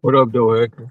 What up, though, Hector?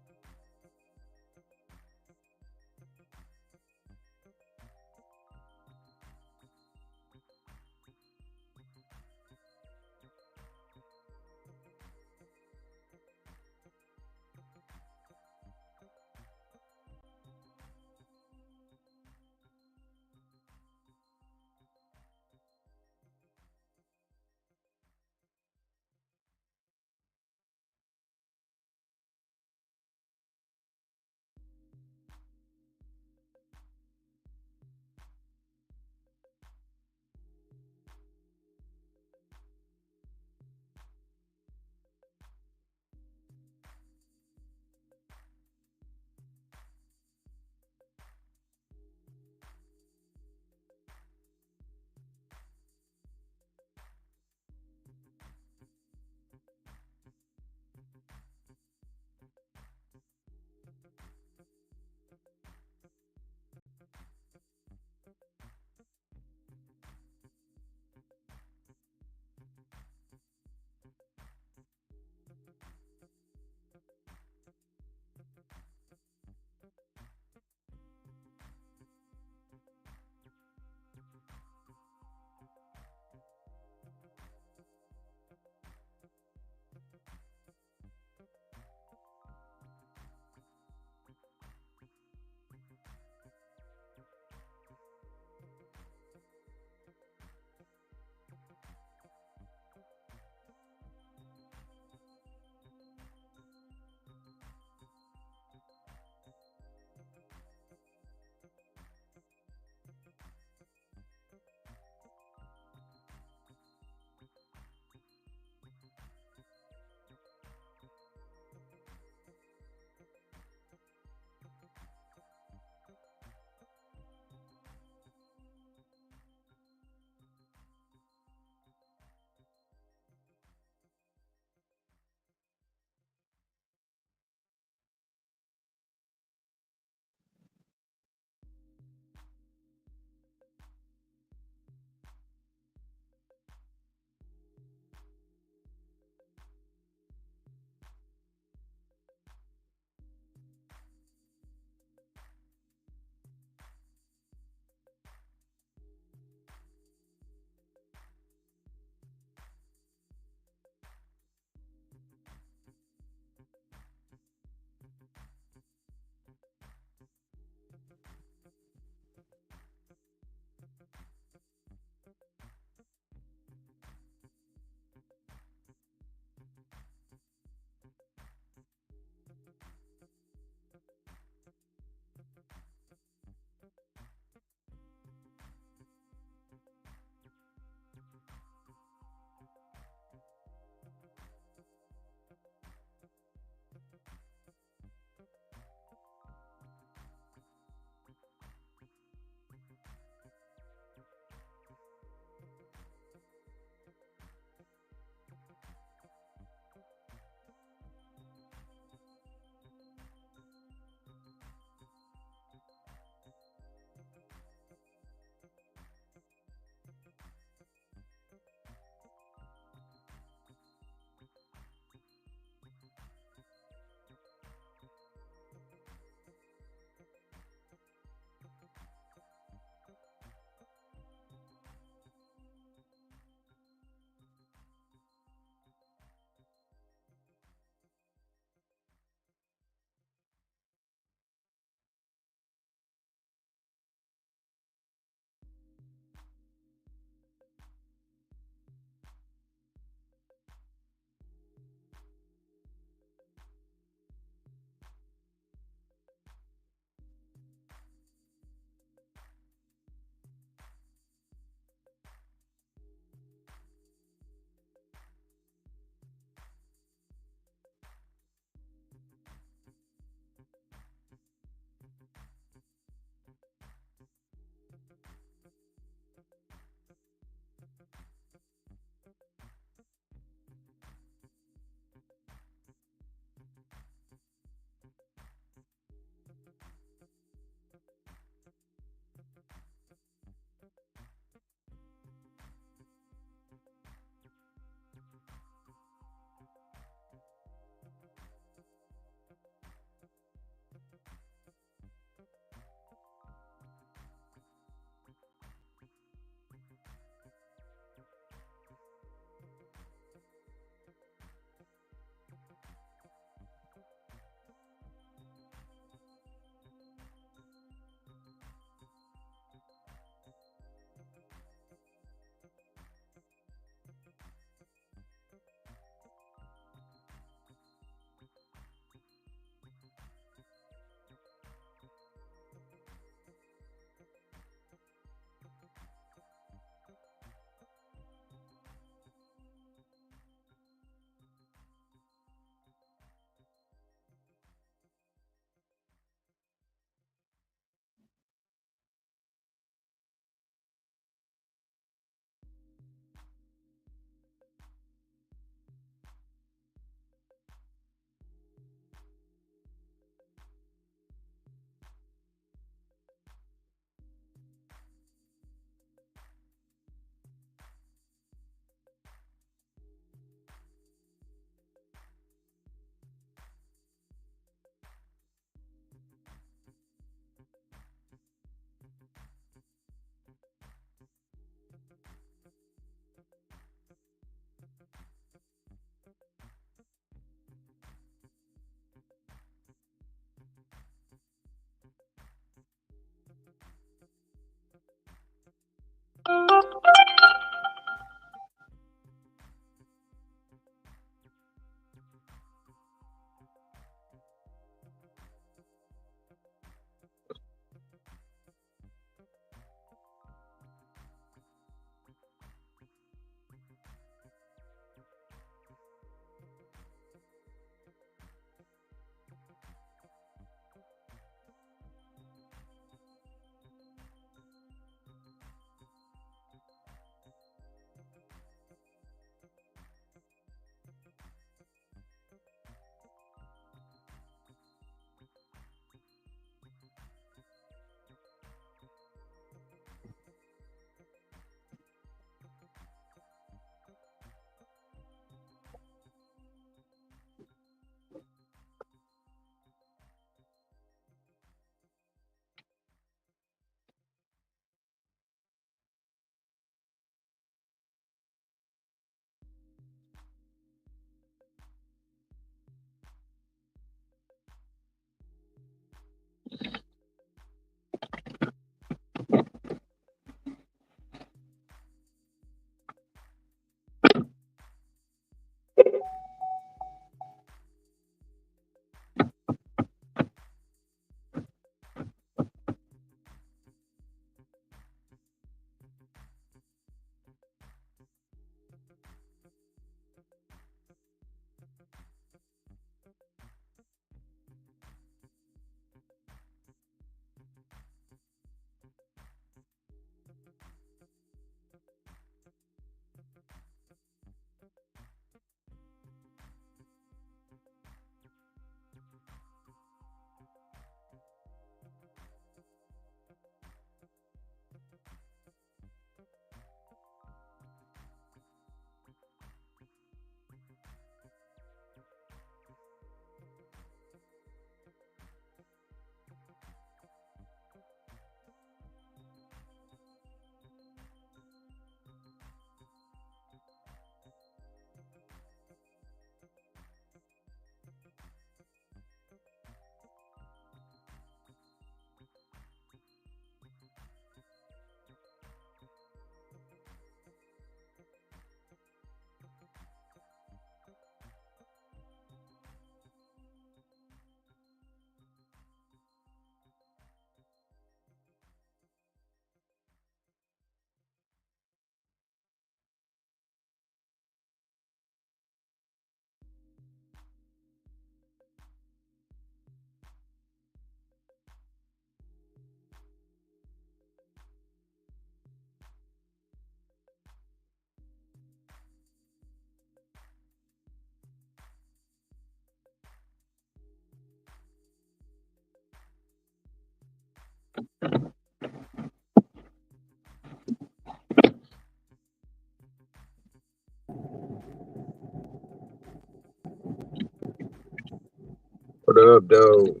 up, though?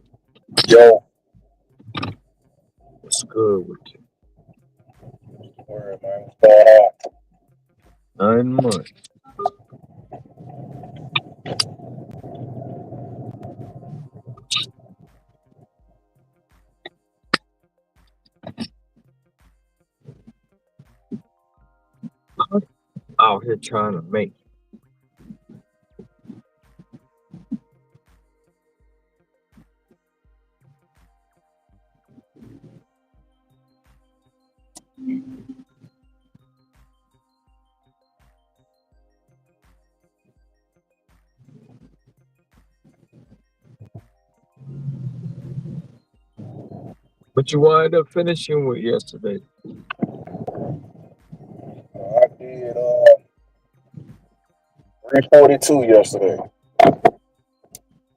Yo, What's good with you? word, man. What's going on? Nothing much. Out here trying to make. What you wind up finishing with yesterday? I did 342 yesterday.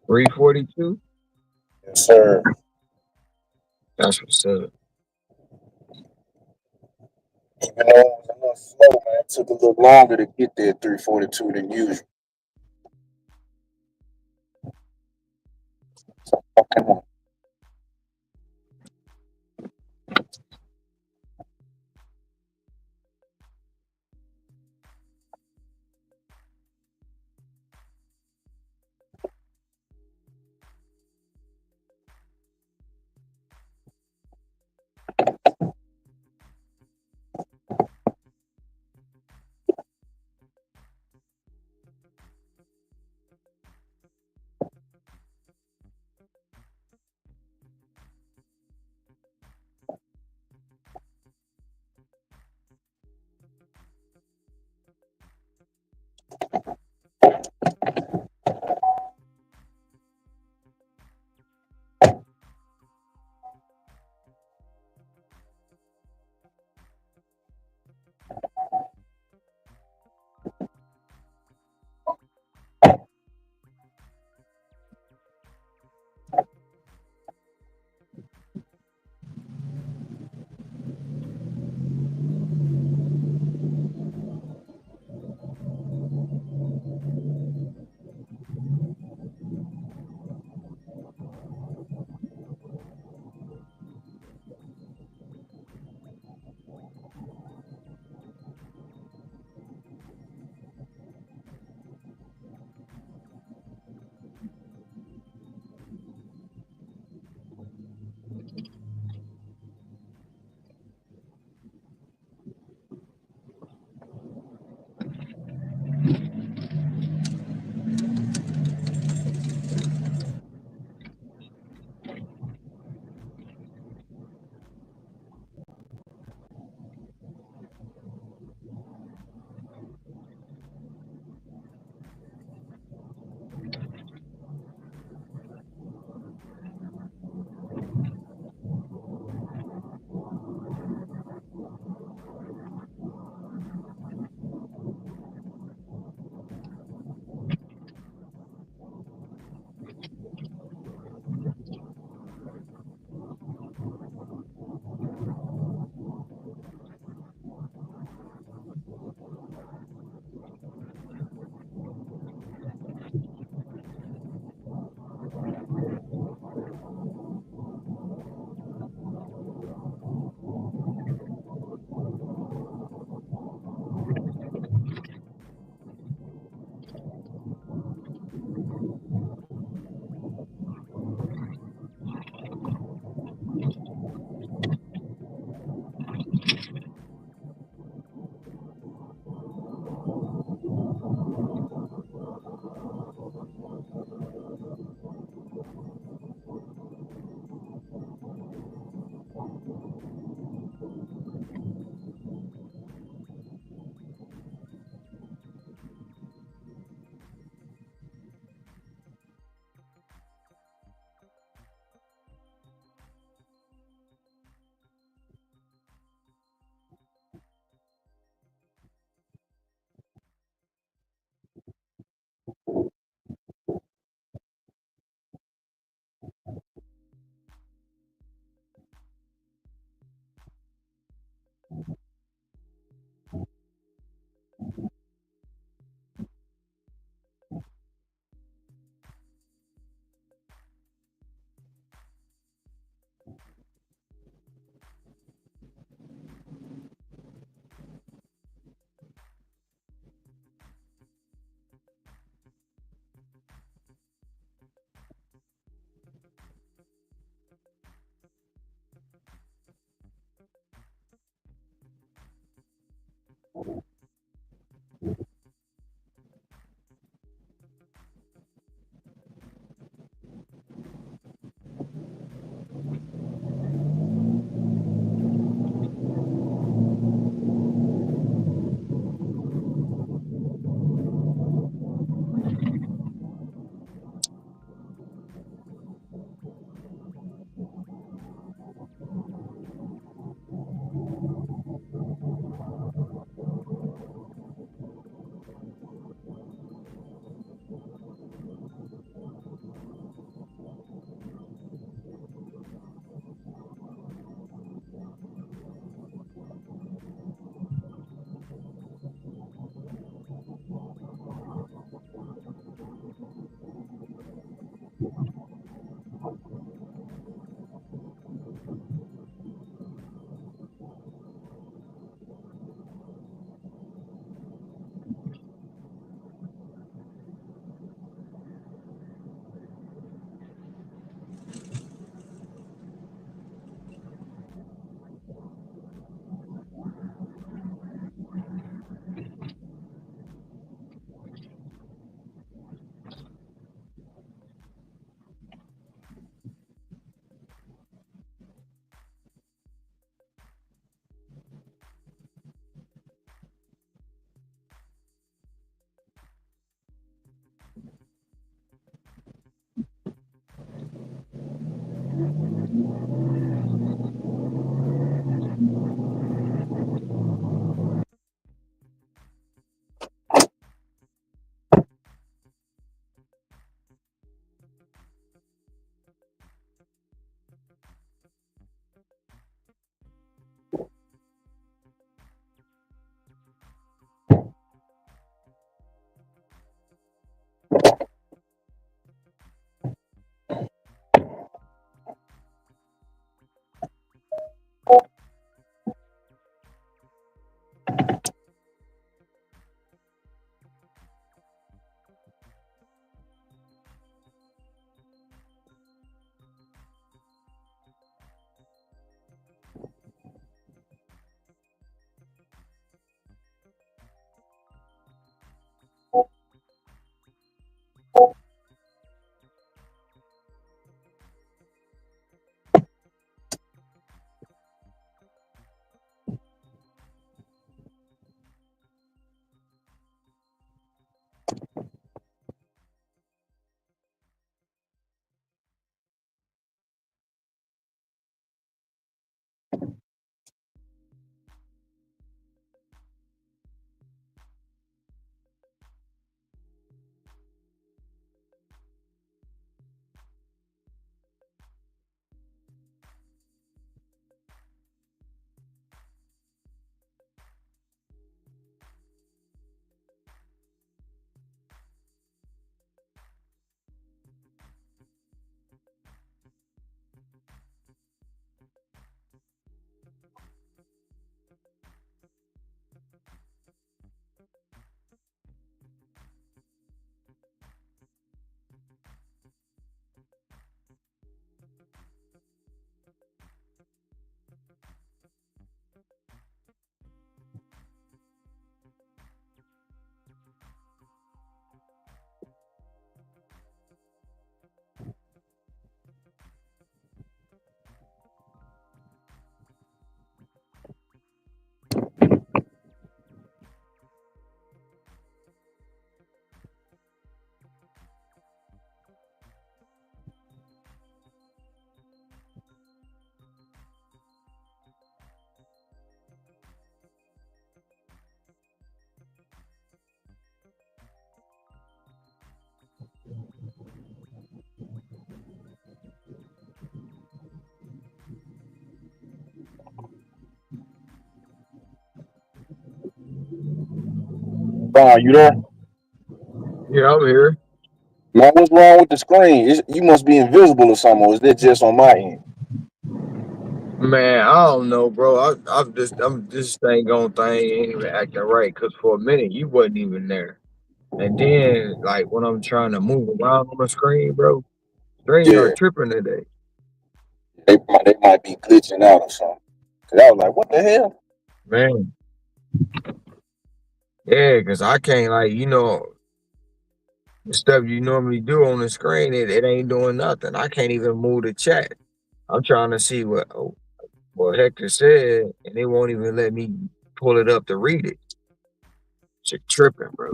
342. Yes, sir. That's what's up. Even though it was a little slow, man, it took a little longer to get there 342 than usual. Okay. Fine, you there? Yeah, I'm here. Man, what's wrong with the screen? You must be invisible or something, or is that just on my end? Man, I don't know, bro. I'm this thing on thing ain't even acting right. Cause for a minute you wasn't even there, and then like when I'm trying to move around on the screen, bro, screen are Yeah, tripping today. they might be glitching out or something. Cause I was like, what the hell? Man, yeah, cause I can't like the stuff you normally do on the screen. It ain't doing nothing. I can't even move the chat. I'm trying to see what Hector said, and they won't even let me pull it up to read it. Shit tripping, bro.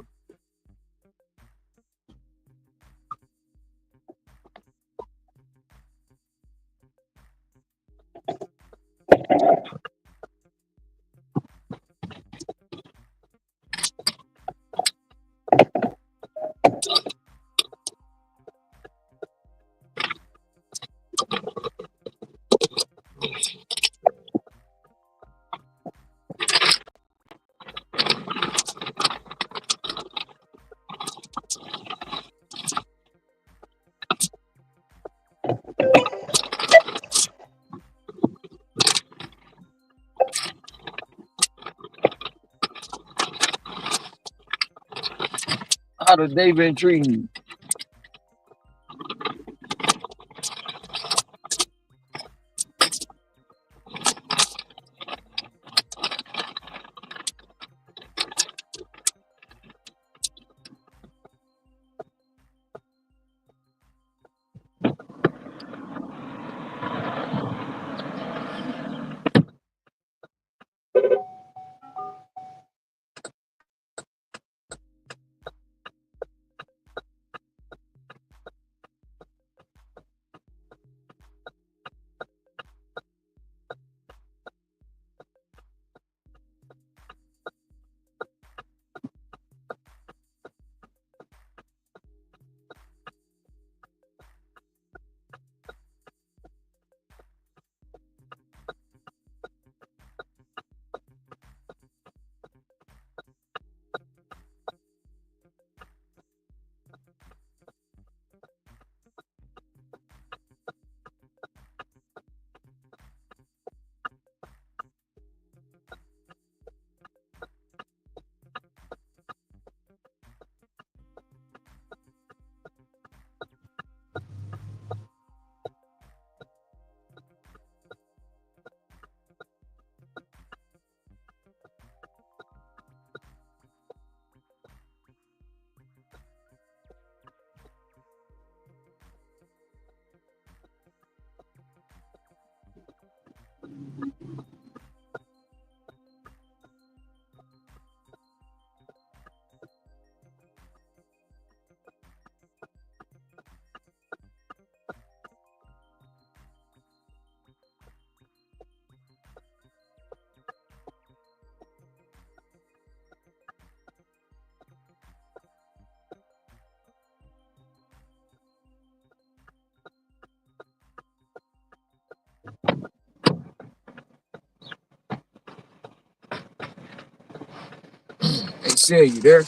How the day been treating you? See you there.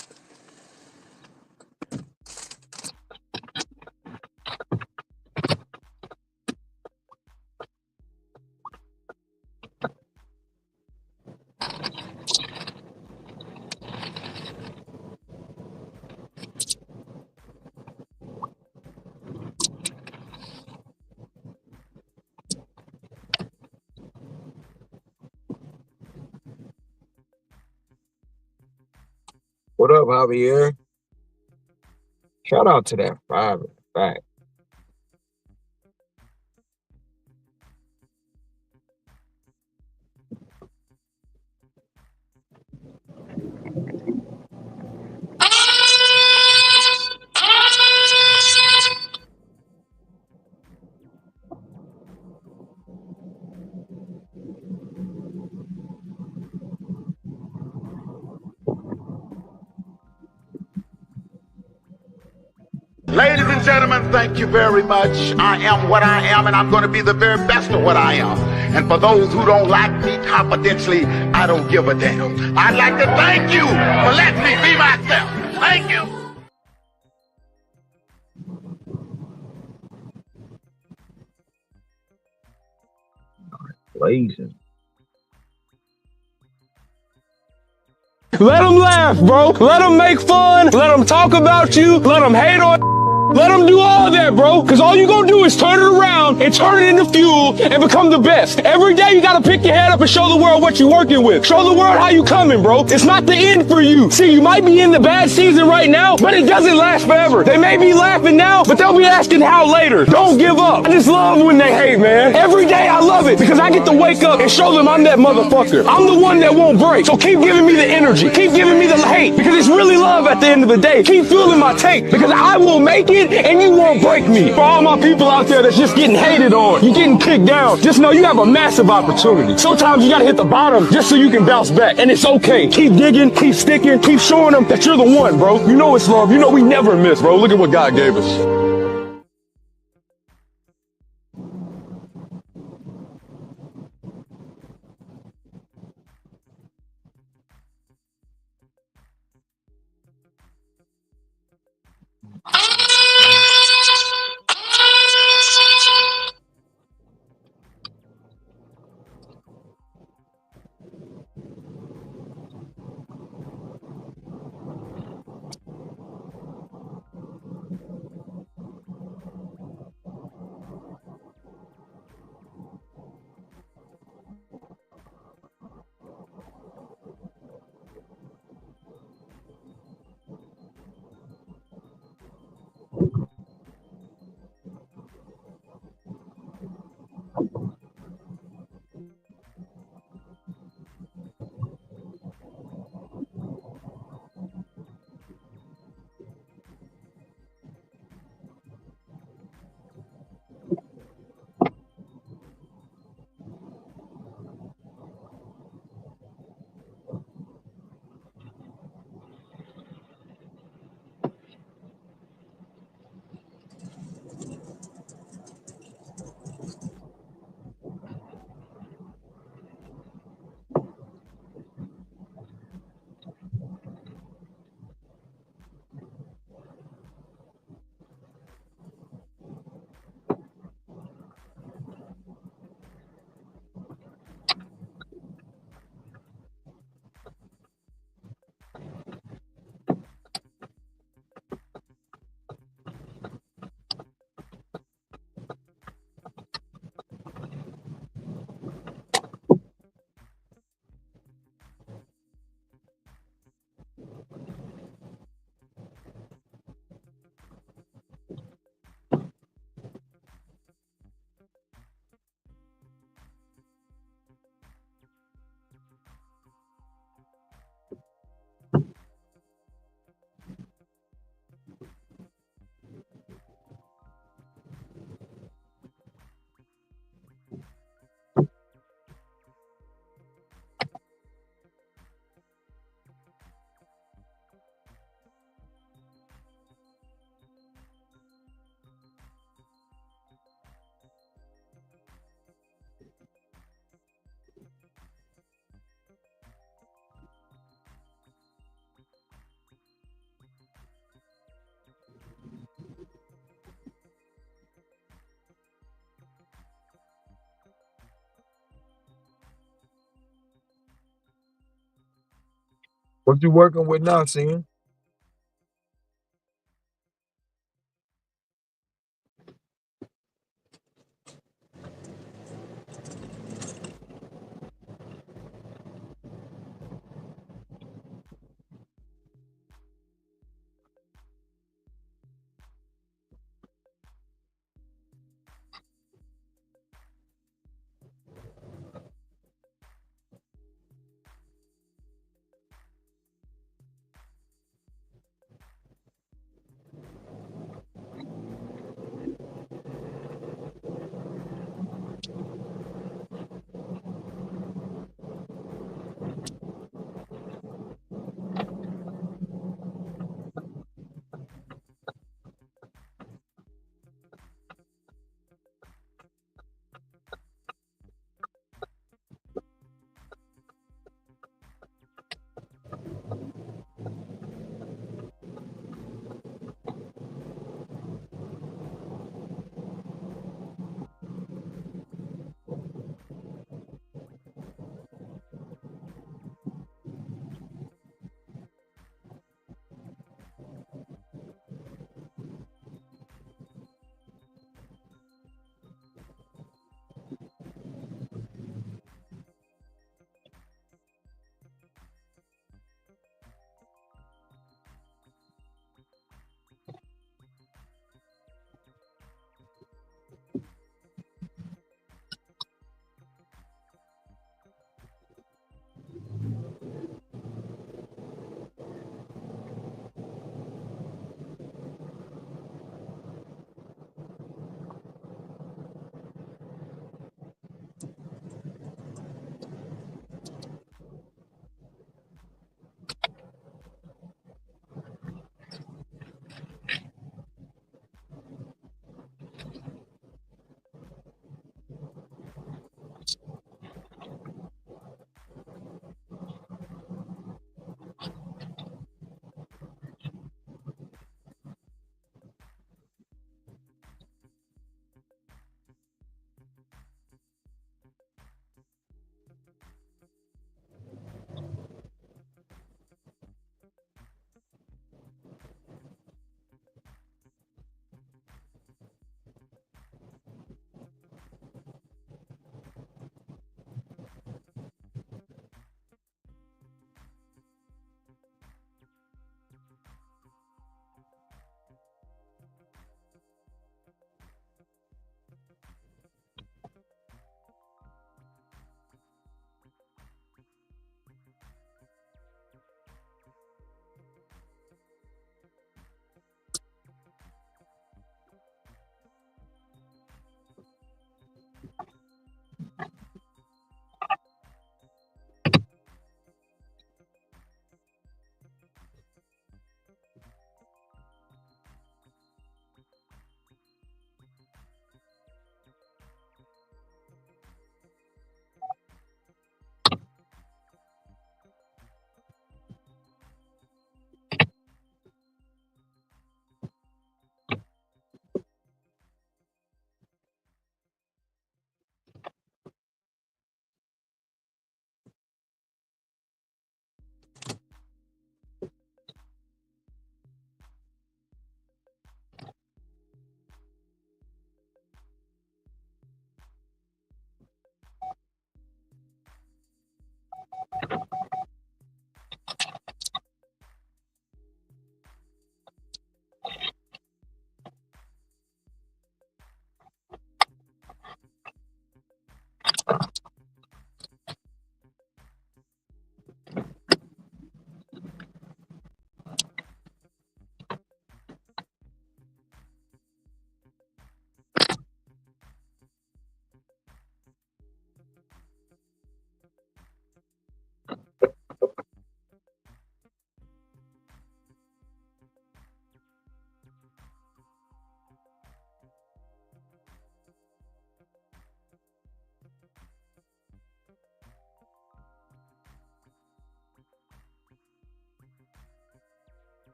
What up, Javier? Shout out to that five. Fact. Ladies and gentlemen, thank you very much. I am what I am, and I'm going to be the very best of what I am. And for those who don't like me confidentially, I don't give a damn. I'd like to thank you for letting me be myself. Thank you. Blazing. Let them laugh, bro. Let them make fun. Let them talk about you. Let them hate on. Let them do all that, bro. Because all you gonna do is turn it around and turn it into fuel and become the best. Every day you gotta pick your head up and show the world what you're working with. Show the world how you coming, bro. It's not the end for you. See, you might be in the bad season right now, but it doesn't last forever. They may be laughing now, but they'll be asking how later. Don't give up. I just love when they hate, man. Every day I love it because I get to wake up and show them I'm that motherfucker. I'm the one that won't break. So keep giving me the energy. Keep giving me the hate because it's really love at the end of the day. Keep fueling my tank because I will make it and you won't break me. For all my people out there that's just getting hated on, you getting kicked down, just know you have a massive opportunity. Sometimes you gotta hit the bottom just so you can bounce back. And it's okay. Keep digging, keep sticking, keep showing them that you're the one, bro. You know it's love. You know we never miss, bro. Look at what God gave us. What you working with now, Sin?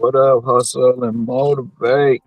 What up, hustle and motivate?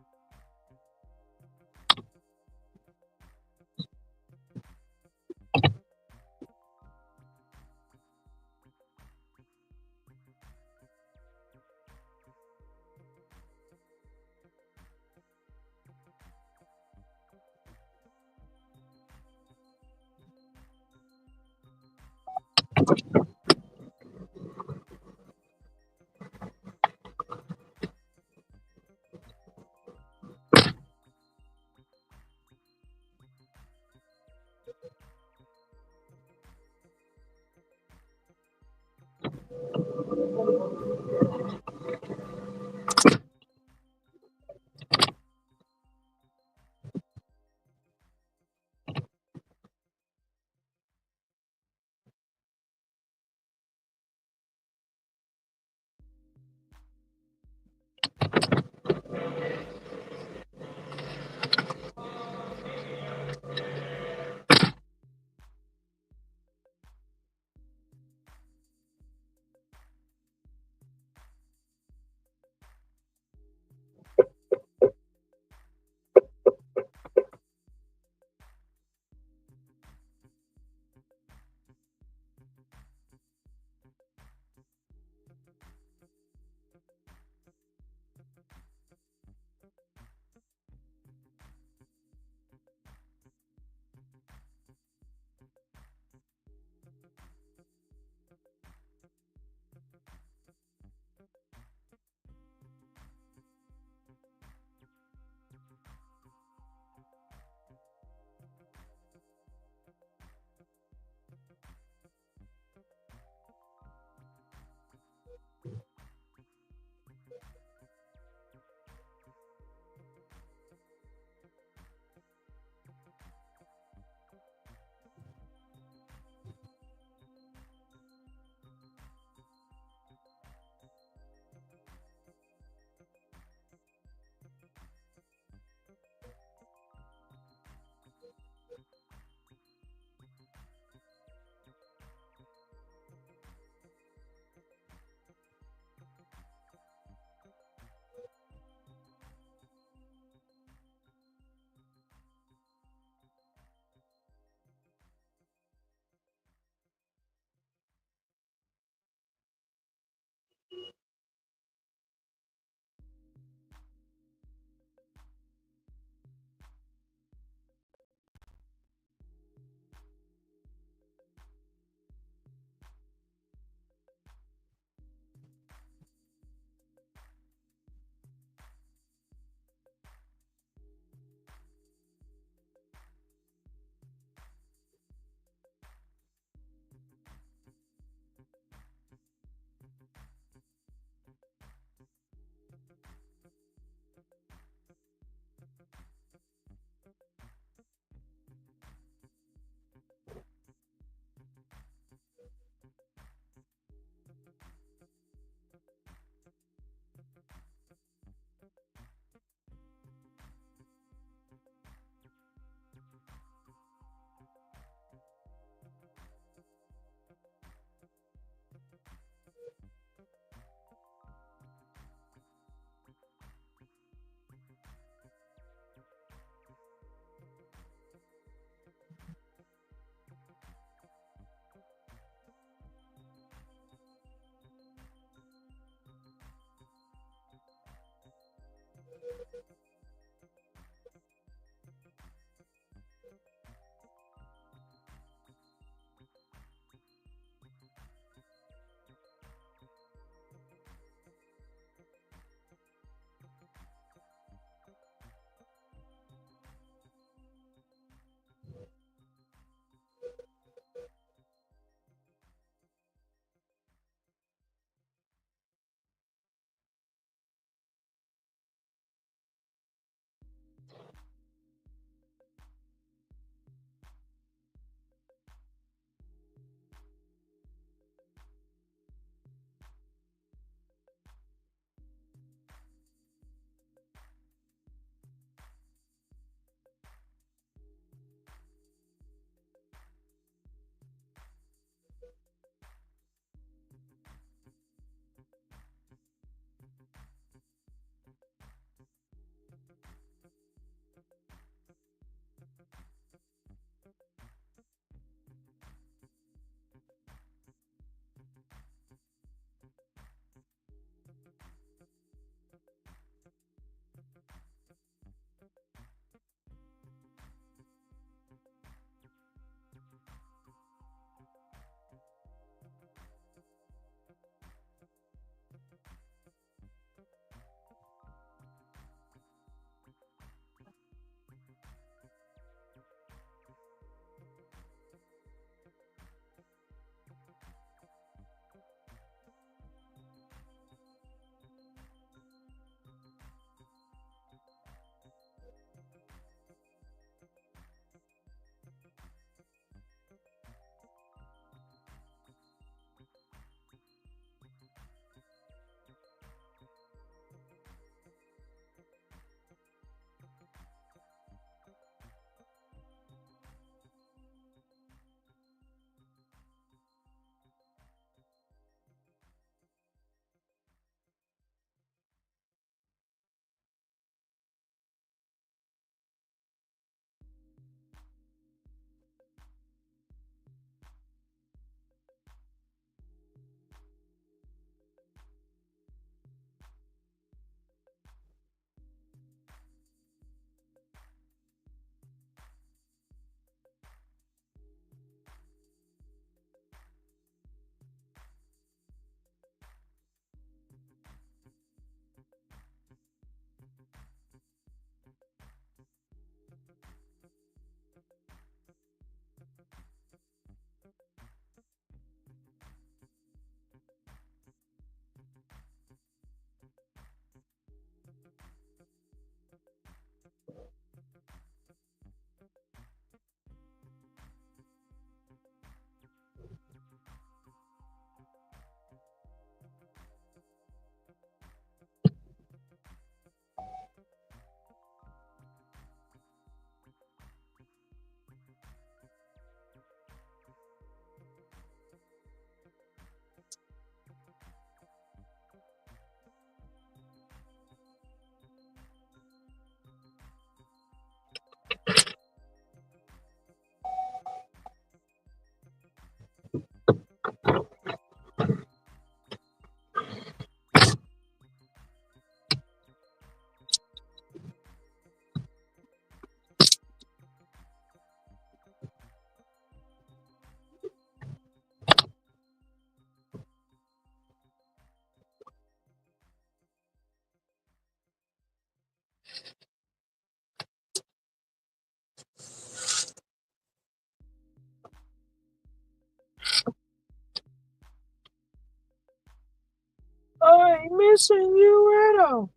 missing you at all.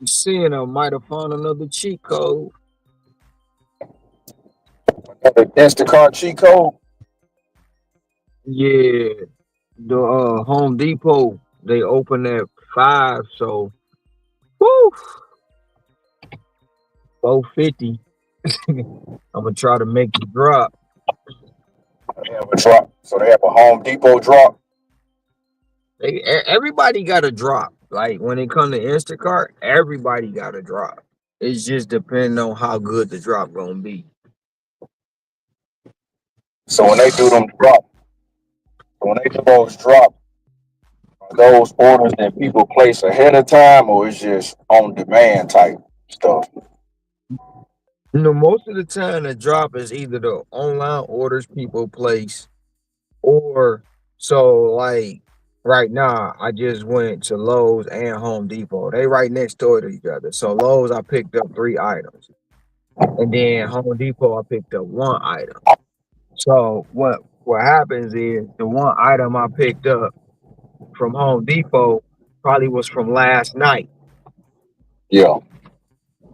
You seeing I might have found another cheat code. The Instacart cheat code. Yeah, the Home Depot they open at 5, so woo, 450. I'm gonna try to make the drop. They have a drop. So they have a Home Depot drop. Everybody got a drop. Like when it come to Instacart, everybody got a drop. It's just depending on how good the drop gonna be. So when they do them drop, so when they do those drop, are those orders that people place ahead of time, or it's just on demand type stuff? Most of the time the drop is either the online orders people place or so like right now I just went to Lowe's and Home Depot. They right next door to each other. So Lowe's I picked up 3 items. And then Home Depot I picked up 1 item. So what happens is the 1 item I picked up from Home Depot probably was from last night Yeah.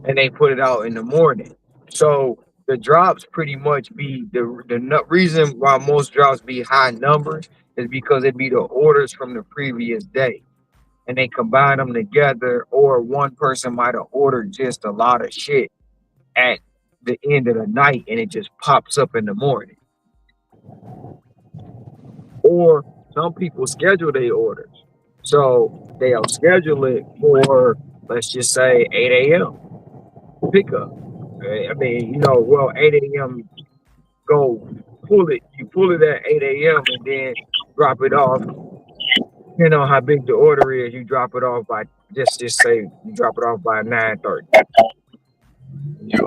and they put it out in the morning. So the drops pretty much be reason why most drops be high numbers is because it be the orders from the previous day and they combine them together, or one person might have ordered just a lot of shit at the end of the night and it just pops up in the morning. Or some people schedule their orders. So they'll schedule it for, let's just say, 8 a.m. pickup. I mean, 8 a.m. go pull it. You pull it at 8 a.m. and then drop it off. Depending on how big the order is, you drop it off by just say you drop it off by 9:30. Yeah.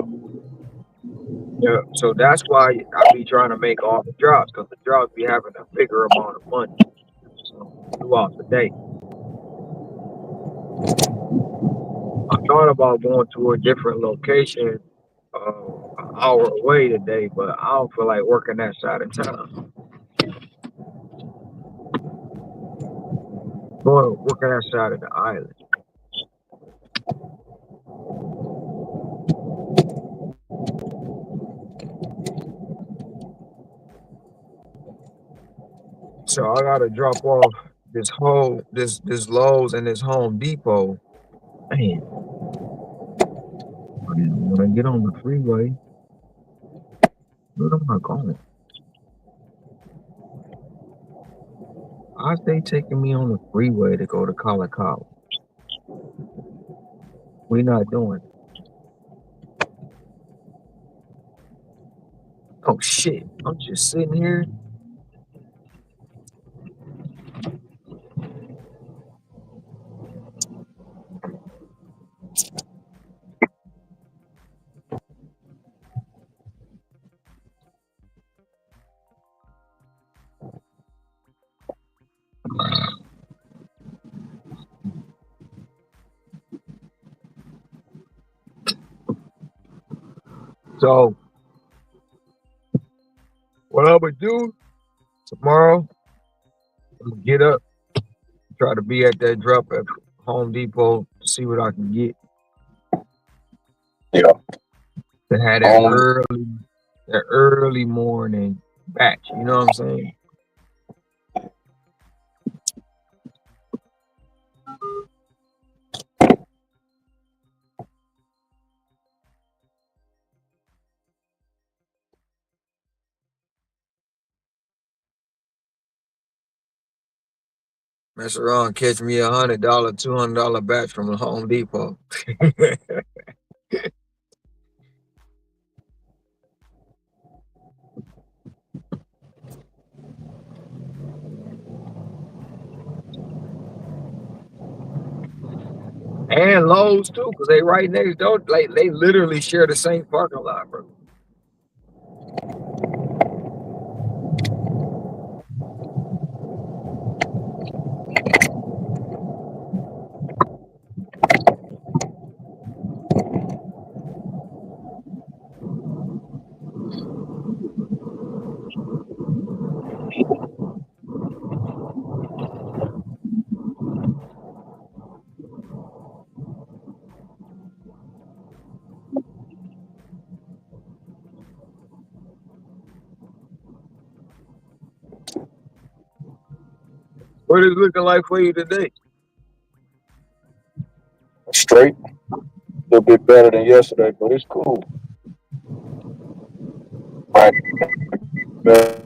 Yeah, so that's why I be trying to make all the drops because the drops be having a bigger amount of money. throughout the day. I thought about going to a different location, an hour away today, but I don't feel like working that side of town. Going working that side of the island. So I gotta drop off this Lowe's and this Home Depot. Man, I didn't want to get on the freeway. Where am I going? How's they taking me on the freeway to go to Colorado? We not doing it. Oh shit! I'm just sitting here. So what I'm gonna do tomorrow? I'm gonna get up, try to be at that drop at Home Depot to see what I can get Yeah. to have that early morning batch. You know what I'm saying? Mess around, catch me $100, $200 batch from the Home Depot. And Lowe's too, because they right next door. Like they literally share the same parking lot, bro. What is it looking like for you today? Straight. A little bit better than yesterday, but it's cool. Right. Better.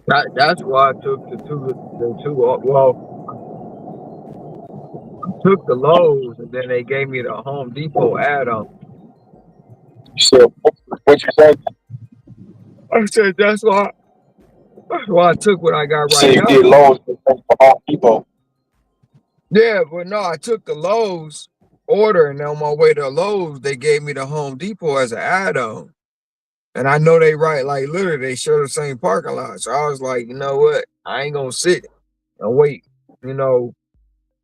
That's why I took well, took the Lowe's and then they gave me the Home Depot add-on. So what you say? I said that's why I took what I got So right you now. get loans from Home Depot. Yeah, but no, I took the Lowe's order and on my way to Lowe's, they gave me the Home Depot as an add-on. And I know they right, like literally they share the same parking lot. So I was like, you know what? I ain't gonna sit and wait, you know,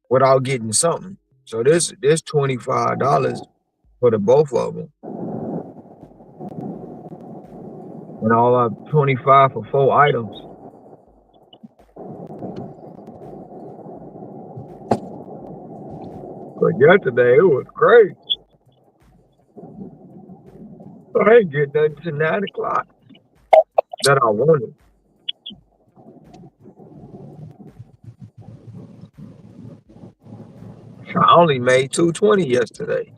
without getting something. So this $25 for the both of them. And all up 25 for 4 items. But yesterday it was crazy. I ain't get nothing to 9 o'clock that I wanted. I only made 220 yesterday.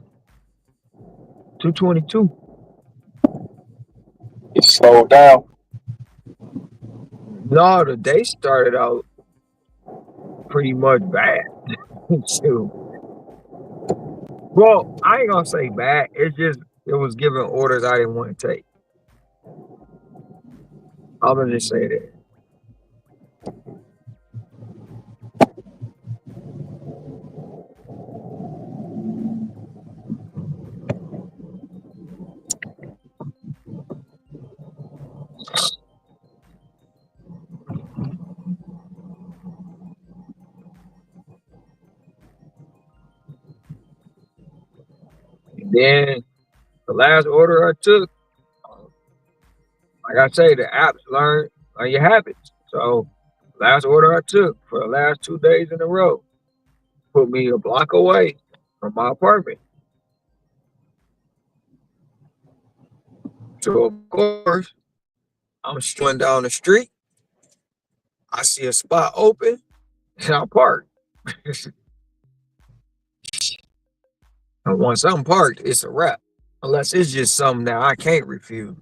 222. It slowed down. No, the day started out pretty much bad. Shoot. Well, I ain't gonna say bad. It's just it was giving orders I didn't want to take. I'm gonna just say that. Then the last order I took, um, like I say, the apps learn your habits. So last order I took for the last 2 days in a row put me a block away from my apartment. So of course I'm strolling down the street. I see a spot open and I park. And once I'm parked, it's a wrap. Unless it's just something that I can't refuse.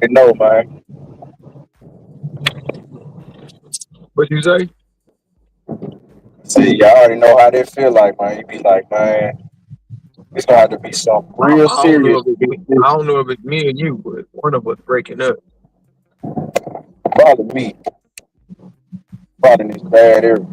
You know, man. What you say? See, I already know how they feel like, man. You be like, man, it's gonna have to be something real I don't know serious if it's me. I don't know if it's me and you, but one of us breaking up. probably me, probably in this bad area.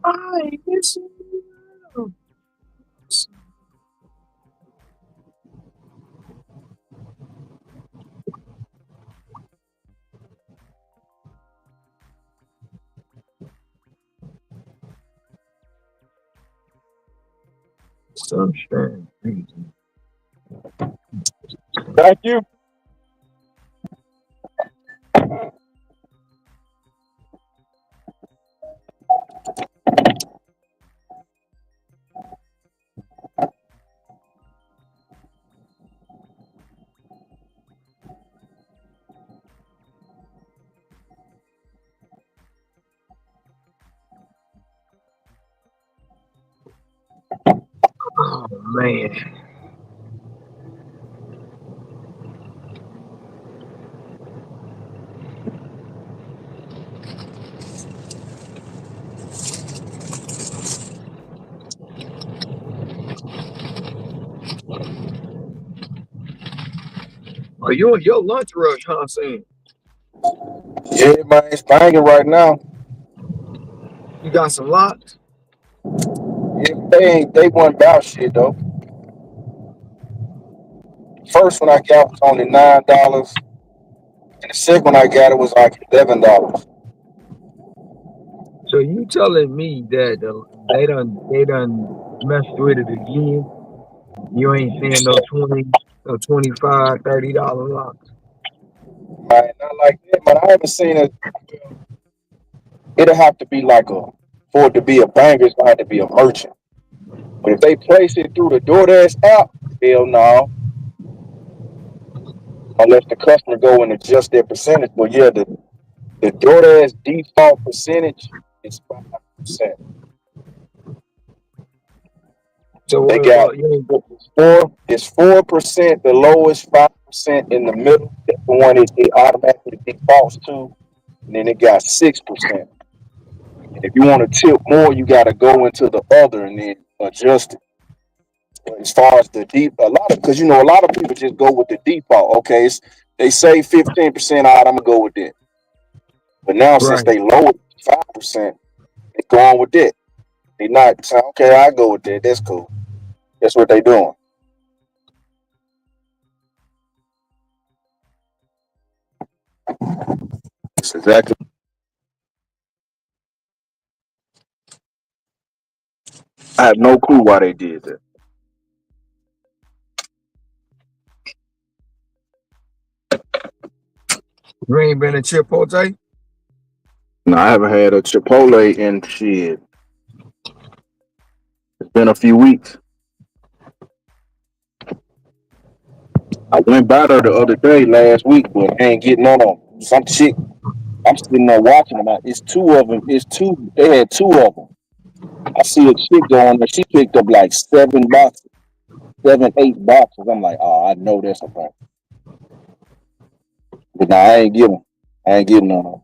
I miss you. Some strange reason. Thank you. Oh man. Are you on your lunch rush, huh, Sam? Yeah, man, it's banging right now. You got some locks? Yeah, they wasn't about shit though. First one I got was only $9, and the second one I got it was like $11. So you telling me that they done messed with it again? You ain't seeing no 20, no 25, $30 locks. Man, not like that, but I haven't seen it. It'll have to be like a for it to be a banger, it's gonna have to be a merchant. But if they place it through the DoorDash app, hell no. Unless the customer go and adjust their percentage. But yeah, the DoorDash default percentage is 5%. So So they what? got Well, you ain't, it's 4%, the lowest, 5% in the middle. That's the one it automatically defaults to. And then it got 6%. And if you want to tip more, you gotta go into the other and then adjust it. But as far as the deep, a lot of because a lot of people just go with the default. Okay, they say 15%. All right, I'm gonna go with that. But now since right. they lowered 5%, they going with that. They not saying, okay, I go with that. That's cool. That's what they doing. That's exactly. I have no clue why they did that. You ain't been to Chipotle? No, I haven't had a Chipotle in shit. It's been a few weeks. I went by there the other day, last week, but I ain't getting none of them. Some shit. I'm sitting there watching them. It's two of them. It's two. They had two of them. I see a chick going there. She picked up like 7 boxes, 7, 8 boxes. I'm like, oh, I know that's a thing. But nah, I ain't getting them. I ain't getting none of them.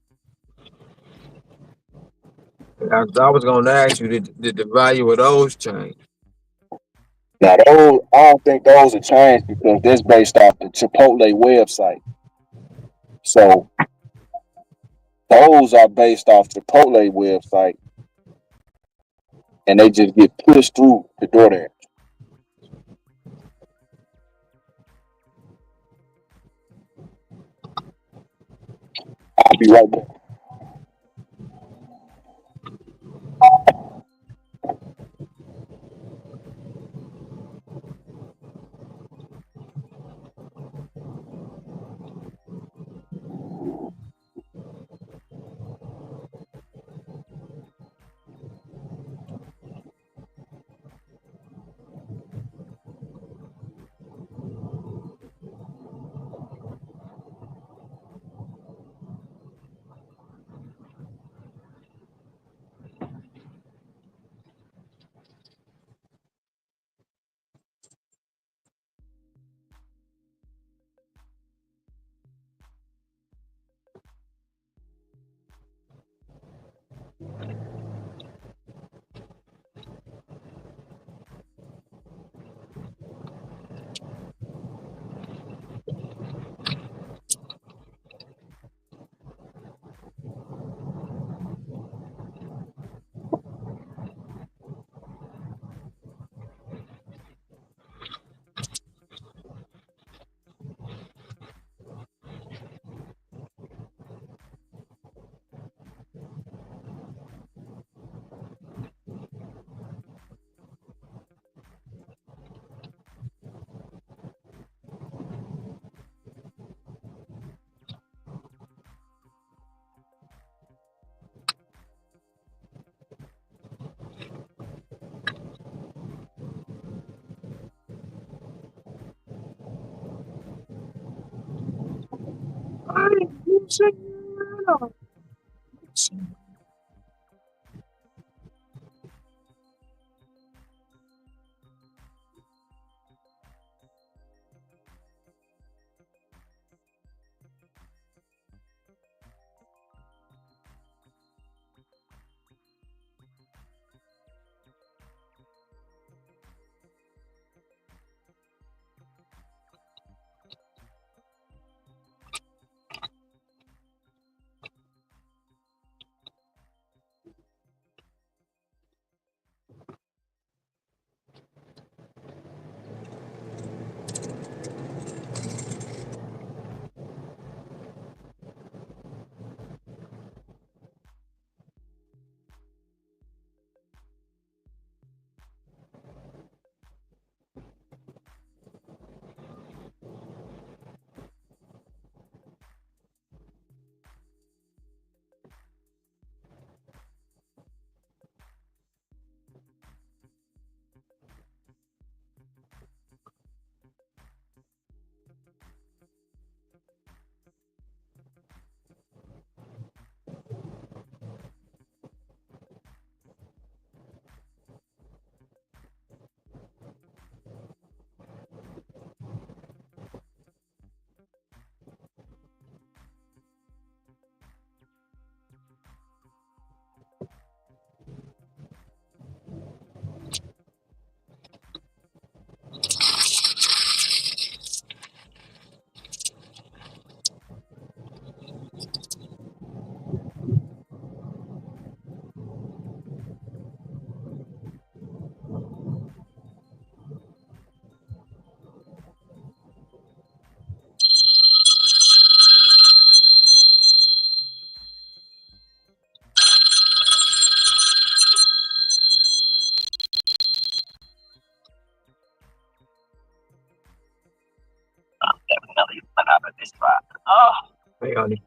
I was gonna ask you, did the value of those change? Now those, I don't think those are changed because that's based off the Chipotle website. So those are based off Chipotle website, and they just get pushed through the door there. I'll be right back. Hey, honey.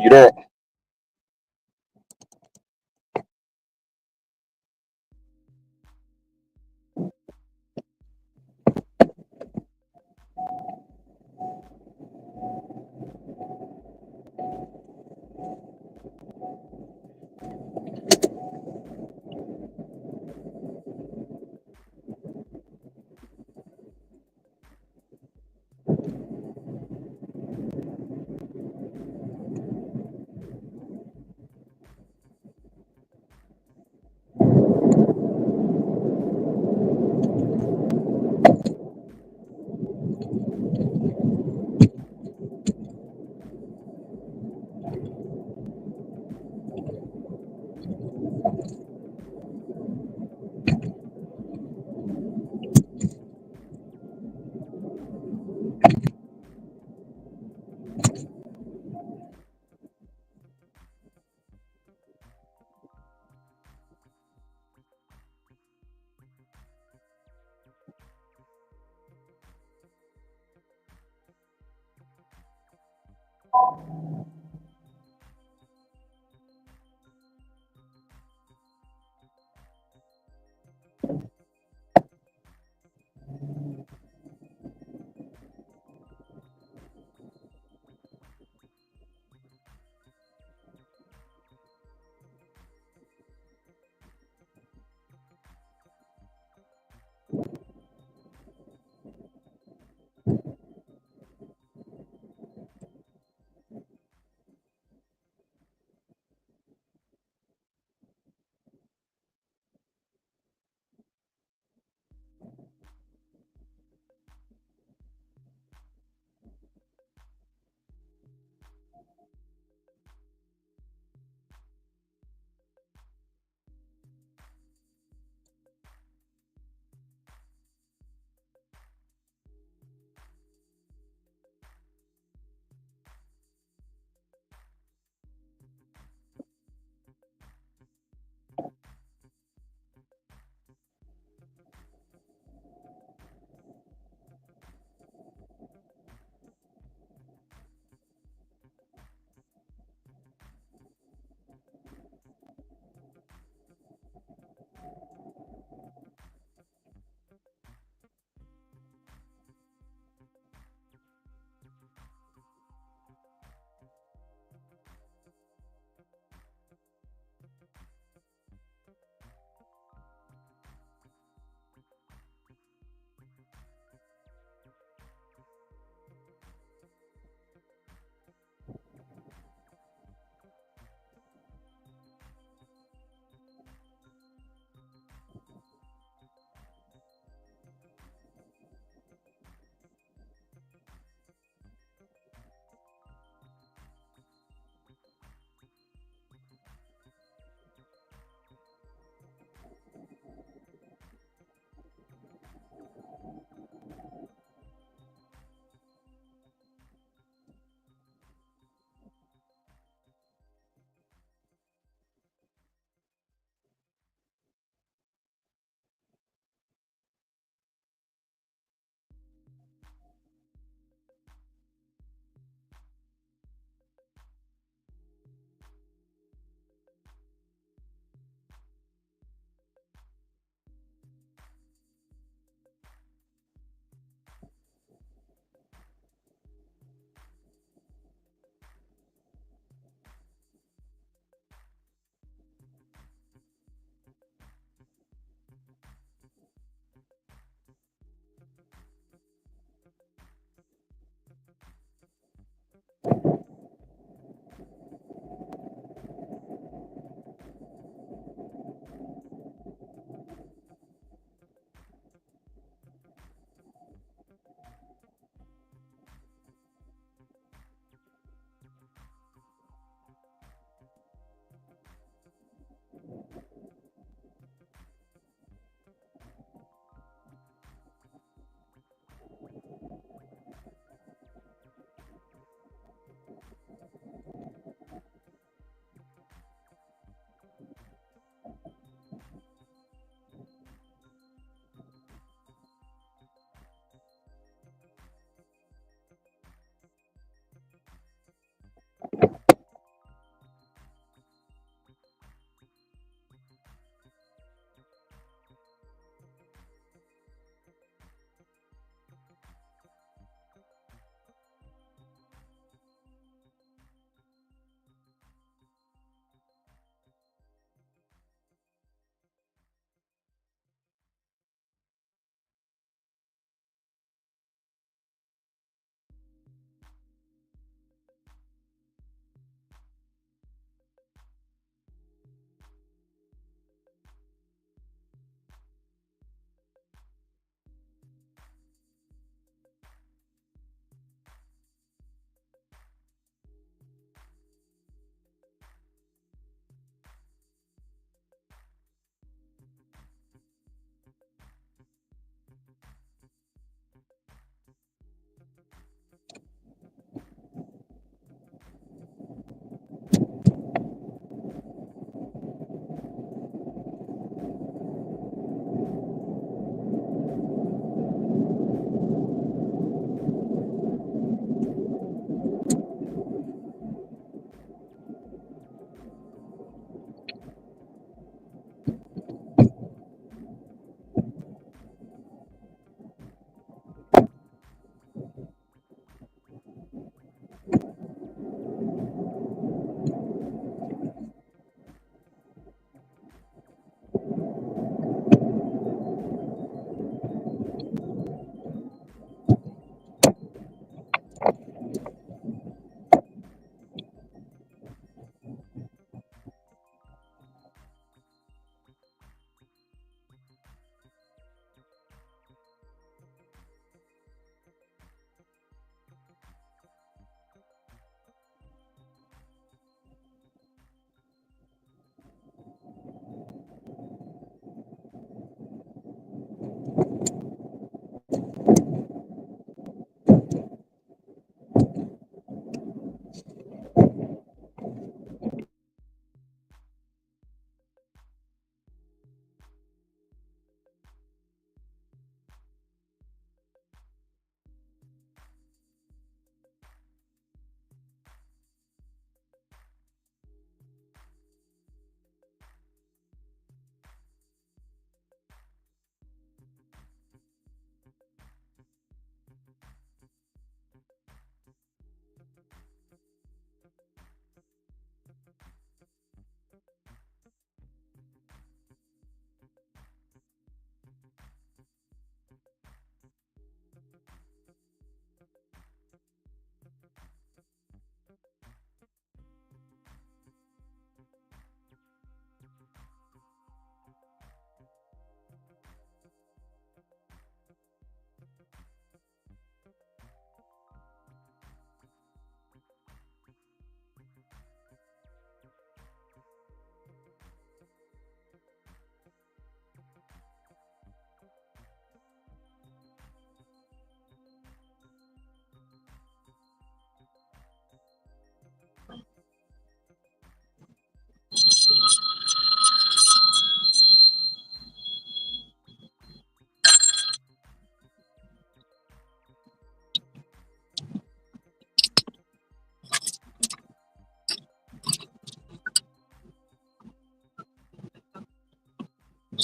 You there?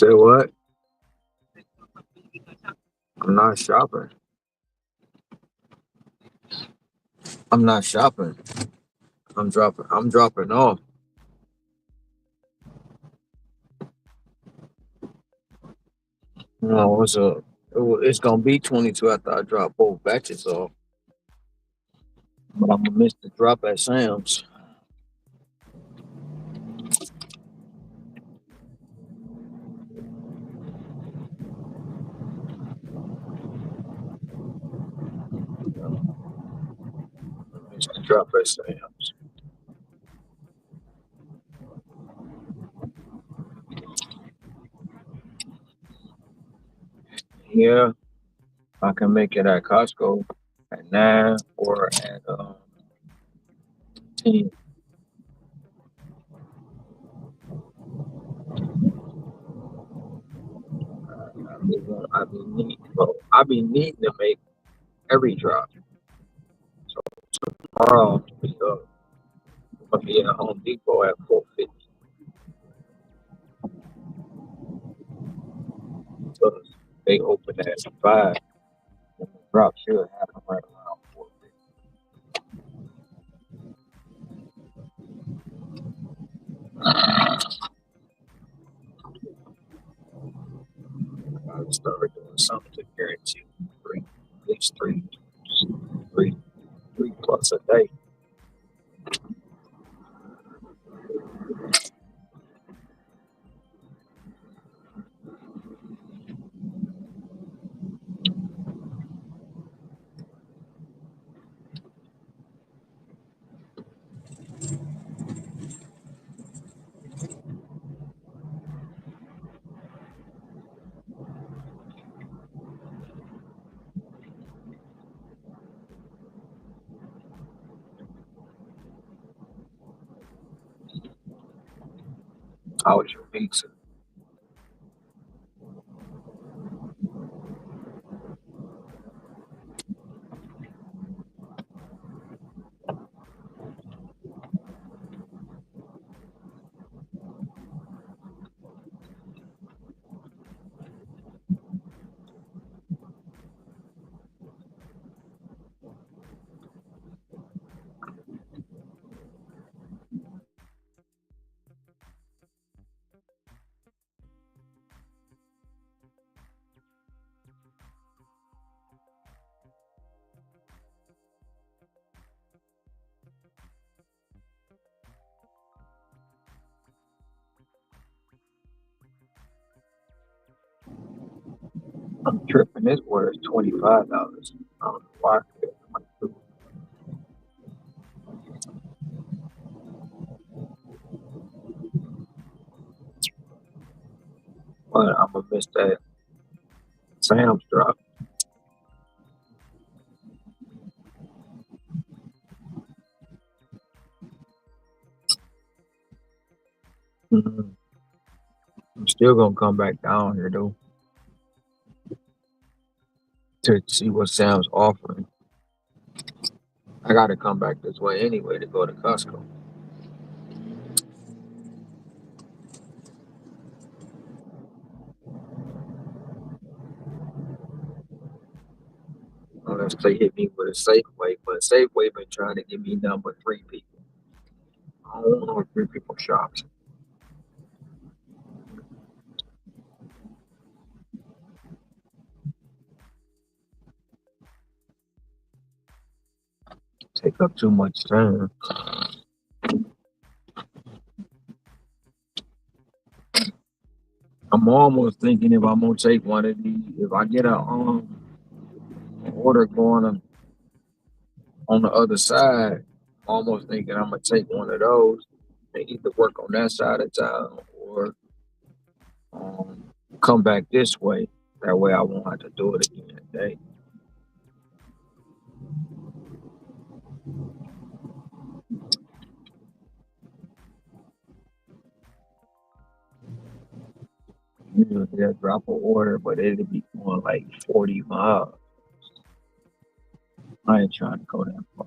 Say what? I'm not shopping. I'm not shopping. I'm dropping off. No, it's gonna be 22 after I drop both batches off. But I'm gonna miss the drop at Sam's. Miss the drop at Sam's. Yeah, I can make it at Costco at 9 or at 10. I be needing to make every drop. So tomorrow, I'm gonna be at Home Depot at 4:50. So they open at 5. And the drop should happen right around 4:50. I start doing something to guarantee three, at least three, three plus a day. How was your pizza? I'm tripping. This water is $25. I don't know why. But I'm gonna miss that Sam's drop. Mhm. I'm still gonna come back down here though to see what Sam's offering. I gotta come back this way anyway to go to Costco. Unless they hit me with a Safeway, but Safeway been trying to get me number 3 people. I don't want no 3 people shops. Take up too much time. I'm almost thinking if I'm gonna take one of these, if I get a order going on the other side, I'm almost thinking I'm gonna take one of those and either work on that side of town or um, come back this way. That way I won't have to do it again today. Usually they'll drop an order, but it'll be going like 40 miles. I ain't trying to go that far.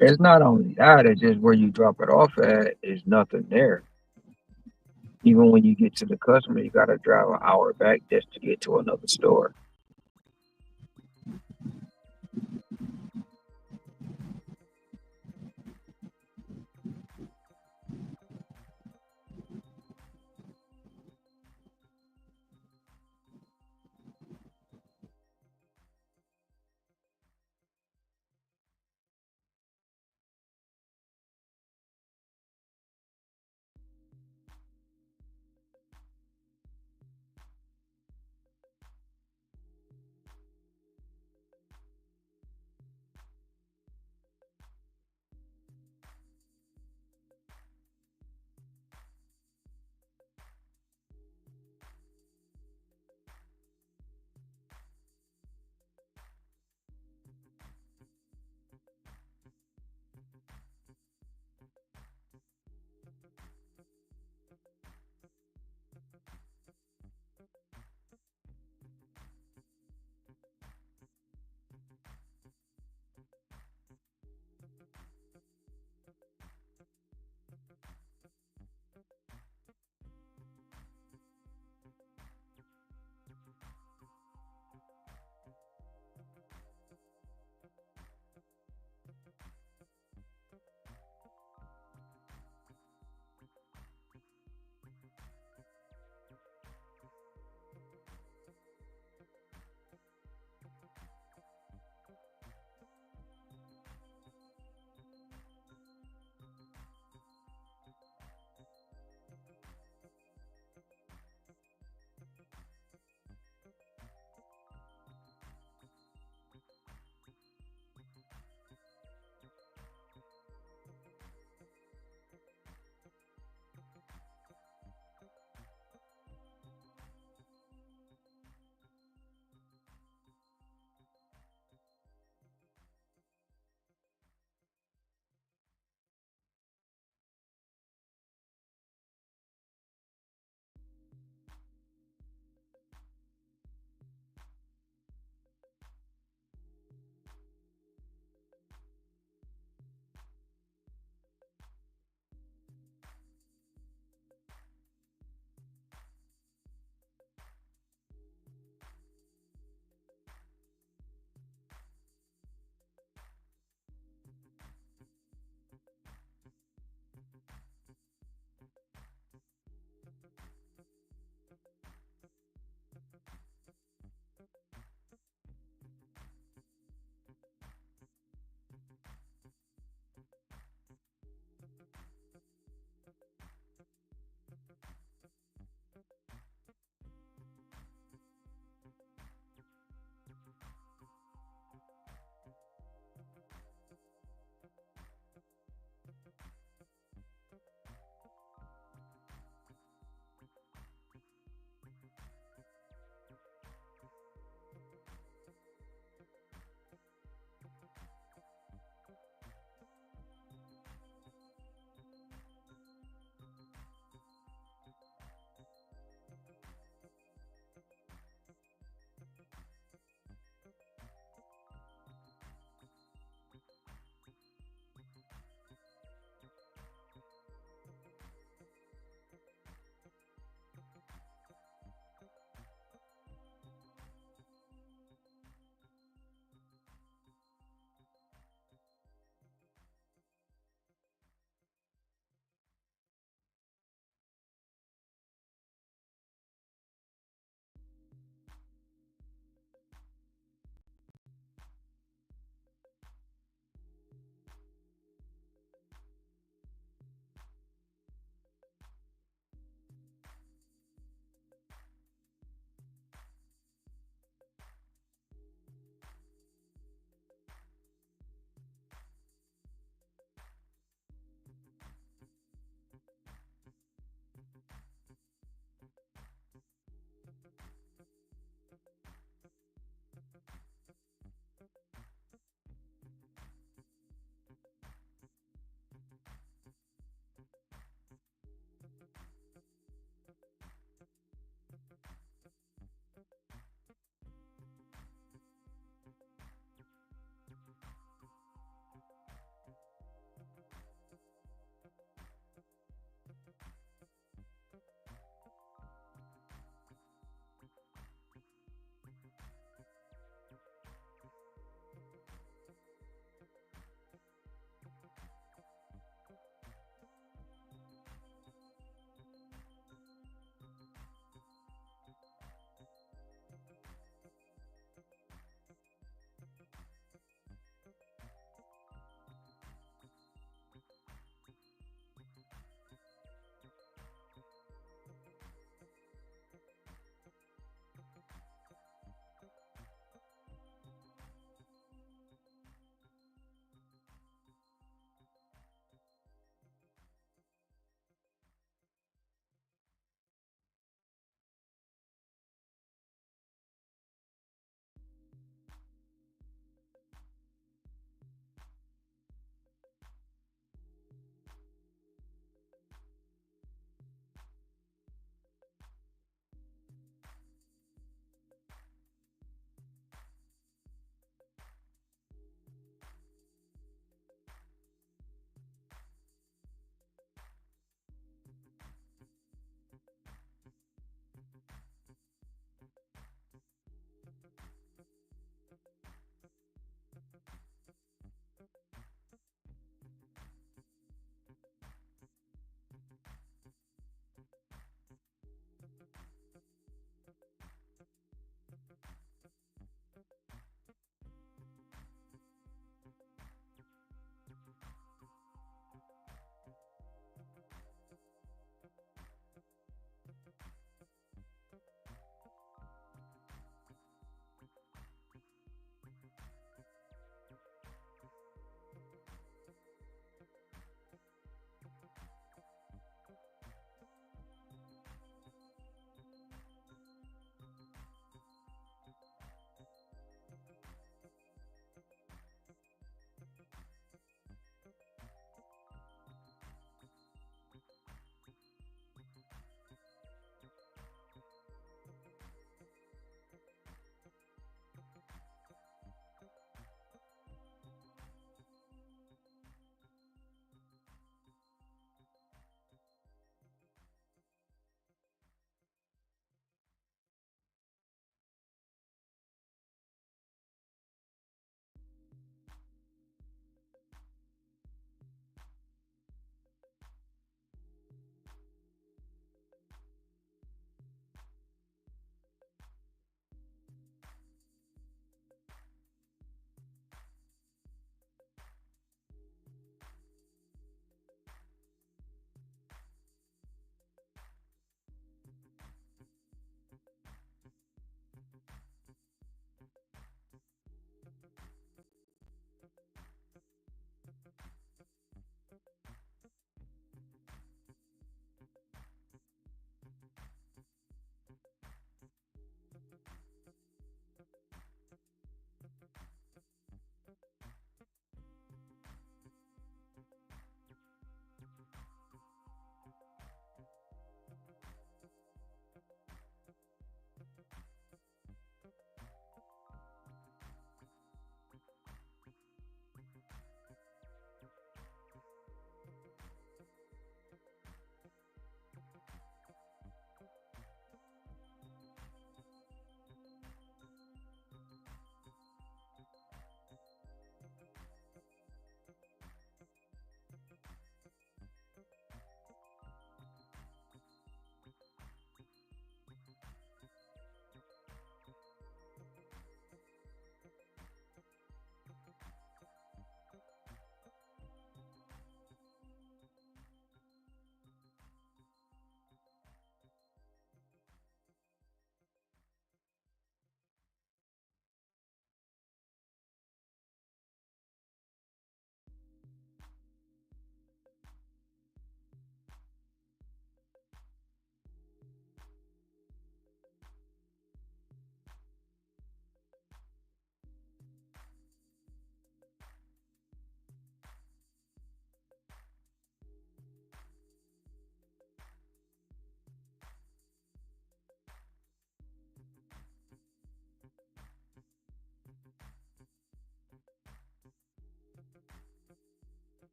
It's not only that, it's just where you drop it off at is nothing there. Even when you get to the customer, you gotta drive an hour back just to get to another store.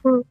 Oh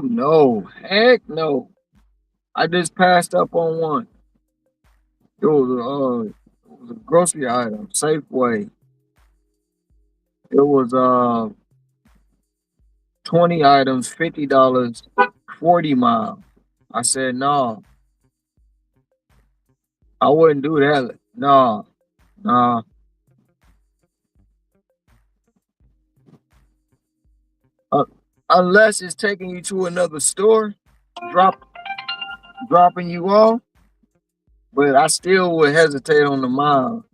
no, heck no. I just passed up on one. It was a grocery item, Safeway. It was 20 items, $50, 40 miles. I said no, I wouldn't do that. No, no. unless it's taking you to another store, drop dropping you off. But I still would hesitate on the mile.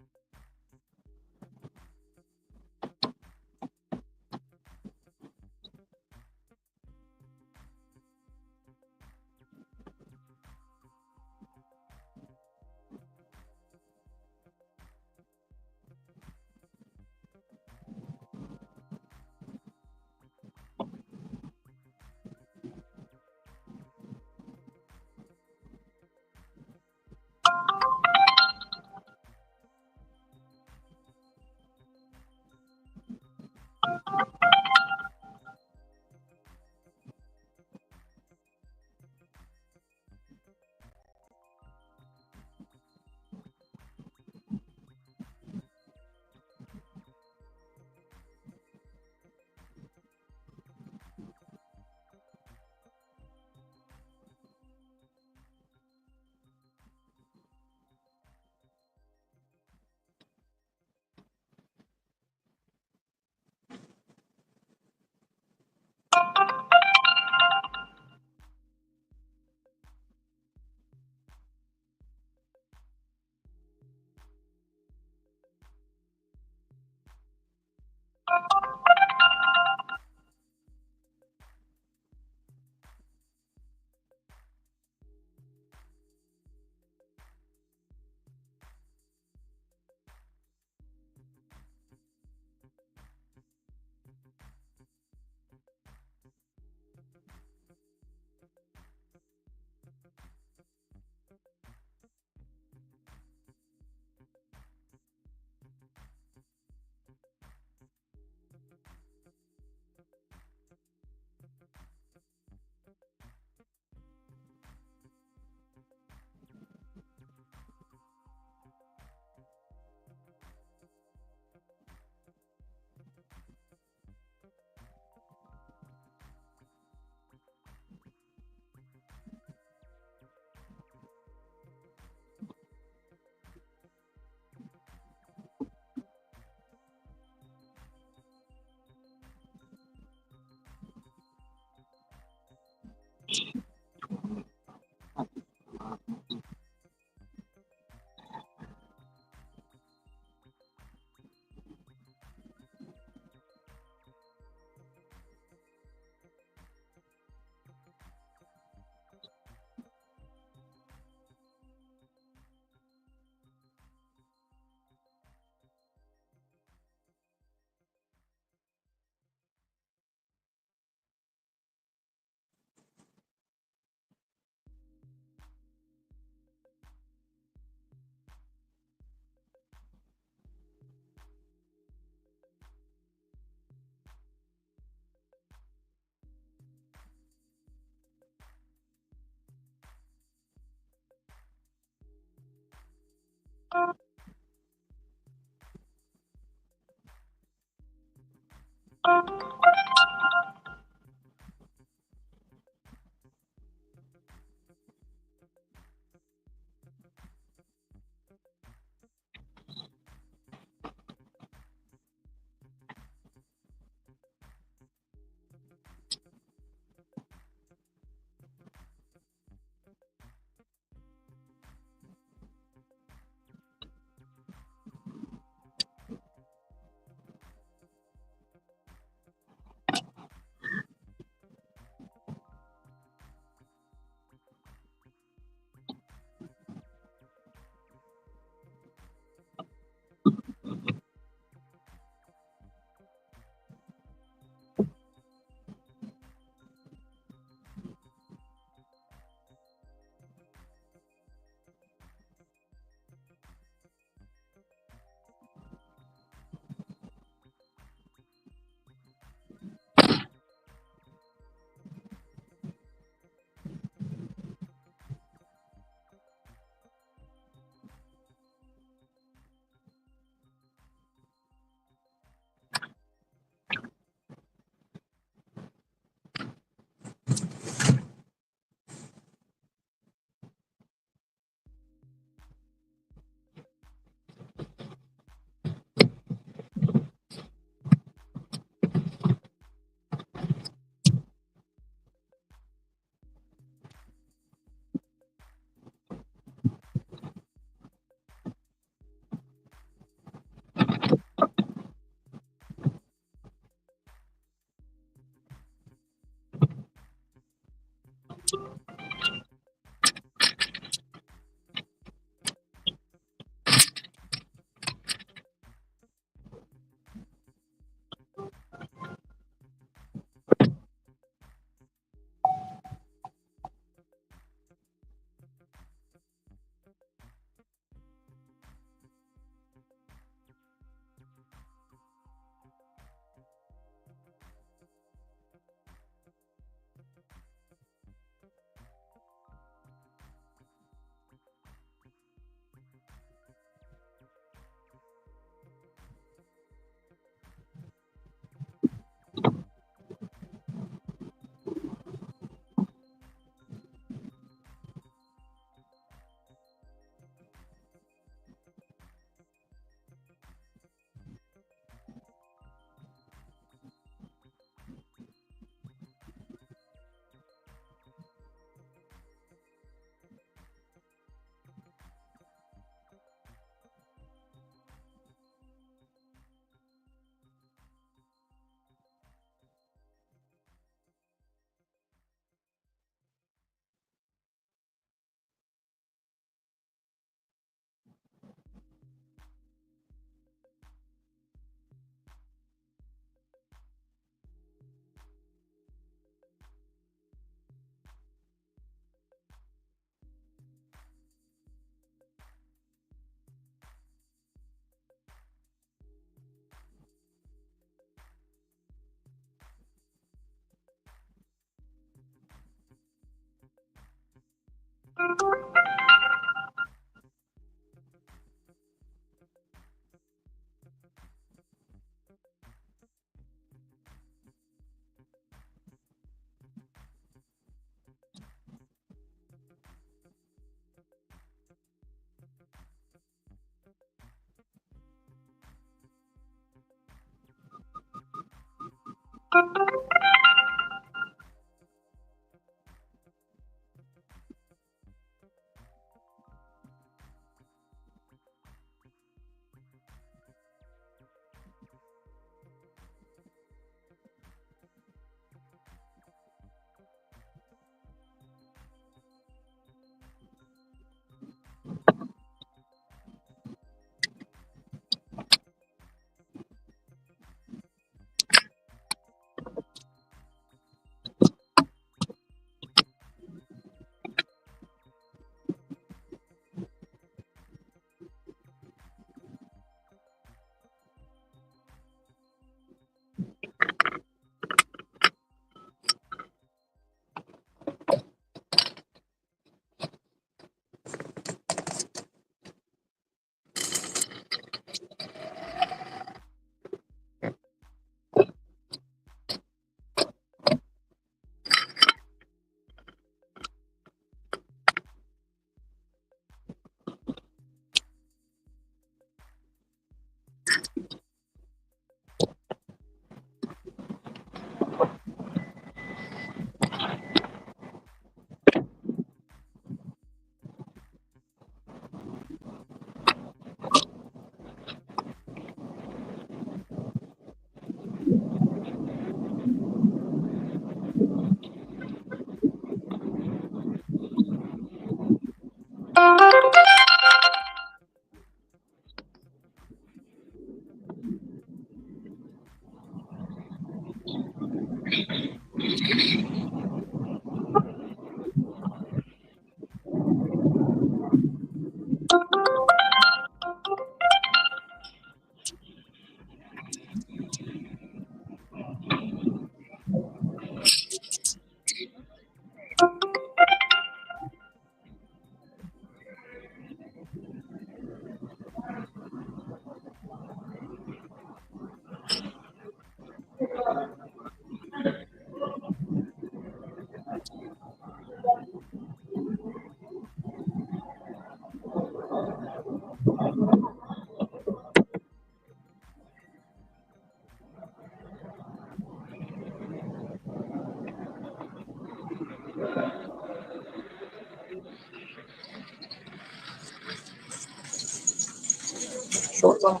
Short line.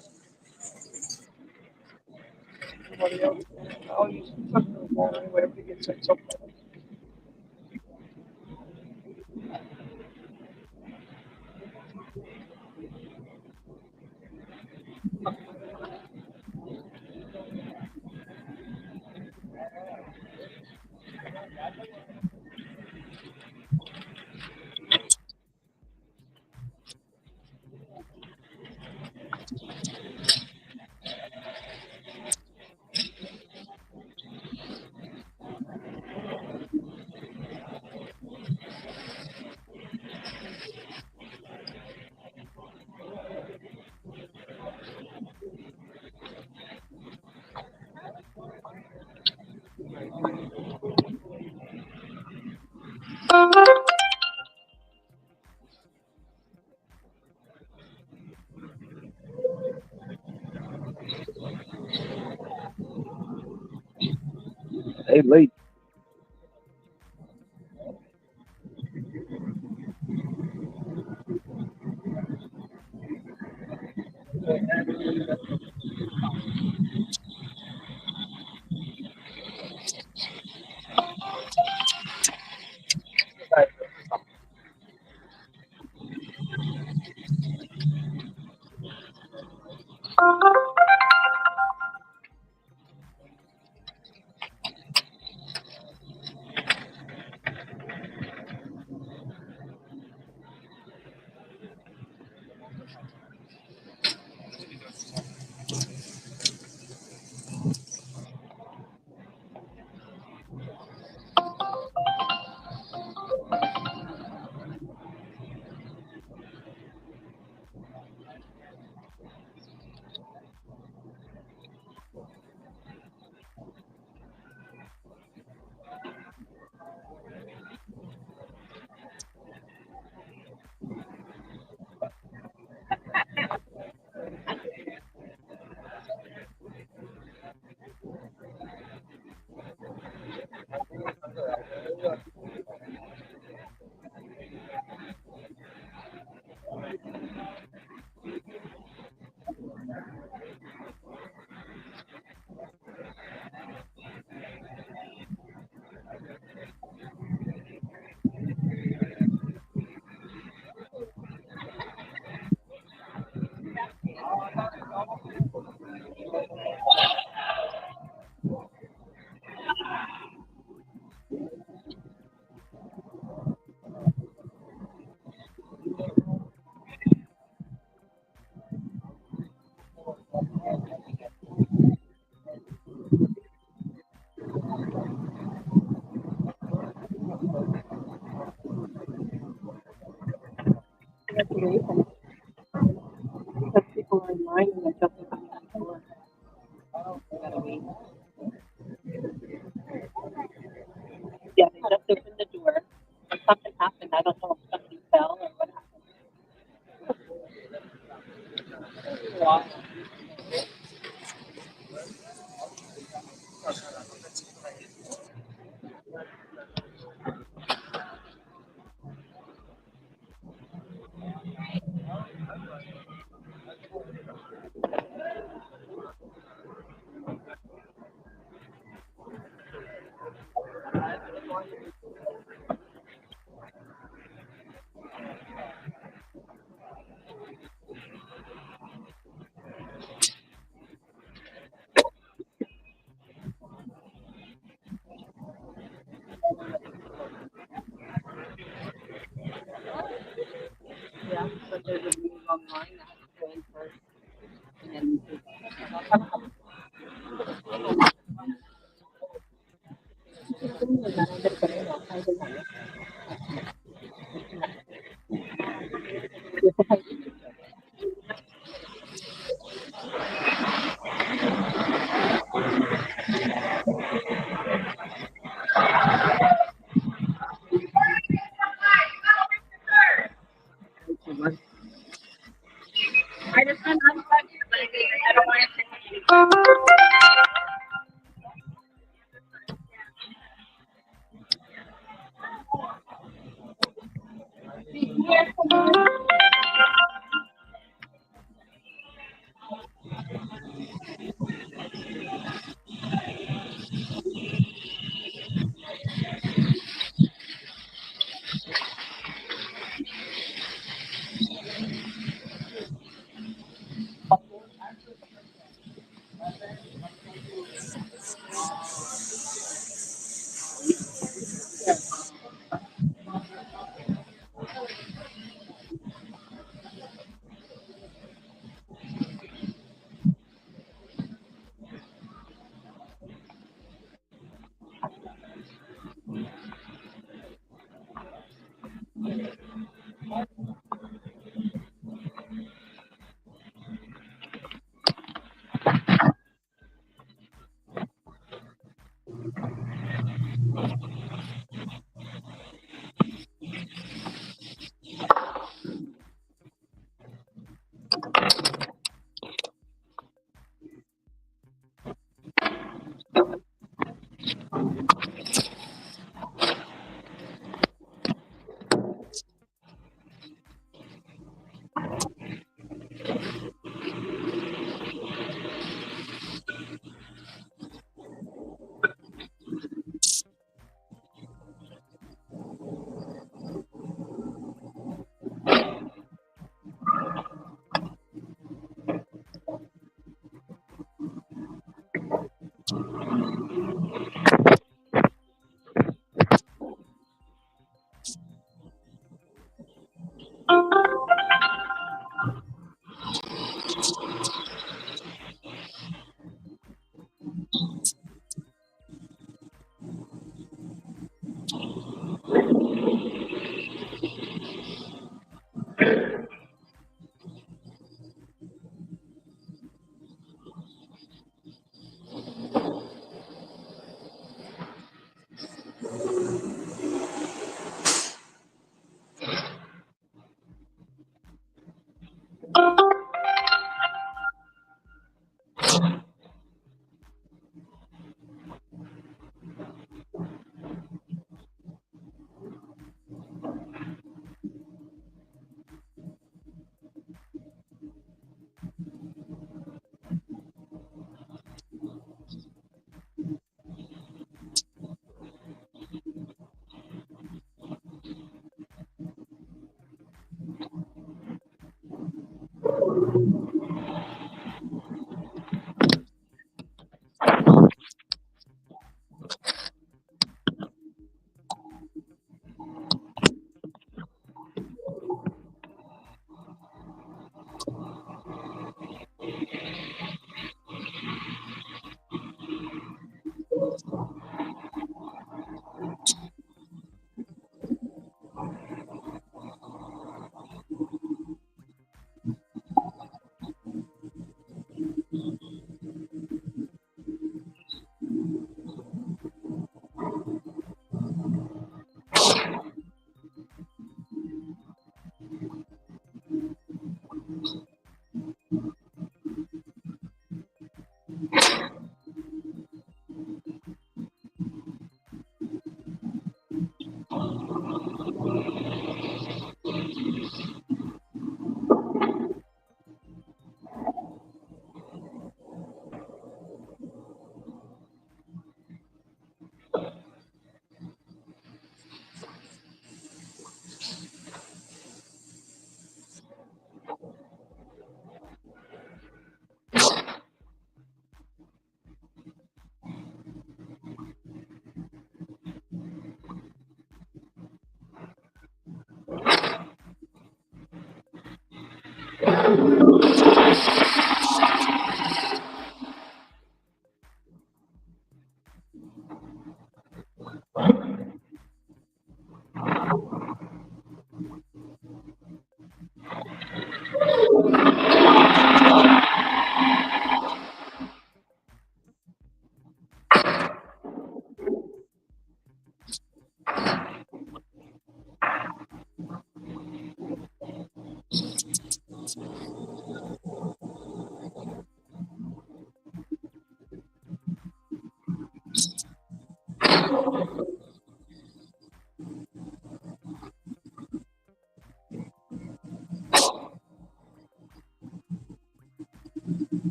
Everybody else, I'll use whatever to get six up. They late. That's the reason. Because people are in line and they're just opening the door. You gotta wait. Yeah, they just opened the door. And something happened. I don't know if somebody fell or what happened. Wow. Yeah, but there's a reviews online that go in first and then you take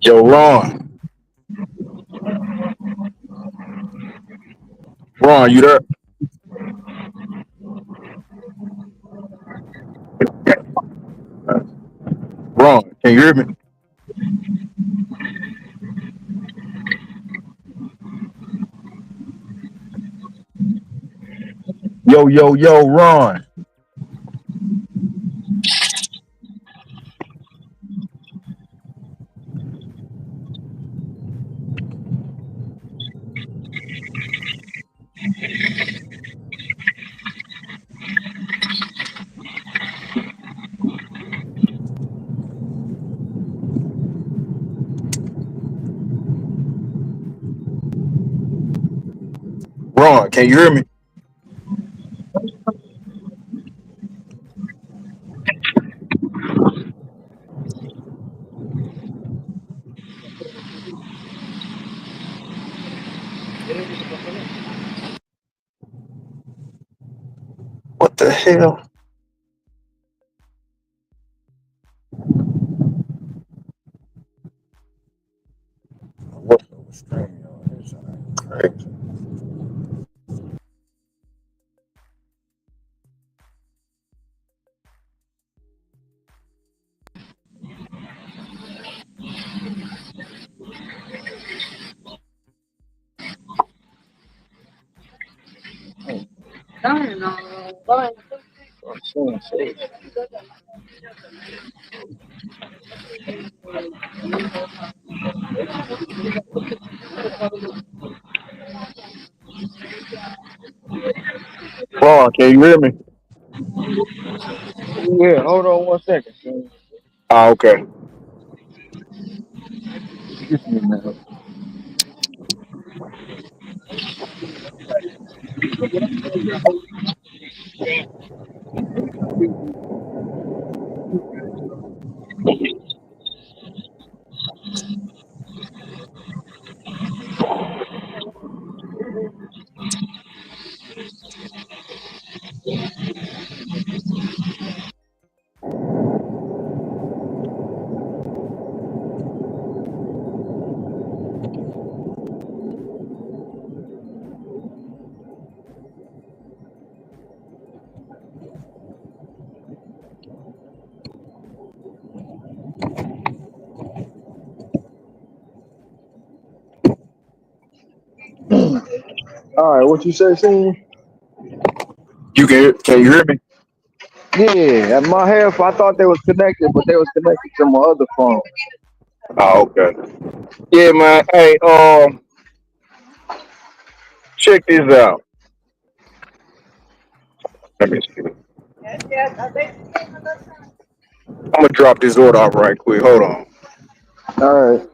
Yo, Ron. Ron, you there? Ron, can you hear me? Yo, yo, yo, Ron. Ron, can you hear me? What the hell? What's up with streaming on this? Crazy. Ron, can you hear me? Yeah, hold on 1 second, son. Ah, okay. Excuse me, man. All right, what you say, Senior? Can you hear me? Yeah, at my half, I thought they was connected, but they was connected to my other phone. Oh, okay. Yeah, man. Hey, check this out. Let me see. I'm gonna drop this order off right quick. Hold on. All right.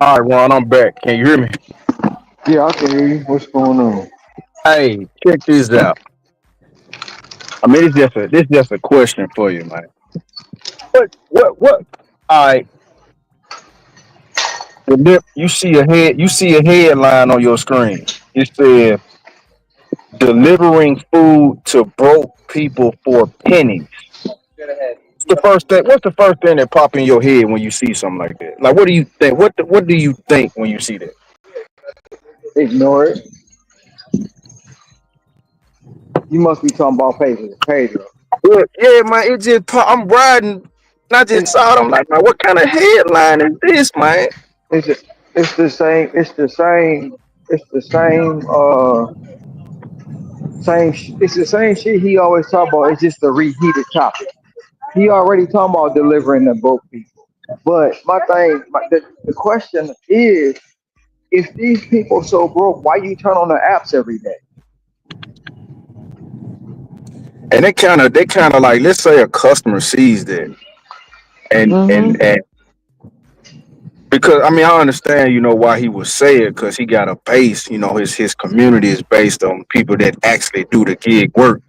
All right, Ron. I'm back. Can you hear me? Yeah, I can hear you. What's going on? Hey, check this out. I mean, it's just a question for you, man. What? All right. You see a headline on your screen. It says delivering food to broke people for pennies. What's the first thing that pop in your head when you see something like that? Like, what do you think? What do you think when you see that? Ignore it. You must be talking about Pedro. Yeah, man, it just I'm riding, and I just It's saw it. I'm like, man, what kind of headline is this, man? it's it's the same. It's the same. It's the same. It's the same shit he always talk about. It's just a reheated topic. He already talking about delivering to broke people. But my thing, the question is, if these people so broke, why you turn on the apps every day? And they kind of like, let's say a customer sees that, Mm-hmm. and because I mean I understand why he would say it because he got a base, his community is based on people that actually do the gig work.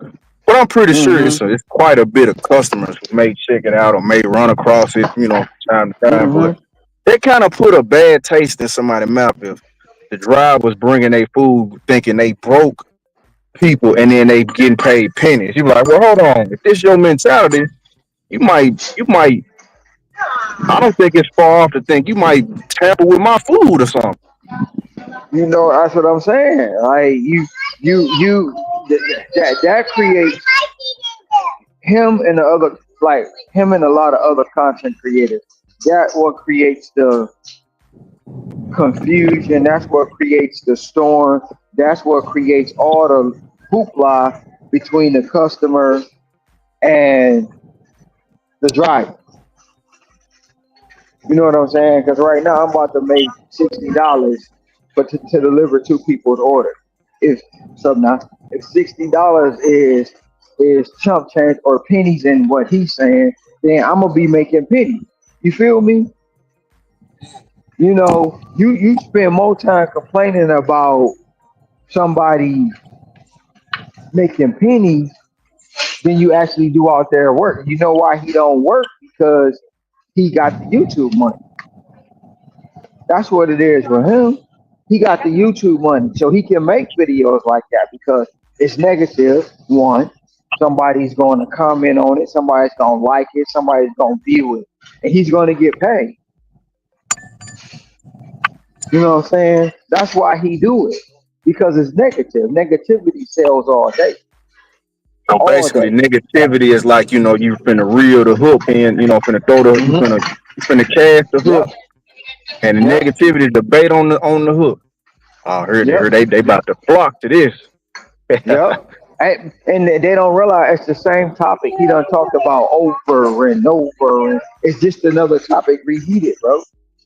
But I'm pretty sure Mm-hmm. it's quite a bit of customers who may check it out or may run across it, from time to time. But Mm-hmm. they kind of put a bad taste in somebody's mouth if the driver was bringing their food thinking they broke people and then they getting paid pennies. You be like, well, hold on. If this your mentality, you might. I don't think it's far off to think you might tamper with my food or something. That's what I'm saying. Like that creates him and the other, like him and a lot of other content creators. That's what creates the confusion. That's what creates the storm. That's what creates all the hoopla between the customer and the driver. You know what I'm saying? Because right now I'm about to make $60, but to deliver two people's order. If something now, if $60 is chump change or pennies in what he's saying, then I'm gonna be making pennies. You feel me? You spend more time complaining about somebody making pennies than you actually do out there work. You know why he don't work? Because he got the YouTube money. That's what it is for him. He got the YouTube money, so he can make videos like that because it's negative. One, somebody's going to comment on it, somebody's going to like it, somebody's going to view it, and he's going to get paid. You know what I'm saying? That's why he do it because it's negative. Negativity sells So all basically, day. negativity is like you finna reel the hook and finna throw the Hmm. you finna cast the hook, Yep. and the Yep. negativity is the bait on the hook. I heard Yep. they about to flock to this. Yep. And they don't realize it's the same topic he done talked about over and over. And it's just another topic reheated, bro.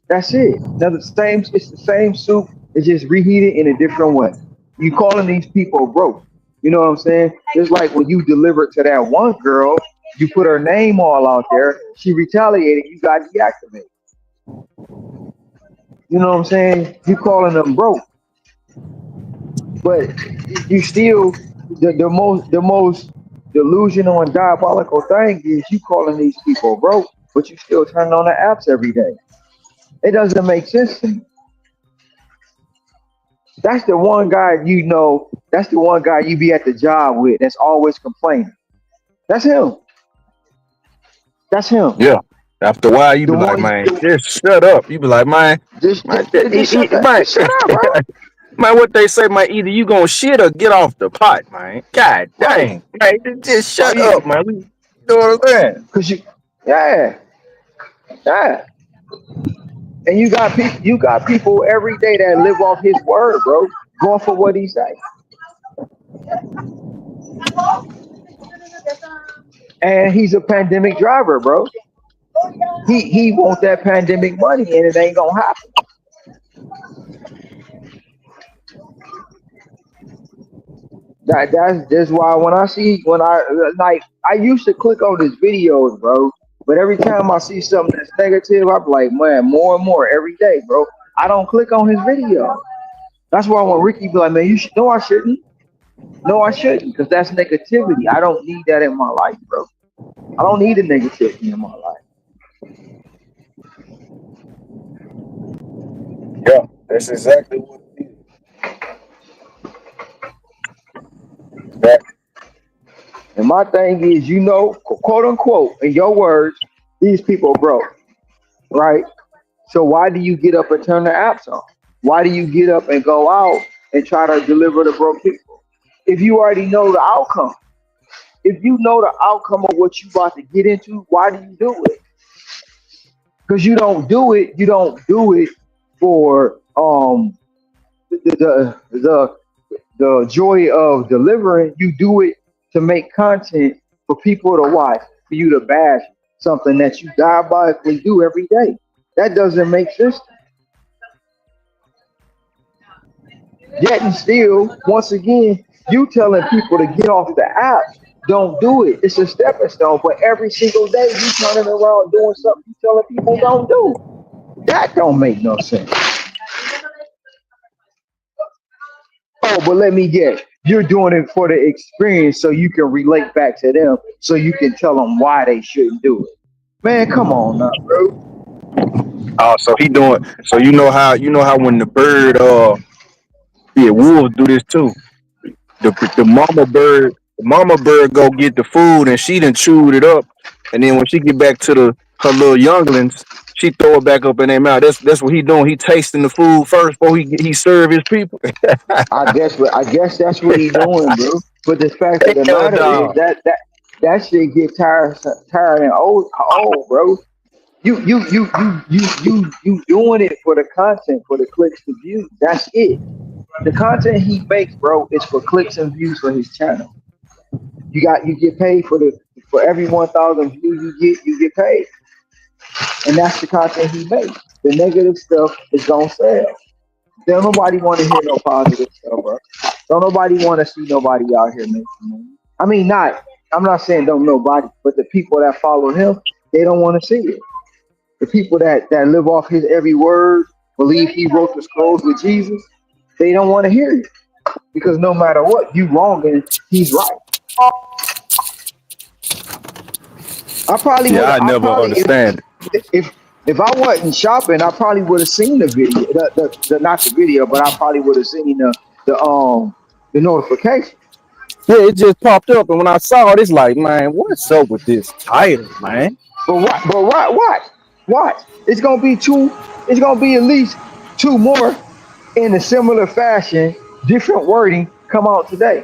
That's it. Another same. It's the same soup. It's just reheated in a different way. You calling these people broke? You know what I'm saying? Just like when you delivered to that one girl, you put her name all out there. She retaliated. You got deactivated. You know what I'm saying? You calling them broke, but you still the most delusional and diabolical thing is you calling these people broke, but you still turning on the apps every day. It doesn't make sense to me. That's the one guy you know. That's the one guy you be at the job with. That's always complaining. That's him. That's him. Yeah. After a while, you The be like, one. man, just shut up. You be like, man, man, Just shut that. man, Just shut up, bro. man, what they say, man, either you gonna shit or get off the pot, man. God Right. dang, man, just Are shut up, you? man. You know what I'm saying? Cause you. Yeah. Yeah. And you got people every day that live off his word, bro. Going for what he say. And he's a pandemic driver, bro. He want that pandemic money, and it ain't gonna happen. That's why when I used to click on his videos, bro. But every time I see something that's negative, I'm like, man, more and more every day, bro. I don't click on his video. That's why when Ricky be like, man, you should no, I shouldn't. No, I shouldn't, because that's negativity. I don't need that in my life, bro. I don't need the negativity in my life. Yeah, that's exactly what it is. And my thing is, quote unquote, in your words, these people broke, right? So why do you get up and turn the apps on? Why do you get up and go out and try to deliver to broke people. If you already know the outcome, if you know the outcome of what you about to get into, why do you do it? Because you don't do it. You don't do it for the joy of delivering. You do it to make content for people to watch, for you to bash something that you diabolically do every day. That doesn't make sense. Yet and still, once again, you telling people to get off the app. Don't do it. It's a stepping stone. But every single day, you turning around doing something you telling people don't do. That don't make no sense. Oh, but let me guess. You're doing it for the experience so you can relate back to them so you can tell them why they shouldn't do it. Man, come on now, bro. Oh, so he doing. So you know how when the bird yeah, wolves do this too. The mama bird go get the food and she done chewed it up, and then when she get back to the her little younglings, she throw it back up in their mouth. That's what he doing. He tasting the food first before he serve his people. I guess that's what he doing, bro. But the fact of the Hell matter is no. that shit get tired and old, bro. You doing it for the content, for the clicks and views. That's it. The content he makes, bro, is for clicks and views for his channel. You get paid for every 1,000 views you get paid, and that's the content he makes. The negative stuff is gonna sell. Don't nobody want to hear no positive stuff, bro. Don't nobody want to see nobody out here making money. I mean, not. I'm not saying don't nobody, but the people that follow him, they don't want to see it. The people that live off his every word, believe he wrote the scrolls with Jesus, they don't want to hear it because no matter what, you wrong and he's right. I probably would. Yeah, I I never probably understand it. if I wasn't shopping, I probably would have seen the video. The not the video, but I probably would have seen the notification. Yeah, it just popped up, and when I saw it, it's like, man, what's up with this title, man? But what? But watch. It's gonna be two. It's gonna be at least two more in a similar fashion, different wording come out today.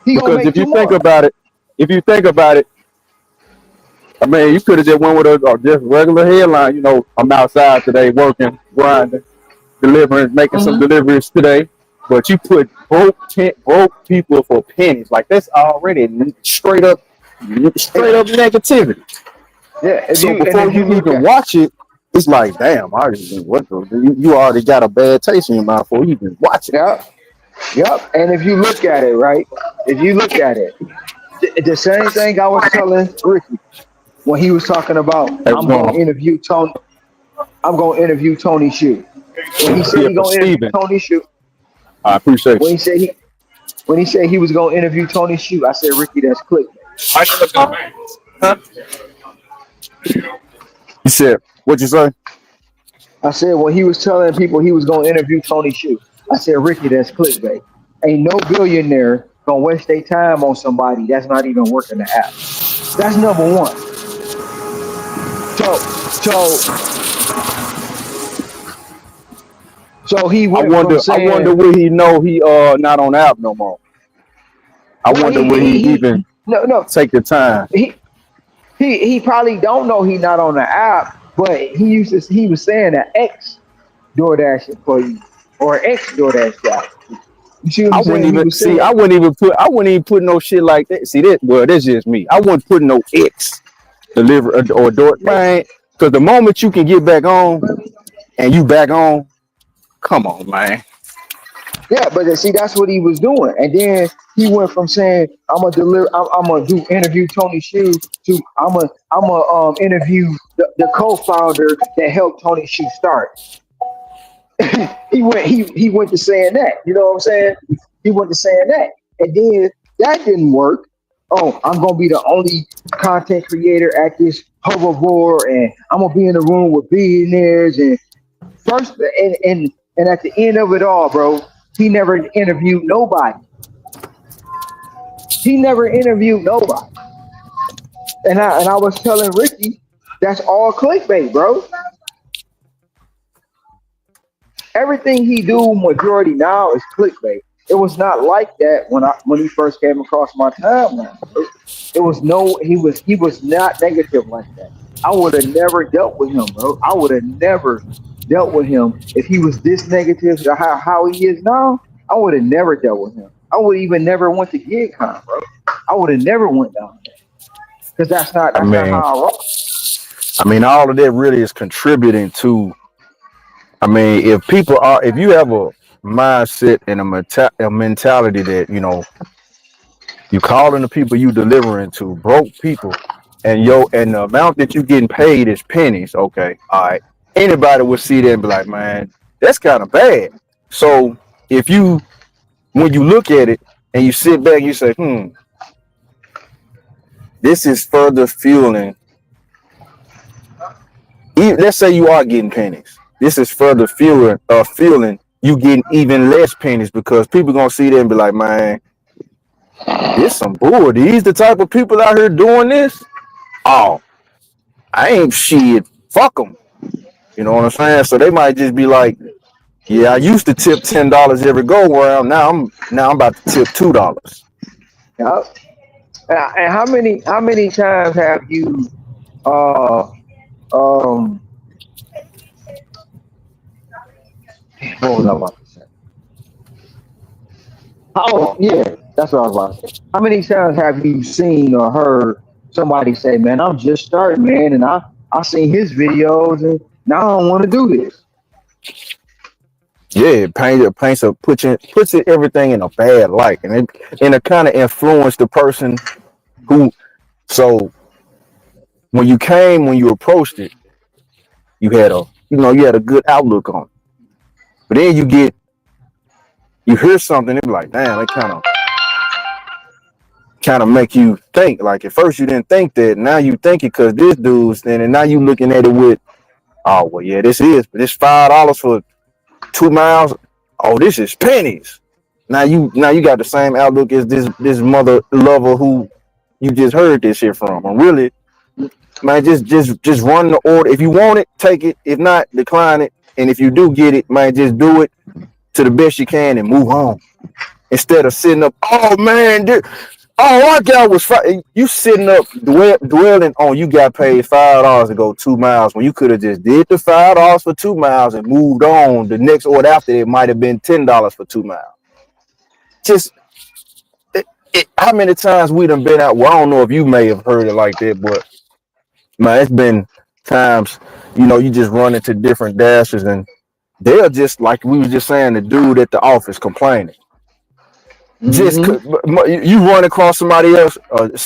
He gonna Because make if you two think more. about it, if you think about it, I mean, you could have just went with a just regular headline. I'm outside today working, grinding, delivering, making some Hmm. deliveries today. But you put broke people for pennies. Like that's already straight up negativity. Yeah. If So you and before if you you look even at watch it, it's like, damn, I already what you already got a bad taste in your mouth before you even watch it. yeah, yep. And if you look at it, right? If you look at it, the same thing I was telling Ricky when he was talking about Hey, what's going on? I'm gonna interview Tony Shu. When he said Yeah, he for gonna interview Steven, Tony Shu, I appreciate when you. he said he was gonna interview Tony Shu, I said, Ricky, that's clickbait. You said what you say? I said when he was telling people he was gonna interview Tony Shu, I said, Ricky, that's clickbait. Ain't no billionaire gonna waste their time on somebody that's not even working the app. That's number one. So so so he I went from wonder. I wonder saying, where he know he not on the app no more. I well, wonder where he he even no no take the time he he probably don't know he not on the app, but he was saying an ex DoorDash employee or ex DoorDash guy. You see what I I'm wouldn't saying? He even was see. saying, I wouldn't even put no shit like that. See that? Well, that's just me. I wouldn't put no X deliver or door man. Because the moment you can get back on and you back on, come on, man. yeah, but see, that's what he was doing, and then he went from saying, I'm gonna do interview Tony Shu to I'm gonna interview the co-founder that helped Tony Shu start. He went to saying that. You know what I'm saying? He went to saying that, and then that didn't work. Oh, I'm gonna be the only content creator at this hoverboard, and I'm gonna be in the room with billionaires. And first, and at the end of it all, bro, he never interviewed nobody. He never interviewed nobody. And I was telling Ricky, that's all clickbait, bro. Everything he do majority now is clickbait. It was not like that when he first came across my timeline. It was no he was not negative like that. I would have never dealt with him, bro. I would have never dealt with him if he was this negative to how he is now. I would have never dealt with him. I would even never went to GigCon, bro. I would have never went down there because I that's not mean, how I roll. all of that really is contributing to. I mean, if you have a mindset and a mentality that you calling the people you delivering to broke people, and the amount that you getting paid is pennies. Okay, all right. Anybody would see that and be like, man, that's kind of bad. So if you when you look at it and you sit back, you say, this is further fueling. Let's say you are getting pennies. This is further fueling you getting even less pennies because people gonna see that and be like, man, this some bull. These the type of people out here doing this. Oh, I ain't shit. Fuck them. You know what I'm saying? So they might just be like, yeah, I used to tip $10 every go around. Now I'm about to tip $2. Yup. And how many times have you uh um what was I about to say? Oh yeah, that's what I was about to say. How many times have you seen or heard somebody say, "Man, I'm just starting, man," and I seen his videos and now I don't want to do this. Yeah, puts it everything in a bad light, and it kind of influenced the person who. So when you approached it, you had a good outlook on it. But then you hear something, it be like, damn, it kind of make you think. Like at first you didn't think that, now you think it because this dude's standing. And now you looking at it with, oh well, yeah, this $5 for 2 miles. Oh, this is pennies. Now you got the same outlook as this mother lover who you just heard this shit from. And really, man, just run the order. If you want it, take it. If not, decline it. And if you do get it, man, just do it to the best you can and move on. Instead of sitting up, oh man, all I got was you sitting up dwelling on you got paid $5 to go 2 miles when you could have just did the $5 for 2 miles and moved on. The next order after it might have been $10 for 2 miles. Just how many times we done been out? Well, I don't know if you may have heard it like that, but man, it's been times you just run into different dashers and they're just like we was just saying, the dude at the office complaining. Just Mm-hmm. you run across somebody else,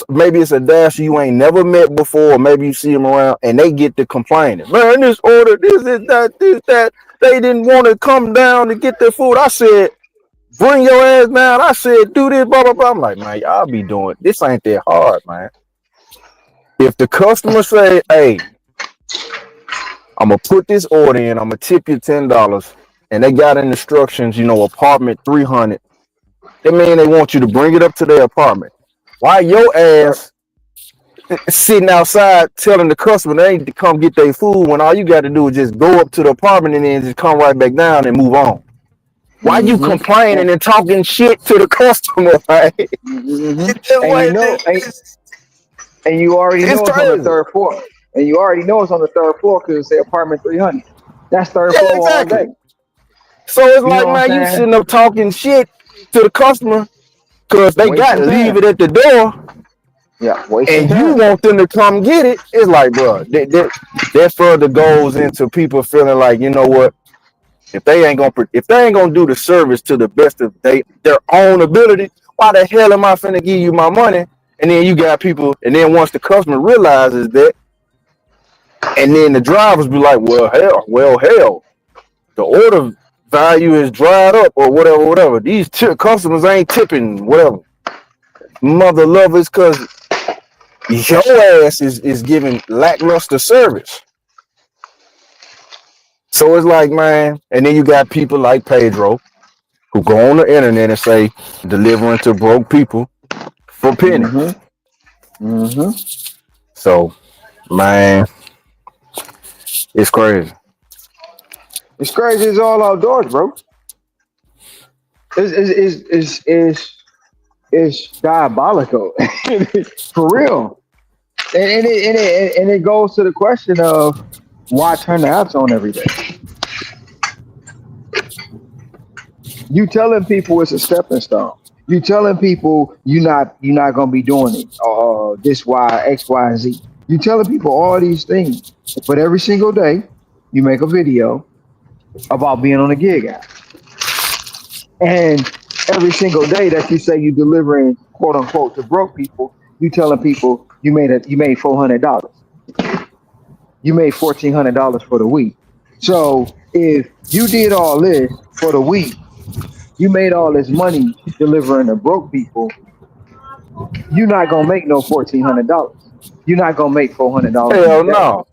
maybe it's a dasher you ain't never met before, or maybe you see them around, and they get to complaining. Man, this order, this is that, this that. They didn't want to come down to get their food. I said, bring your ass down. I said, do this, blah blah blah. I'm like, man, y'all be doing this ain't that hard, man. If the customer say, hey, I'm gonna put this order in, I'm gonna tip you $10, and they got in instructions, apartment 300. That mean they want you to bring it up to their apartment. Why your Right. ass sitting outside telling the customer they need to come get their food when all you got to do is just go up to the apartment and then just come right back down and move on? Why you Mm-hmm. complaining and talking shit to the customer? Right? Mm-hmm. It's just And you like know, and you already it's know it's on the crazy. third floor. And you already know it's on the third floor because it's the apartment 300. That's third Yeah, floor all exactly. day. So it's You know like, what I'm man, you saying? sitting up talking shit to the customer because they got Wasting to leave time. it at the door Yeah, wasting and you time. want them to come get it. It's like, bro, that further goes into people feeling like, you know what? If they ain't gonna do the service to the best of their own ability, why the hell am I finna give you my money? And then you got people, and then once the customer realizes that, and then the drivers be like, well hell, the order value is dried up or whatever. These customers ain't tipping whatever. Mother lovers, cause your ass is giving lackluster service. So it's like, man, and then you got people like Pedro who go on the internet and say delivering to broke people for pennies. Mm-hmm. Mm-hmm. So, man, it's crazy. It's crazy. It's all outdoors, bro. It's diabolical for real. And it goes to the question of why turn the apps on every day. You telling people it's a stepping stone. You telling people you're not gonna be doing it. This Y X Y and Z. You telling people all these things, but every single day you make a video about being on a gig app, and every single day that you say you delivering quote unquote to broke people, you telling people you made $400. You made $1,400 for the week. So if you did all this for the week, you made all this money delivering to broke people. You're not gonna make no $1,400. You're not gonna make $400 in a Hell day. no.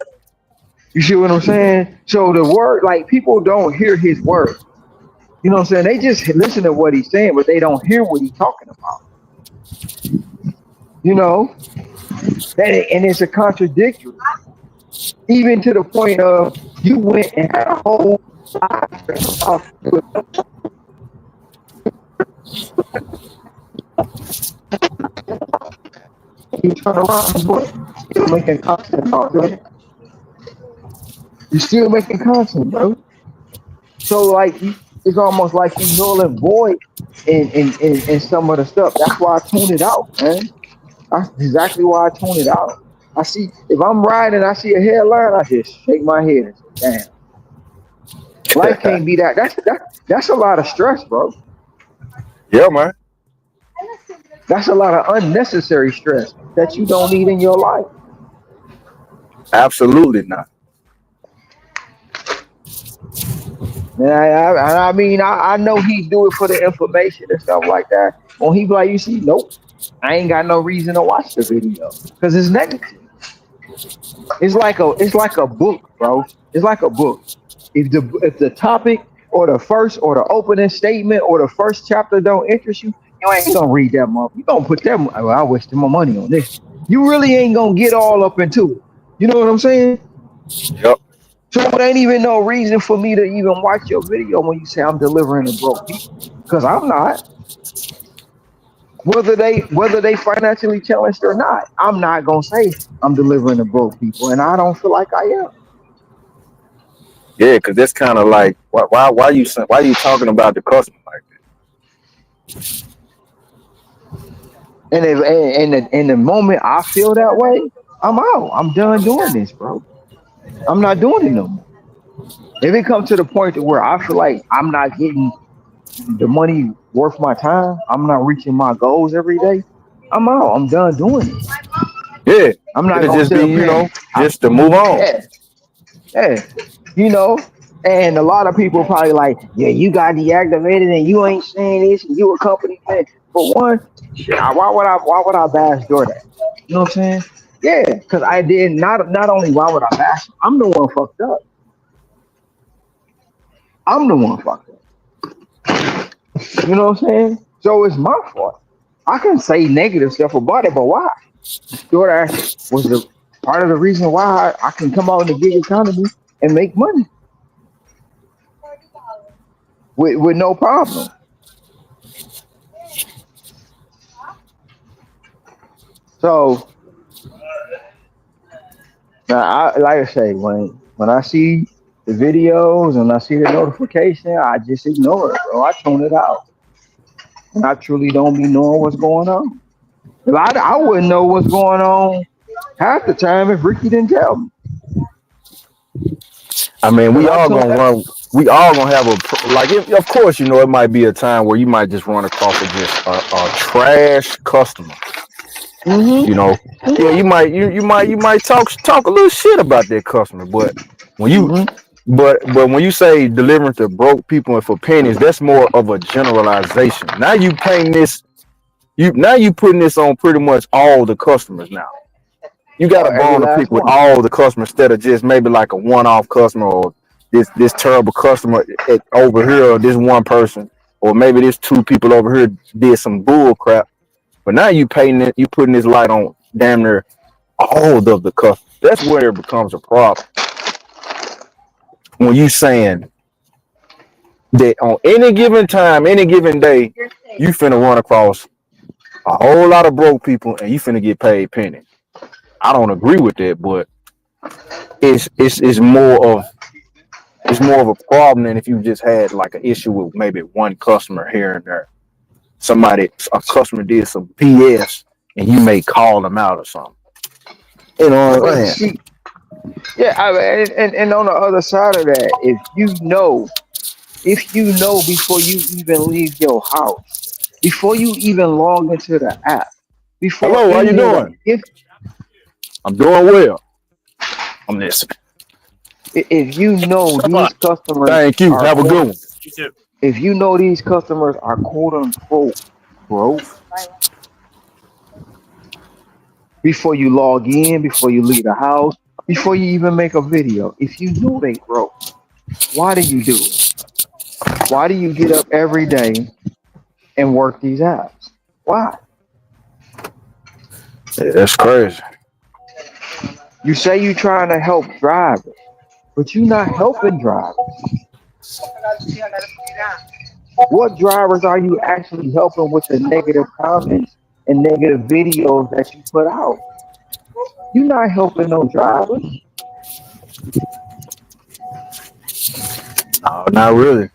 You see what I'm saying? So the word, like people don't hear his word. You know what I'm saying? They just listen to what he's saying, but they don't hear what he's talking about. You know, and it's a contradictory, even to the point of you went and had a whole you turn around and what? Still making content about that. You're still making content, bro. So like it's almost like you null and void in some of the stuff. That's why I tune it out, man. That's exactly why I tune it out. I see if I'm riding, I see a headline, I just shake my head and say, "Damn, life can't be that." That's a lot of stress, bro. Yeah, man. That's a lot of unnecessary stress that you don't need in your life. Absolutely not. And I mean, I know he do it for the information and stuff like that. When he be like, you see, nope, I ain't got no reason to watch the video because it's negative. It's like a book, bro. It's like a book. If the topic or the first or the opening statement or the first chapter don't interest you, you ain't gonna read that month. You gonna put that. Well, I wasted my money on this. You really ain't gonna get all up into it. You know what I'm saying? Yep. So it ain't even no reason for me to even watch your video when you say I'm delivering to broke people, because I'm not. Whether they financially challenged or not, I'm not gonna say I'm delivering to broke people, and I don't feel like I am. Yeah, because that's kind of like why you talking about the customer like And if and the moment I feel that way, I'm out. I'm done doing this, bro. I'm not doing it no more. If it comes to the point to where I feel like I'm not getting the money worth my time, I'm not reaching my goals every day, I'm out. I'm done doing it. that? Yeah, I'm not it'll gonna just sit be up here. just to move on. Yeah, yeah, you know. And a lot of people probably like, yeah, you got deactivated and you ain't saying this and you a company man. For one, shit, why would I bash DoorDash? You know what I'm saying? Yeah, because I did not only why would I bash him, I'm the one fucked up. I'm the one fucked up. You know what I'm saying? So it's my fault. I can say negative stuff about it, but why? DoorDash was the part of the reason why I can come out in the gig economy and make money with no problem. So now, like I say, when I see the videos and I see the notification, I just ignore it, bro. I tune it out. And I truly don't be knowing what's going on. If I wouldn't know what's going on half the time if Ricky didn't tell me. I mean, Cause I tune that. we all gonna have of course, it might be a time where you might just run across just a trash customer. You Mm-hmm. know, yeah, you might talk a little shit about that customer, but when you Mm-hmm. but when you say delivering to broke people and for pennies, that's more of a generalization. Now you painting this, you putting this on pretty much all the customers now. You got Oh, to every bone to last pick with one. all the customers instead of just maybe like a one-off customer or this terrible customer over here or this one person or maybe this two people over here did some bull crap. But now you putting this light on damn near all of the customers. That's where it becomes a problem when you saying that on any given time, any given day, you finna run across a whole lot of broke people and you finna get paid pennies. I don't agree with that, but it's more of a problem than if you just had like an issue with maybe one customer here and there. A customer did some PS and you may call them out or something. You know what I'm But saying? see, yeah, and on the other side of that, if you know before you even leave your house, before you even log into the app, before Hello, how you any of that, doing? I'm doing well. I'm listening. if you know these customers Thank you. are Have a quote, good one. if you know these customers are quote unquote broke before you log in, before you leave the house, before you even make a video, if you know they broke, why do you do it? Why do you get up every day and work these apps? Why? Yeah, that's crazy. You say you're trying to help drivers, but you're not helping drivers. What drivers are you actually helping with the negative comments and negative videos that you put out? You're not helping no drivers. No, not really.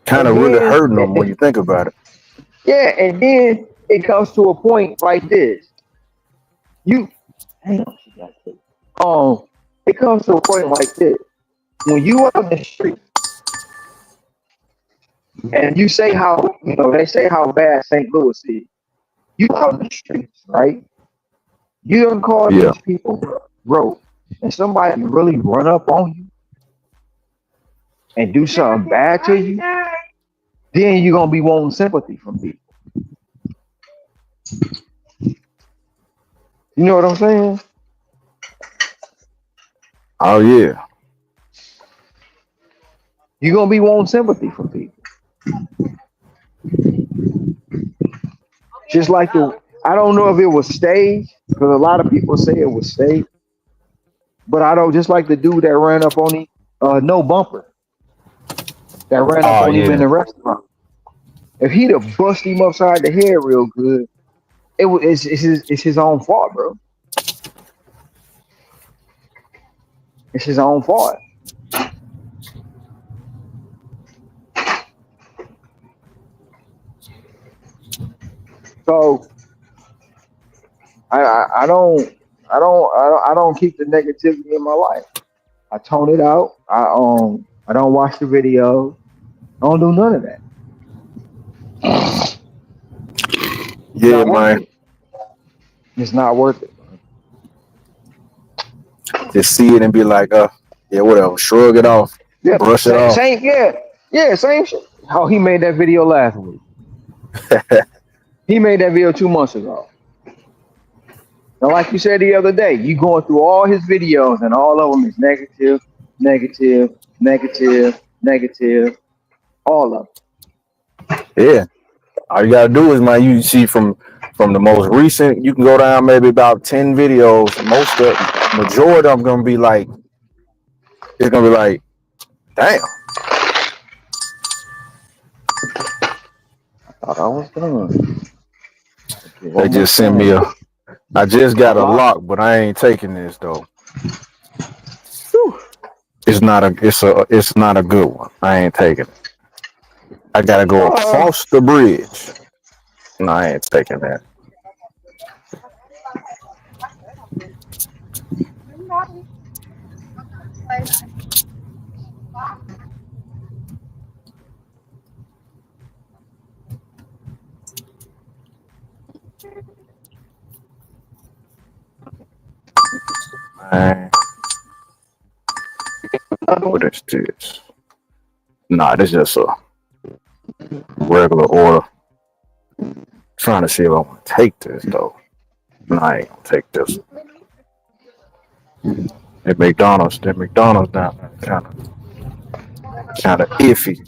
Kind And of really then, hurting them when you think about it. yeah, and then it comes to a point like this. You, hang on, she got to. It comes to a point like this. When you out in the street and you say how, they say how bad St. Louis is. You out in the streets, right? You don't call Yeah. these people broke, and somebody really run up on you and do something bad to you, then you're gonna be wanting sympathy from people. You know what I'm saying? Oh yeah. You're gonna be wanting sympathy from people. Just like I don't know if it was staged, because a lot of people say it was staged, but I don't, just like the dude that ran up on him, no bumper, that ran up Oh on him in yeah. the restaurant. If he'd have bust him upside the head real good, it's his own fault, bro. It's his own fault. So I don't keep the negativity in my life. I tone it out. I don't watch the videos. I don't do none of that. It's Yeah, not worth man. it. It's not worth it. Just see it and be like, yeah, whatever. Shrug it off. Yep. Brush it off. Same. Yeah. Yeah. Same shit. How he made that video last week. He made that video 2 months ago. And like you said the other day, you going through all his videos and all of them is negative, negative, negative, negative, all of Yeah. All you gotta do is, man, you see from the most recent, you can go down maybe about 10 videos. Majority of them gonna be like, it's gonna be like, damn. them. I thought I was done. Okay, They one more just sent me thing. I just A got a lot. lock, but I ain't taking this though. Whew. It's not a good one. I ain't taking it. I gotta go Uh, across the bridge. No, I ain't taking that. Man, another what one. is this? Nah, this just a regular order. Trying to see if I want to take this though. No, I ain't gonna take this. That McDonald's down there kind of iffy.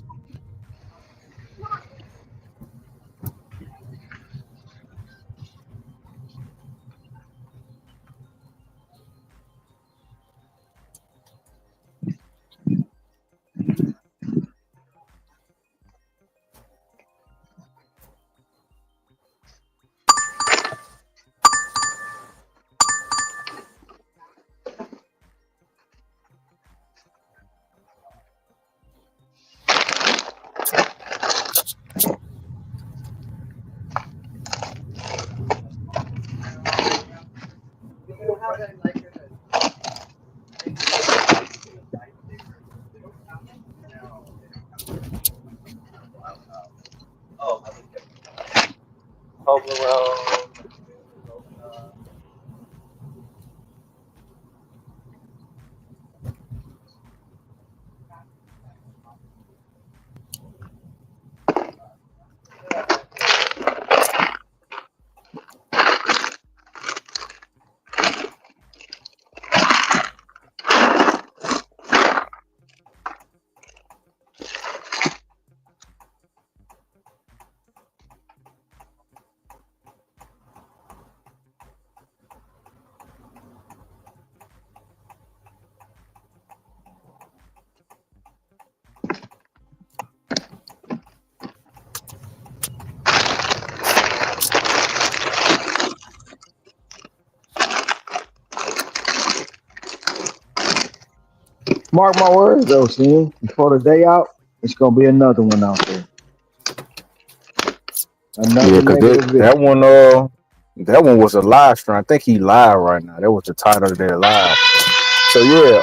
Mark my words, though, Sin. Before the day out, it's gonna be another one out there. Yeah, Another because negative video. that one was a live stream. I think he live right now. That was the title of their live. So yeah,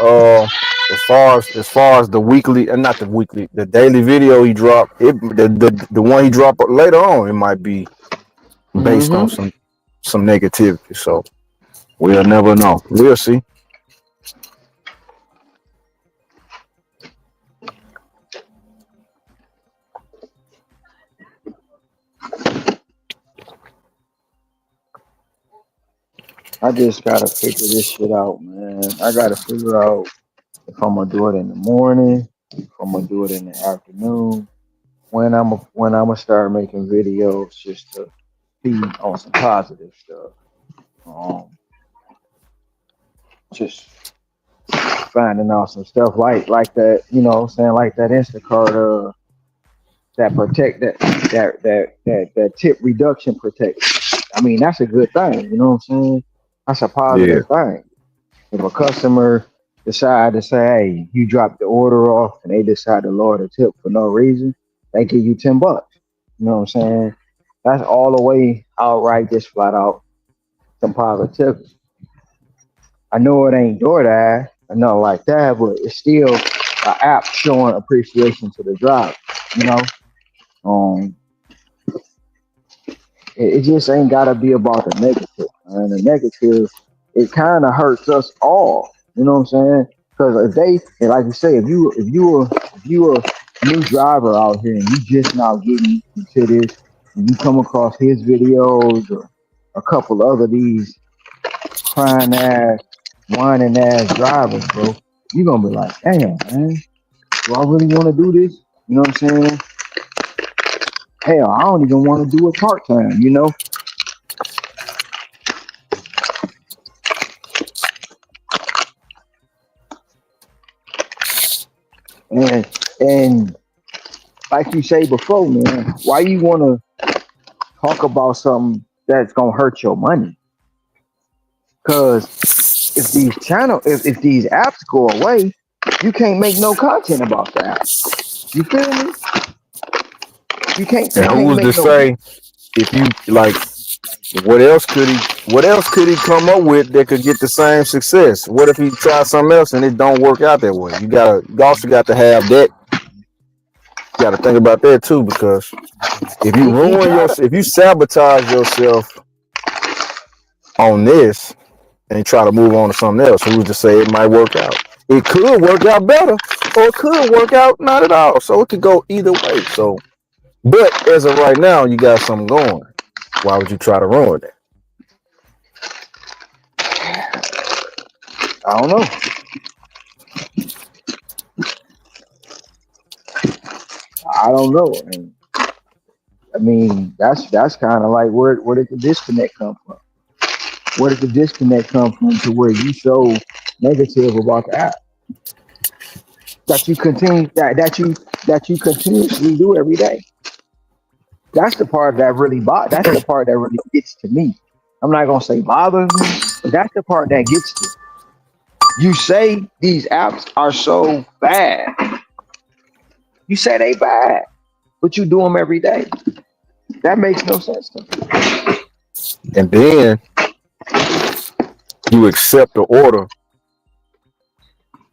as far as the weekly, not the weekly, the daily video he dropped, the one he dropped later on, it might be based on Mm-hmm. some negativity. So we'll never know. We'll see. I just gotta figure this shit out, man. I gotta figure out if I'm gonna do it in the morning, if I'm gonna do it in the afternoon, when I'm gonna start making videos just to feed on some positive stuff. Um, just finding out some stuff like that, what I'm saying, like that Instacart that protect that tip reduction protection. I mean, that's a good thing, you know what I'm saying? That's a Yeah, positive thing. If a customer decide to say, hey, you dropped the order off and they decide to lower the tip for no reason, they give you $10. You know what I'm saying? That's all the way outright, just flat out some positivity. I know it ain't DoorDash, I know like that, but it's still an app showing appreciation to the driver. You know, um, it just ain't gotta be about the negative. And the negative, it kind of hurts us all. You know what I'm saying? Because if they, and like you say, if you a new driver out here and you just now getting into this, and you come across his videos or a couple other these crying ass, whining ass drivers, bro, you gonna be like, damn, man, do I really want to do this? You know what I'm saying? Hell, I don't even want to do it part time. And like you say before, man, why you want to talk about something that's gonna hurt your money? Because if these apps go away, you can't make no content about the app. You feel me? You and can't who's make to no. say if you like what else could he come up with that could get the same success? What if he tries something else and it don't work out that way? You also got to have that. You got to think about that too, because He tried to. if you sabotage yourself on this and try to move on to something else, who's to say it might work out? It could work out better, or it could work out not at all. So it could go either way. So, but as of right now, you got something going. Why would you try to ruin it? I don't know. I don't know. And I mean, that's kind of like where did the disconnect come from? Where did the disconnect come from to where you so negative about the app that you continuously do every day? That's the part that really that's the part that really gets to me. I'm not gonna say bothers me, but that's the part that gets to me. You say these apps are so bad. You say they bad, but you do them every day. That makes no sense to me. And then You accept the order.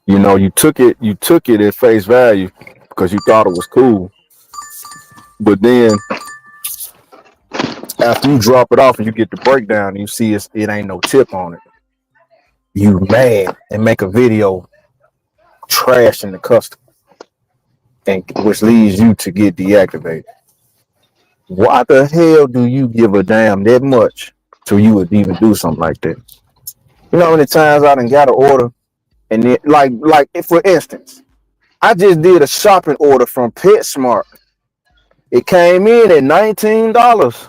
You took it at face value because you thought it was cool. But then after you drop it off and you get the breakdown and you see it ain't no tip on it, you mad and make a video trashing the customer, and which leads you to get deactivated. Why the hell do you give a damn that much till you would even do something like that? You know how many times I done got an order and then like for instance, I just did a shopping order from PetSmart. It came in at $19.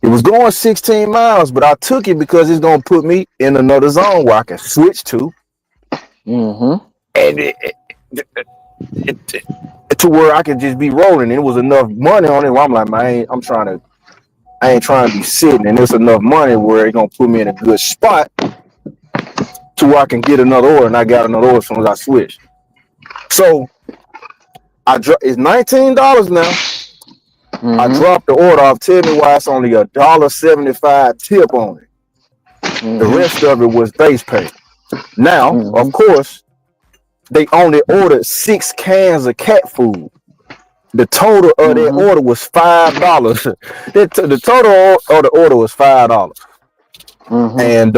It was going 16 miles, but I took it because it's gonna put me in another zone where I can switch to, Mm-hmm. and it to where I can just be rolling. It was enough money on it where I'm like, man, I ain't trying to be sitting, and there's enough money where it's gonna put me in a good spot to where I can get another order, and I got another order as soon as I switch. So it's $19 now. I Mm-hmm. dropped the order off. Tell me why it's only $1.75 tip on it. The rest Mm-hmm. of it was base pay. Now, of Mm-hmm. course, they only ordered 6 cans of cat food. The total of their Mm-hmm. order was $5. The total of the order was $5, Mm-hmm. and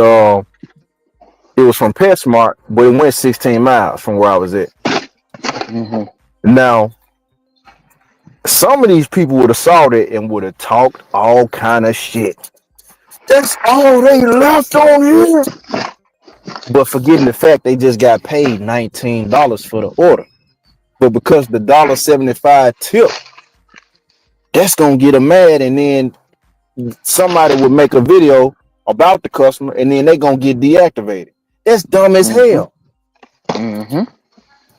it was from PetSmart, but it went 16 miles from where I was at. Mm-hmm. Now, some of these people would have saw that and would have talked all kind of shit. That's all they left on here. But forgetting the fact they just got paid $19 for the order. But because the $1.75 tip, that's gonna get them mad, and then somebody would make a video about the customer, and then they gonna get deactivated. That's dumb as Mm-hmm. hell. Mm-hmm.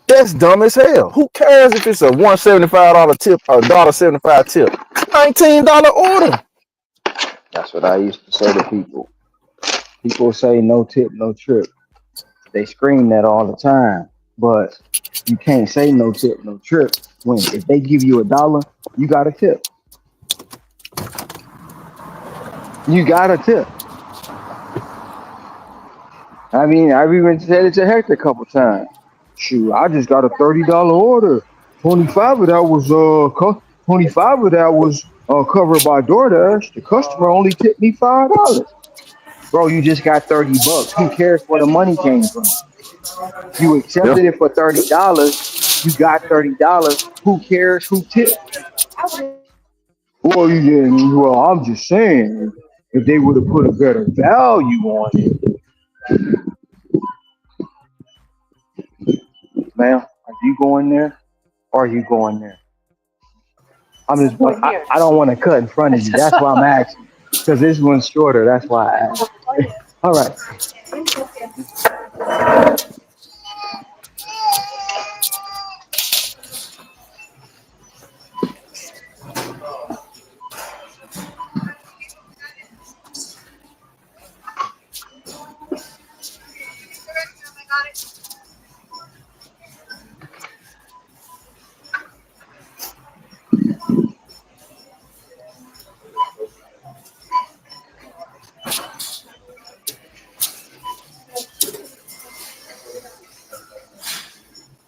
That's dumb as hell. Who cares if it's a $1.75 tip or $1.75 tip? $19 order. That's what I used to say to people. People say no tip, no trip. They scream that all the time, but you can't say no tip, no trip when if they give you $1, you got a tip. You got a tip. I mean, I've even said it to Hector a couple times. Shoot, I just got a $30 order. 25 of that was 25 of that was covered by DoorDash. The customer only tipped me $5. Bro, you just got $30. Who cares where the money came from? You Yeah. accepted it for $30. You got $30. Who cares who tipped? Well, you didn't. Well, I'm just saying, if they would have put a better value on it, ma'am, are you going there? Or are you going there? I'm just going. I don't want to cut in front of you. That's why I'm asking. Because this one's shorter. That's why I asked. All right.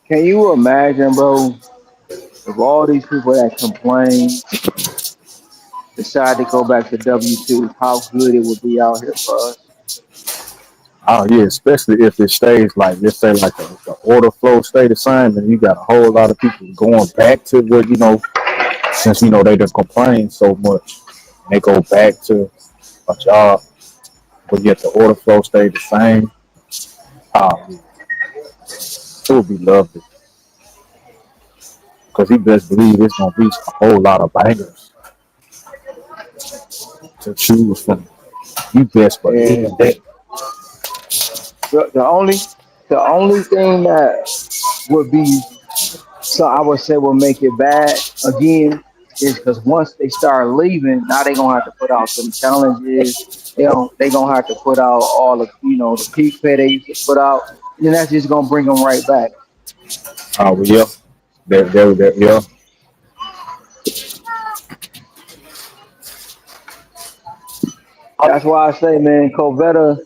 Can you imagine, bro, if all these people that complain decide to go back to W-2, how good it would be out here for us? Oh yeah, especially if it stays like, let's say like the order flow stay the same, and you got a whole lot of people going back to what since they just complain so much, and they go back to a job, but yet the order flow stay the same. Oh, it would be lovely because he best believe it's gonna be a whole lot of bangers to choose from. You best believe And that. the only thing that would be so I would say will make it bad again is because once they start leaving, now they're gonna have to put out them challenges. They gonna have to put out all of the peak pay they used to put out, and then that's just gonna bring them right back. Oh well, yeah, yeah. That's why I say, man, Covetta,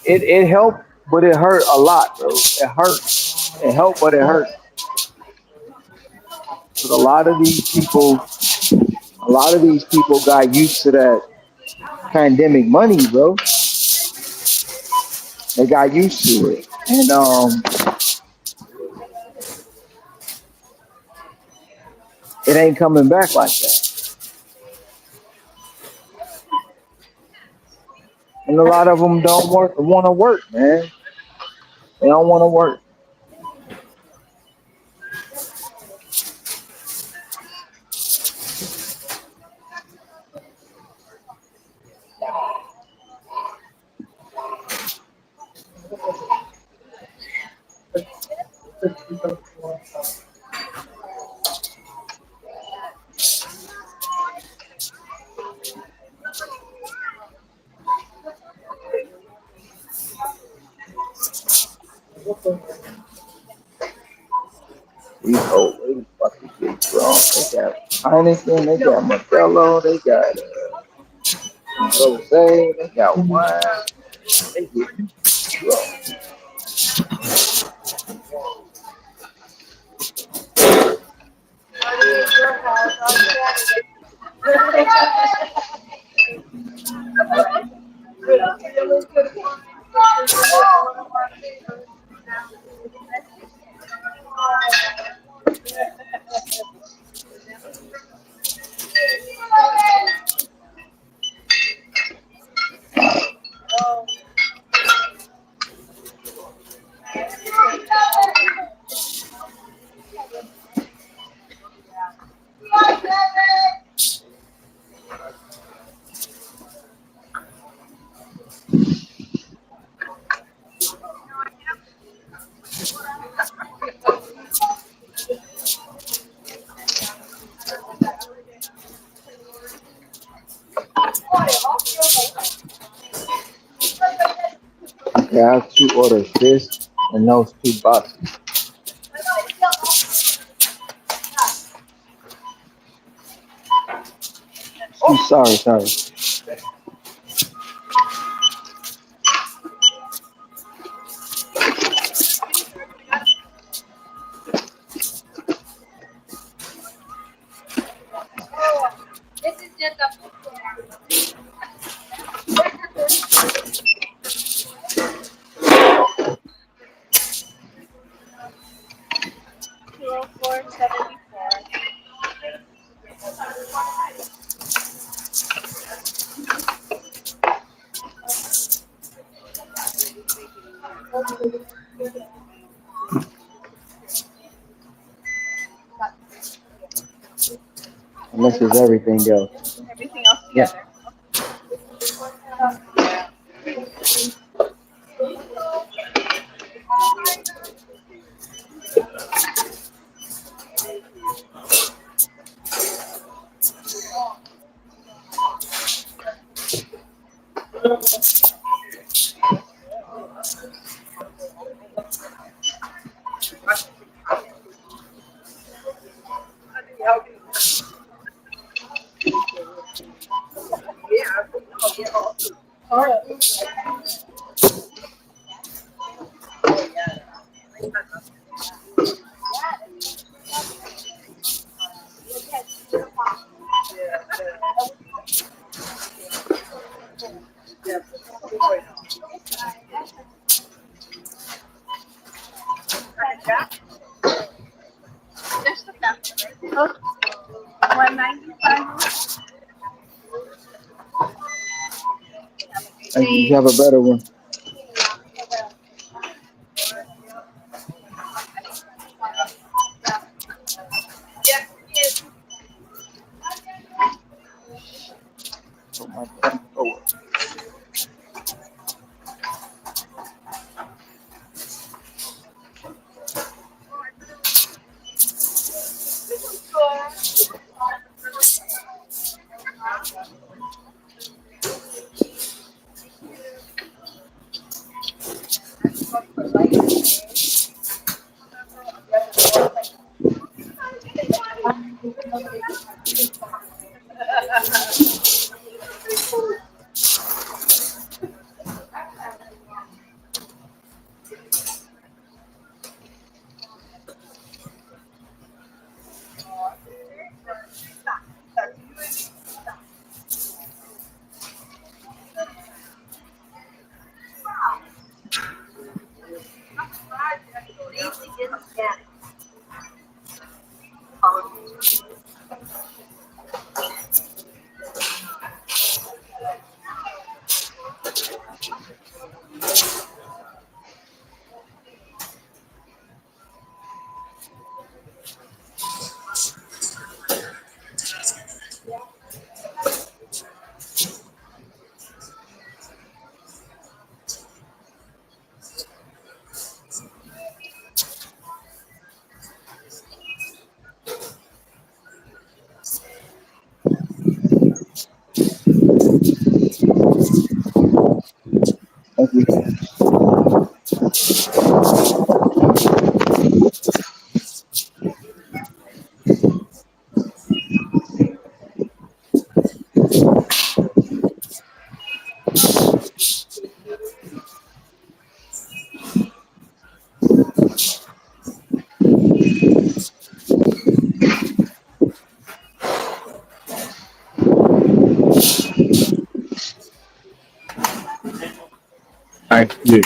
it helped, but it hurt a lot, bro. It hurt. It helped, but it hurt. Because a lot of these people got used to that pandemic money, bro. They got used to it, and it ain't coming back like that. And a lot of them don't want to work, man. They don't want to work. These old ladies fucking get drunk. They got Heineken, they got Modelo, they got Rose, they got wine. They get drunk. Okay, I have two orders, this and those two boxes. I'm sorry. Unless it's everything else. Yeah. You have a better one. Put my damn forward. Thank you.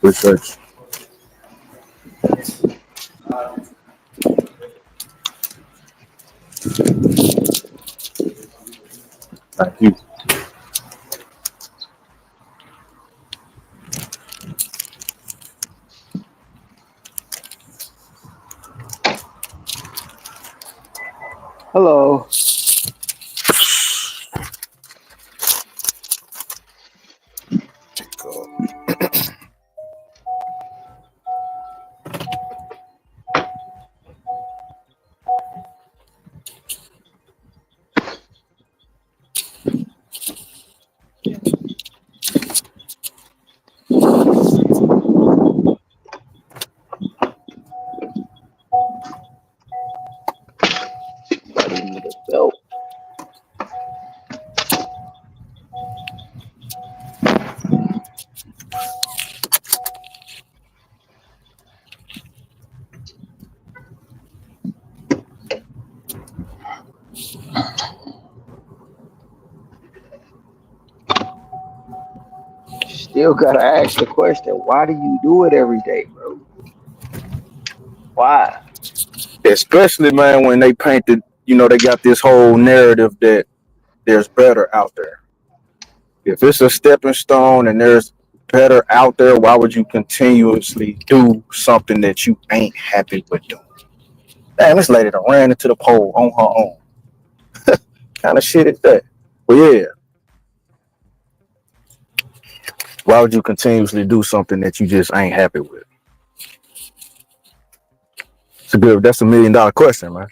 Research. Thank you. Hello. Yo, still gotta ask the question, why do you do it every day, bro? Why? Especially, man, when they painted, they got this whole narrative that there's better out there. If it's a stepping stone and there's better out there, why would you continuously do something that you ain't happy with doing? Damn, this lady done ran into the pole on her own. Kind of shit is that? But yeah, why would you continuously do something that you just ain't happy with? That's $1 million question, man.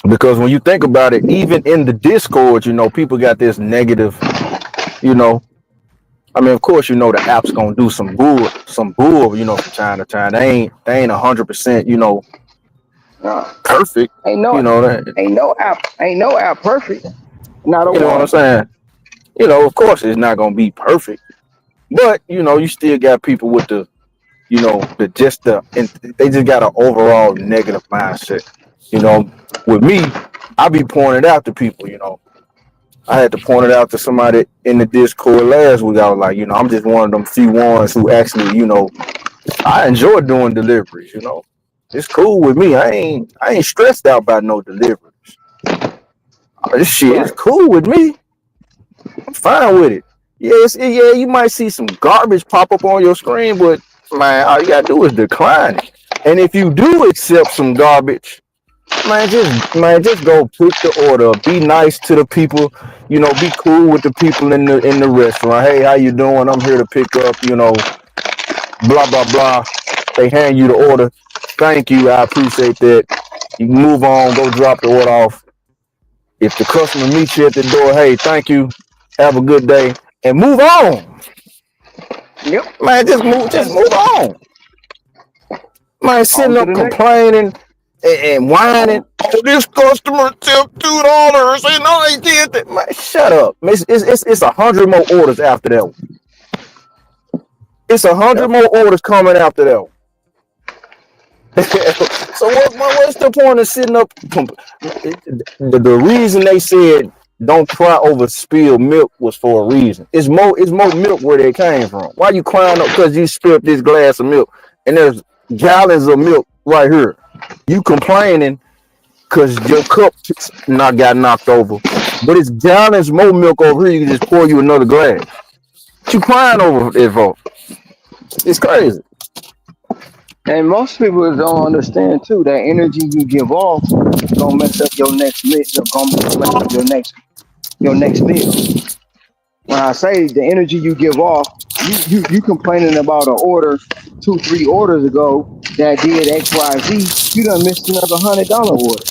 Because when you think about it, even in the Discord, people got this negative, you know. I mean, of course, the app's gonna do some bull, from time to time. They ain't 100%, Uh, perfect. ain't no, That, ain't no app perfect. Not a you know what I'm one. saying? Of course, it's not gonna be perfect, but you still got people with and they just got an overall negative mindset. With me, I be pointing it out to people. I had to point it out to somebody in the Discord last week. I was like, I'm just one of them few ones who actually, I enjoy doing deliveries. It's cool with me. I ain't stressed out by no deliveries. This shit is Right. cool with me. I'm fine with it. Yeah, you might see some garbage pop up on your screen, but man, all you gotta do is decline it. And if you do accept some garbage, man, just go pick the order. Be nice to the people. Be cool with the people in the restaurant. Hey, how you doing? I'm here to pick up. Blah blah blah. They hand you the order. Thank you. I appreciate that. You move on. Go drop the order off. If the customer meets you at the door, hey, thank you. Have a good day, and move on. Yep. Man, just move on. Man, On sitting to up the next. complaining and whining. On. Oh, this customer tipped $2. They know they did that. Man, shut up. It's 100 more orders after that one. It's 100 Yep. more orders coming after that one. So what's the point of sitting up? The reason they said don't cry over spilled milk was for a reason. It's more milk where they came from. Why you crying up because you spilled this glass of milk and there's gallons of milk right here? You complaining because your cup not got knocked over, but it's gallons more milk over here. You can just pour you another glass. What you crying over it for? It's crazy. And most people don't understand too that energy you give off gonna mess up your next meal. Gonna mess up your next meal. When I say the energy you give off, you complaining about an order 2, 3 orders ago that did XYZ, you done missed another $100 order.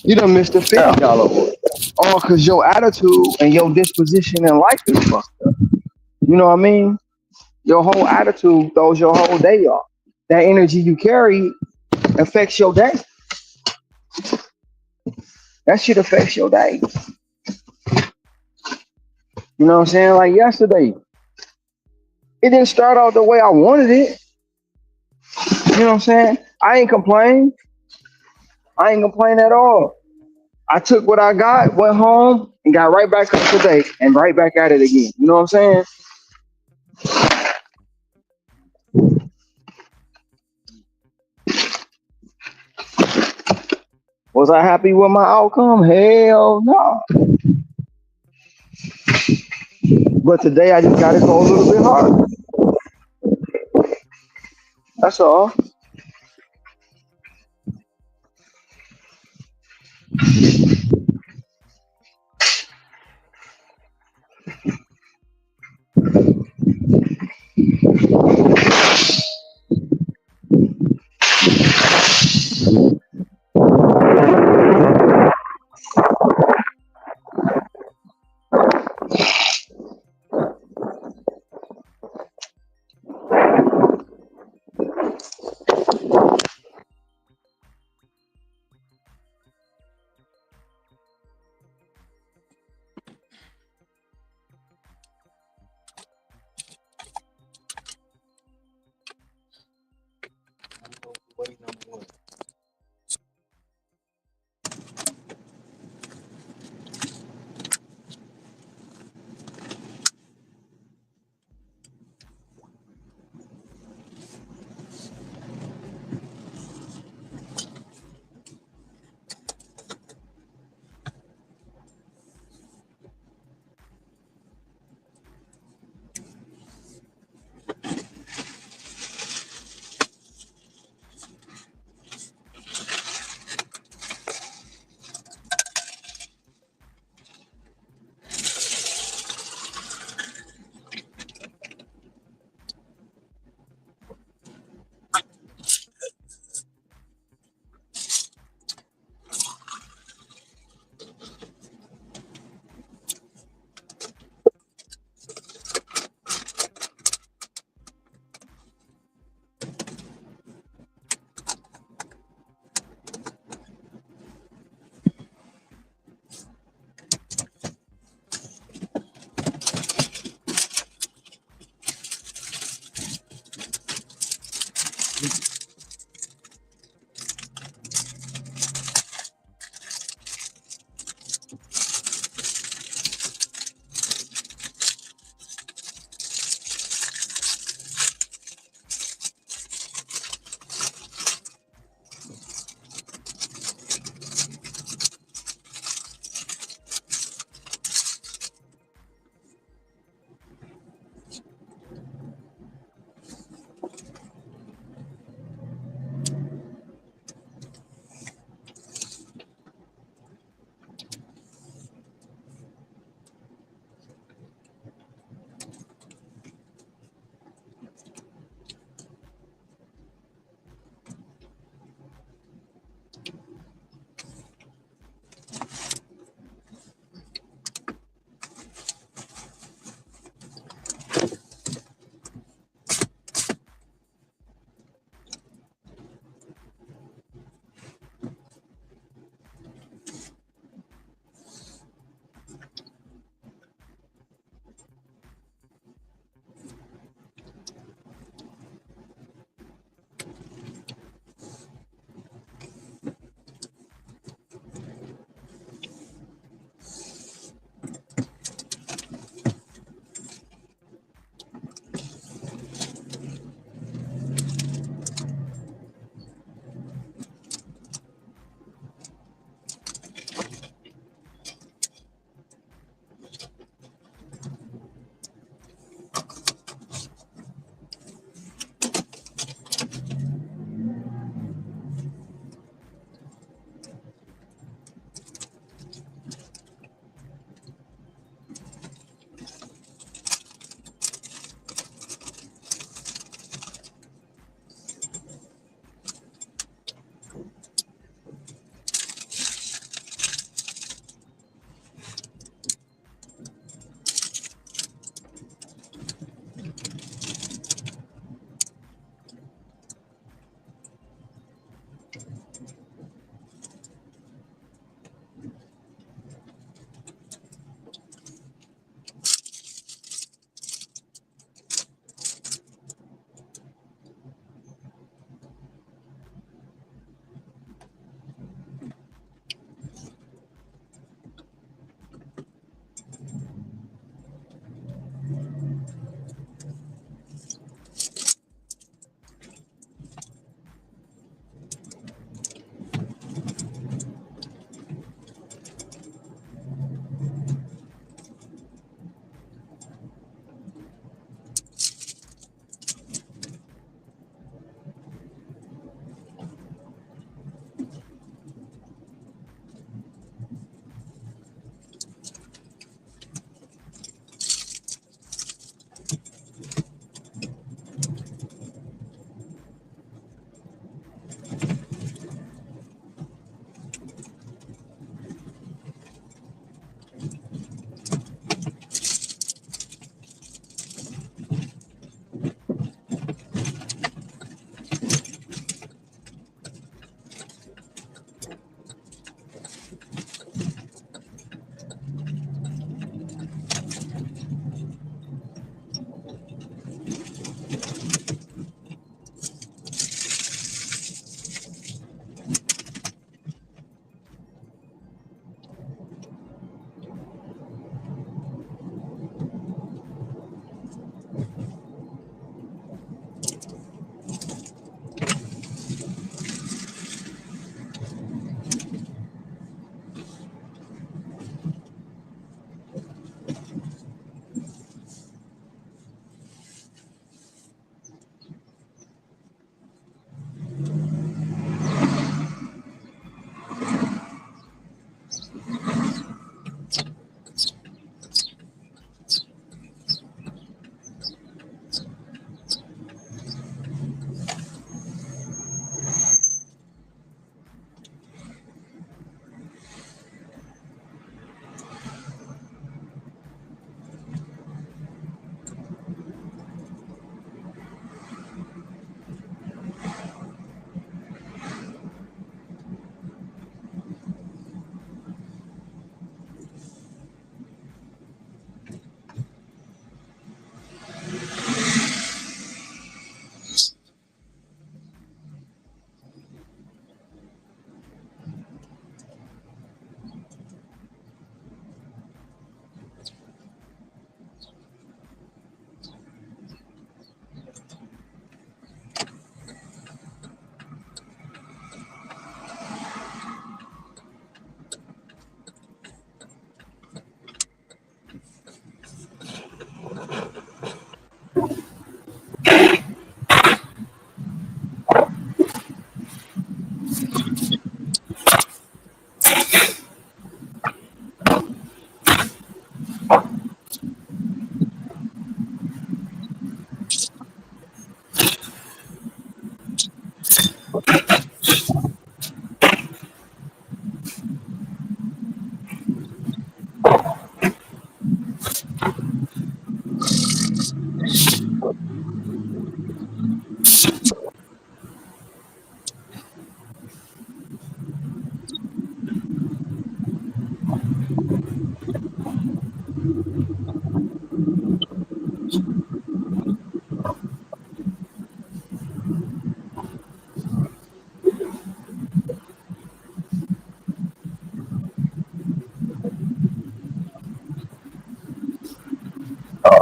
You done missed a Yeah, $50 order. All because your attitude and your disposition in life is fucked up. You know what I mean? Your whole attitude throws your whole day off. That energy you carry affects your day. That shit affects your day. You know what I'm saying? Like yesterday, it didn't start out the way I wanted it. You know what I'm saying? I ain't complain. I ain't complain at all. I took what I got, went home, and got right back up today and right back at it again. You know what I'm saying? Was I happy with my outcome? Hell no. But today I just gotta go a little bit harder. That's all.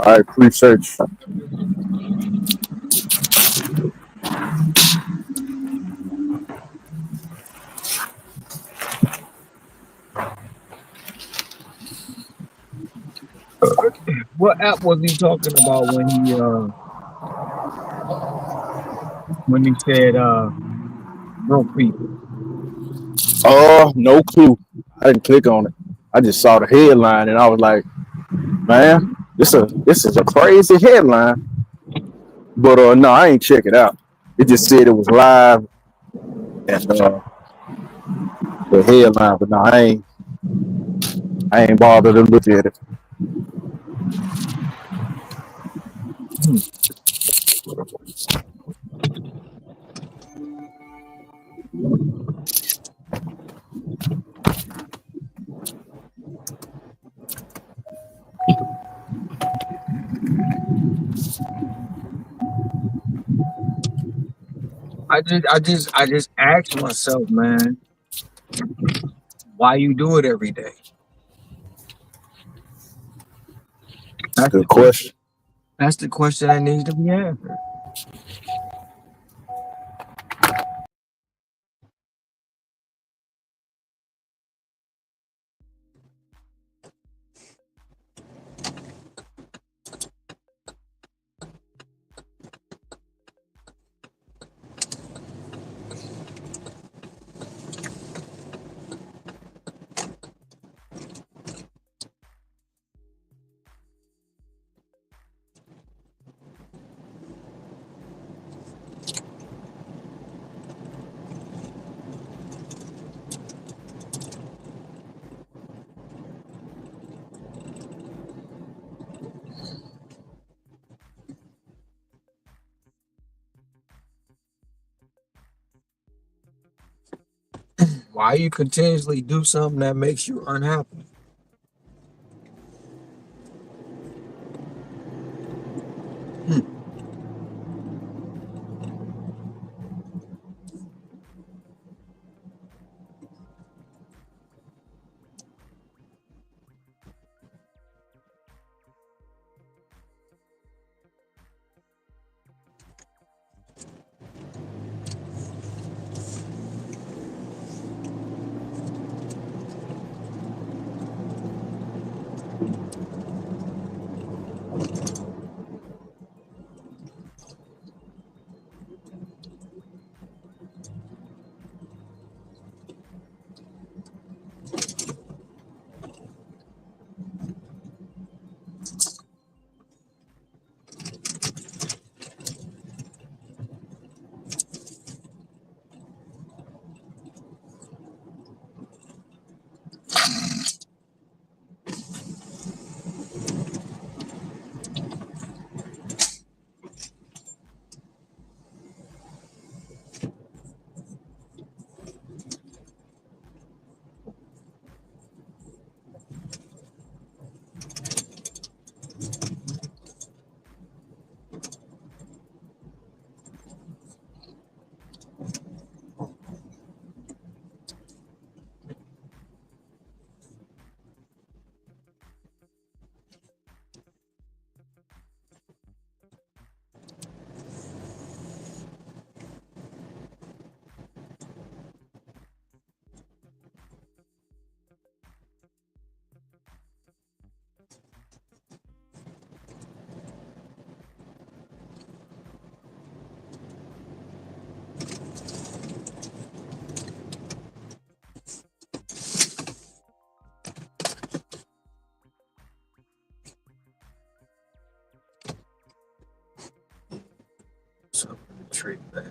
I appreciate you. What app was he talking about when he said broke people? No clue. I didn't click on it. I just saw the headline and I was like, man, this is a crazy headline. But no, I ain't check it out. It just said it was live and the headline, but no, I ain't bothered to look at it. Hmm. I just asked myself, man, why you do it every day? It's a That's the good question. question. That's the question that needs to be answered. Why you continuously do something that makes you unhappy? Hmm. So treat that.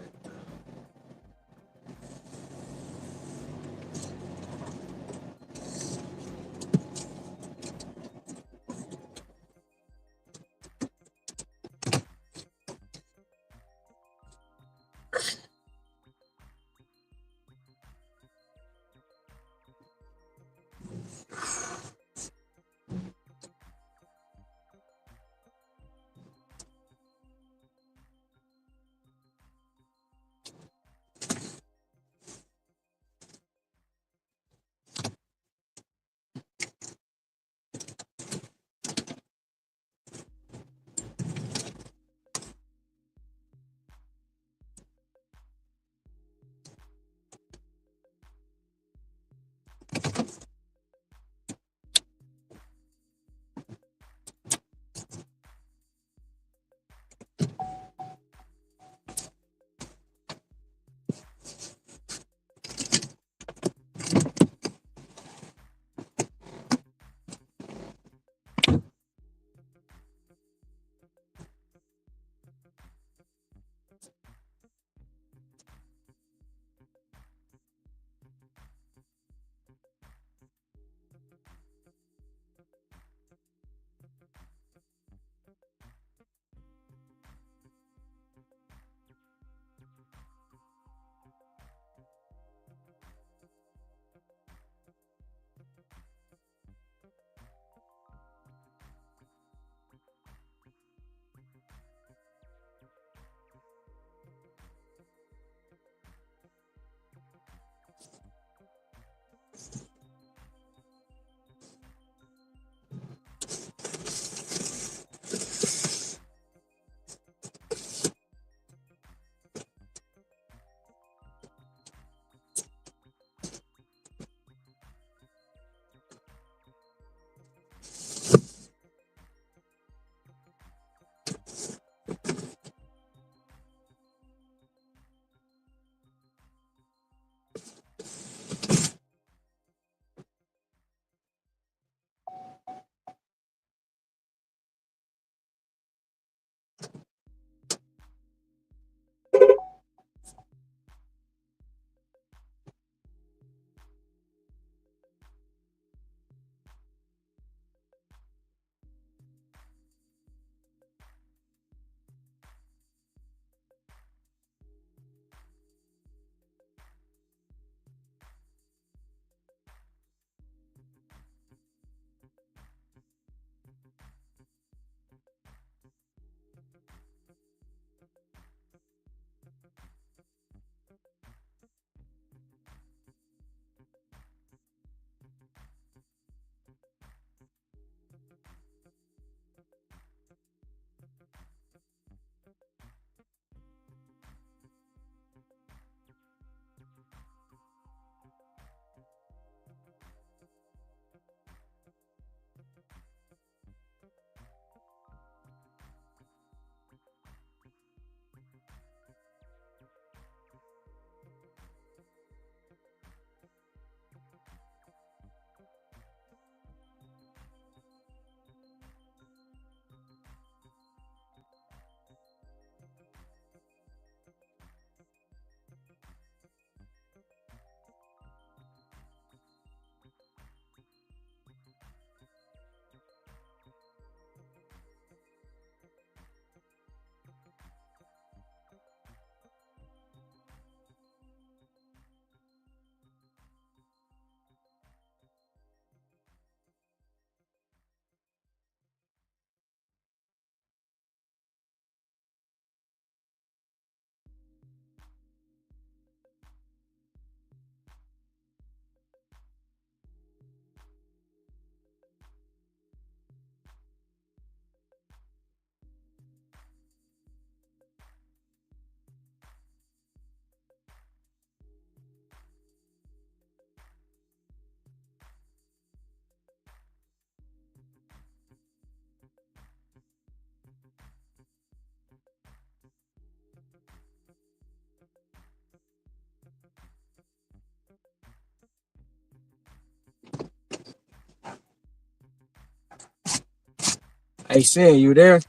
Hey, Sin, you there?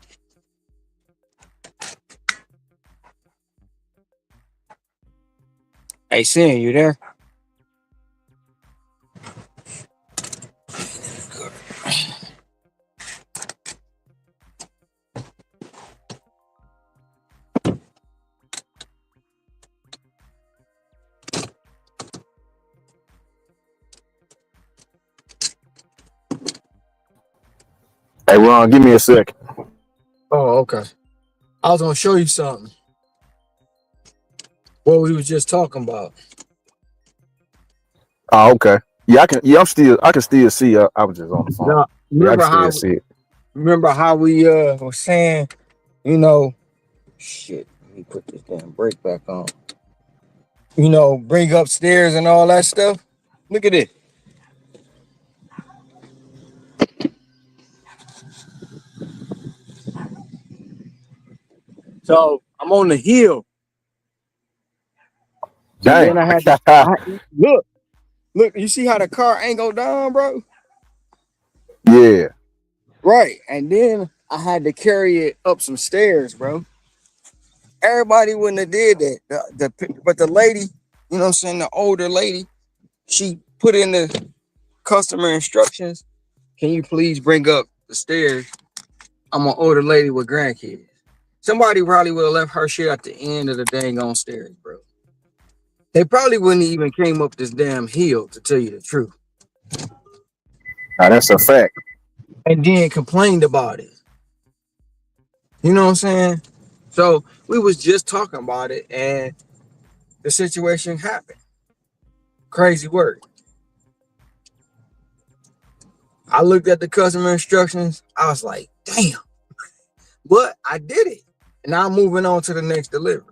Hey, Sin, you there? Hey, Ron, give me a second. Oh, okay. I was gonna show you something. What we was just talking about. Oh, okay. Yeah, I can. Yeah, I can still see. I was just on the phone. Now, Yeah, I can still see it. remember how we were saying, you know, shit. Let me put this damn brake back on. You know, bring upstairs and all that stuff. Look at it. So I'm on the hill. So Dang. then look, you see how the car ain't go down, bro? Yeah. Right. And then I had to carry it up some stairs, bro. Everybody wouldn't have did that. But the lady, you know what I'm saying, the older lady, she put in the customer instructions. Can you please bring up the stairs? I'm an older lady with grandkids. Somebody probably would have left her shit at the end of the dang on stairs, bro. They probably wouldn't even came up this damn hill, to tell you the truth. Now that's a fact. And then complained about it. You know what I'm saying? So we was just talking about it and the situation happened. Crazy work. I looked at the customer instructions. I was like, damn. But I did it. And now I'm moving on to the next delivery.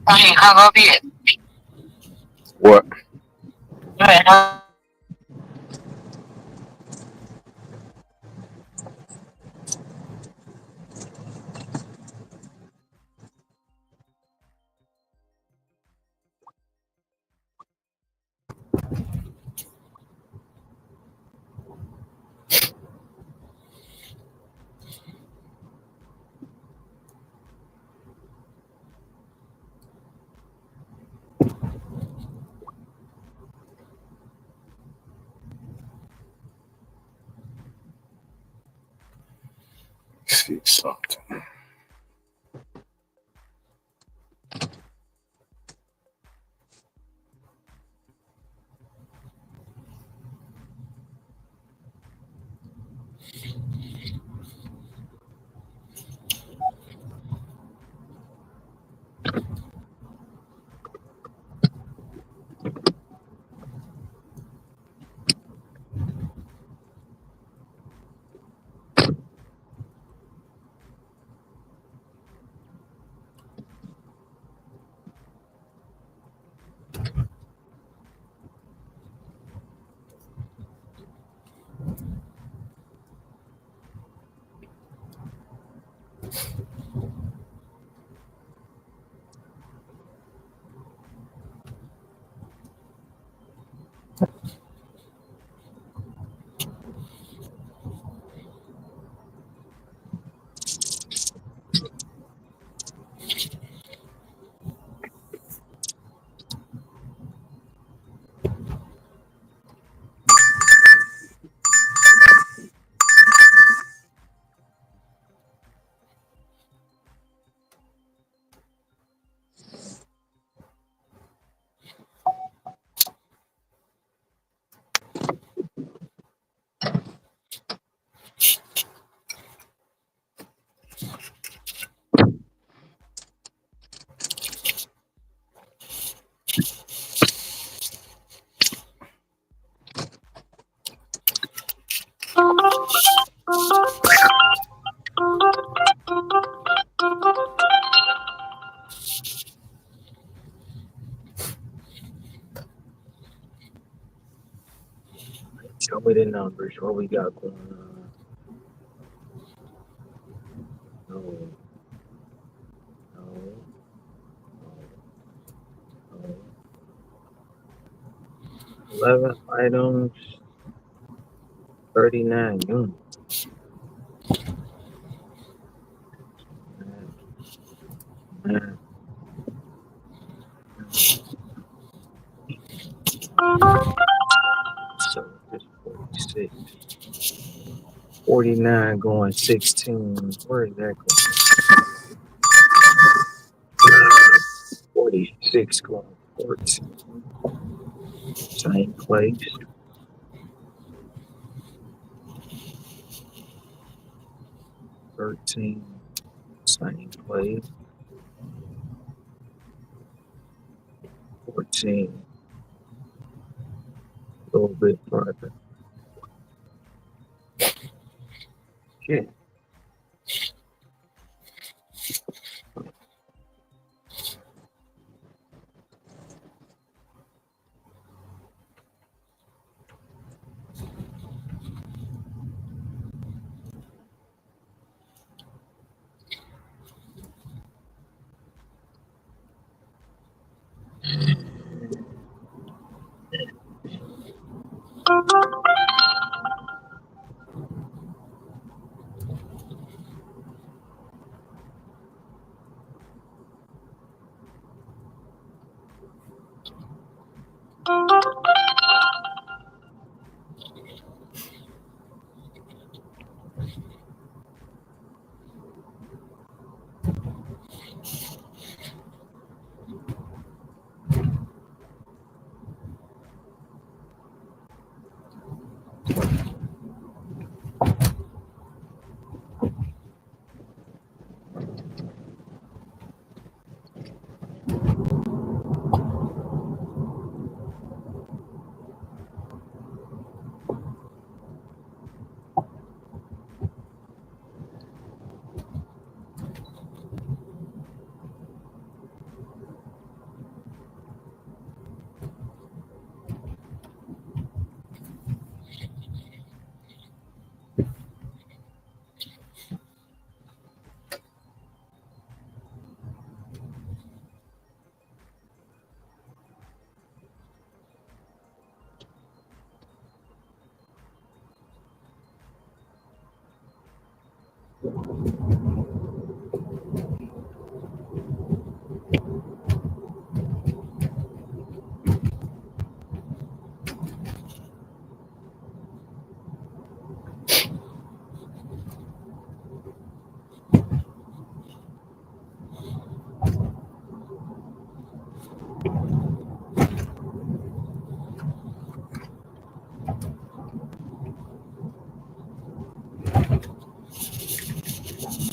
I ain't hung up yet. What? You ain't hung See something. Tell me the numbers. What we got going on? No, no, no, no. 11 items, 39 units. 9, 9, 9. So just 46. 49 going 16. Where is that going? 46 going 14. Same place. 13. Same place. 14. A little bit further. Shit.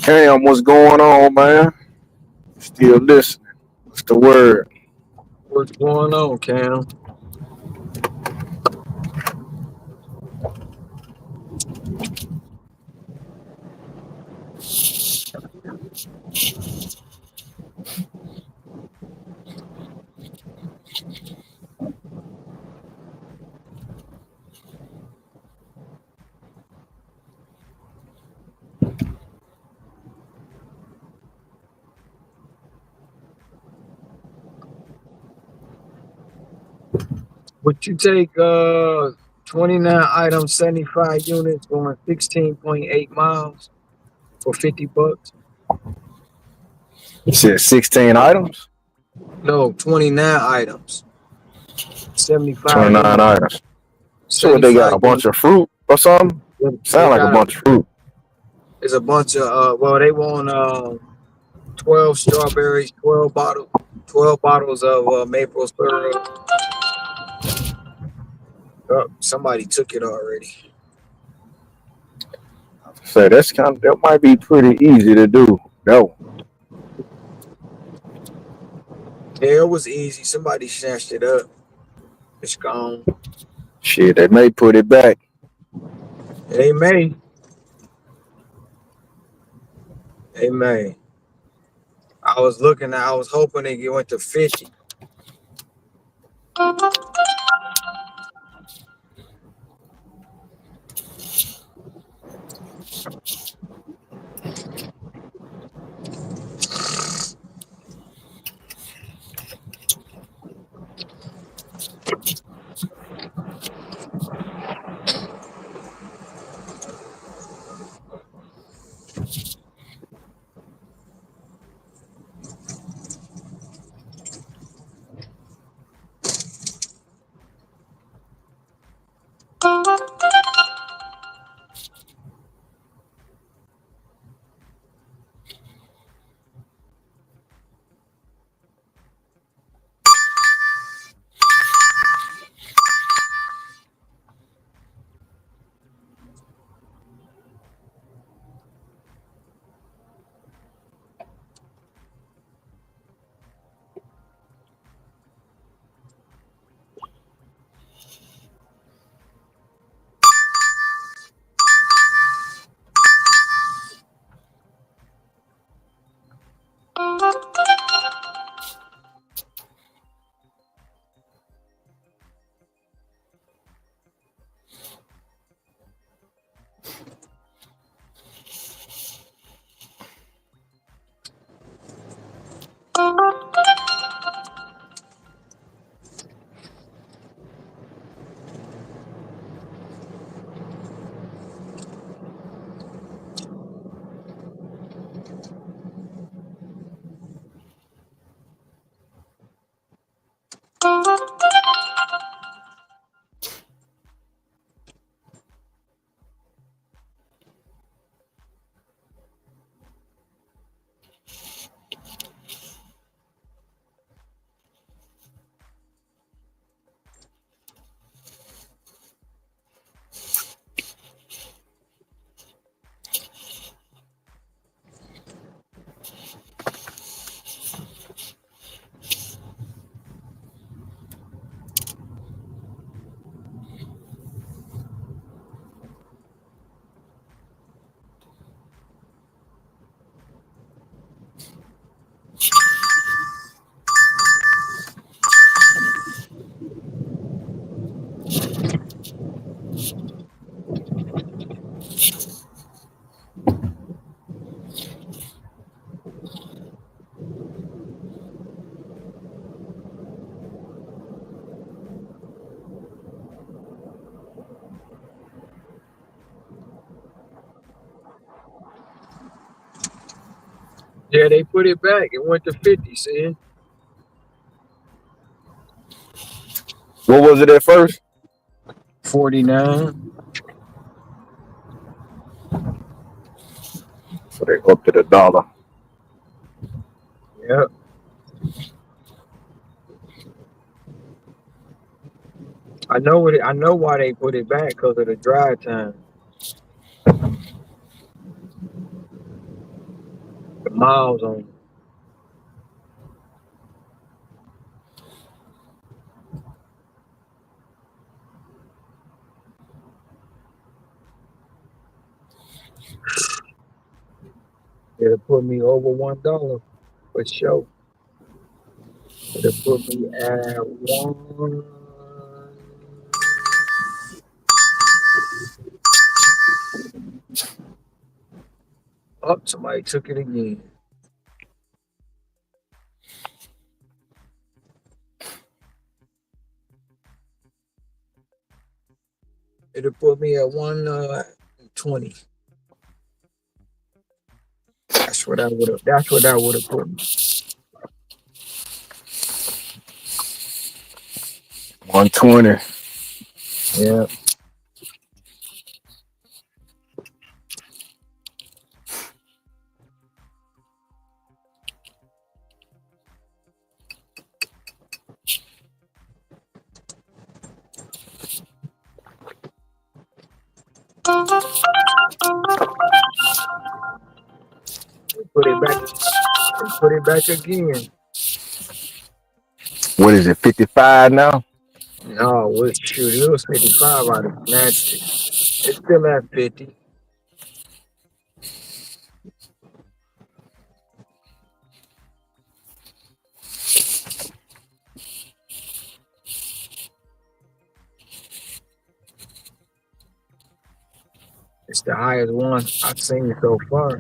Cam, what's going on, man? Still listening. What's the word? What's going on, Cam? Would you take 29 items, 75 units going 16.8 miles for 50 bucks? You said 16 items? No, 29 items, 75 29 units, items. So what, they got 75 a bunch units. of fruit or something? They Sound like a got bunch of fruit. there's a bunch of well, they want 12 strawberries, 12 bottles of maple syrup. Oh, somebody took it already. Say that's that might be pretty easy to do. No. Yeah, it was easy. Somebody snatched it up. It's gone. Shit, they may put it back. They may. They may. I was hoping they went to 50. Yeah, they put it back. It went to 50, see? What was it at first? 49. So they up to the dollar. Yep. I know why they put it back because of the dry time. The miles on it. It'll put me over $1 for sure. It'll put me at one. Oh, somebody took it again. It'll put me at 120. That's what I would have put me. 120. Yeah. Put it back. Put it back again. What is it? 55 now? No, shoot, it was 55. I'd have snatched it. It's still at 50. It's the highest one I've seen so far.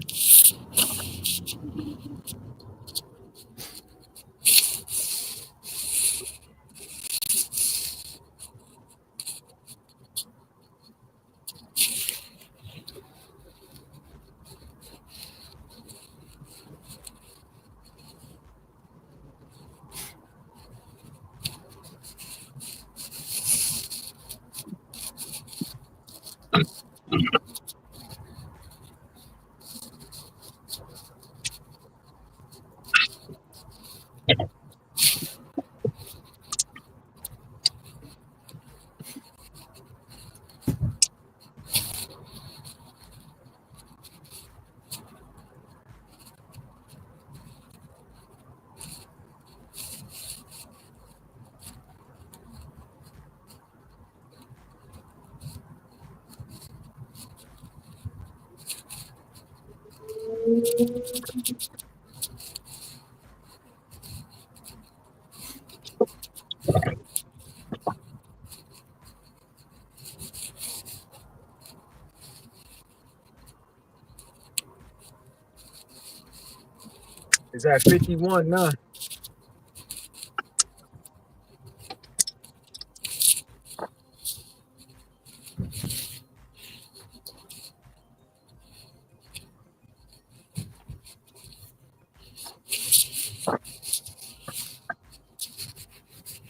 It's at 51 now.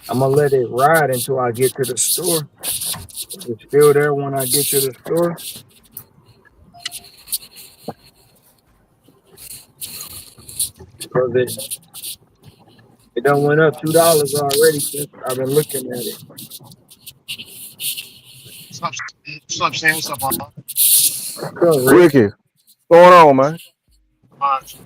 I'm gonna let it ride until I get to the store. If it's still there when I get to the store, because it done went up $2 already since I've been looking at it. What's up, Sam? What's up, all? What's up, Rick? Ricky, what's going on, man? Much.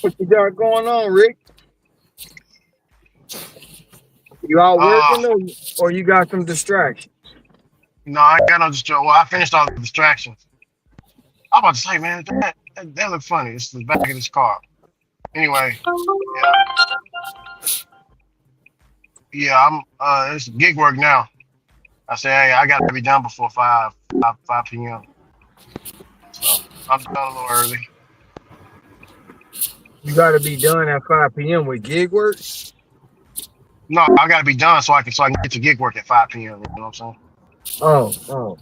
What you got going on, Rick? You out Uh, working or you got some distraction? no, I ain't got no distraction. Well, I finished all the distractions. I'm about to say, man, that looked funny. It's the back of this car. Anyway, yeah, yeah, it's gig work now. I say, hey, I got to be done before 5 p.m. So I'm done a little early. You got to be done at 5 p.m. with gig work. No, I gotta be done so I can get to gig work at 5 p.m. You know what I'm saying? Oh, oh.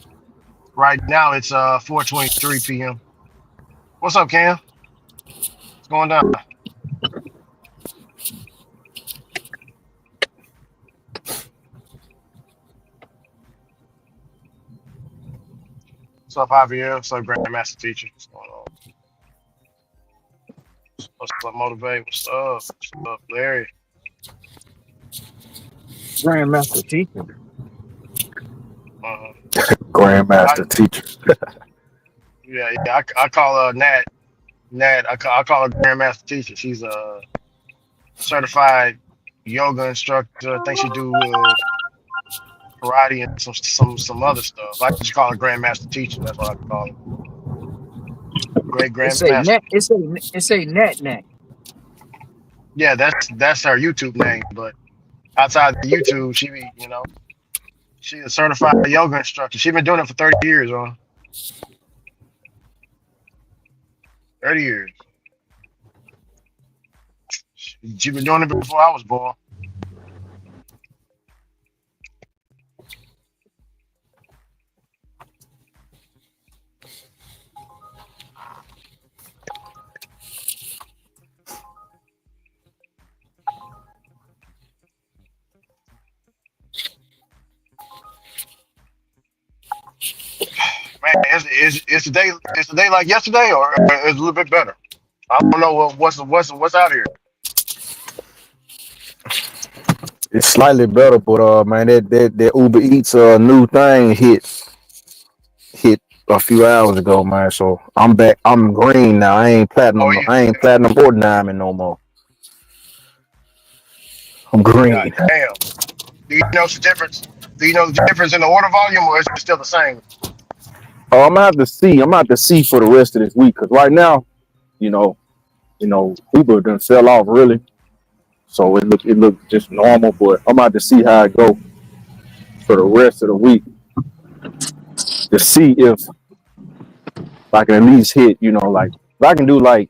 Right now it's 4:23 p.m. What's up, Cam? What's going down? What's up, Javier? What's up, Grandmaster Teacher? What's going on? What's up, Motivate? What's up? What's up, Larry? Grandmaster teacher. Uh, I Grandmaster teacher. yeah. I call her Nat. I call her Grandmaster Teacher. She's a certified yoga instructor. I think she do karate and some other stuff. I just call her Grandmaster Teacher. That's what I call her. Great It's a Grandmaster. net. It's a net. Yeah, that's her YouTube name. But outside the YouTube, she's a certified yoga instructor. She's been doing it for 30 years, huh? 30 years. She's been doing it before I was born. Man, is the day like yesterday or is it a little bit better? I don't know what's out here. It's slightly better, but man, that Uber Eats new thing hit a few hours ago, man. So I'm back. I'm green now. I ain't Oh platinum. yeah, I ain't platinum or diamond no more. I'm god green. damn. Do you know the difference? Do you know the difference in the order volume or is it still the same? Oh, I'm gonna have to see. I'm gonna have to see for the rest of this week because right now, you know, Uber done fell off really. So it look just normal, but I'm about to see how it go for the rest of the week to see if I can at least hit. Like if I can do like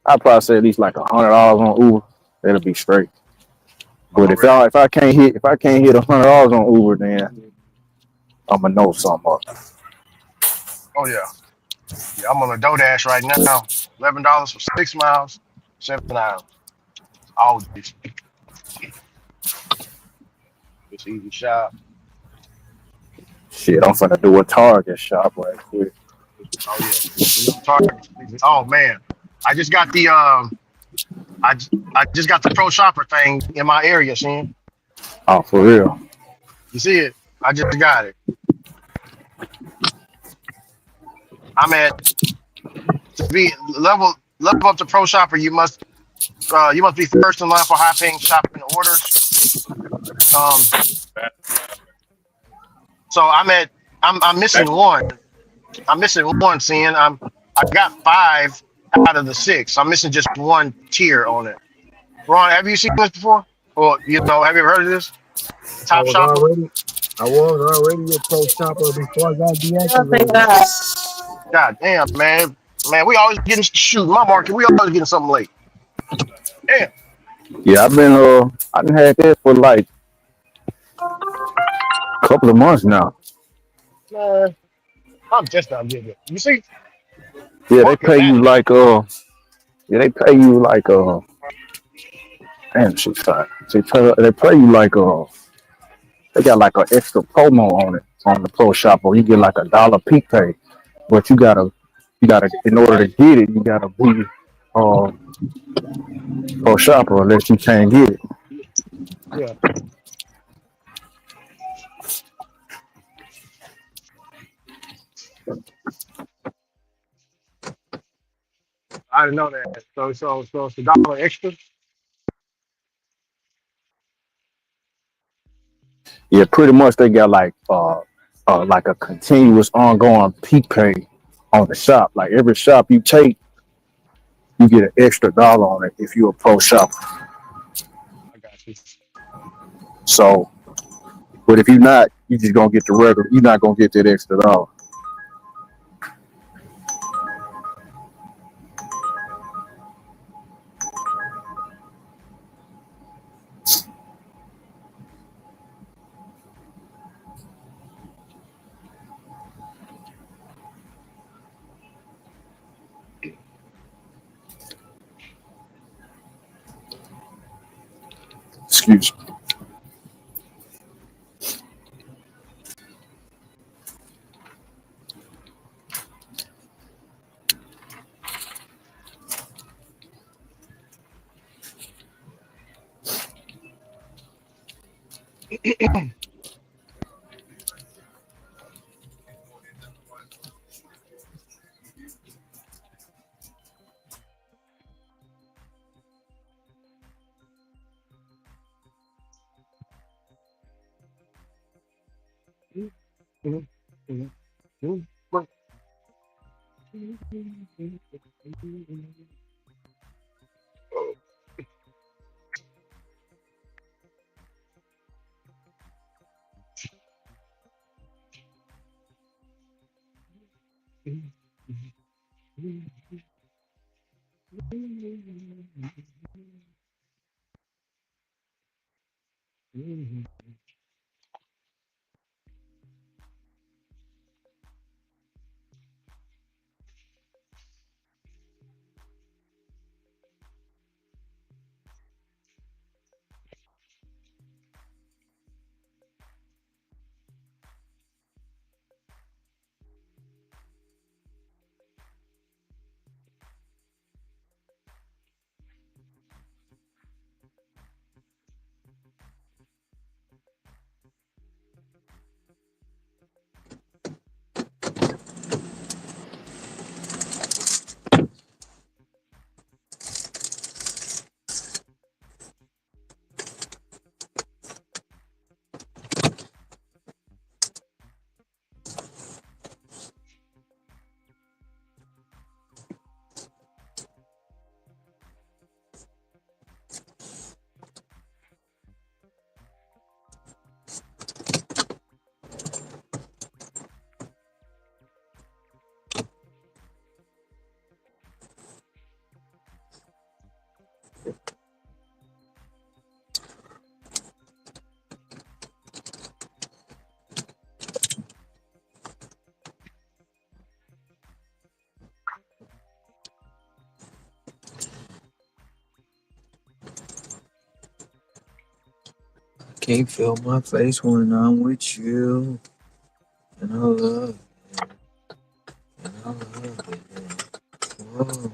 I'd probably say at least like $100 on Uber, that'll be straight. But Oh really? if I can't hit $100 on Uber, then I'm gonna know something up. Oh yeah. Yeah, I'm on a DoorDash right now. $11 for 6 miles, 7 hours. All this. It's easy shop. Shit, I'm finna do a Target shop right quick. Oh yeah. Target. Oh man. I just got the I just got the pro shopper thing in my area, see? Oh, for real. You see it? I just got it. I'm at to be level up to pro shopper. You must be first in line for high paying shopping orders. Um, so I'm missing one. I'm missing one. Seeing I got 5 out of the 6. I'm missing just one tier on it. Ron, have you seen this before? Or have you ever heard of this? I Top was shopper. already I was already a pro shopper before I got Yeah, thank deactivated. God. God damn, man. Man, we always getting shoot my market. We always getting something late. Damn. Yeah, I done had that for like a couple of months now. Man, I'm just not getting it. You see, Yeah, they market pay you madness. like damn shit fine. They pay you like they got like an extra promo on it on the pro shop or you get like $1 peak pay. But you gotta in order to get it, you gotta be uh pro shopper unless you can't get it. Yeah, I didn't know that. So it's $1 extra. Yeah, pretty much they got like a continuous ongoing peak pay on the shop. Like every shop you take, you get an extra dollar on it if you're a pro shopper. I got you. So, but if you're not, you just gonna get the regular. You're not gonna get that extra dollar. Excuse me. Can't feel my face when I'm with you. And I love, and I love it. Whoa.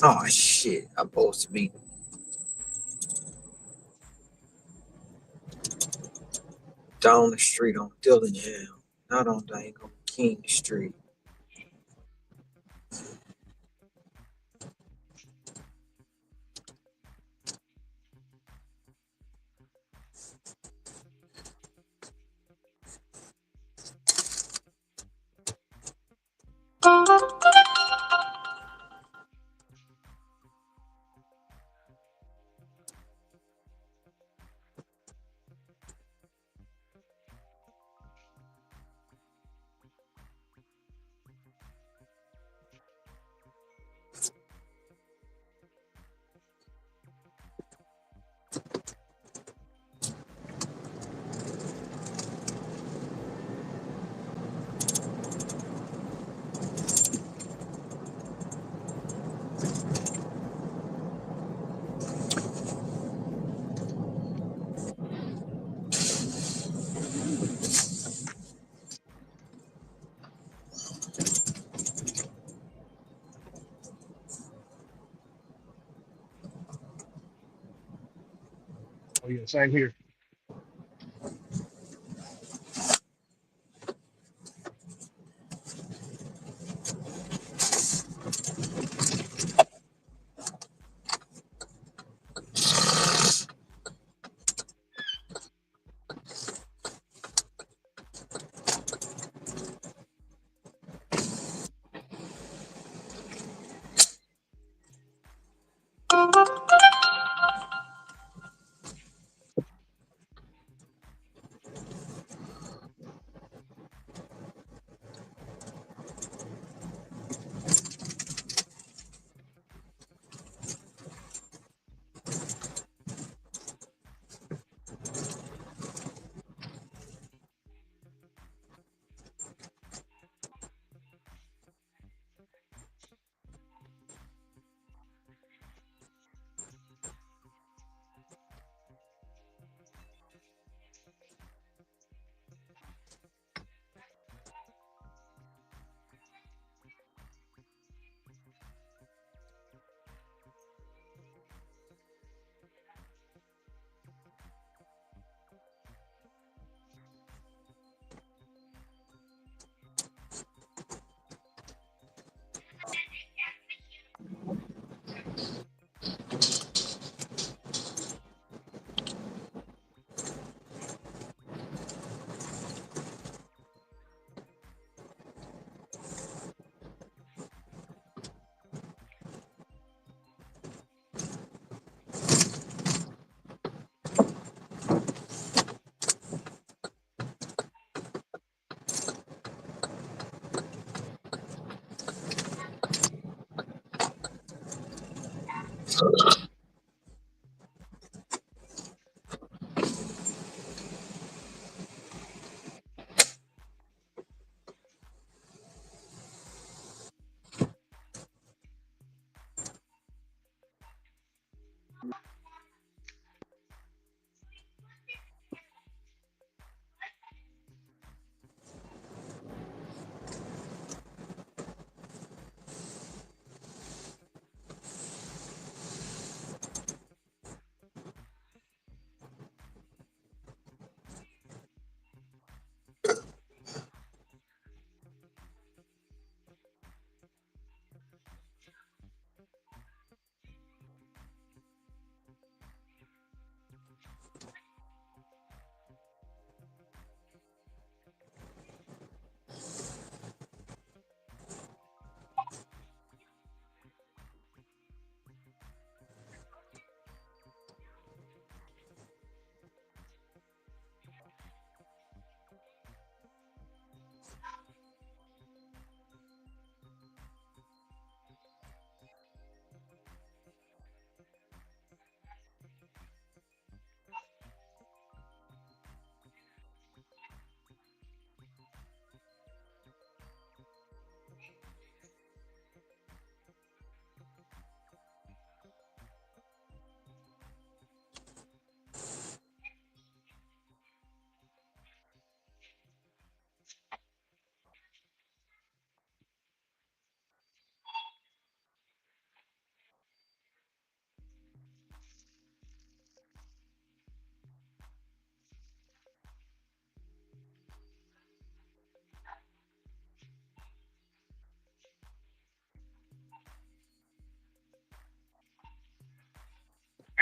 Oh shit! I'm supposed to be down the street on Dillingham, not on dang on King Street. Oh yeah, same here. How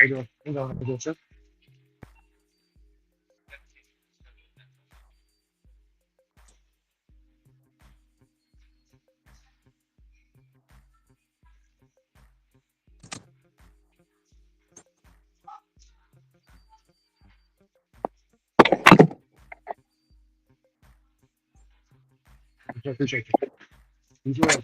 you doing? You know how to do it. I appreciate you. You well.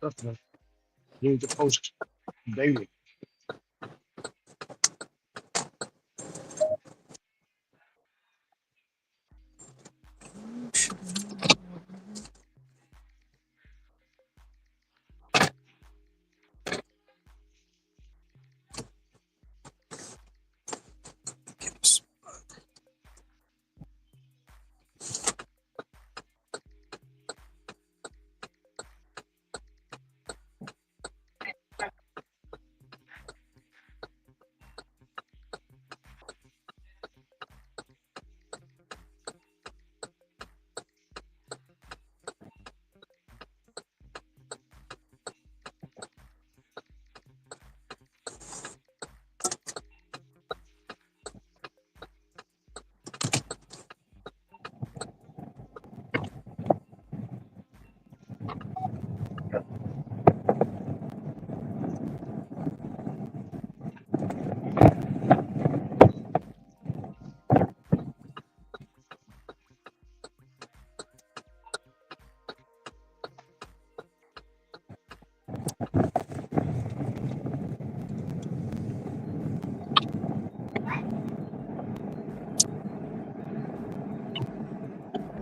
Customer. You need to post daily.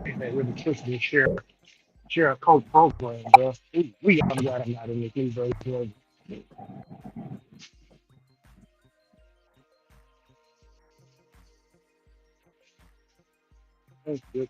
If they really push me, share a coach program, bro. We all got them out in the Kingsbury, Georgia. That's good.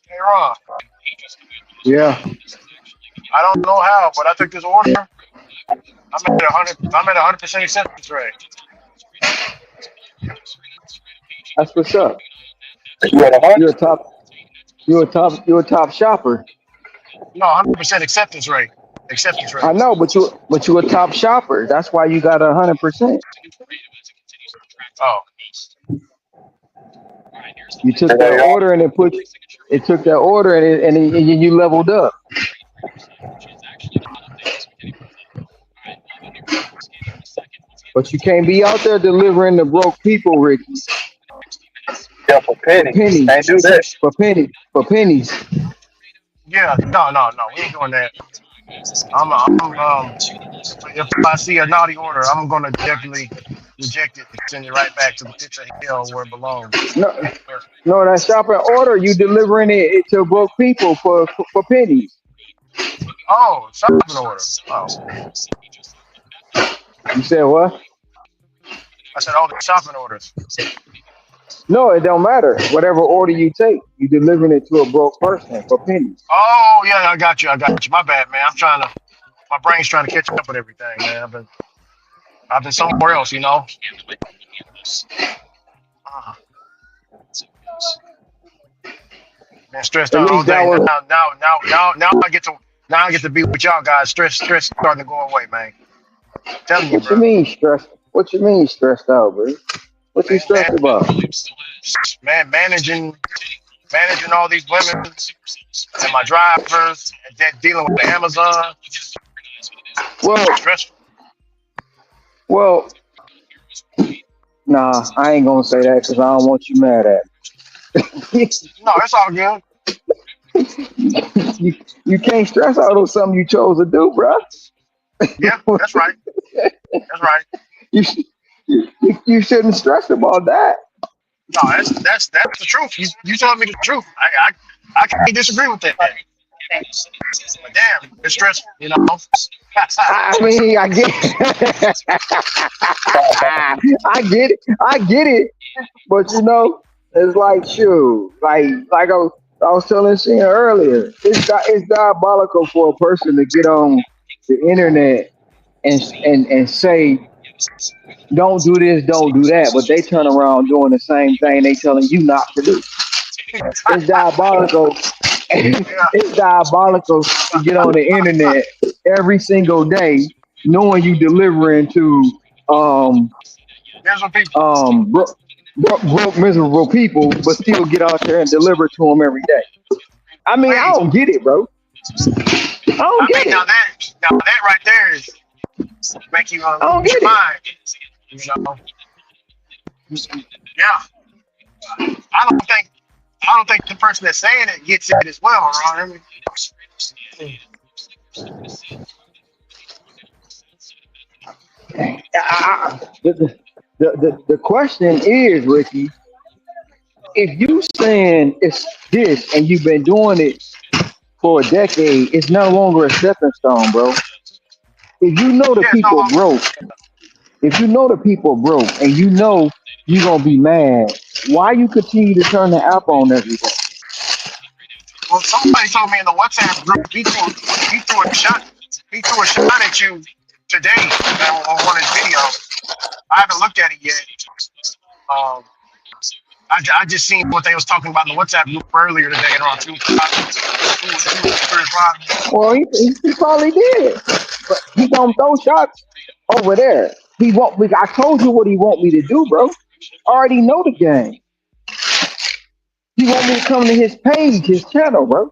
Hey Ron, Yeah, I don't know how, but I took this order. I'm at 100% acceptance rate. that's what's up. You at a You're a 100? top. You're a top shopper. No, 100% acceptance rate. Acceptance rate. I know, but you a top shopper. That's why you got 100%. Oh, You took And that they are. order and it took that order and you leveled up. But you can't be out there delivering to broke people, Ricky, Yeah, for for pennies. pennies, Can't do that. for pennies. yeah. No. We ain't doing that. If I see a naughty order, I'm gonna definitely reject it and send it right back to the pits of hell where it belongs. No, no, that shopping order, you delivering it to broke people for pennies. Oh, shopping order. Oh, You said what? I said all the shopping orders. No, it don't matter. Whatever order you take, you delivering it to a broke person for pennies. Oh yeah, I got you. My bad, man. My brain's trying to catch up with everything, man. I've been somewhere else, you know. Uh, been stressed At out all least that day. was Now I get to be with y'all guys. Stress starting to go away, man. Telling you, what you bro. mean stressed. What you mean stressed out, bro? What you Man, stressed about? managing all these women and my drivers and then dealing with the Amazon. Well, Stressful. well, nah, I ain't gonna say that because I don't want you mad at me. No, it's all good. you can't stress out on something you chose to do, bro. Yeah, that's right. That's right. you, sh- you shouldn't stress about that. No, that's the truth. You telling me the truth. I can't disagree with that. But damn, it's stressful, you know. I mean, I get, I get it. But it's like shoot, I was telling Shane earlier, it's diabolical for a person to get on the internet and say don't do this, don't do that, but they turn around doing the same thing they telling you not to do. It's diabolical. Yeah, It's diabolical to get on the internet every single day, knowing you delivering to um there's some people. broke miserable people, but still get out there and deliver to them every day. I mean, I Wait, don't get it, bro. I don't I get mean it. now that right there is make you I don't lose your get it. mind. You know. Yeah, I don't think the person that's saying it gets it as well, Ron. I mean, The question is, Ricky, if you saying it's this and you've been doing it for a decade, it's no longer a stepping stone, bro. If you know the yeah, it's no people longer. broke, if you know the people broke and you know you're gonna be mad, why you continue to turn the app on every day? Well, somebody told me in the WhatsApp group he threw a shot. He threw a shot at you today on one of his videos. I haven't looked at it yet. Um, I just seen what they was talking about in the WhatsApp group earlier today at around 2 o'clock, 2 or 3 o'clock. Well, he probably did, but he gonna throw shots over there. He want me. I told you what he want me to do, bro. I already know the game. He want me to come to his page, his channel, bro.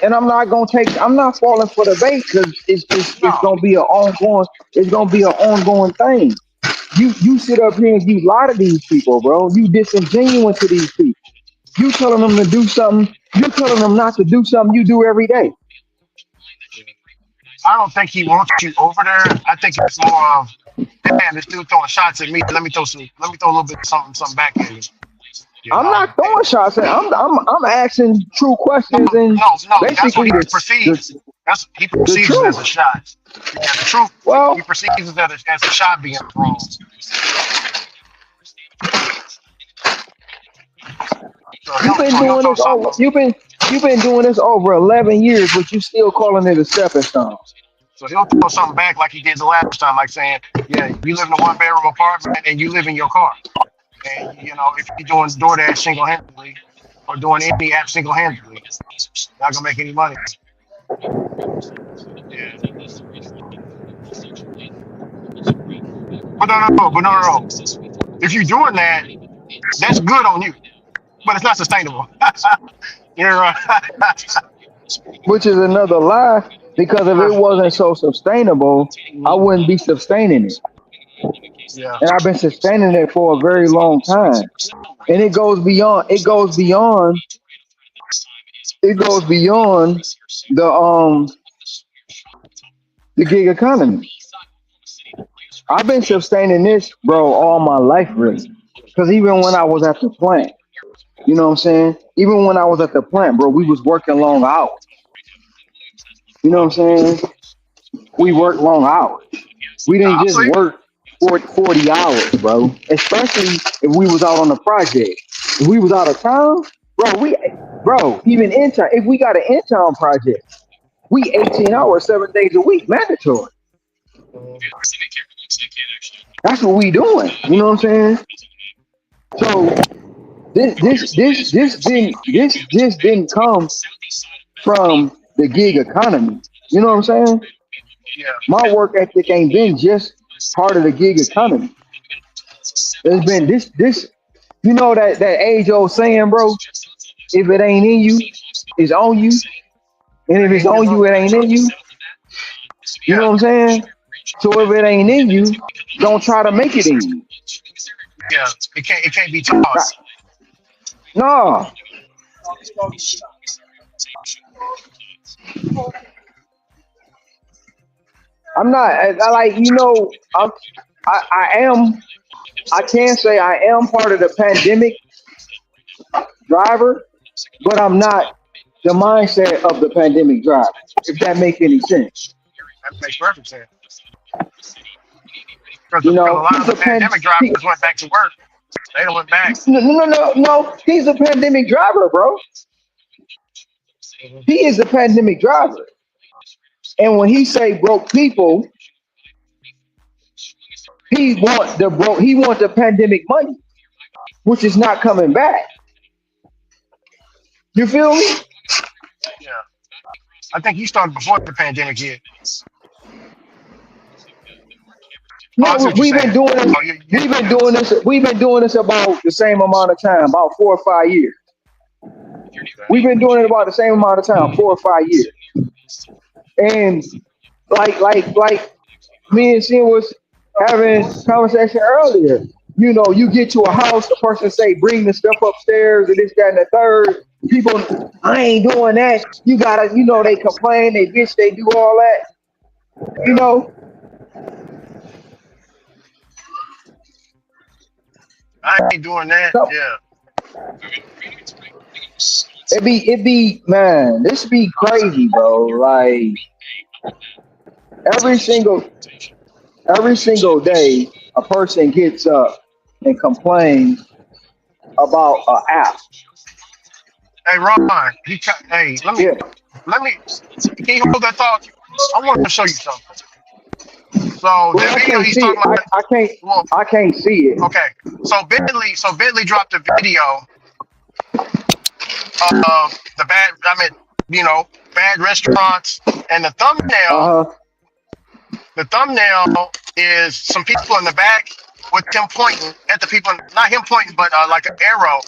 And I'm not falling for the bait because it's No, gonna be an ongoing. It's gonna be an ongoing thing. You sit up here and you lie to these people, bro. You disingenuous to these people. You telling them to do something. You telling them not to do something you do every day. I don't think he wants you over there. I think it's more of, damn, this dude throwing shots at me. Let me throw a little bit of something back at you. You I'm know? not throwing shots. I'm asking true questions and No. That's what basically he perceives. He The perceives it as a truth. shot. Yeah, the truth. He Well, perceives it as a shot being thrown. you've been So he'll doing throw this over. something. You've been doing this over 11 years, but you still calling it a stepping stone. So he'll throw something back like he did the last time, like saying, "Yeah, you live in a one-bedroom apartment and you live in your car, and if you're doing DoorDash single-handedly or doing any app single-handedly, not gonna make any money." Yeah, but no. If you're doing that, that's good on you, but it's not sustainable. You're right. Which is another lie, because if it wasn't so sustainable, I wouldn't be sustaining it. Yeah. And I've been sustaining it for a very long time. And it goes beyond the the gig economy. I've been sustaining this, bro, all my life, really. Because even when I was at the plant, you know what I'm saying? Even when I was at the plant, bro, we was working long hours. You know what I'm saying? We worked long hours. We didn't I just see. work 40 hours, bro. Especially if we was out on the project. If we was out of town, even intern, if we got an intern project, we 18 hours, 7 days a week, mandatory. Mhm. That's what we doing. You know what I'm saying? So this didn't come from the gig economy. You know what I'm saying? Yeah. My work ethic ain't been just part of the gig economy. It's been this. You know that age old saying, bro. If it ain't in you, it's on you, and if Hey, it's Angels on on you, it you. ain't in you. You Yeah. know what I'm saying? So if it ain't in you, don't try to make it in you. Yeah. It can't be taught. Right. No, I'm not. I like I am. I can say I am part of the pandemic driver, but I'm not the mindset of the pandemic driver. If that make any sense, That makes perfect sense. Because a lot he's of the a pandemic drivers went back to work. They don't went back. no. He's a pandemic driver, bro. Mhm. He is a pandemic driver, and when he say broke people, he want the pandemic money, which is not coming back. You feel me? Yeah. I think he started before the pandemic hit. Oh, I see No, what you're saying. Oh, yeah. we've been doing this about the same amount of time, about 4 or 5 years. Okay. We've been doing it about the same amount of time, 4 or 5 years. And like me and Sin was having conversation earlier. You get to a house, the person say, bring the stuff upstairs, and this, that, and the third. People, I ain't doing that. You gotta, they complain, they bitch, they do all that. You Yeah. know, I ain't doing that. so Yeah. man, this be crazy, bro. Like every single every single day, a person gets up and complains about an app. Hey, Ron. Hey, Yeah, let me. Can you hold that thought? I want to show you something. So well, that I video can't he's see it. talking about. I can't. Well, I can't see it. okay. So Bentley dropped a video of the bad. I mean, bad restaurants, and Uh huh. the thumbnail is some people in the back with him pointing at the people. Not him pointing, but like an arrow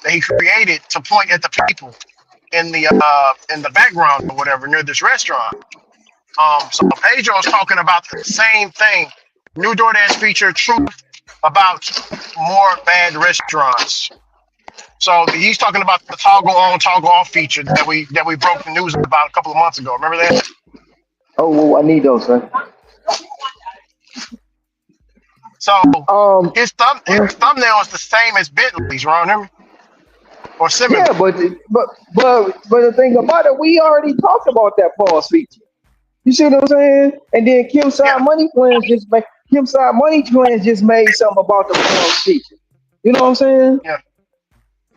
that he created to point at the people in the background or whatever near this restaurant. So Pedro's talking about the same thing. New DoorDash feature truth about more bad restaurants. So he's talking about the toggle on, toggle off feature that we broke the news about a couple of months ago. Remember that? Oh, well, I need those, son. So Um. his thumbnail is the same as Bentley's. Ron, hear me? or similar. Yeah, but the thing about it, we already talked about that pause feature. You see what I'm saying? And then Yeah, Kim Side Money Twins just made something about the pause feature. You know what I'm saying? yeah,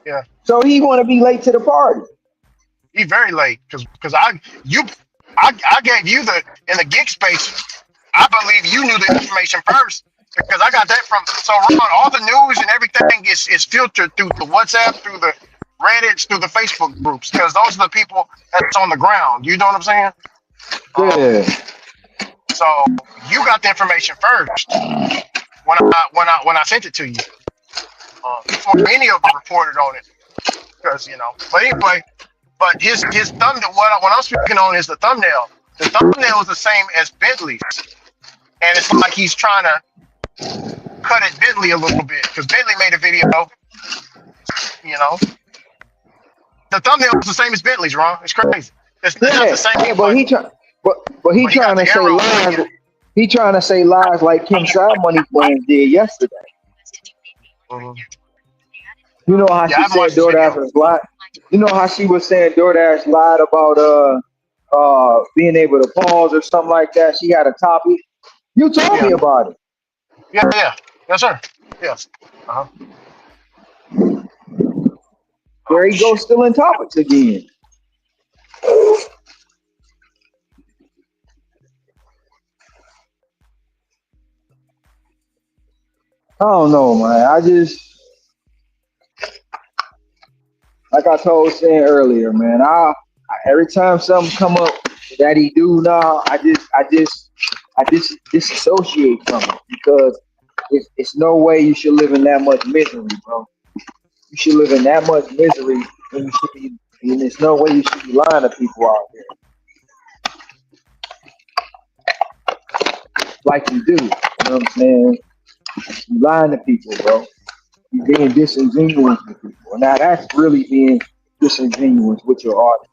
yeah. So he want to be late to the party. He very late because I gave you the in the gig space. I believe you knew the information first because I got that from so Ron, all the news and everything is filtered through the WhatsApp, through the Reddit, through the Facebook groups because those are the people that's on the ground. You know what I'm saying? Um, Yeah, so you got the information first when I sent it to you before any of them reported on it because you know. But anyway, but his thumbnail. What I'm speaking on is the thumbnail. The thumbnail is the same as Bentley's, and it's like he's trying to cut at Bentley a little bit because Bentley made a video. You know, the thumbnail is the same as Bentley's. Wrong? It's crazy. It's not the yeah, same, yeah. But he but he got trying the to say arrow lies. pointing. He trying to say lies like Kim Side Money Twins did yesterday. Mhm. You know how Yeah, I she haven't said watched this DoorDash video. was lied. You know how she was saying DoorDash lied about being able to pause or something like that. She had a topic. You told Yeah, me about it. yeah. Yes, sir. Yes. Uh huh. Oh There you go, shit. still in topics again. I don't know, man. Like I told Sam earlier, man. Every time something come up that he do now, I just disassociate from it because it's no way you should live in that much misery, bro. You should live in that much misery when you should be. And there's no way you should be lying to people out there like you do. You know what I'm saying? You lying to people, bro. You being disingenuous with people. Now that's really being disingenuous with your audience.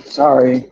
Sorry.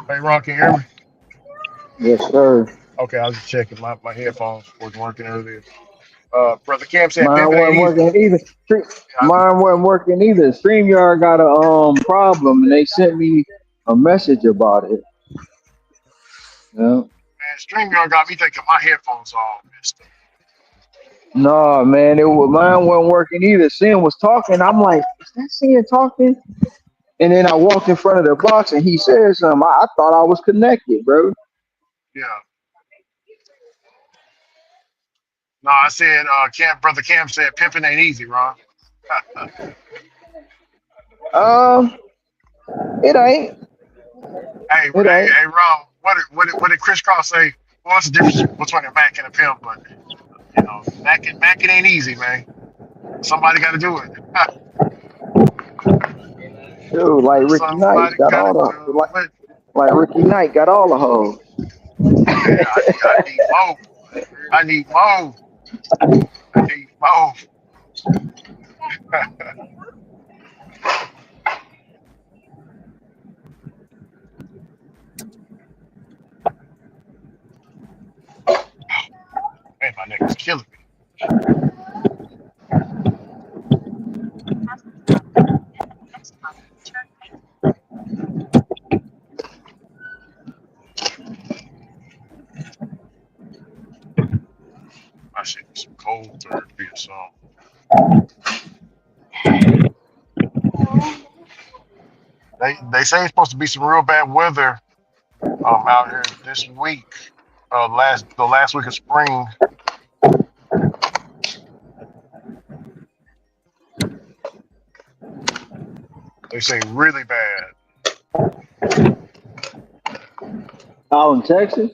Hey, Ron, can you hear me? Yes, sir. Okay, I was just checking. My headphones wasn't working earlier. Brother Cam said Mine pimping ain't wasn't easy. working either. Yeah, Mine wasn't working either. StreamYard got a problem, and they sent me a message about it. Yeah. man, StreamYard got me thinking my headphones all messed up. No, man, mine wasn't working either. Sin was talking. I'm like, is that Sin talking? And then I walked in front of the box, and he said something. I thought I was connected, bro. Yeah. No, I said, Brother Cam said pimping ain't easy, Ron. Um, it ain't. It ain't. Hey, Ron, what did Chris Cross say? Well, what's the difference between a Mac and a pimp? But you know, Mac it ain't easy, man. Somebody got to do it. Dude, like Ricky Knight Somebody got got to all the do it. like Ricky Knight got all the hoes. Man, I need more. I need more. I need more. Man, my neck is killing me. I should get some cold therapy or something. They say it's supposed to be some real bad weather out here this week. The last week of spring. They say really bad. Out in Texas.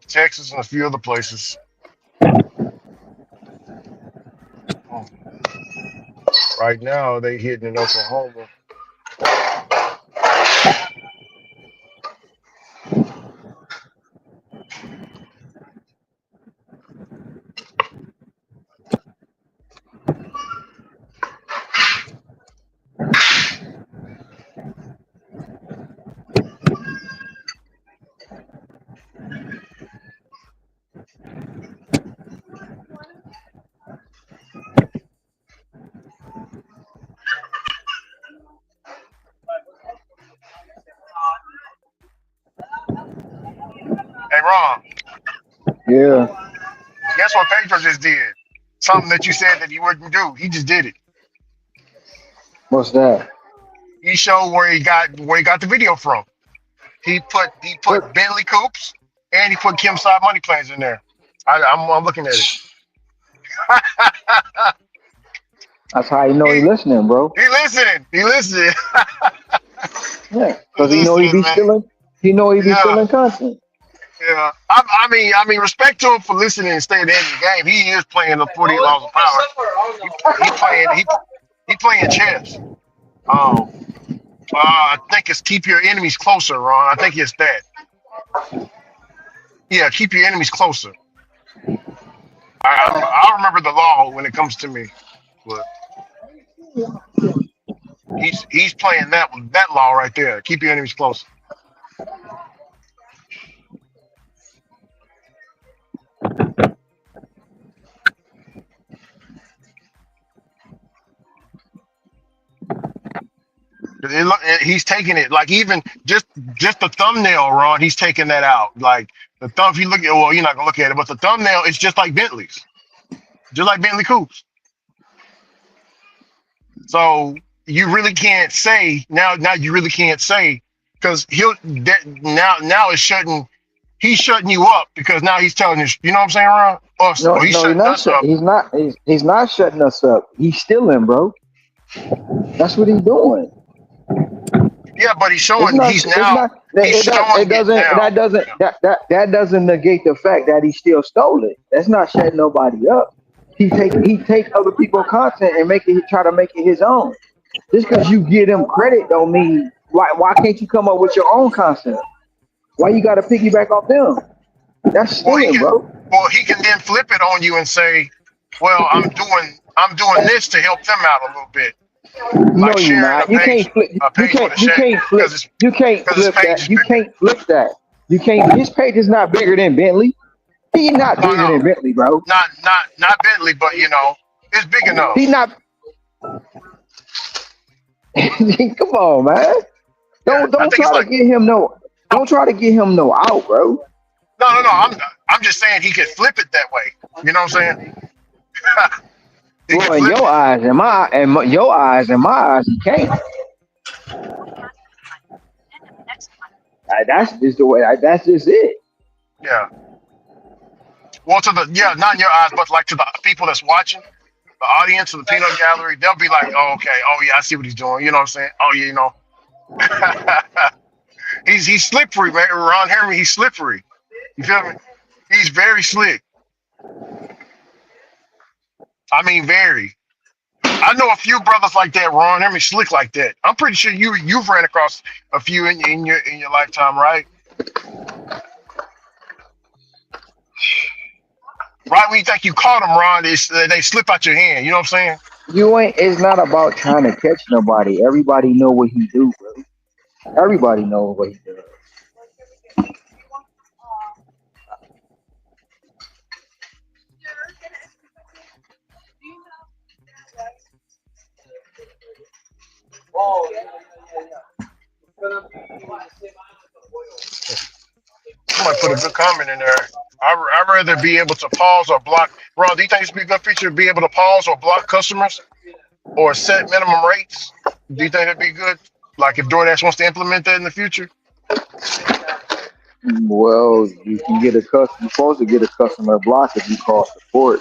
Texas and a few other places. Hmm. Right now they hitting in Oklahoma. Hey Ron, Yeah. guess what Pedro just did? Something that you said that he wouldn't do. He just did it. What's that? He showed where he got the video from. He What? put Bentley coupes and he put Kim side money plans in there. I'm looking at it. That's how you know he he listening, bro. he listening. He listening. Yeah, He because he know he listening, be man. stealing. He know he be Yeah. stealing content. Yeah, I mean, respect to him for listening and staying ahead of the game. He is playing the 48 laws of power. He playing he playing chess. Um, I think it's keep your enemies closer, Ron. I think it's that. Yeah, keep your enemies closer. I remember the law when it comes to me, but he's playing that law right there. Keep your enemies closer. He's taking it like even just the thumbnail, Ron. He's taking that out. Like the thumb. If you look at, well, you're not gonna look at it, but the thumbnail is just like Bentley's, just like Bentley coupes. So you really can't say now. Now you really can't say because now it's shutting. He's shutting you up because now he's telling us. You know what I'm saying, Ron? Us, No, or he's no, he's shutting not. us up. He's not shutting us up. He's stealing, bro. That's what he's doing. Yeah, but he's It's showing. not. It's not. He's It showing it doesn't. now. Yeah. That doesn't negate the fact that he still stole it. That's not shutting nobody up. He take other people's content and try to make it his own. Just because you give them credit don't mean why can't you come up with your own concept? Why you got to piggyback off them? That's Well, he stealing, can. bro. Well, he can then flip it on you and say, "Well, I'm doing this to help them out a little bit, like No, you're sharing not. You can't flip. a You page with can't. a You shade can't flip. You can't because his flip page that. is You bigger." can't flip that. You can't. His page is not bigger than Bentley. He's not No, bigger no, than Bentley, bro. not Bentley, but it's big He's enough. not. Come on, man. Yeah, Don't I don't think it's try to like get him no. Don't try to get him no out, bro. no. I'm just saying he could flip it that way. You know what I'm saying? He Well, can in flip your it. eyes, in my eyes, he can't. That's just the way. That's just it. Yeah. Well, not in your eyes, but like to the people that's watching, the audience of the peanut gallery, they'll be like, "Oh, okay. Oh, yeah, I see what he's doing." You know what I'm saying? Oh, yeah, he's slippery, man. Ron Henry, he's slippery. You feel me? He's very slick. I mean, very. I know a few brothers like that. Ron Henry slick like that. I'm pretty sure you've ran across a few in your lifetime, right? Right when you think you caught them, Ron, they slip out your hand. You know what I'm saying? You ain't. It's not about trying to catch nobody. Everybody know what he do, bro. Everybody knows what he do. Somebody put a good comment in there. I'd rather be able to pause or block. Ron, do you think it's be a good feature to be able to pause or block customers or set minimum rates? Do you think that'd be good? Like if DoorDash wants to implement that in the future? Well, you can get a custom. You're supposed to get a customer block if you call support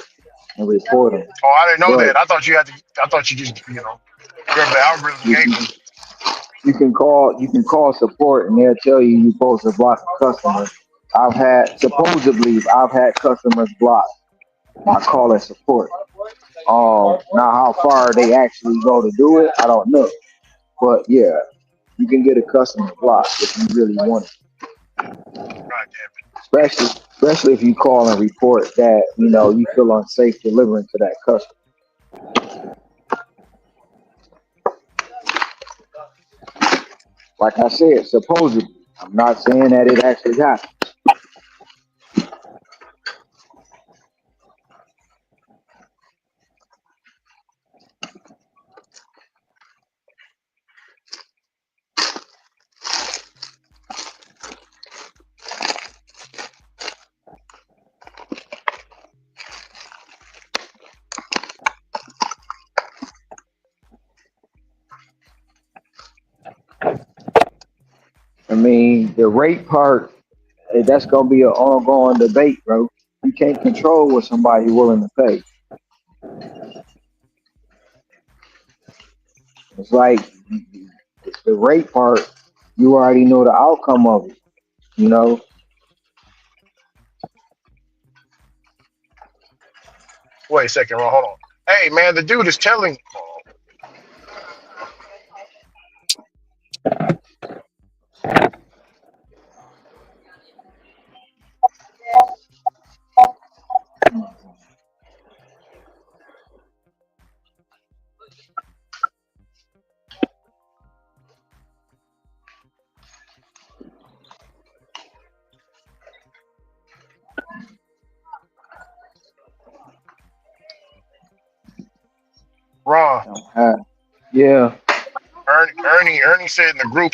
and report them. Oh, I didn't know But that. I thought you had to. I thought you just whatever the algorithm you gave can, you. you can call support and they'll tell you you're supposed to block a customer. I've had customers blocked. I call it support. Now how far they actually go to do it, I don't know. But yeah, you can get a customer blocked if you really want it. God damn Especially if you call and report that you feel unsafe delivering to that customer. Like I said, supposedly, I'm not saying that it actually happened. I mean, the rate part, that's gonna be an ongoing debate, bro. You can't control what somebody willing to pay. It's like the rate part, you already know the outcome of it. You know, Wait a second, Ron. Hold on. Hey, man, the dude is telling. Ron, uh, yeah. Ernie said in the group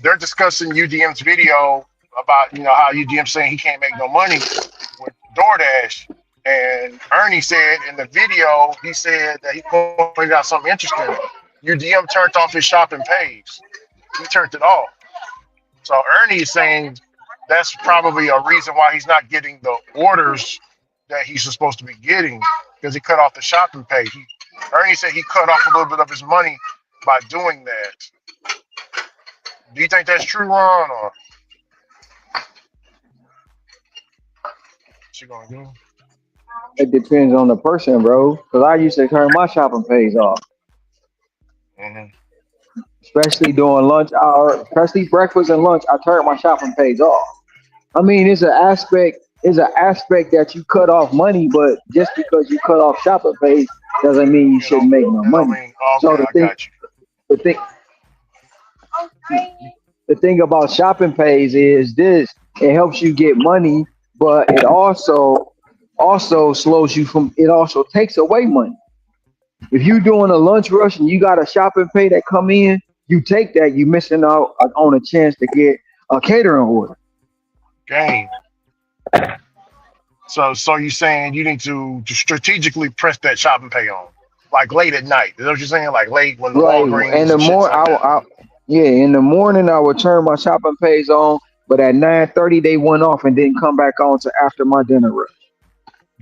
they're discussing UDM's video about how UDM saying he can't make no money with DoorDash, and Ernie said in the video he said that he pointed out something interesting. UDM turned off his shopping page. He turned it off. So Ernie is saying that's probably a reason why he's not getting the orders that he's supposed to be getting because he cut off the shopping page. Ernie said he cut off a little bit of his money by doing that. Do you think that's true, Ron? Or she gonna do? It depends on the person, bro. Because I used to turn my shopping page off, Mm-hmm. especially during lunch hour, especially breakfast and lunch. I turn my shopping page off. I mean, it's an aspect. It's an aspect that you cut off money, but just because you cut off shopping page doesn't mean you You know, shouldn't make no you know what money. I mean? So Okay, I got you. the thing, the thing about shopping pays is this: it helps you get money, but it also slows you from. It also takes away money. If you're doing a lunch rush and you got a shopping pay that come in, you take that. You missing out on a chance to get a catering order. Game. So you saying you need to strategically press that shopping pay on, like late at night? Is that what you're saying? Like late when the Right. And Walgreens the and shit more like that. yeah, in the morning I would turn my shopping pays on, but at 9:30 they went off and didn't come back on to after my dinner rush.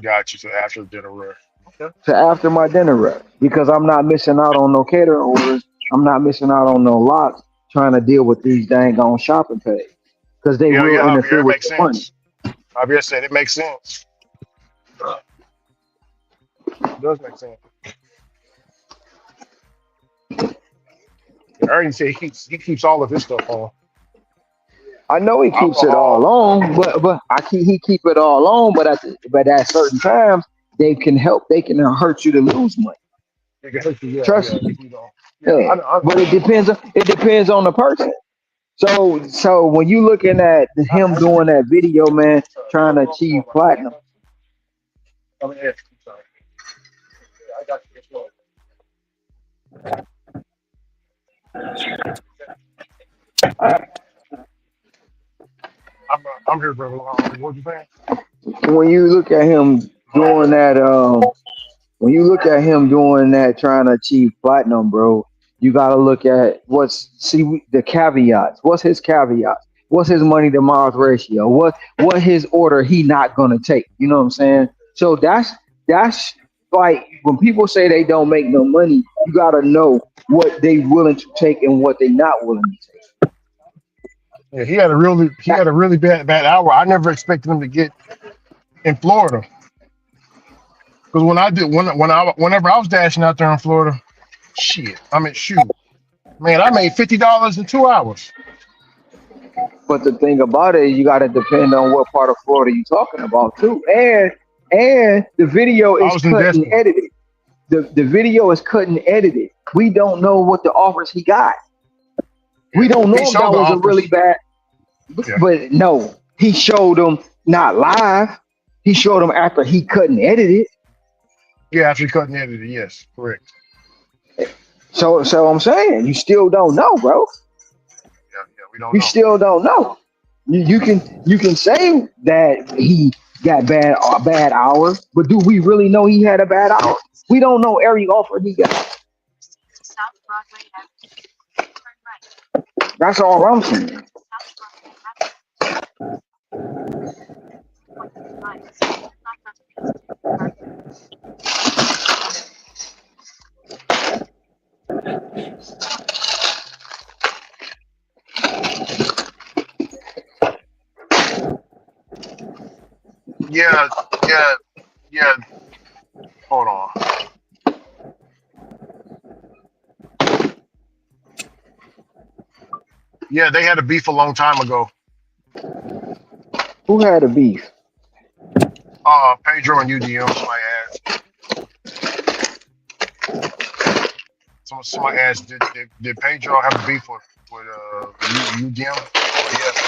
Got you. So after the dinner rush. Okay. To after my dinner rush because I'm not missing out on no catering orders. I'm not missing out on no lots trying to deal with these dang on shopping pays because they Yeah, will yeah, Javier, interfere it with makes your money. sense. Javier said it makes sense. It does make sense. Ernie said he keeps all of his stuff on. I know he keeps it all Alcohol. on, but he keep it all on. But at certain times they can help. They can hurt you to lose money. It can hurt you, yeah, Trust yeah. me. If you don't. Yeah, Yeah. I But it know. depends. It depends on the person. So when you looking at him doing that video, man, trying to achieve platinum. I'm gonna ask you, sorry. Yeah, I got you. It's well. I'm here, brother. What you saying? When you look at him doing that, when you look at him doing that, trying to achieve platinum, bro, you got to look at the caveats. What's his caveats? What's his money to miles ratio? What his order he not gonna take? You know what I'm saying? So that's like when people say they don't make no money, you got to know what they willing to take and what they not willing to take. Yeah, he had a really bad hour. I never expected him to get in Florida because whenever I was dashing out there in Florida, shit, I mean, shoot, man, I made $50 in 2 hours. But the thing about it is you got to depend on what part of Florida you're talking about too, and the video I is was in cut and Destin. edited. The video is cut and edited. We don't know what the offers he got. We Yeah, don't he know if showed that the was a really offers. bad. Yeah, But no, he showed them not live. He showed them after he cut and edited. yeah, after cutting edited. Yes, correct. So I'm saying you still don't know, bro. Yeah, yeah, we don't You know. still don't know. You can say that he got bad hours, but do we really know he had a bad hour? We don't know every offer he got. That's all I'm saying. Yeah, yeah, yeah. Hold on. Yeah, they had a beef a long time ago. Who had a beef? Pedro and UDM. Somebody asked, did Pedro have a beef with UDM? Well, yes.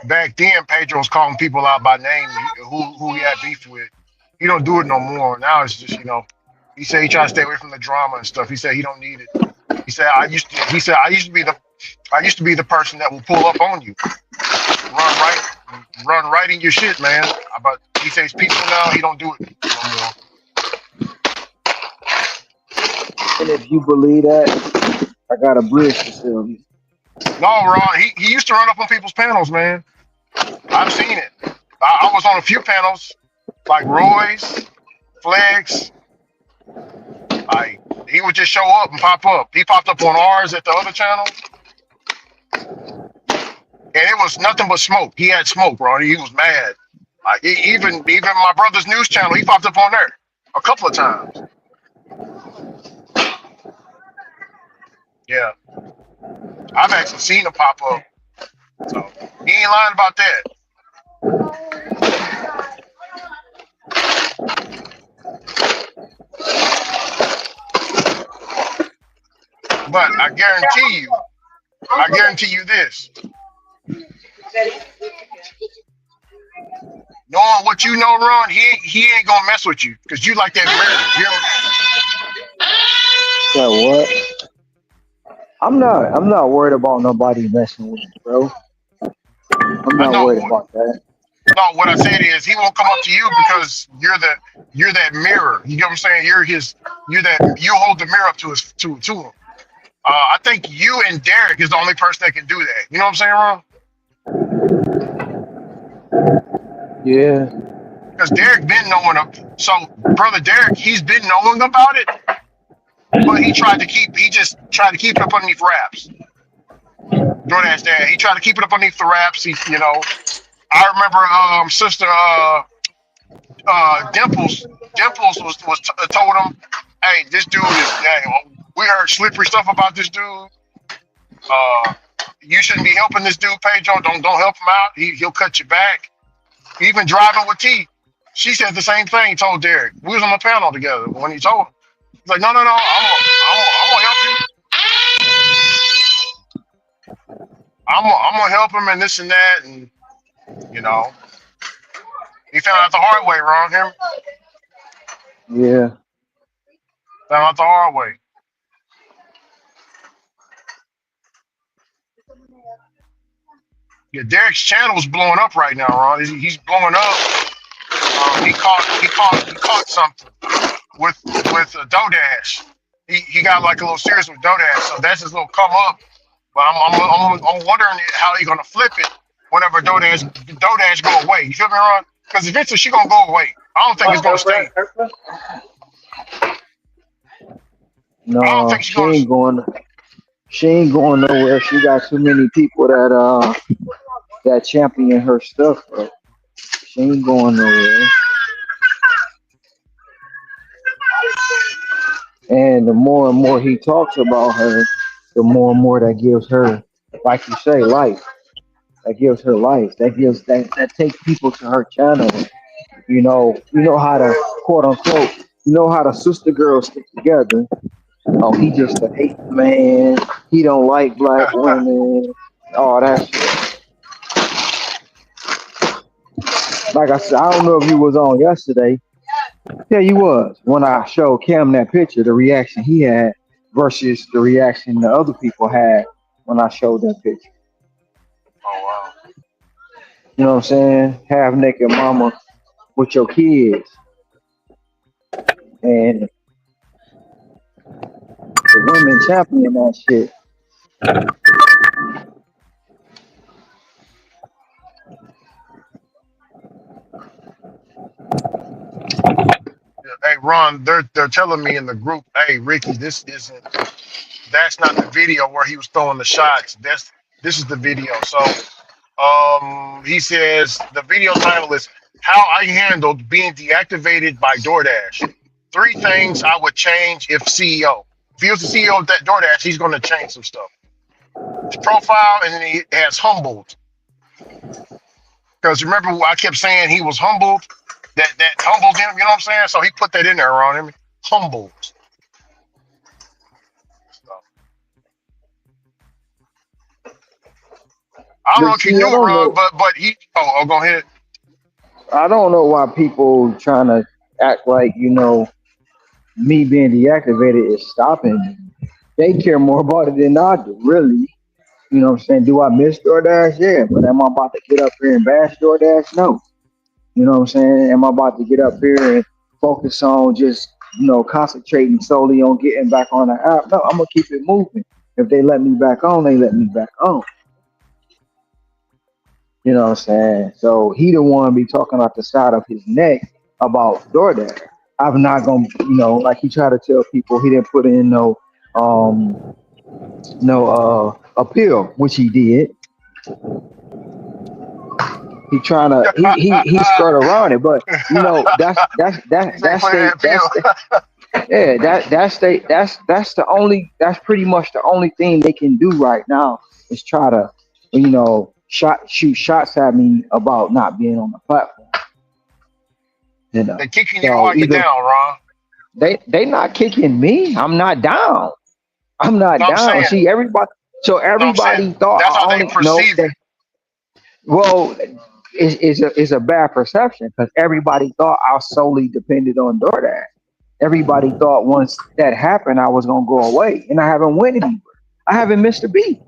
Back then, Pedro was calling people out by name who he had beef with. He don't do it no more. Now it's just he said he tried to stay away from the drama and stuff. He said he don't need it. He said I used to be the person that will pull up on you, run run right in your shit, man. But he says peaceful now. He don't do it no more. And if you believe that, I got a bridge facility. No, Ron. He used to run up on people's panels, man. I've seen it. I was on a few panels, like Roy's, Flex. He would just show up and pop up. He popped up on ours at the other channel, and it was nothing but smoke. He had smoke, Ron. He was mad. Like even my brother's news channel, he popped up on there a couple of times. Yeah, I've actually seen him pop up. So he ain't lying about that. But I guarantee you this. Knowing what you know, Ron, he ain't gonna mess with you because you like that mirror. So what? I'm not worried about nobody messing with me, bro. I'm I not know. worried about that. No, what I said is he won't come up to you because you're that mirror. You get what I'm saying? You hold the mirror up to him. I think you and Derek is the only person that can do that. You know what I'm saying, Ron? Yeah, Because Derek been knowing of. So brother Derek, he's been knowing about it, but he just tried to keep it up underneath wraps. DoorDash dad, he tried to keep it up underneath the wraps. I remember sister Dimples told him, hey, this dude is. Hey, we heard slippery stuff about this dude. You shouldn't be helping this dude, Pedro. Don't help him out. He'll cut you back. Even driving with T, she said the same thing. Told Derek. We was on the panel together when he told him. He's like, no, I'm gonna help you. I'm gonna help him and this and that, and you know, he found out the hard way, Ron. Him yeah. found out the hard way. Yeah, Derek's channel's blowing up right now, Ron. He's blowing up. He caught something with DoorDash. He got like a little serious with DoorDash, so that's his little come up. But I'm wondering how he gonna flip it whenever DoorDash go away. You feel me, Ron? Because eventually she gonna go away. I don't think it's gonna stay. I don't No, think she's gonna. she ain't going nowhere. She got too many people that champion her stuff, bro. She ain't going nowhere. And the more and more he talks about her, the more and more that gives her, like you say, life. That gives her life. That takes people to her channel. You know how to quote unquote, you know how the sister girls stick together. Oh, he just a hate man. He don't like black women. All that shit. Like I said, I don't know if you was on yesterday. Yeah, you was. When I showed Cam that picture, the reaction he had versus the reaction the other people had when I showed that picture. Oh wow. You know what I'm saying? Half naked mama with your kids. And the women champion that shit. Hey Ron, they're telling me in the group, hey Ricky, that's not the video where he was throwing the shots. This is the video. So he says the video title is How I Handled Being Deactivated by DoorDash. 3 things I would change if CEO. If he was the CEO of that DoorDash, he's gonna change some stuff. His profile, and then he has humbled. Because remember I kept saying he was humbled, that humbled him, you know what I'm saying? So he put that in there around him. Humbled. So, I don't know But if you see, I knew don't Ron, know. but he go ahead. I don't know why people trying to act like me being deactivated is stopping me. They care more about it than I do, really. You know what I'm saying? Do I miss DoorDash? Yeah, but am I about to get up here and bash DoorDash? No. You know what I'm saying? Am I about to get up here and focus on just, concentrating solely on getting back on the app? No, I'm gonna keep it moving. If they let me back on, they let me back on. You know what I'm saying? So he the one be talking out the side of his neck about DoorDash. I'm not gonna, like he tried to tell people he didn't put in um appeal, which he did. He trying to he skirt around it, but He say put in that that's appeal. the yeah that's pretty much the only thing they can do right now is try to shoot shots at me about not being on the platform. They kicking you So while you're either down, Ron. they not kicking me. I'm not down. I'm not No, I'm down. saying, See everybody. So no, I'm saying everybody thought that's how I they only no. perceive it. Well, it's a bad perception because everybody thought I solely depended on DoorDash. Everybody thought once that happened, I was gonna go away, and I haven't went anywhere. I haven't missed a beat.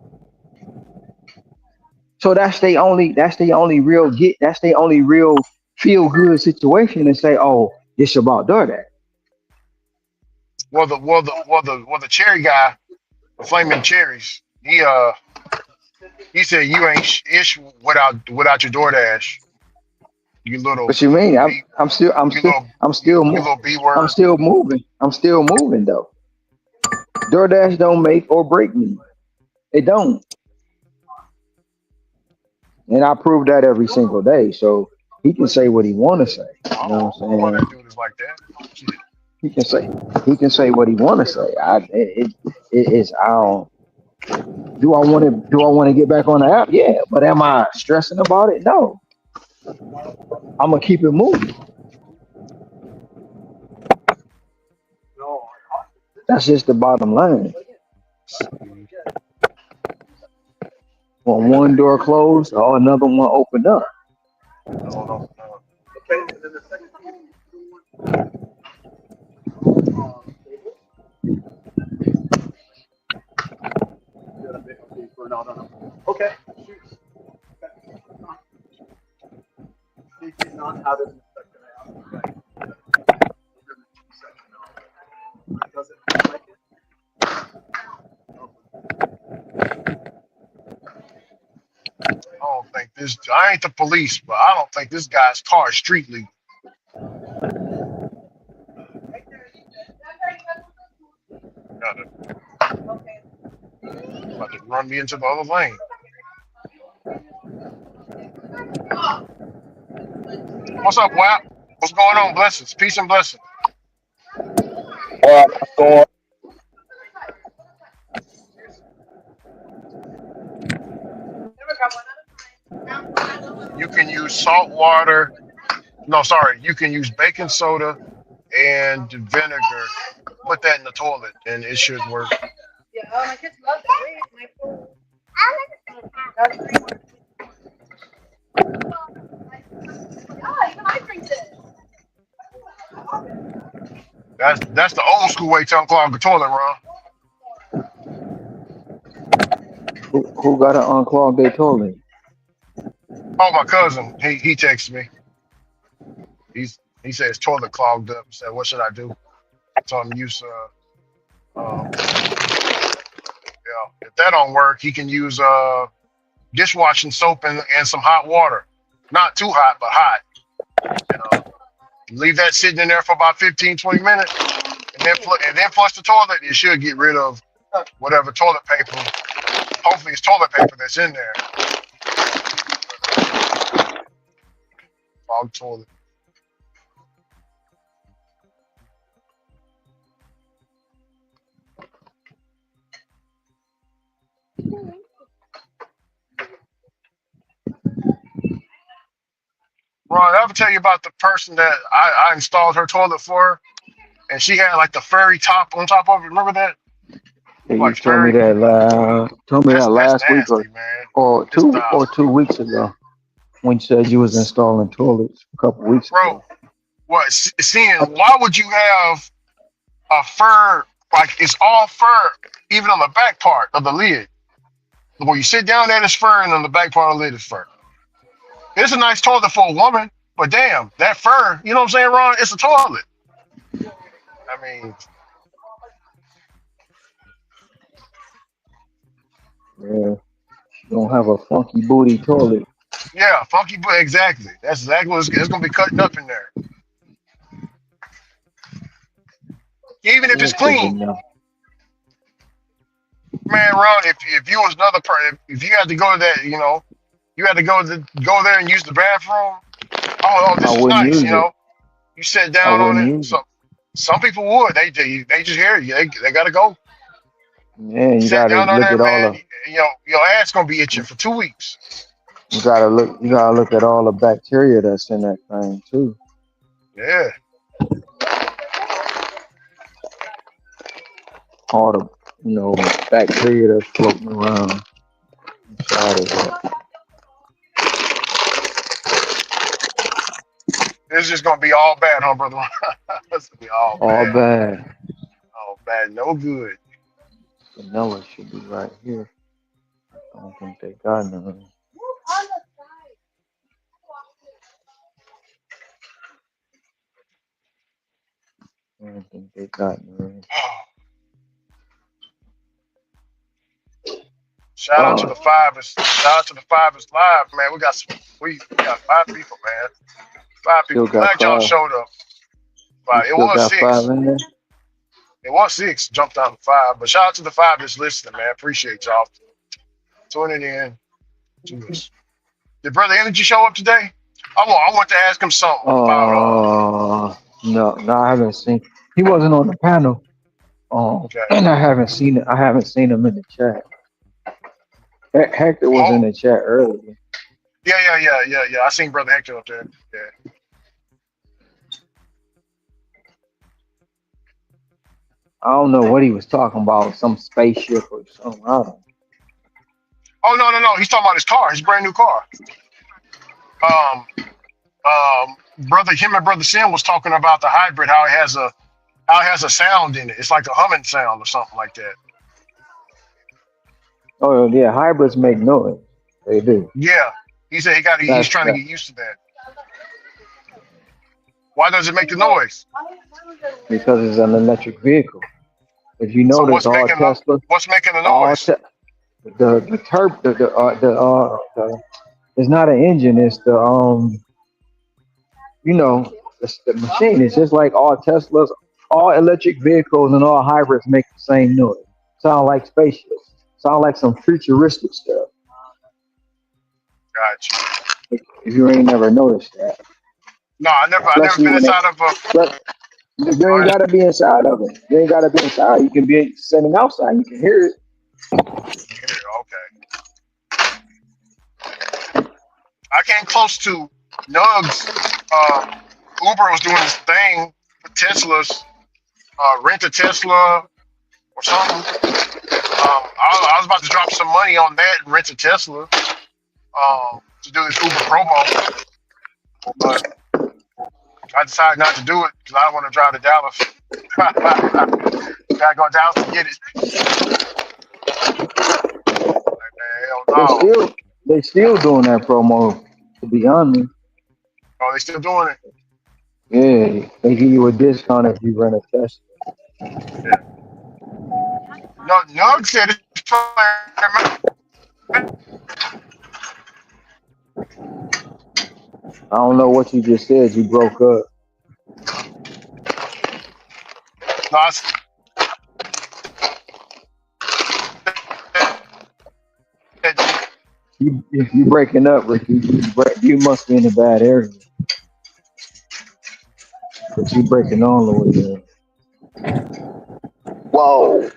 So that's the only real get. That's the only real feel good situation to say, oh, it's about DoorDash. Well, the cherry guy, the flaming cherries. He said you ain't ish without your DoorDash. You little What you mean? I'm b I'm still I'm you still little I'm you, still you mo- little b I'm word. still moving. I'm still moving though. DoorDash don't make or break me. It don't. And I prove that every single day. So he can say what he want to say. You know what I don't know why I'm saying? that dude is like that. Shit. He can say what he want to say. It's I don't. Do I want to get back on the app? Yeah, but am I stressing about it? No. I'm gonna keep it moving. That's just the bottom line. See, When one door closed, or another one opened up. I don't know. No. I don't think this. I ain't the police, but I don't think this guy's car is street legal. Got to about to run me into the other lane. What's up, Wap? What's going on? Blessings, peace and blessings. What's going You can use salt water. No, sorry. You can use baking soda and vinegar. Put that in the toilet, and it should work. That's the old school way to unclog the toilet, Ron. Who got to unclog their toilet? Oh, my cousin, he texted me. He said his toilet clogged up. He said, "What should I do?" I told him use yeah. If that don't work, he can use dishwashing soap and some hot water. Not too hot, but hot. And leave that sitting in there for about 15, 20 minutes, and then flush the toilet. It should get rid of whatever toilet paper. Hopefully, it's toilet paper that's in there. Clogged toilet. Ron, I ever tell you about the person that I installed her toilet for her, and she had like the furry top on top of it. Remember that? Yeah, you Like told me furry. that That's last week nasty, man. or It's two or 2 weeks ago when you said you was installing toilets a couple weeks bro. ago. What? Seeing? Why would you have a fur like it's all fur, even on the back part of the lid? When you sit down, that is fur, and on the back part of the lid is fur. It's a nice toilet for a woman, but damn, that fur, you know what I'm saying, Ron? It's a toilet. I mean, Yeah, she gonna have a funky booty toilet. yeah, funky, but exactly. That's exactly what it's gonna be cutting up in there. Even if Yeah, it's 'cause clean, man, Ron. If you was another person, if you had to go to that, you had to go there and use the bathroom. Oh, I this is wouldn't nice. use it. You sit I down on wouldn't it. use it. So some people would. They just hear you. They gotta go. Yeah, you Sit gotta down on look there, at all man. the Your ass gonna be itching for 2 weeks. you gotta look at all the bacteria that's in that thing too. Yeah. All the bacteria that's floating around inside of it. It's just gonna be all bad, huh, brother? It's gonna be all All bad. bad. All bad. No good. Vanilla should be right here. I don't think they got none. I don't think they got none. Shout out to the Oh, Fivers. Shout out to the Fivers live, man. We got 5 people, man. 5 people. still got Glad y'all five. showed up. You But it still was got five six. in there? It was six. Jumped down to five. But shout out to the five that's listening, man. Appreciate y'all tuning in to us. Did Brother Energy show up today? I want to ask him something about No, I haven't seen. He wasn't on the panel. okay. And I haven't seen it. I haven't seen him in the chat. Hector was in Mo, the chat earlier. yeah. I seen Brother Hector up there. Yeah. I don't know what he was talking about. Some spaceship or something. I don't. Oh no. He's talking about his car, his brand new car. Um, him and Brother Sin was talking about the hybrid, how it has a sound in it. It's like a humming sound or something like that. Oh yeah, hybrids make noise. They do. Yeah. He said he's That's trying to that get used to that. Why does it make the noise? because it's an electric vehicle. If you So notice, all Tesla, what's making the all noise? te- the turb, it's not an engine. It's the machine. It's just like all Teslas, all electric vehicles, and all hybrids make the same noise. Sound like spaceships. Sound like some futuristic stuff. Got you. If you ain't never noticed that, No, I never especially been when inside of a. but you Go ain't ahead. gotta be inside of it. You ain't gotta be inside. You can be sitting outside. You can hear it. Here, okay. I came close to Nugs. Uber was doing this thing with Teslas, rent a Tesla or something. I was about to drop some money on that and rent a Tesla to do this Uber promo, but I decided not to do it because I don't want to drive to Dallas. Gotta go to Dallas to get it. Like, man, hell They no. still they still doing that promo. To be honest, Oh, they still doing it? yeah, they give you a discount if you rent a Tesla. Yeah. No, Nug said it's I don't know what you just said. You broke up. no, I said, You breaking up, Rick. You must be in a bad area. But you breaking all the way there. Whoa.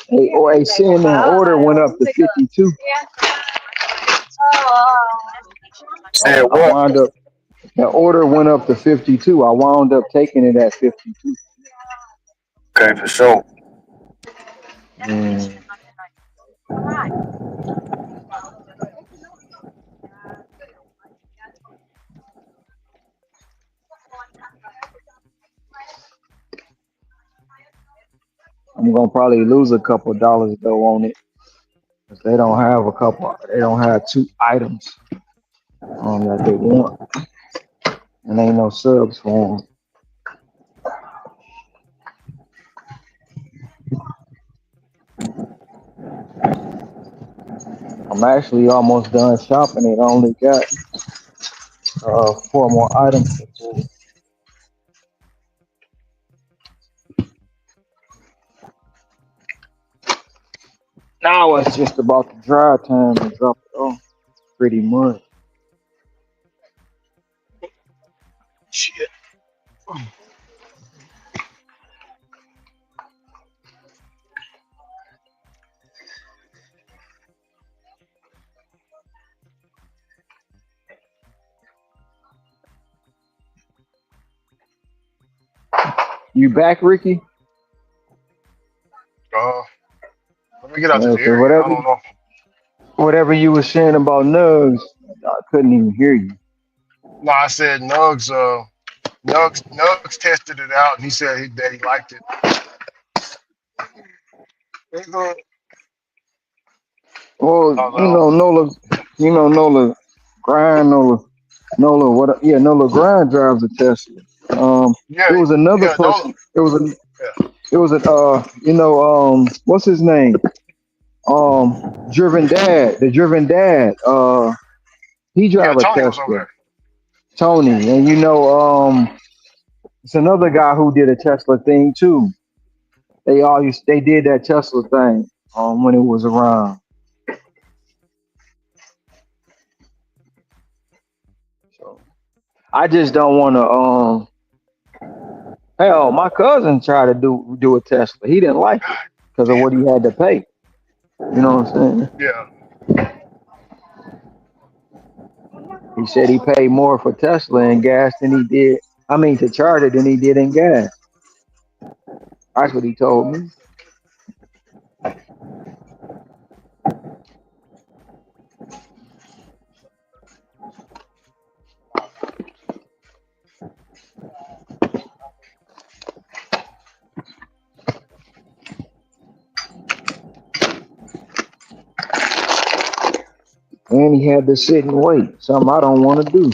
Hey, or a CNN order went up to 52. Said I what? wound up the order went up to 52. I wound up taking it at 52. Okay, for sure. Mm. I'm gonna probably lose a couple dollars though on it because they don't have two items that they want, and ain't no subs for them. I'm actually almost done shopping. It only got four more items. Now it's just about the dry time to drop it off, pretty much. Shit. You back, Ricky? Uh, let me get out this Cause area. I don't know. whatever you were saying about nugs, I couldn't even hear you. No, I said Nugs. Nugs tested it out, and he said that he liked it. It's good. Well, I was like, oh, Nola grind, Nola what? Yeah, Nola grind drives a Tesla. yeah, It was another yeah, no, person. It was a. yeah, It was a. What's his name? Driven Dad. The Driven Dad. He yeah. drive a Tony was over Tesla. there. Tony, and it's another guy who did a Tesla thing too. They did that Tesla thing when it was around. So I just don't want to. Hell, my cousin tried to do a Tesla. He didn't like it God because of damn what he had to pay. You know what I'm saying? it. Yeah, He said he paid more for Tesla and gas than he did. I mean, to charge it than he did in gas. That's what he told me. And he had to sit and wait. Something I don't want to do.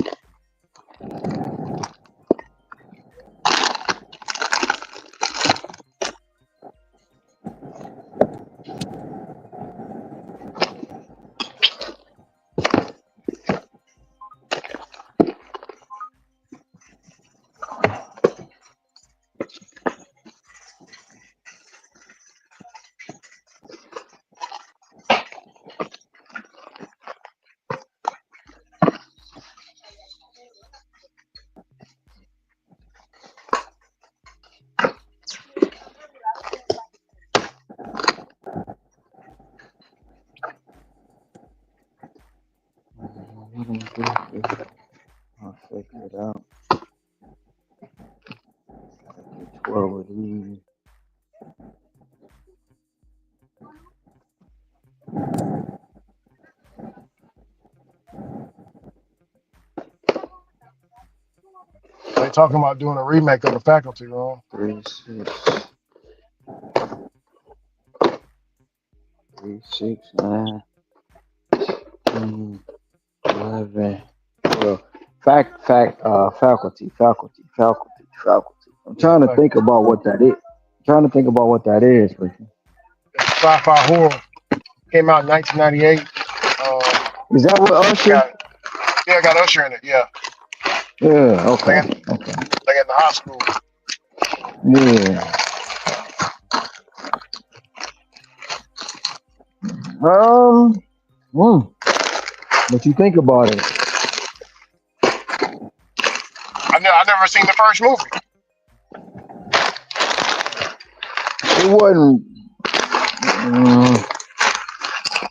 I'll figure it out. Gotta get 12 of these. they talking about doing a remake of the Faculty, bro. 3, 6, 3, 6, 9, 10, 11, 12. Faculty. I'm Yeah, trying to think Faculty. about what that is. Ricky. It's a sci-fi horror. Came out in 1998. Is that what Usher? Got got Usher in it. Yeah, Yeah, they okay. in they in the high school. Yeah. Um, mm, what you think about it? I never seen the first movie. It wasn't Mm,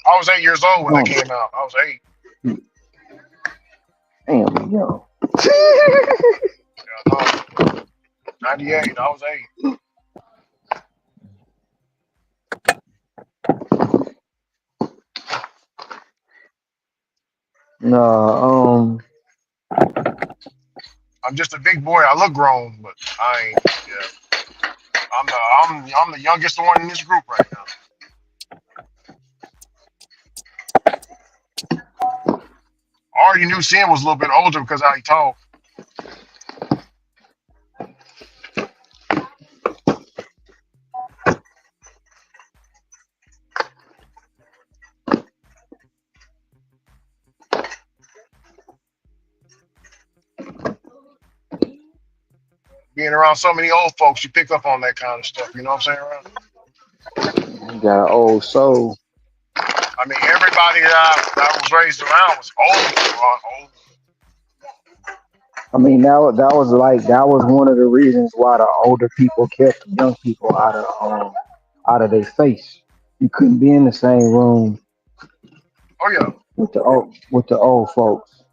I was 8 years old when that oh, came out. I was 8. damn, yo. Yeah, no, 98. I was 8. No, I'm just a big boy. I look grown, but I ain't. Yeah, I'm the youngest one in this group right now. I already knew Sin was a little bit older because how he talked. Being around so many old folks, you pick up on that kind of stuff. You know what I'm saying? Ron? you got an old soul. I mean, everybody that I was raised around was old. Ron, old. I mean, that was one of the reasons why the older people kept the young people out of their face. You couldn't be in the same room Oh yeah. with the old folks.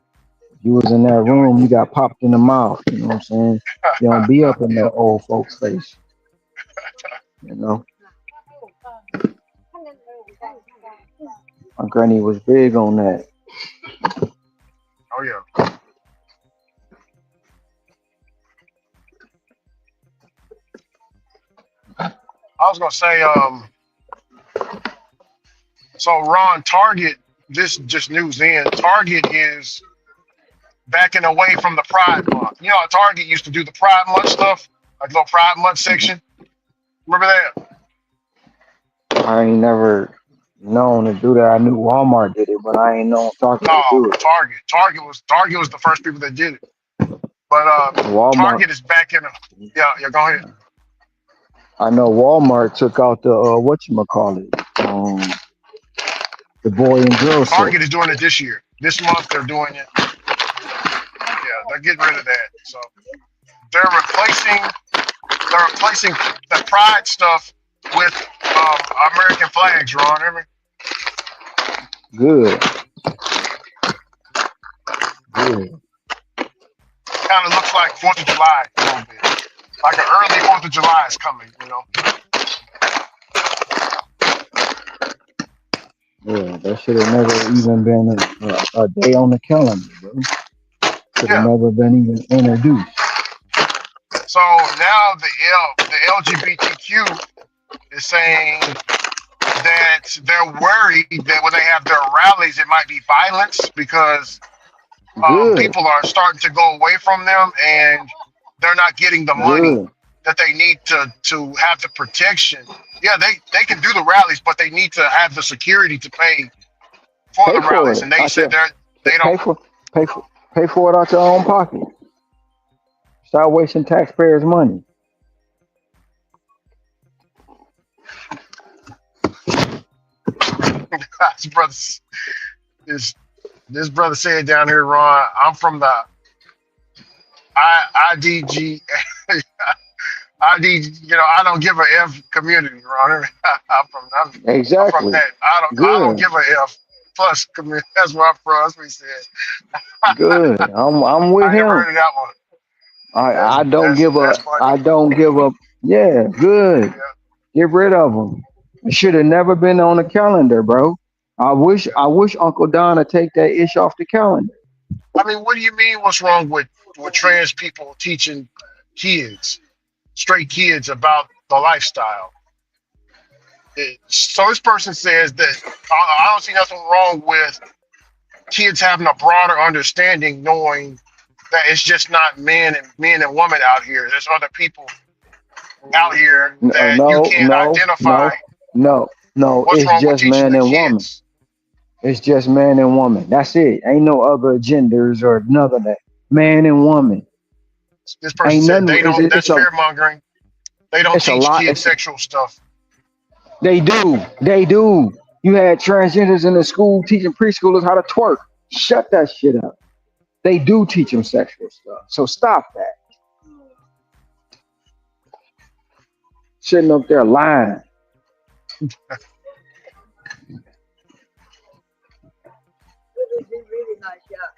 You was in that Oh, room, you got popped in the mouth. You know what I'm saying? You don't be up in yeah. the old folks' face. You know, my granny was big on that. Oh yeah. I was gonna say, so Ron, Target, this just news in, Target is backing away from the Pride Month. You know how Target used to do the Pride Month stuff? Like little Pride Month section? Remember that? I ain't never known to do that. I knew Walmart did it, but I ain't known Target No, to do it. Target. Target was the first people that did it. But Walmart, Target is backing yeah, go ahead. I know Walmart took out the whatchamacallit, the boy and girl Target section. is doing it this year. This month they're doing it. Yeah, they're getting rid of that. So they're replacing they're replacing the Pride stuff with American flags, Ron. Remember? Good, good. Kind of looks like 4th of July a little bit. Like an early 4th of July is coming, you know. Yeah, that should have never even been a day on the calendar, bro. Should have Yeah. never been even introduced. So now the LGBTQ is saying that they're worried that when they have their rallies, it might be violence because Good, people are starting to go away from them and they're not getting the money good. that they need to have the protection. Yeah, they can do the rallies, but they need to have the security to pay for Pay the for rallies. it. And they I said said, they don't. pay for, pay for, pay for it out your own pocket. Start wasting taxpayers' money. This brother, this this brother said down here, Ron. I'm from the IDG. You know, I don't give a F community, Ron. I'm from Exactly. that. I don't Good, give a F plus community. That's where I'm from. That's what he said. good. I'm with I never him. heard of that one. That's I don't that's give a that's funny. I don't give a yeah, good. Yeah, Get rid of them. It should have never been on the calendar, bro. yeah. I wish Uncle Don would take that ish off the calendar. I mean, what do you mean? What's wrong with trans people teaching kids, straight kids, about the lifestyle? So this person says that I don't see nothing wrong with kids having a broader understanding, knowing that it's just not men and women out here. There's other people out here that you No, can't no, identify. no, no, no. What's It's wrong with just teaching man the and woman. kids? It's just man and woman. That's it. Ain't no other genders or none of that. Man and woman. This person Ain't said nothing. they don't. That's It's a fear mongering. They don't it's a teach lot. kids sexual stuff. They do. They do. You had transgenders in the school teaching preschoolers how to twerk. Shut that shit up. They do teach them sexual stuff. So stop that. Sitting up there lying.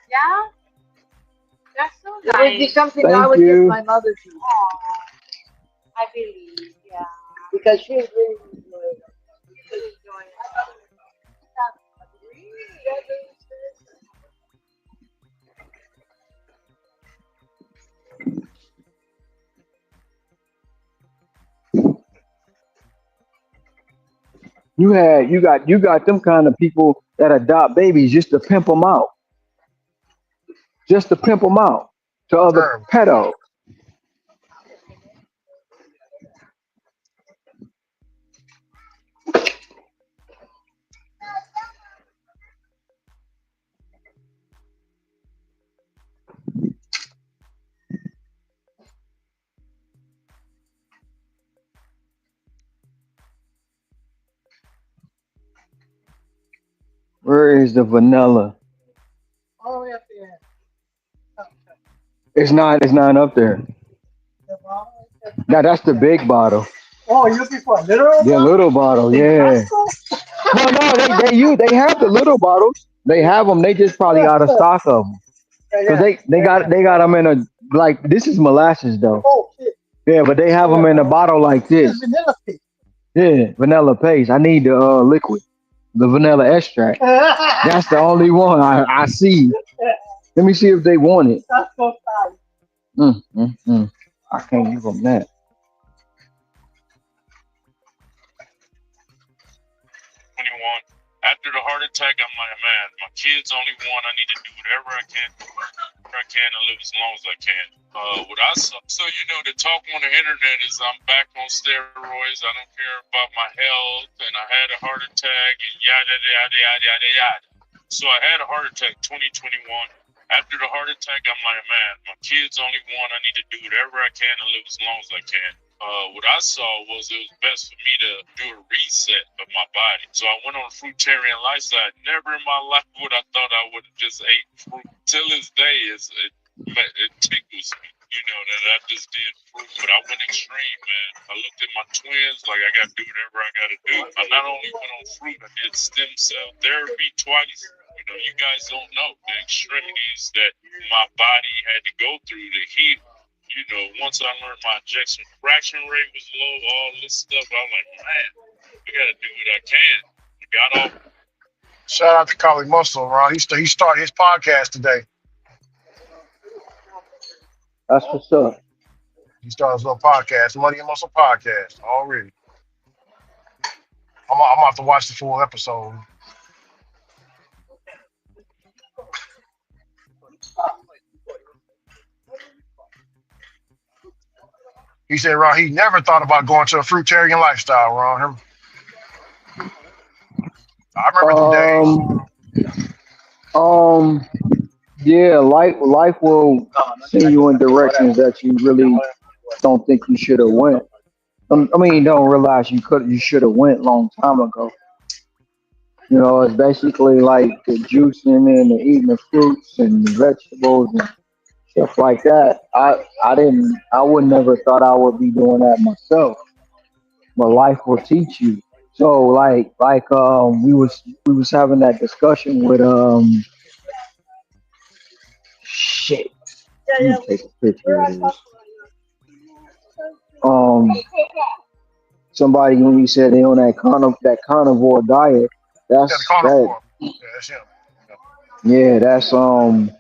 Yeah, that's so It would be nice. something I would give my mother to Aw, I believe. Yeah, because she's really enjoyed it. she's enjoying it. You got them kind of people that adopt babies just to pimp them out to other Sure. pedos. Where is the vanilla? It's not up there. Now that's the big bottle. Oh, you looking for a little? The little bottle, yeah. No, they have the little bottles. They have them. They just probably out of stock of them. Cause they got them in a like this is molasses though. Yeah, but they have them in a bottle like this. Yeah, vanilla paste. I need the liquid, the vanilla extract. That's the only one I see. Let me see if they want it. Mm. I can't give them that. 21. After the heart attack, I'm like, man, my kid's only one. I need to do whatever I can to live as long as I can. What I saw, so the talk on the internet is I'm back on steroids. I don't care about my health, and I had a heart attack, and yada yada yada yada yada. So I had a heart attack 2021. After the heart attack, I'm like, man, my kid's only one. I need to do whatever I can to live as long as I can. What I saw was it was best for me to do a reset of my body. So I went on a fruitarian lifestyle. Never in my life would I thought I would have just ate fruit. Till this day, it tickles me, that I just did fruit. But I went extreme, man. I looked at my twins like I got to do whatever I got to do. I not only went on fruit, I did stem cell therapy twice. You guys don't know the extremities that my body had to go through to heal. Once I learned my ejection fraction rate was low, all this stuff, I was like, man, I gotta do what I can. I got off. Shout out to Collie Muscle, Ron. He started his podcast today. That's what's up. He started his little podcast, Money and Muscle podcast, already. I'm gonna have to watch the full episode. He said, Ron, he never thought about going to a fruitarian lifestyle, Ron. I remember the days. Yeah, life will send you in directions that you really don't think you should have went. Don't realize you should have went long time ago. It's basically like the juicing and the eating the fruits and the vegetables and stuff like that. I would never thought I would be doing that myself. But life will teach you. So we was having that discussion with shit. Let me take a picture of this. Um Somebody when you said they on that carnivore diet, Yeah, the that's that carnivore. Yeah, that's him.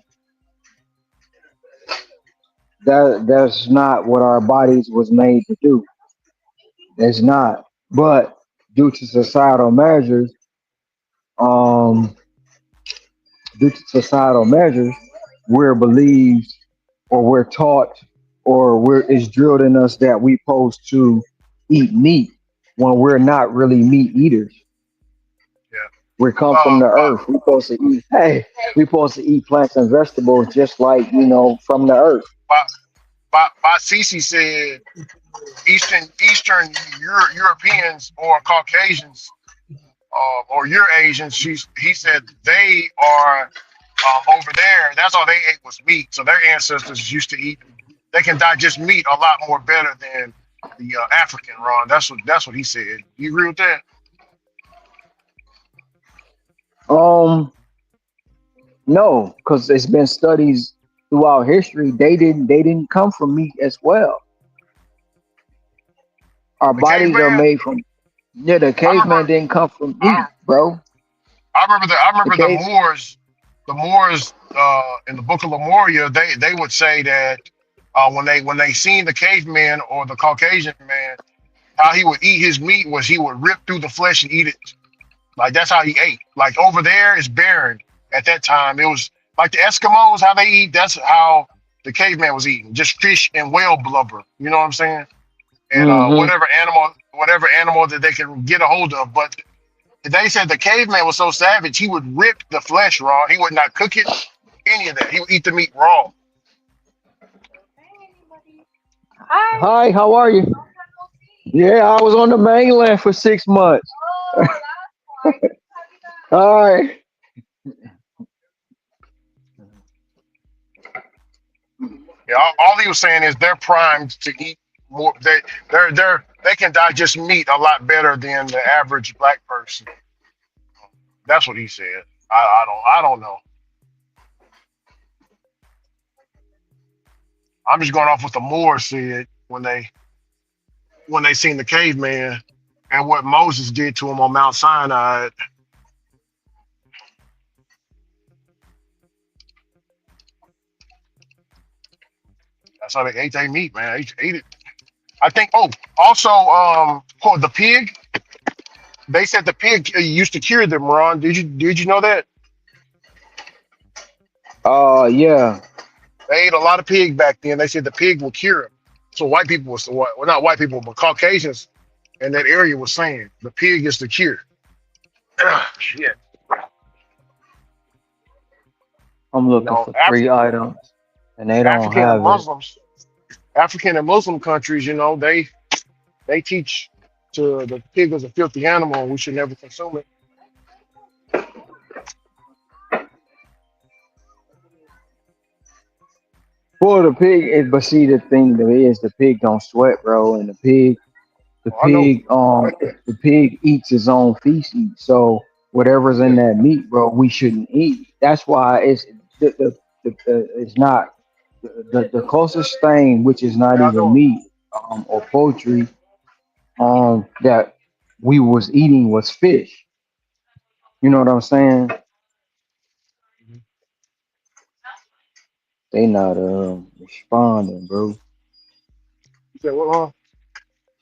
yeah, that's not what our bodies was made to do. It's not. But due to societal measures, um, we're believed or we're taught or it's drilled in us that we supposed to eat meat when we're not really meat eaters. Yeah. We come from the earth. We supposed to eat plants and vegetables just like from the earth. By Cece said Eastern Europeans or Caucasians or your Asians. He said they are over there. That's all they ate was meat. So their ancestors used to eat. They can digest meat a lot more better than the African, Ron. That's what he said. You agree with that? Um, No, because it's been studies throughout history. They didn't come from meat as well. Our The bodies are caveman. made from. Yeah, the I remember. caveman didn't come from I, meat, bro. I remember the. I The remember the cave. Moors. The Moors in the Book of Lemuria. They would say that when they seen the caveman or the Caucasian man, how he would eat his meat was he would rip through the flesh and eat it. Like that's how he ate. Like over there is barren. At that time, it was like the Eskimos how they eat. That's how the caveman was eating, just fish and whale blubber. You know what I'm saying? And Mm-hmm. whatever animal that they can get a hold of. But they said the caveman was so savage, he would rip the flesh raw. He would not cook it, any of that. He would eat the meat raw. Hi, how are you? Yeah, I was on the mainland for 6 months. All right. Yeah, all he was saying is they're primed to eat more. They can digest meat a lot better than the average black person. That's what he said. I don't know. I'm just going off what the Moors said when they seen the caveman and what Moses did to him on Mount Sinai. That's how they ate their meat, man. They ate it. I think. Oh, also, the pig. They said the pig used to cure them. Ron, did you know that Yeah. they ate a lot of pig back then? They said the pig will cure them. So white people was well, not white people, but Caucasians in that area was saying the pig is the cure. Shit. I'm You looking know, for 3 items, and they don't African and have it. Muslims, African and Muslim countries, they teach to the pig is a filthy animal and we should never consume it. For the pig, but see the thing that is, the pig don't sweat, bro, and the Oh, I know. pig, the pig eats his own feces. So whatever's in Yeah, that meat, bro, we shouldn't eat. That's why it's not the closest thing, which is not how y'all even doing? meat, or poultry, that we was eating was fish. You know what I'm saying? They not responding, bro. You said what?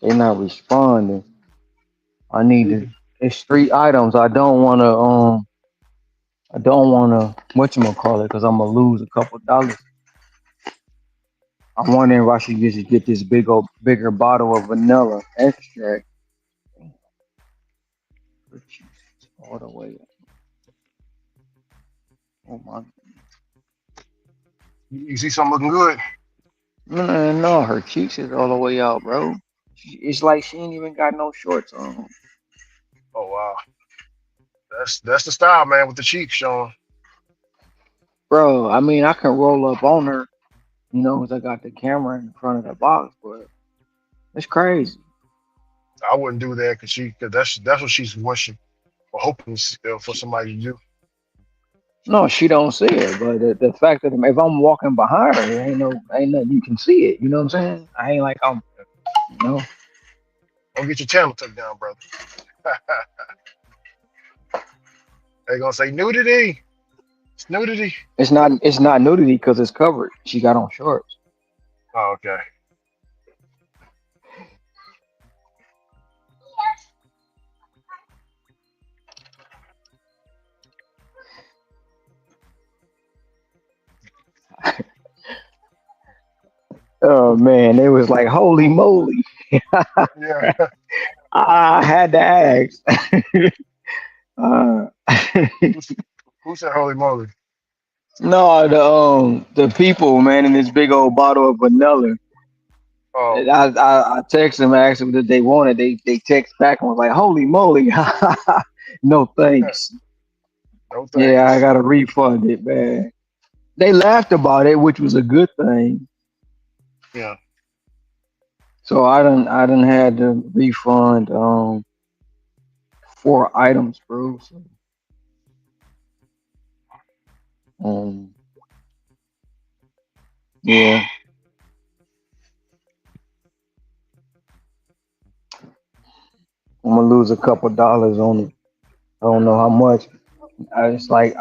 They not responding. I need to. Huh? It's 3 items. I don't wanna whatchamacallit, because I'm gonna lose a couple dollars. I'm wondering if I should just get this bigger bottle of vanilla extract. All the way up. Oh my. You see something looking good? Man, no, her cheeks is all the way out, bro. It's like she ain't even got no shorts on. Oh wow, that's the style, man, with the cheeks showing. Bro, I mean, I can roll up on her, 'cause I got the camera in front of the box, but it's crazy. I wouldn't do that because that's what she's wishing or hoping for somebody to do. No, she don't see it, but the fact that if I'm walking behind her, ain't nothing you can see it. You know what I'm saying? I ain't like I'm, you know, Don't get your channel took down, brother. They gonna say nudity. It's nudity. it's not nudity because it's covered. She got on shorts. Oh, okay. Oh man, they was like, holy moly! Yeah. I had to ask. uh, Who's- Who said holy moly? no, the people, man, in this big old bottle of vanilla. Oh, I text them, asked them that they wanted. They text back and was like, holy moly! No thanks. no Yeah, I thanks. gotta refund it, man. They laughed about it, which was a good thing. Yeah. So I done had to refund 4 items, bro. So, Um, yeah, I'm gonna lose a couple dollars on it. I don't know how much. I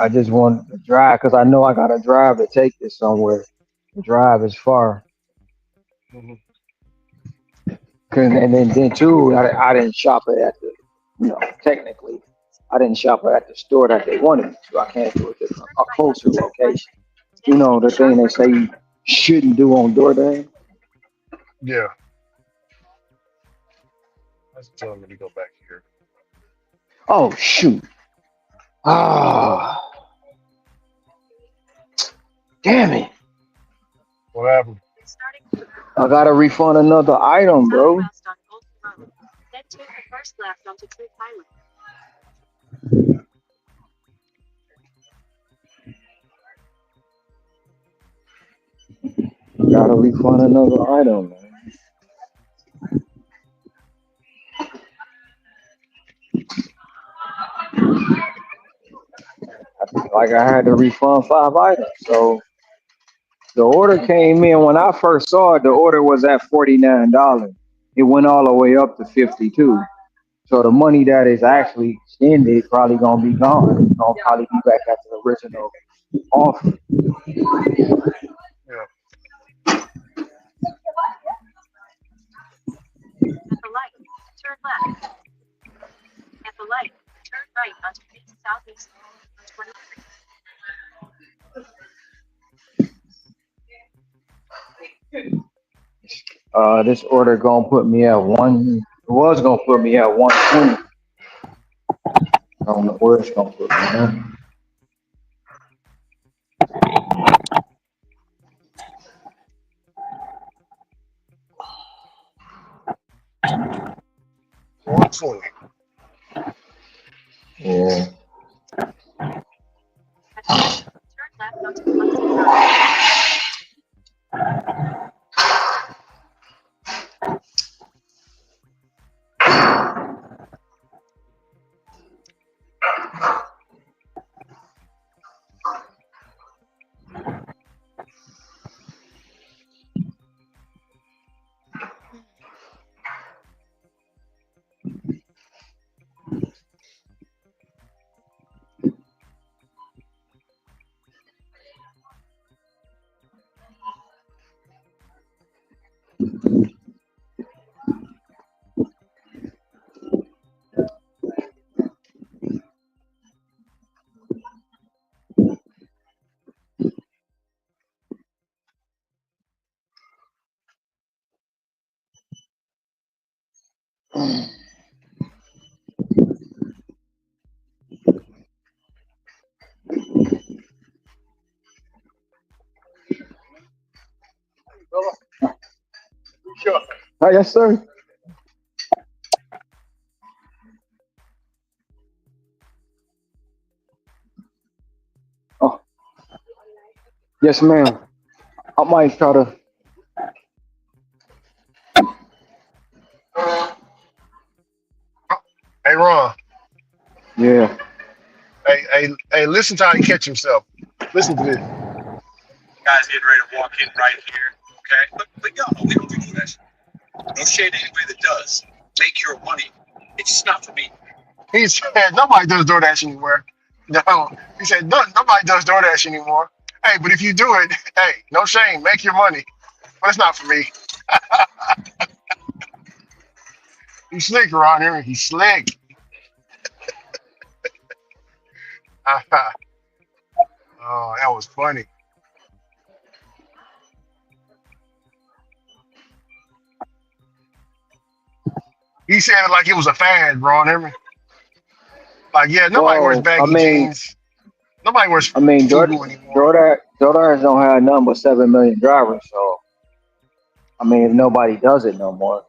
just want to drive because I know I gotta drive to take this somewhere. The drive is far. Hmm. And then too, I didn't shop it at the, technically, I didn't shop it at the store that they wanted me to. I can't do it at a closer location. The thing they say you shouldn't do on DoorDash. Yeah, that's telling me to go back here. Oh shoot! Ah, damn it! What happened? I gotta refund another item, bro. Gotta refund another item, man. Like I had to refund 5 items. So the order came in when I first saw it. The order was at $49. It went all the way up to 52. So the money that is actually extended probably gonna be gone. It's gonna probably be back at the original offer. Yeah. This order gonna put me at one. It was gonna put me at 120. I don't know where it's gonna put me. Huh? 120. Yeah. Sure. Oh, yes, sir. Oh, yes, ma'am. I might try to. Hey, Ron. Yeah. Hey, listen to how he catch himself. Listen to this. Guys getting ready to walk in right here. Okay, but y'all know we don't do that. No shade to anybody that does. Make your money. It's just not for me. He said nobody does DoorDash anymore. No, he said no, nobody does DoorDash anymore. Hey, but if you do it, hey, no shame, make your money. But it's not for me. He's slick around here. He's slick. Oh, that was funny. He said it like it was a fad, bro. And everything. Like, yeah, nobody wears Well, baggy jeans. Nobody wears FUBU anymore. DoorDash don't have nothing but 7 million drivers. So, if nobody does it no more.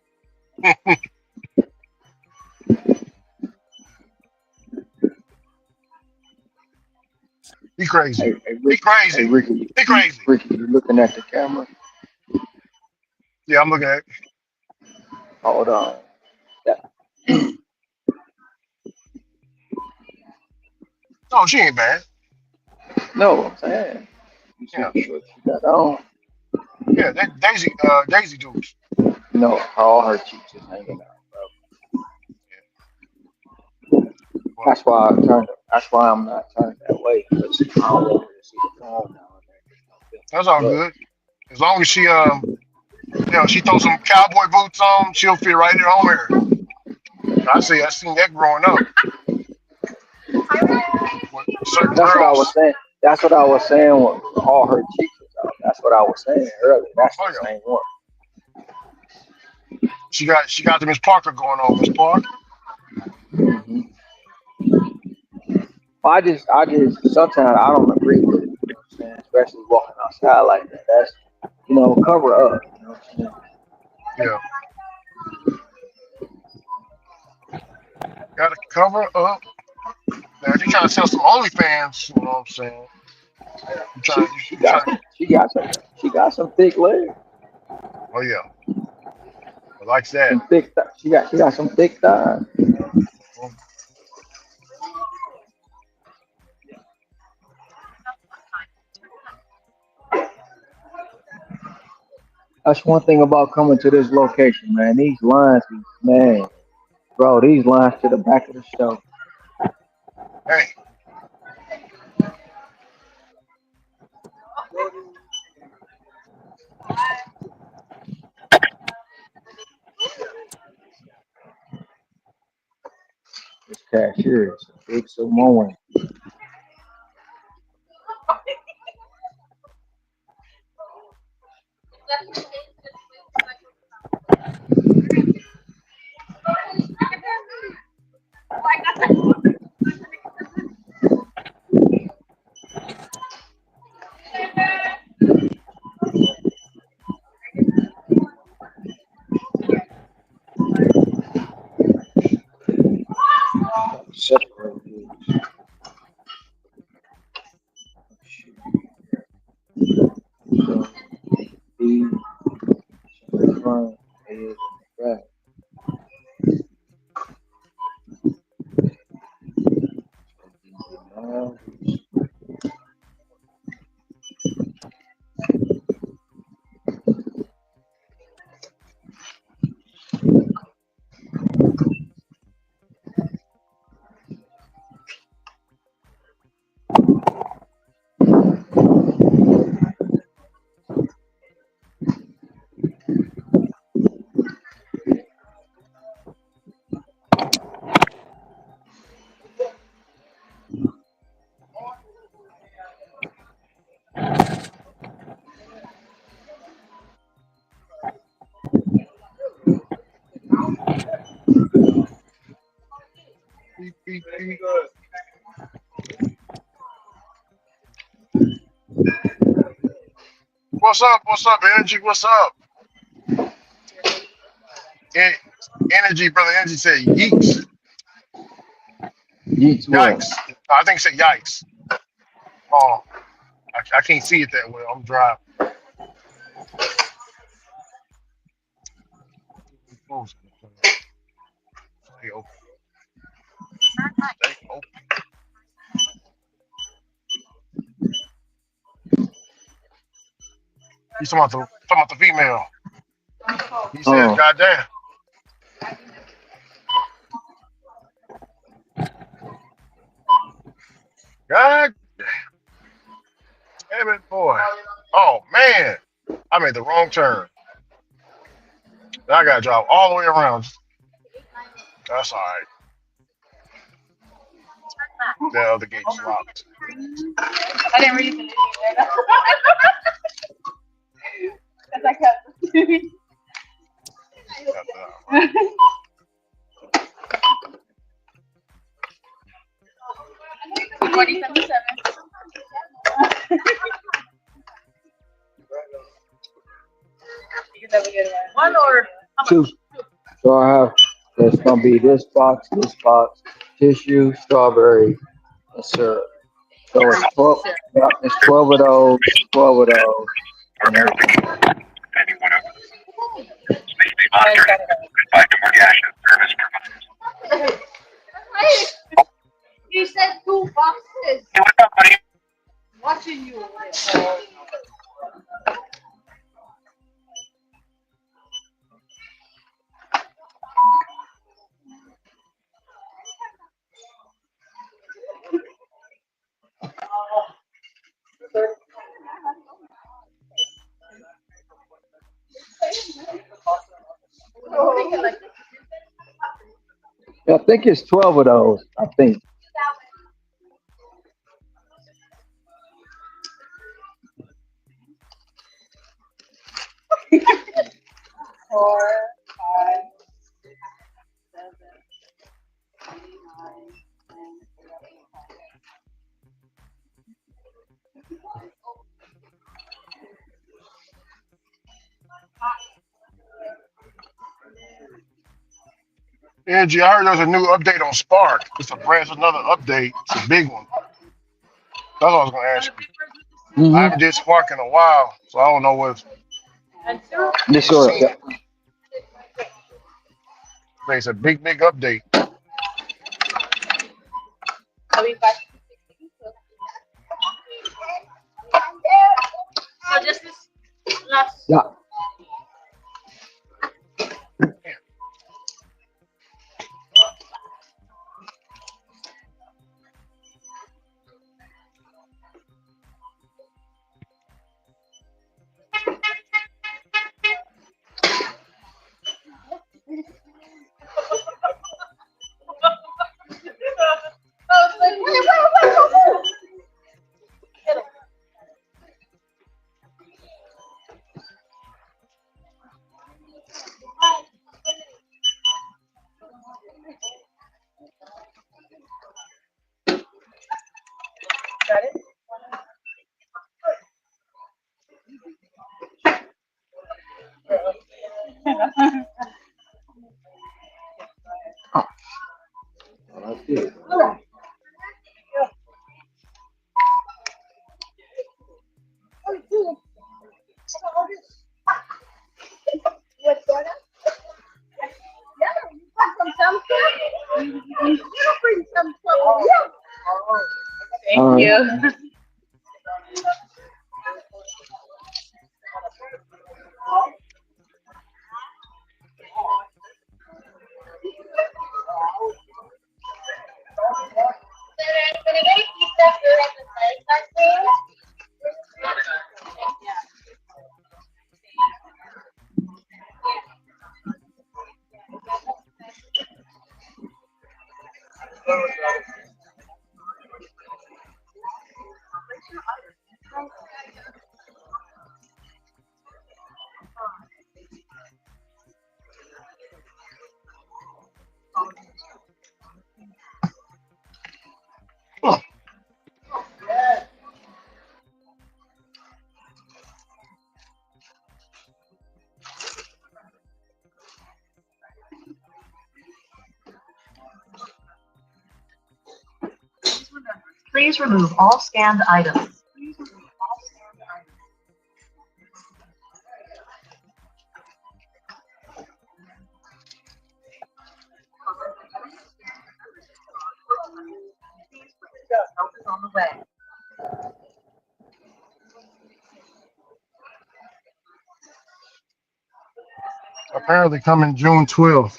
He crazy. Hey, hey, He Rick, hey, crazy. Ricky, He crazy. Ricky, you looking at the camera? Yeah, I'm looking at it. Hold on. Oh, she ain't bad. No, I'm saying. You see Yeah, what she got on? yeah. That Daisy Dukes. No, all her cheeks is hanging out, bro. But That's why I'm not turned that way. Because I don't want her to see the phone down that's all there. good. As long as she throws some cowboy boots on, she'll fit right in home here. I seen that growing up with certain That's what I was girls. saying. That's what I was saying when all her cheeks was out. That's what I was saying earlier. That's Oh the yeah, same one. she got the Miss Parker going on. Miss Parker. Hmm. I just sometimes I don't agree with it. You know what I'm saying? Especially walking outside like that. That's cover up. You know what I'm saying? Yeah, got to cover up. Now, if you're trying to sell some OnlyFans, you know what I'm saying? You She trying, she you got trying. some she got some she got some thick legs. Oh yeah, I likes that. She got some thick thighs. Mhm. That's one thing about coming to this location, man. These lines, man, bro, these lines to the back of the show. Hey, This cashier is a big Samoan. Separate these. So these in the front, head in the back. Now, beep, beep, beep. What's up? What's up, Energy? What's up? En- Energy, brother. Energy said, "Yeeks, Yeats what? yikes." I think he said, "Yikes." Oh, I can't see it that well. I'm driving. Stay open. Stay open. He's talking about the female. He says, Oh, "God damn, God damn it, boy. Oh man, I made the wrong turn. Now I gotta drive all the way around. That's all right. The other gate's locked. I didn't read it. Because I kept. Got that. 27. You can never get it right. One or how two. much? So I have. There's gonna be this box, tissue, strawberry, and syrup. So it's 12. Yeah, it's 12 of those, 12 of those, and everything. He said 2 boxes. I think it's 12 of those. I think. Angie, I heard there's a new update on Spark. It's another update. It's a big one. That's what I was gonna ask you. I Mm-hmm. haven't did Spark in a while, so I don't know This what's sort seen. of. But it's a big update. Yeah. That's it. Thank you. Huh. Please remove all scanned items. Help is on the way. Apparently coming June 12th.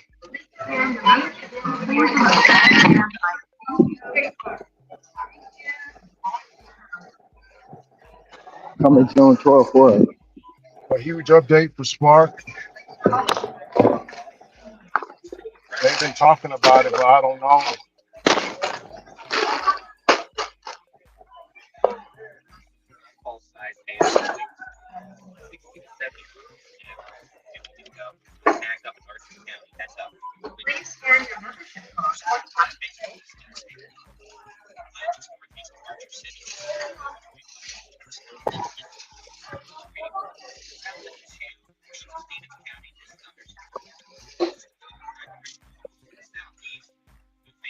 Coming June 12th. What? A huge update for Spark. They've been talking about it, but I don't know. Please scan your membership card.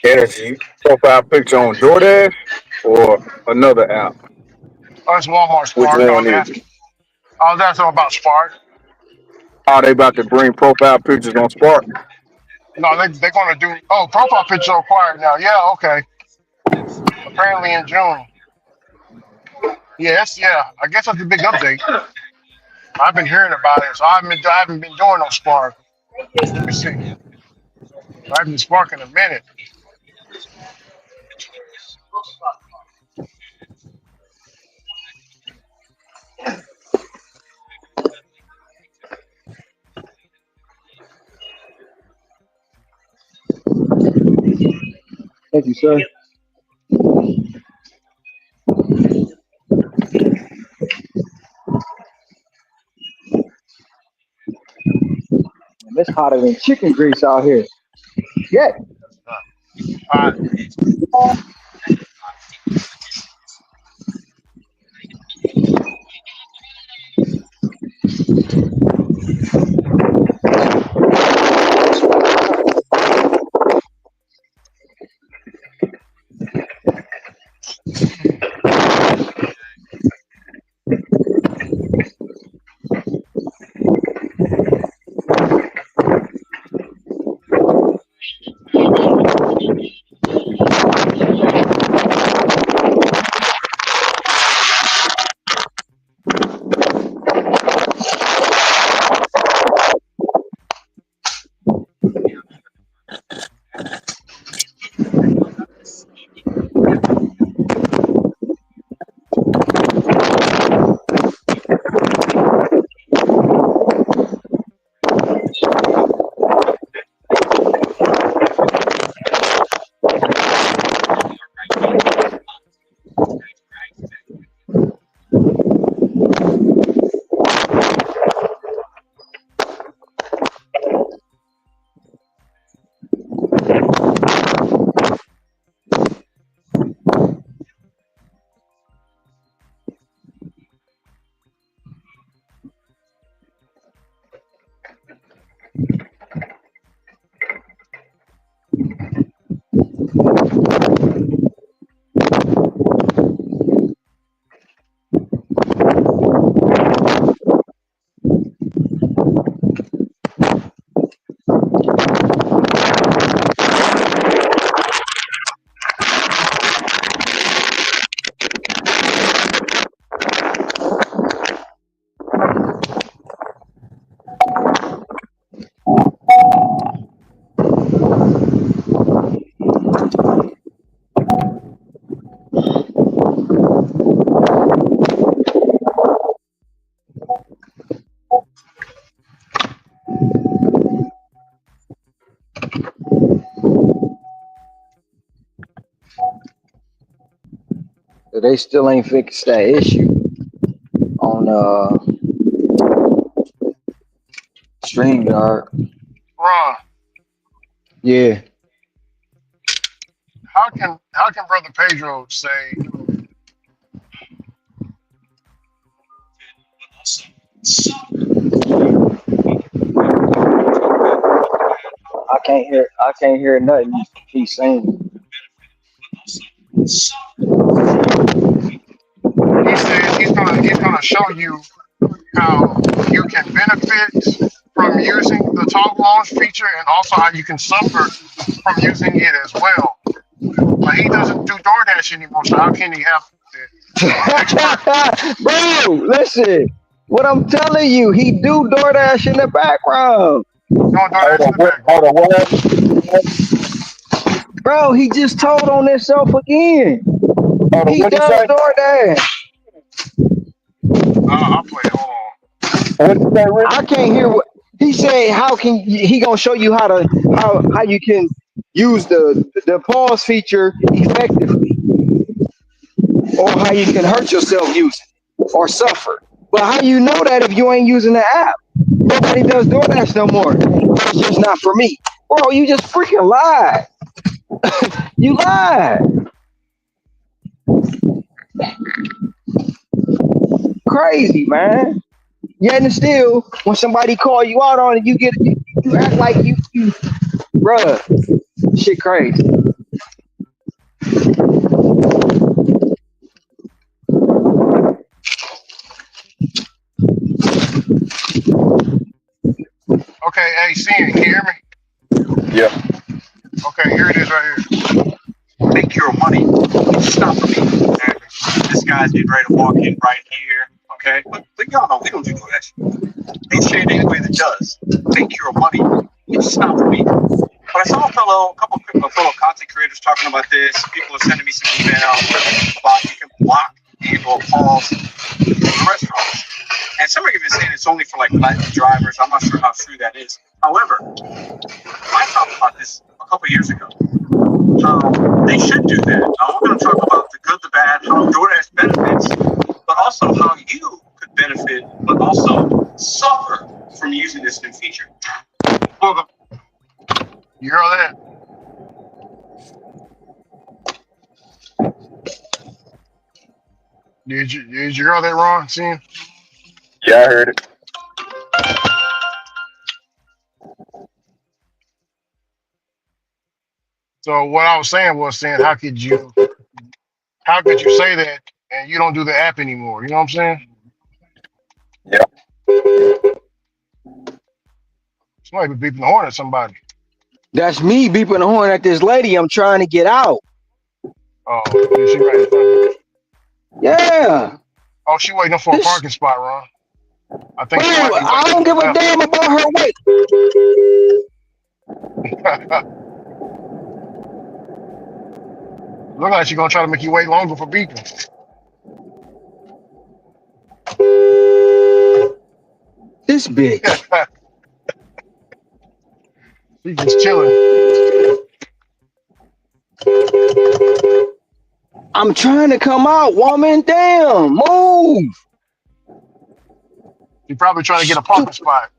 Energy profile picture on DoorDash or another app. Oh, it's Walmart Which Spark. one is it? I was asking about Spark. Are they about to bring profile pictures on Spark? No, they're going to do. Oh, profile picture required now. Yeah, okay. Apparently in June. Yeah. I guess that's a big update. I've been hearing about it, so I haven't been doing no spark. Let me see. I haven't been sparking in a minute. Thank you, sir. And it's hotter than chicken grease out here. Yeah. Uh, So they still ain't fixed that issue on StreamYard. Ron, Yeah. how can Brother Pedro say I can't hear nothing he's saying. he said he's gonna show you how you can benefit from using the talk launch feature and also how you can suffer from using it as well. But he doesn't do DoorDash anymore, so how can he have the expert Bro, listen. What I'm telling you, he do DoorDash in the background. doing Hold DoorDash in on, the what? background? Hold on, what happened? Bro, he just told on himself again. Hold on, He what did he does say? DoorDash. I'll play it. Hold on. What did he say, Rick? I can't hear what he said. How can he gonna show you how you can use the pause feature effectively, or how you can hurt yourself using it or suffer. But how you know that if you ain't using the app? Nobody does DoorDash no more. It's just not for me, bro. You just freaking lied. You lied. Crazy, man. Yet and still, when somebody call you out on it, you act like you bruh. Shit crazy. Okay, hey, Cian, can you hear me? Yeah. Okay, here it is right here. Make your money. It's not for me. And This guy's getting ready to walk in right here. Okay, but y'all know we don't do that shit. No shade anybody that does. Make your money. It's just not for me. But I saw a couple of fellow content creators talking about this. People are sending me some emails about you can block and or pause some of the restaurants. And some are even saying it's only for like Latin drivers. I'm not sure how true that is. However, I talked about this a couple of years ago. How they should do that. Now we're going to talk about the good, the bad, how DoorDash benefits, but also how you could benefit, but also suffer from using this new feature. Welcome. You heard that? Did you hear that, Ron? See? Yeah, I heard it. So what I was saying, how could you say that and you don't do the app anymore? You know what I'm saying? Yeah. Somebody be beeping the horn at somebody. That's me beeping the horn at this lady. I'm trying to get out. Oh, she right in front of you. Yeah. Oh, she waiting up for a This, parking spot, Ron. I think she bro, might be I waiting don't on the give a left. damn about her weight. Look like she's gonna try to make you wait longer for beeping. This bitch. She's just chilling. I'm trying to come out, woman. Damn, move. She's probably trying to get a parking Stupid. spot.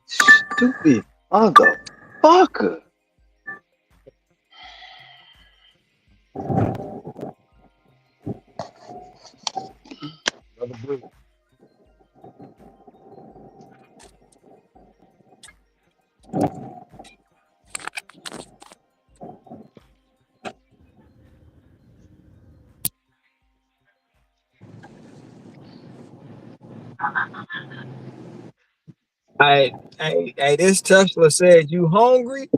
Stupid motherfucker. Another blue. Hey, this Tesla said you hungry?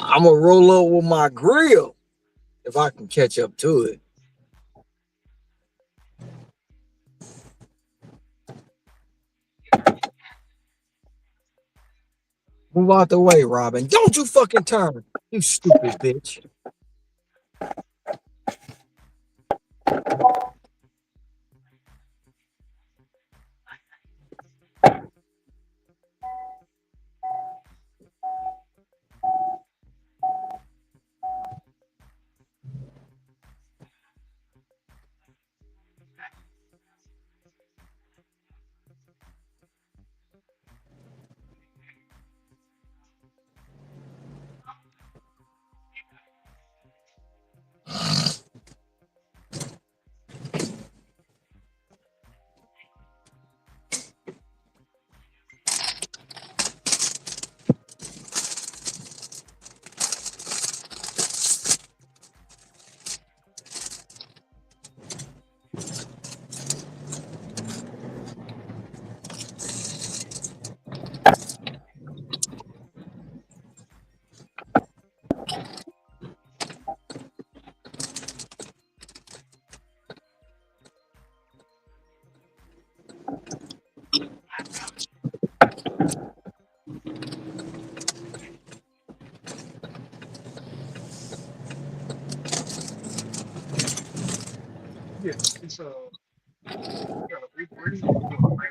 I'm gonna roll up with my grill if I can catch up to it. Move out the way, Robin. Don't you fucking turn, you stupid bitch. Yeah, it's where do you want to go, right?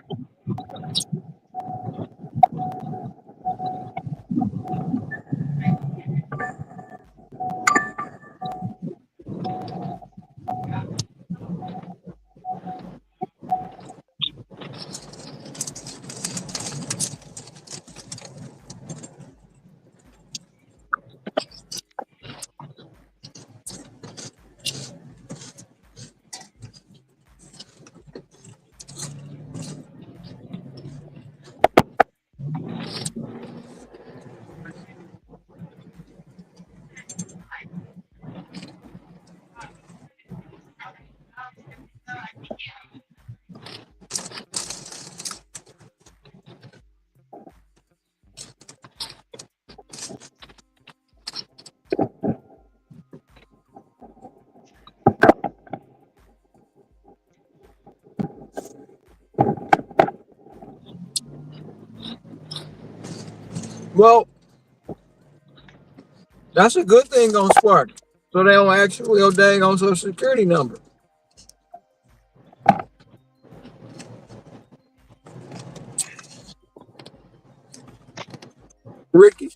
Well, that's a good thing on Spark. So they don't ask you your dang on social security number. Ricky.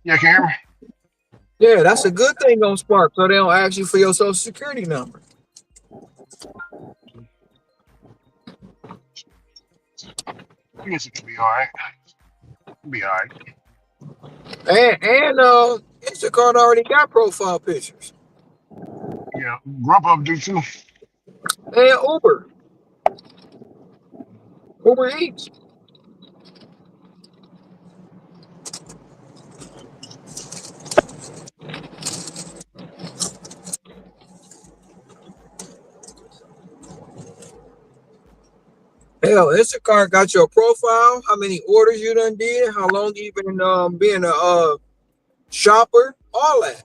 Yeah, can you hear me? Yeah, that's a good thing on Spark. So they don't ask you for your social security number. I guess it could be all right. Be all right. And Instacart already got profile pictures. Yeah, Grubhub do too. And Uber Eats. Hell, Instacart got your profile, how many orders you done did, how long you been being a shopper, all that.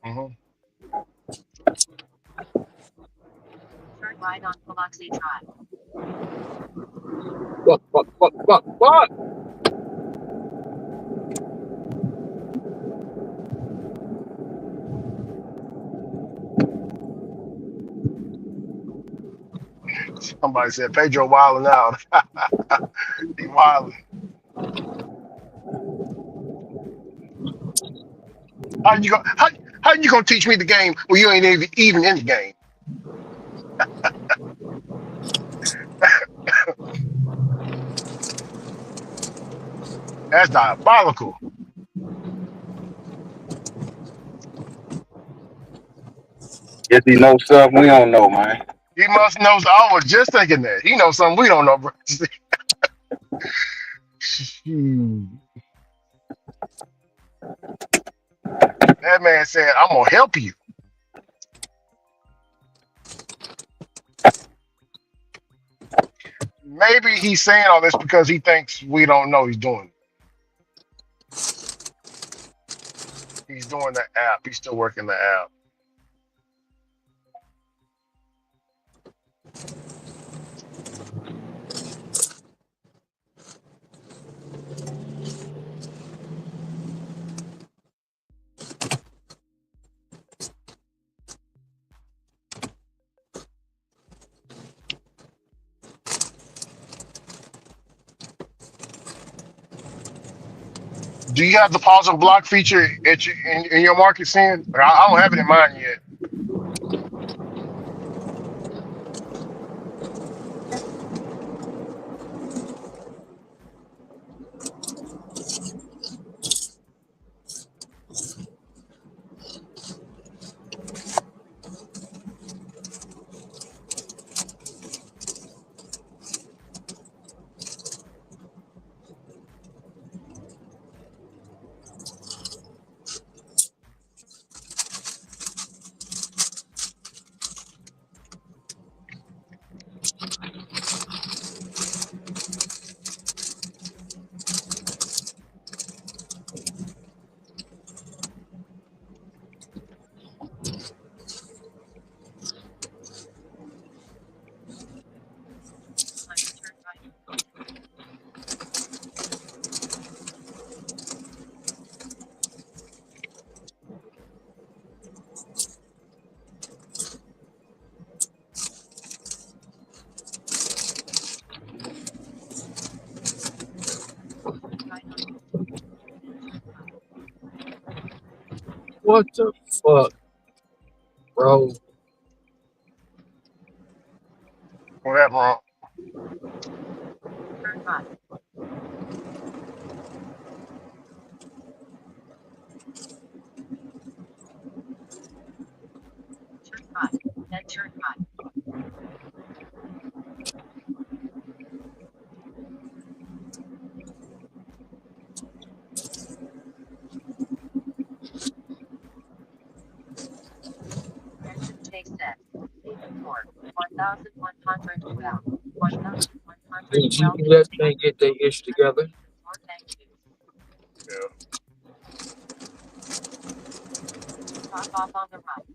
Mm-hmm. Turn right on Biloxi Drive. What? Somebody said Pedro wilding out. He wilding. How you gonna teach me the game when you ain't even in the game? That's diabolical. Guess he knows stuff we don't know, man. He must know. I was just thinking that. He knows something we don't know, bro. Hmm. That man said, "I'm gonna help you." Maybe he's saying all this because he thinks we don't know he's doing it. He's doing the app. He's still working the app. Do you have the pause and block feature in your market, Sin? I don't have it in mine yet. Turn right. Turn right on. Then turn left. What the fuck, bro? Whatever. Wrong. Turn right. Turn right. Then turn right. Exit takes exit 1112. 1112 The GPS can't get their ish together. Yeah. Drop off on the right.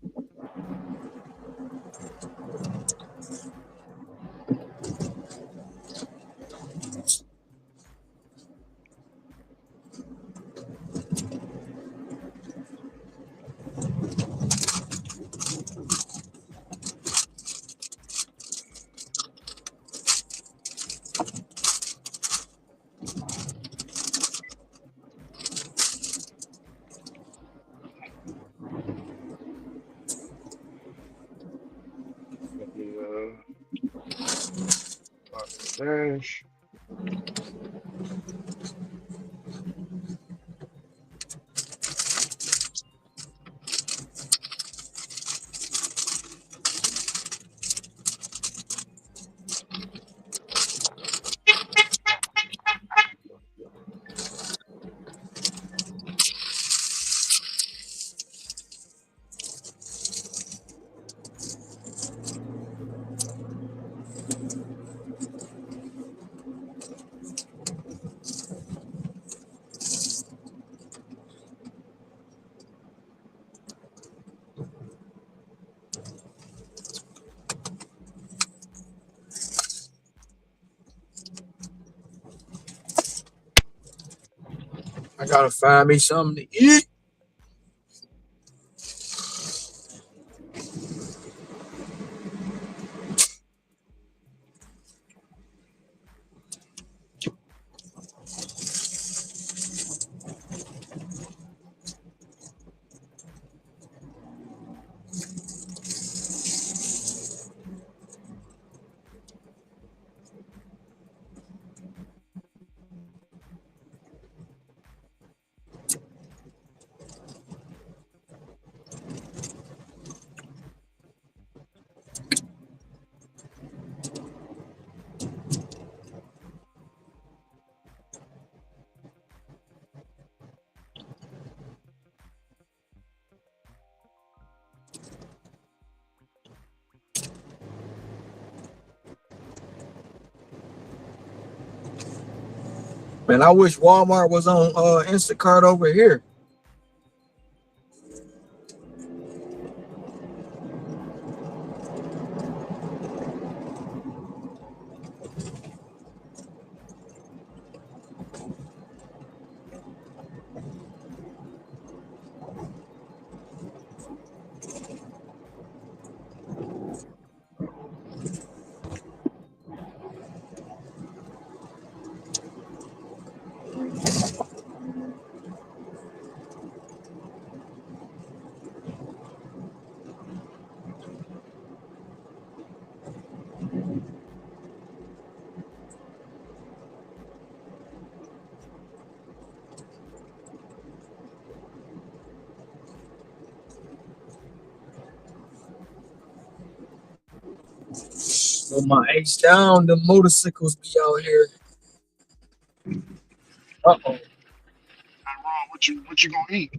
Dash. I gotta find me something to eat. Man, I wish Walmart was on Instacart over here. With my H down, the motorcycles be out here. Uh-oh. Hey, Ron, what you gonna eat?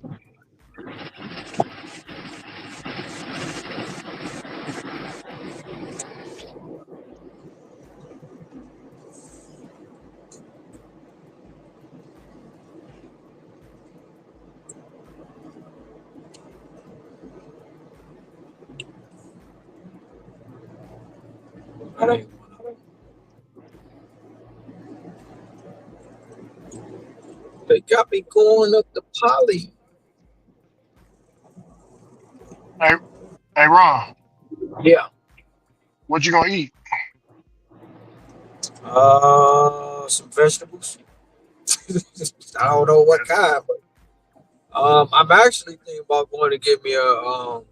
They got me going up the poly. Hey, hey, Ron, Yeah. what you gonna eat? Some vegetables. I don't know what kind, but I'm actually thinking about going to get me a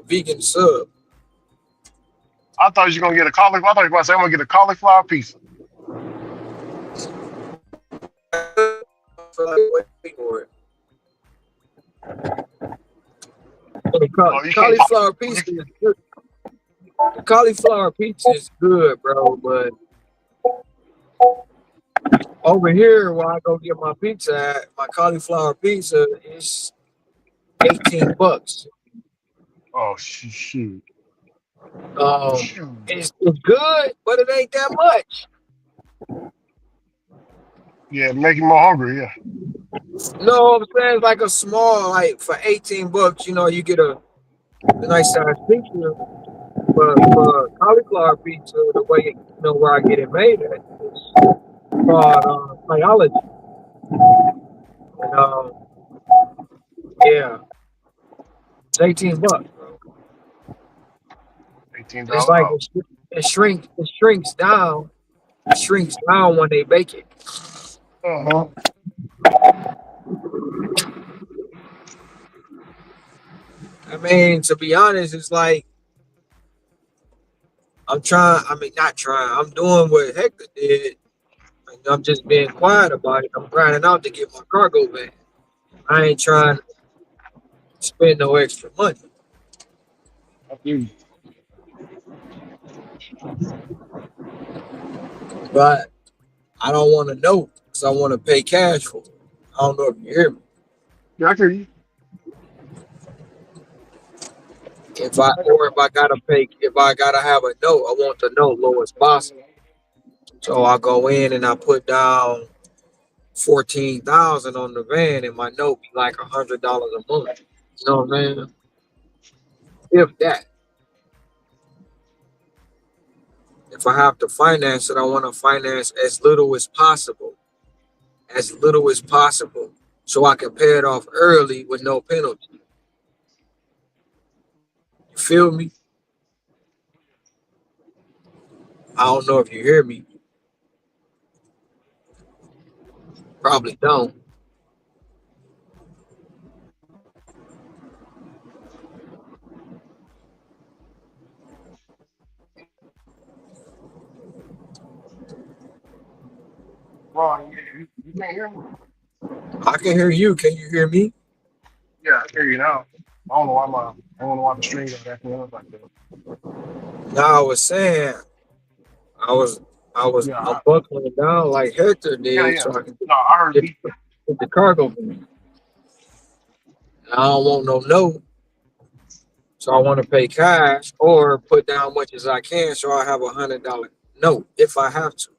vegan sub. I thought you were gonna get a cauliflower. I thought you were gonna say I'm gonna get a cauliflower pizza. I feel like waiting for it. The Oh, you can't. cauliflower You, pizza is good. The cauliflower pizza is good, bro. But over here, where I go get my pizza at, my cauliflower pizza is $18. oh shoot, shoot. It's good, but it ain't that much. Yeah, make you more hungry. Yeah. No, I'm saying like a small, like for $18, you get a nice size pizza. But for cauliflower pizza, the way where I get it made at is called biology. And yeah, it's $18, bro. It's $18. like Oh. it shrinks down. It shrinks down when they bake it. Uh-huh. I mean, to be honest, it's like I'm trying. I mean, not trying. I'm doing what Hector did. And I'm just being quiet about it. I'm grinding out to get my cargo van. I ain't trying to spend no extra money, I feel you. but I don't want to know because I want to pay cash for it. I don't know if you hear me. Yeah, I hear you. If I gotta have a note, I want the note low as possible. So I go in and I put down 14,000 on the van, and my note be like $100 a month. You know what I'm saying? If that, if I have to finance it, I want to finance as little as possible, so I can pay it off early with no penalty. You feel me? I don't know if you hear me. Probably don't. Ron, you can't hear me? I can hear you. Can you hear me? Yeah, I hear you now. I don't know why the string got acting up like that. Now I was saying I was Yeah, I'm buckling down like Hector did yeah. so I can No, I heard get, you. get the cargo van. I don't want no, so I want to pay cash or put down much as I can so I have $100 note if I have to.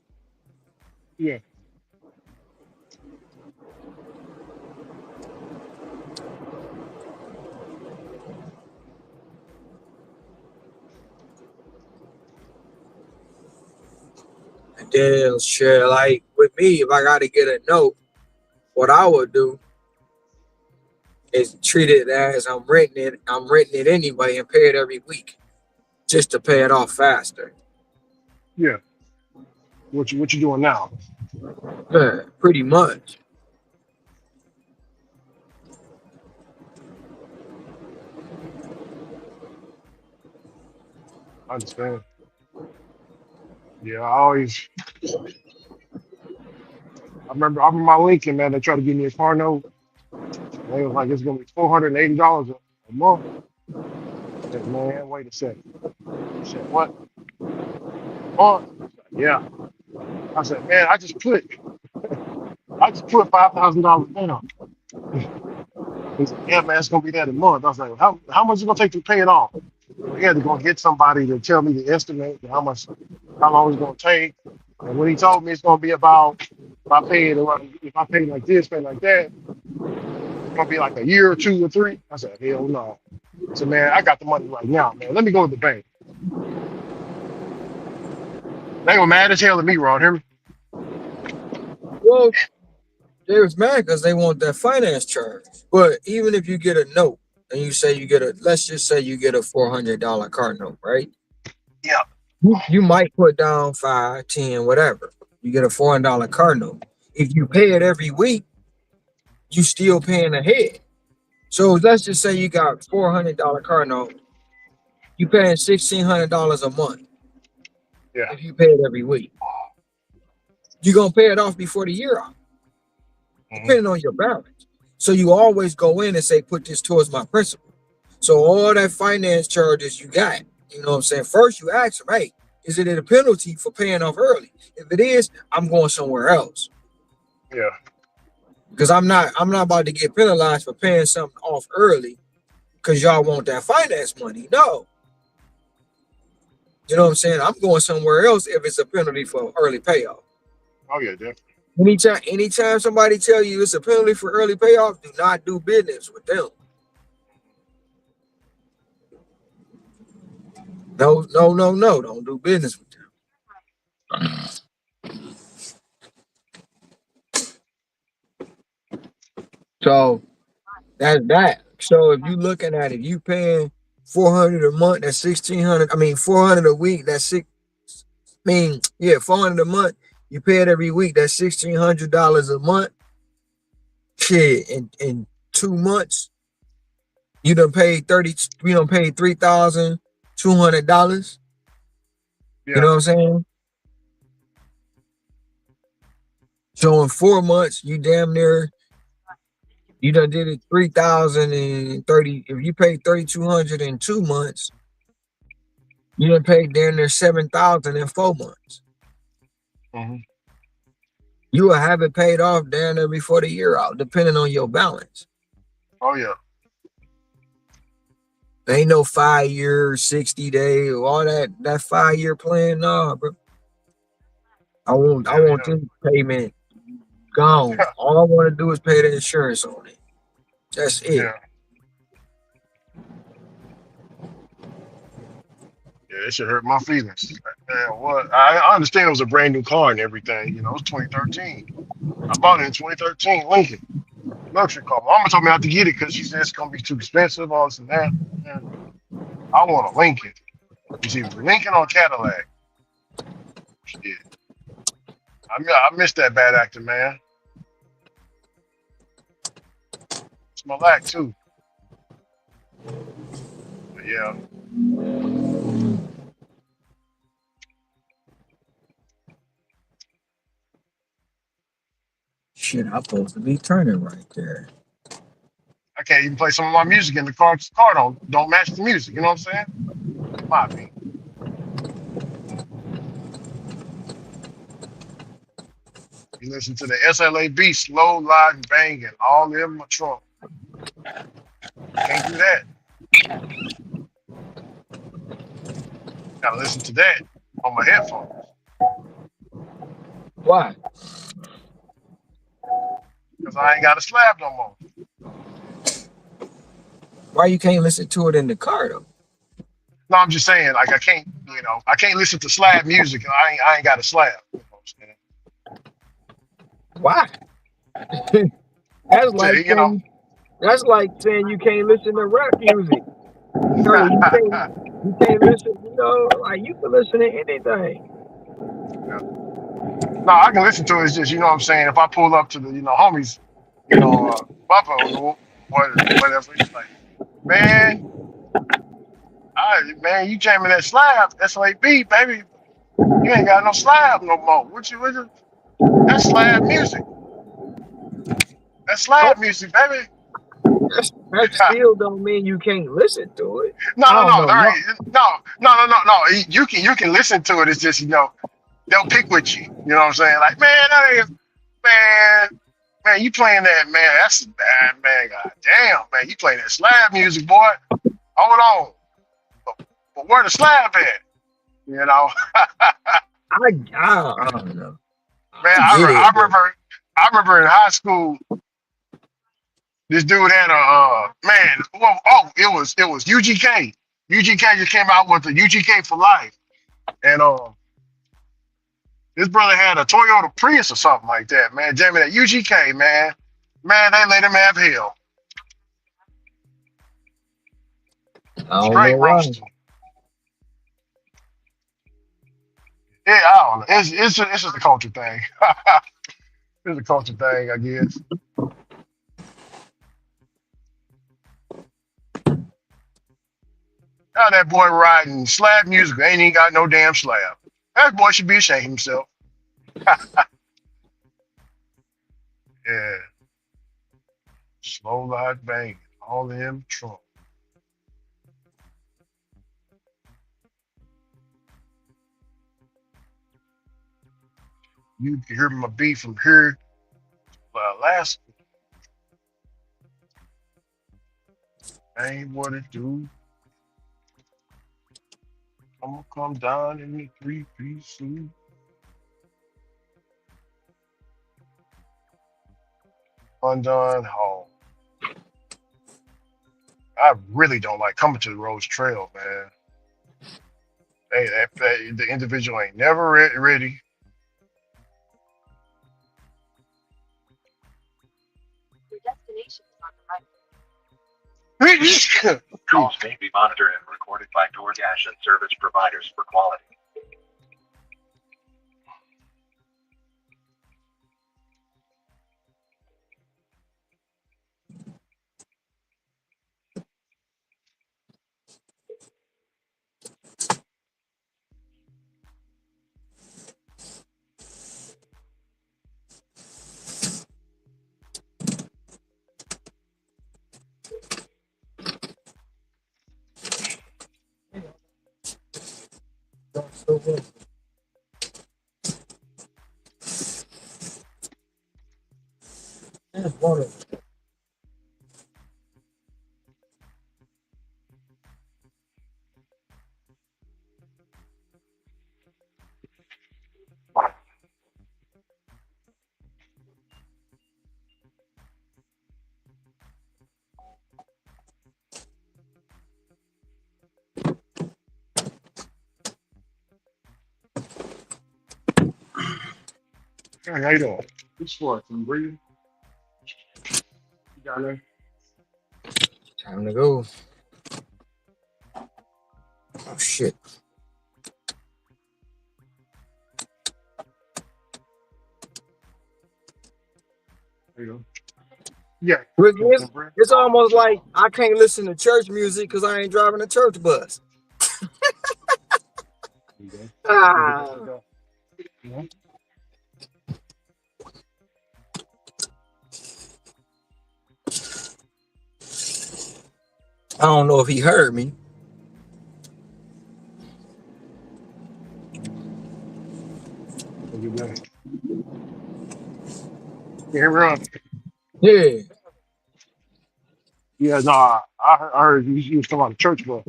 Yeah. And then share like with me, if I gotta get a note, what I would do is treat it as I'm renting it. I'm renting it anyway and pay it every week just to pay it off faster. Yeah. What you doing now? Man, pretty much. I understand. Yeah, I remember my Lincoln, man, they tried to give me a car note. And they was like, it's gonna be $480 a month. I said, man, wait a second. He said, what? A month? I said, yeah. I said, man, I just put $5,000 down. He said, yeah, man, it's gonna be that a month. I was like, how much is it gonna take to pay it off? So he had to go get somebody to tell me the estimate, how long it's gonna take. And when he told me it's gonna be about if I pay like this, pay like that, it's gonna be like a year or two or three. I said, hell no. I said, man, I got the money right now, man. Let me go to the bank. They were mad as hell at me, Ron. Hear me? Well, they was mad because they want that finance charge. But even if you get a note and you say you get let's just say you get a $400 car note, right? Yeah. You might put down 5, 10, whatever. You get a $400 car note. If you pay it every week, you still paying ahead. So let's just say you got $400 car note. You paying $1,600 a month Yeah. if you pay it every week. You're gonna pay it off before the year out, Hmm. depending on your balance. So you always go in and say, put this towards my principal. So all that finance charges you got, you know what I'm saying? First you ask them, hey, is it a penalty for paying off early? If it is, I'm going somewhere else. Yeah. Because I'm not about to get penalized for paying something off early because y'all want that finance money. No. You know what I'm saying? I'm going somewhere else if it's a penalty for early payoff. Oh yeah, definitely. Anytime somebody tell you it's a penalty for early payoff, do not do business with them. No, no, no, no. Don't do business with them. So that's that. So if you looking at it, you paying 400 a month, that's 1,600. I mean 400 a week, that's six. I mean, yeah, 400 a month. You pay it every week, that's $1,600 a month. Shit, in 2 months, you done paid $3,200. You know Yeah. what I'm saying? So in 4 months, you damn near you done did it 3,030. If you paid 3,200 in 2 months, you done paid damn near 7,000 in 4 months. Hmm. You will have it paid off down there before the year out, depending on your balance. Oh yeah. Ain't no 5 year, 60 day, all that 5 year plan. No, bro. I Yeah. want this payment gone. Yeah. All I want to do is pay the insurance on it. That's it. Yeah. Yeah. It should hurt my feelings. Like, man, what? I understand it was a brand new car and everything. You know, it's 2013. I bought it in 2013, Lincoln luxury car. My mama told me not to get it because she said it's gonna be too expensive, all this and that. Man, I want a Lincoln. You see, Lincoln or Cadillac. Shit. I miss that bad actor, man. It's my lack too. But yeah. Shit, I'm supposed to be turning right there. I can't even play some of my music in the car. 'Cause the car don't match the music. You know what I'm saying? My opinion. You listen to the SLAB, slow, loud, and banging, all in my trunk. Can't do that. Gotta listen to that on my headphones Why? because I ain't got a slab no more. Why you can't listen to it in the car though? No, I'm just saying, like I can't, I can't listen to slab music. And I ain't got a slab. You know what Why? that's I'm like saying? saying that's like saying you can't listen to rap music. No, you can't listen, like you can listen to anything. Yeah. No, I can listen to it. It's just, you know what I'm saying? If I pull up to the, homies, Papa or whatever, it's like, man, you jamming that slab, SLAB, baby. You ain't got no slab no more. What you, that's slab music. That's Oh, slab music, baby. that still don't mean you can't listen to it. No, I no, don't no. All know. right. No, No. You can listen to it. It's just, they'll pick with you. You know what I'm saying? Like, man, man, man, you playing that, man. That's bad, man. God damn, man. You playing that slab music, boy. Hold on. But where the slab at? You know? I don't know. Man, I get it, but I remember in high school, this dude had a man. Well, it was UGK. UGK just came out with the UGK for life, and his brother had a Toyota Prius or something like that. Man, jamming that UGK, man. Man, they let him have hell. I don't know Straight why. roasting. Yeah, I don't know. It's just a culture thing. It's a culture thing, I guess. Now that boy riding slab music ain't even got no damn slab. That boy should be ashamed of himself. Yeah. Slow like banging. All in him trunk. You can hear my beat from here. Last ain't what it do. I'm gonna come down in the three-piece suit. Undone Hall. I really don't like coming to the Rose Trail, man. Hey, the individual ain't never ready. Calls may be monitored and recorded by DoorDash and service providers for quality. Hey, how you doing? Who's for? Can you breathe? You got there? Time to go. Oh shit. There you go. Yeah. Rick, Can breathe? it's Oh, almost sure. like I can't listen to church music because I ain't driving a church bus. There you go. You get that Ah, shit done. Yeah. I don't know if he heard me. There you go. You hear me wrong? Yeah. Yeah, no, I heard you was talking about the church, but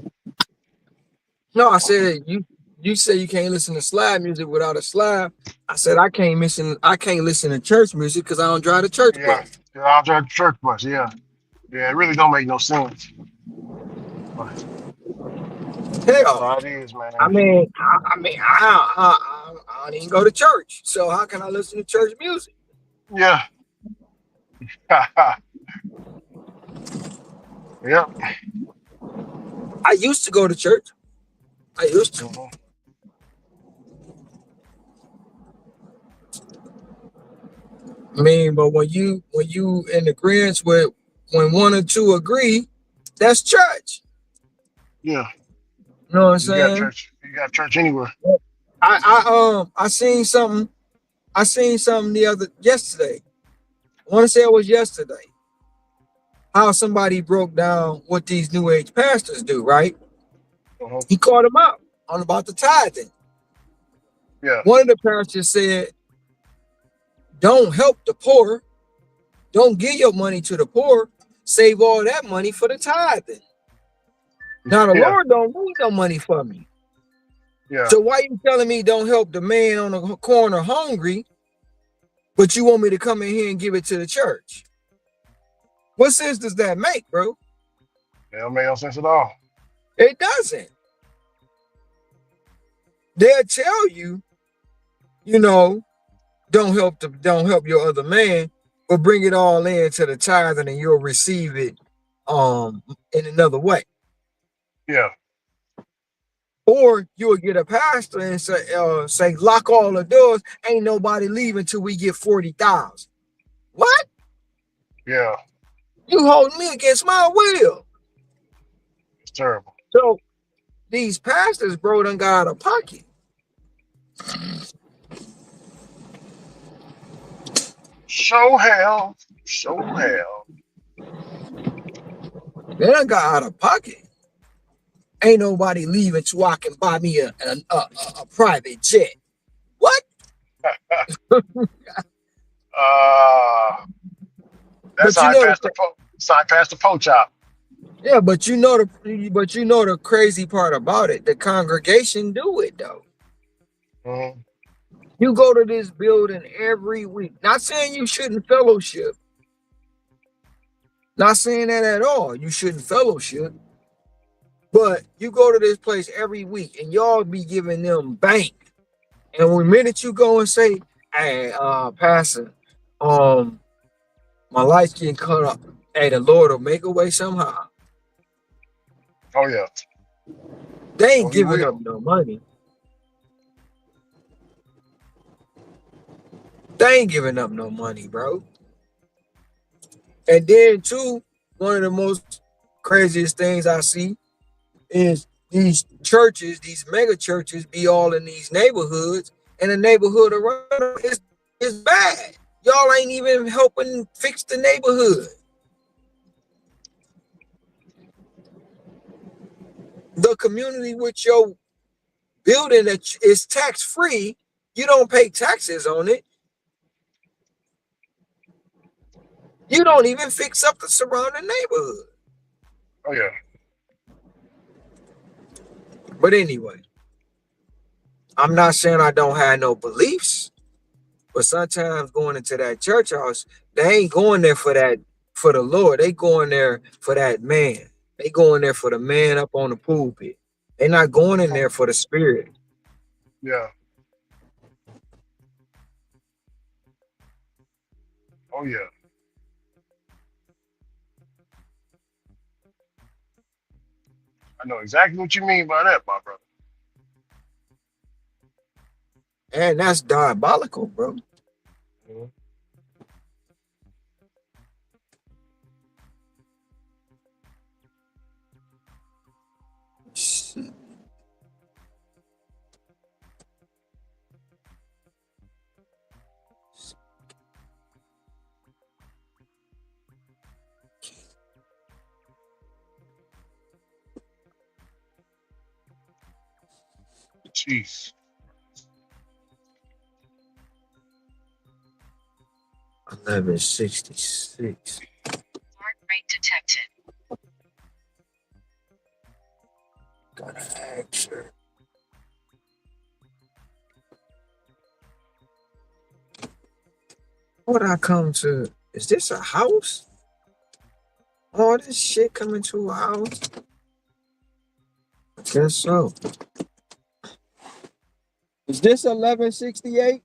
No, I said you say you can't listen to slide music without a slide. I said I can't listen to church music because I don't drive the church yeah, bus. yeah, I'll drive the church bus. Yeah, yeah, it really don't make no sense. But that's Hell, how it is, I man. mean, I don't even go to church, so how can I listen to church music? Yeah, yep. I used to go to church. I used to. Mhm. I mean, but when you in agreement with when one or two agree, that's church. Yeah, You know what I'm you got saying? church. You got church anywhere. I seen something. I seen something the other yesterday. I want to say it was yesterday. How somebody broke down what these new age pastors do, right? Mhm. He called them out on about the tithing. Yeah, One of the pastors said, "Don't help the poor. Don't give your money to the poor. Save all that money for the tithing. Now the yeah, Lord don't need no money from me. yeah, So why you telling me don't help the man on the corner hungry, but you want me to come in here and give it to the church? What sense does that make, bro? it don't make no sense at all. It doesn't. They'll tell you, you know, don't help your other man, but bring it all into the tithing and you'll receive it in another way. Yeah, Or you'll get a pastor and say lock all the doors, ain't nobody leaving till we get 40,000. What? yeah, You holding me against my will. it's terrible. So these pastors, bro, done got out of pocket. Show hell. They done got out of pocket. Ain't nobody leaving till I can buy me a private jet. What? uh, that's But how you I know passed the po chop. yeah, but you know the crazy part about it. The congregation do it though. Mhm. You go to this building every week. Not saying you shouldn't fellowship. Not saying that at all. You shouldn't fellowship. But you go to this place every week and y'all be giving them bank. And the minute you go and say, "Hey, Pastor, um, my lights getting cut up. Hey, the Lord will make a way somehow." Oh yeah, They oh ain't he giving up will. no money. They ain't giving up no money, bro. And then too, one of the most craziest things I see is these churches, these mega churches, be all in these neighborhoods, and the neighborhood around them is bad. Y'all ain't even helping fix the neighborhood. The community with your building that is tax free, you don't pay taxes on it. You don't even fix up the surrounding neighborhood. Oh yeah. But anyway, I'm not saying I don't have no beliefs, but sometimes going into that church house, they ain't going there for that, for the Lord. They going there for that man. They going there for the man up on the pulpit. They not going in there for the spirit. Yeah. Oh yeah. I know exactly what you mean by that, my brother. And that's diabolical, bro. Mhm. Jeez. 1166. Heart rate detected. Gotta ask her. What I come to? Is this a house? All this shit coming to a house? I guess so. Is this 1168?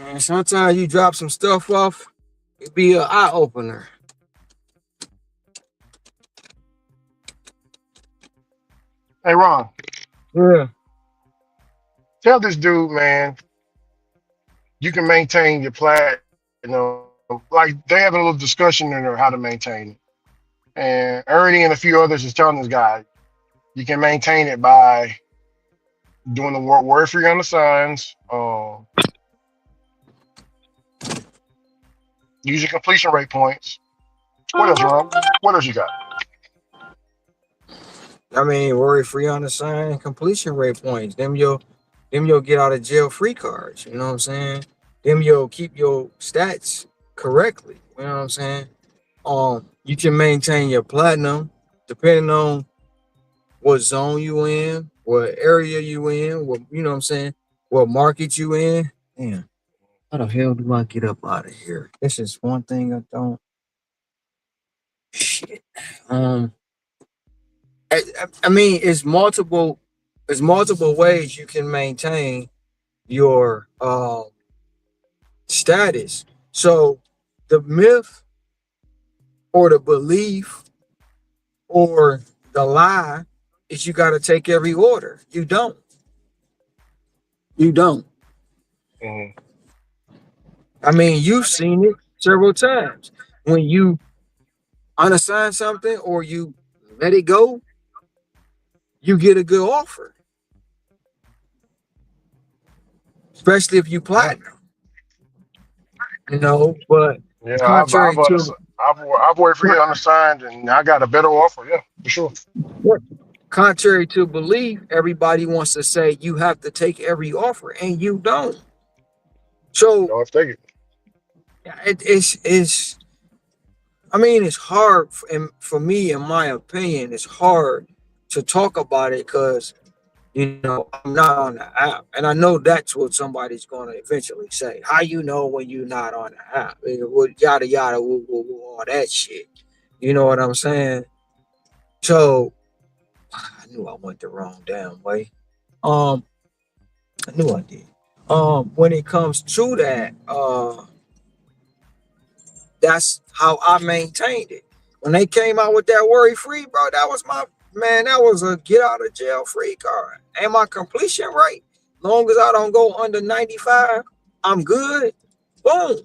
And sometimes you drop some stuff off, it be an eye opener. Hey Ron, Yeah. tell this dude, man, you can maintain your platinum. Like they having a little discussion in there how to maintain it. And Ernie and a few others is telling this guy you can maintain it by doing the word free on the signs, using completion rate points. What else, Ron? What else you got? I mean, worry free on the sign, completion rate points. Them you'll get out of jail free cards. You know what I'm saying? Them you'll keep your stats correctly. You know what I'm saying? You can maintain your platinum depending on what zone you in, what area you in, what you know what I'm saying, what market you in. Damn, how the hell do I get up out of here? This is one thing I don't. Shit. Um, I mean, it's multiple ways you can maintain your status. So the myth or the belief or the lie is you got to take every order. You don't. You don't. Mm-hmm. I mean, you've seen it several times. When you unassign something or you let it go, you get a good offer, especially if you Yeah, platinum, you know. But yeah. contrary to I've worked for you unassigned, and I got a better offer. Yeah, for sure. what contrary to belief, everybody wants to say you have to take every offer, and you don't. You So know, if they it's I mean, it's hard for me, in my opinion, it's hard to talk about it because you know I'm not on the app, and I know that's what somebody's going to eventually say. How you know when you're not on the app? Yada yada, woo, woo, woo, all that shit. You know what I'm saying? So I knew I went the wrong damn way. Um, I knew I did. When it comes to that, that's how I maintained it. When they came out with that worry free, bro, that was my man. That was a get out of jail free card. And my completion rate, long as I don't go under 95, I'm good. Boom.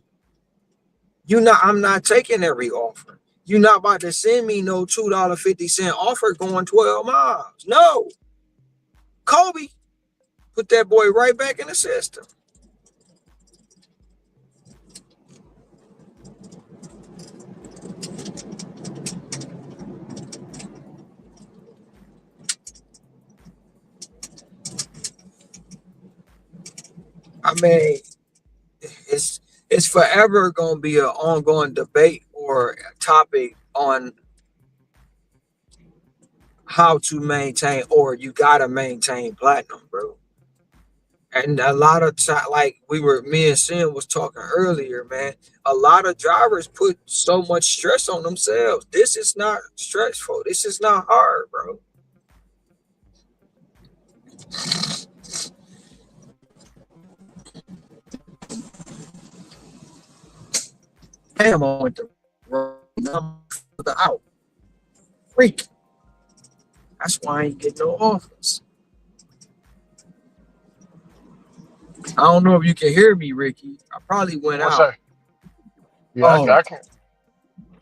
I'm not taking every offer. You're not about to send me no $2.50 offer going 12 miles. No. Kobe, put that boy right back in the system. I mean, it's it's forever gonna be an ongoing debate or a topic on how to maintain or you gotta maintain platinum, bro. And a lot of time, like me and Sim was talking earlier, man. A lot of drivers put so much stress on themselves. This is not stressful. This is not hard, bro. Damn, I went the wrong number out. Freak. That's why I ain't get no offers. I don't know if you can hear me, Ricky. I probably went what's out. that? Yeah, Oh, I can.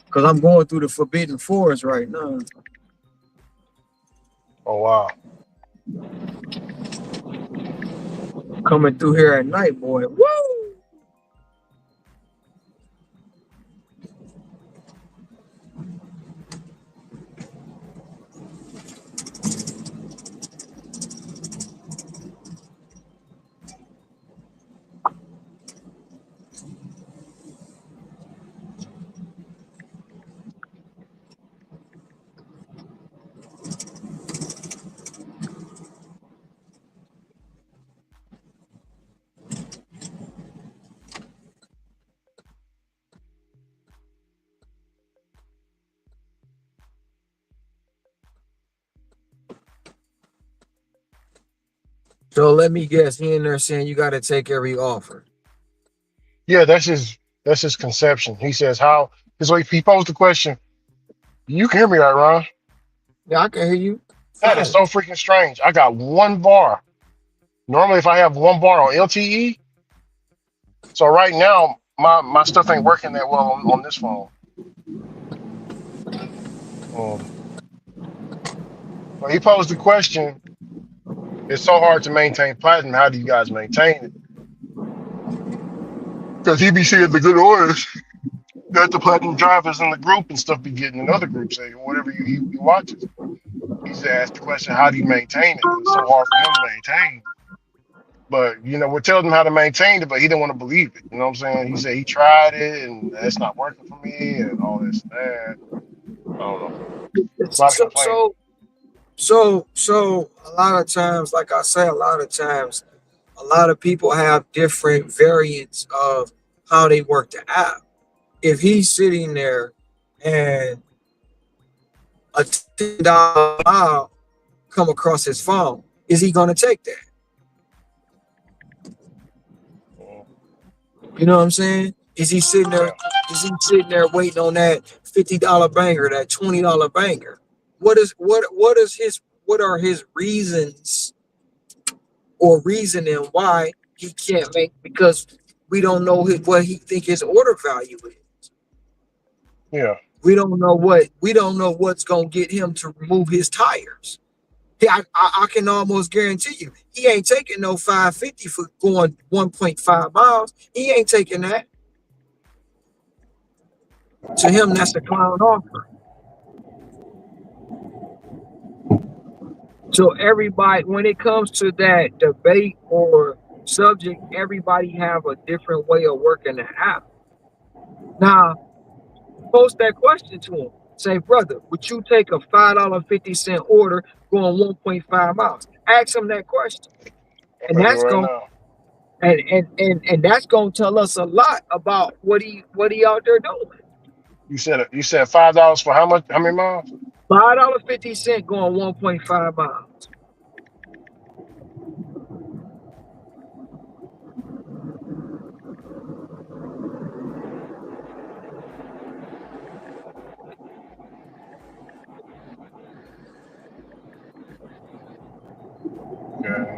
because I'm going through the Forbidden Forest right now. Oh wow. Coming through here at night, boy. Woo! So let me guess, he in there saying you got to take every offer. Yeah, that's his conception. He says how because like he posed the question. You can hear me, right, Ron? Yeah, I can hear you That is fine. so freaking strange. I got one bar. Normally, if I have one bar on LTE, so right now my stuff ain't working that well on this phone. Um, but he posed the question. It's so hard to maintain platinum. How do you guys maintain it? Because he be seeing the good orders that the platinum drivers in the group and stuff be getting in other groups, say whatever he watches. He's asked the question, how do you maintain it? Because it's so hard for him to maintain. But we're telling him how to maintain it, but he didn't want to believe it. You know what I'm saying? He said he tried it and it's not working for me and all this and that. I don't know. A lot of So complaining. so so a lot of times, like I say, a lot of times, a lot of people have different variants of how they work the app. If he's sitting there and a $10 mile come across his phone, is he going to take that? Mm, You know what I'm saying? Is he sitting there? yeah, Is he sitting there waiting on that $50 banger, that $20 banger? What are his reasons or reasoning why he can't make? Because we don't know what he think his order value is. yeah, We don't know what's gonna get him to remove his tires. Yeah, I can almost guarantee you he ain't taking no 550 for going 1.5 miles. He ain't taking that. To him, that's a clown offer. So everybody, when it comes to that debate or subject, everybody have a different way of working the app. Now, post that question to him. Say, brother, would you take a $5.50 order going 1.5 miles? Ask him that question. I'm And gonna do that's it right going now. and that's gonna tell us a lot about what he out there doing. You said $5 for how much? How many miles? $5.50 going 1.5 miles. Okay.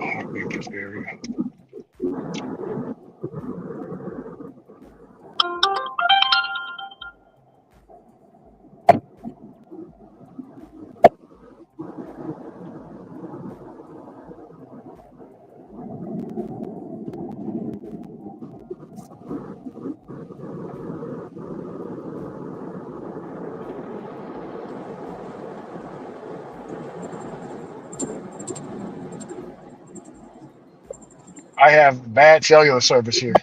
I'm gonna leave this area. I have bad cellular service here.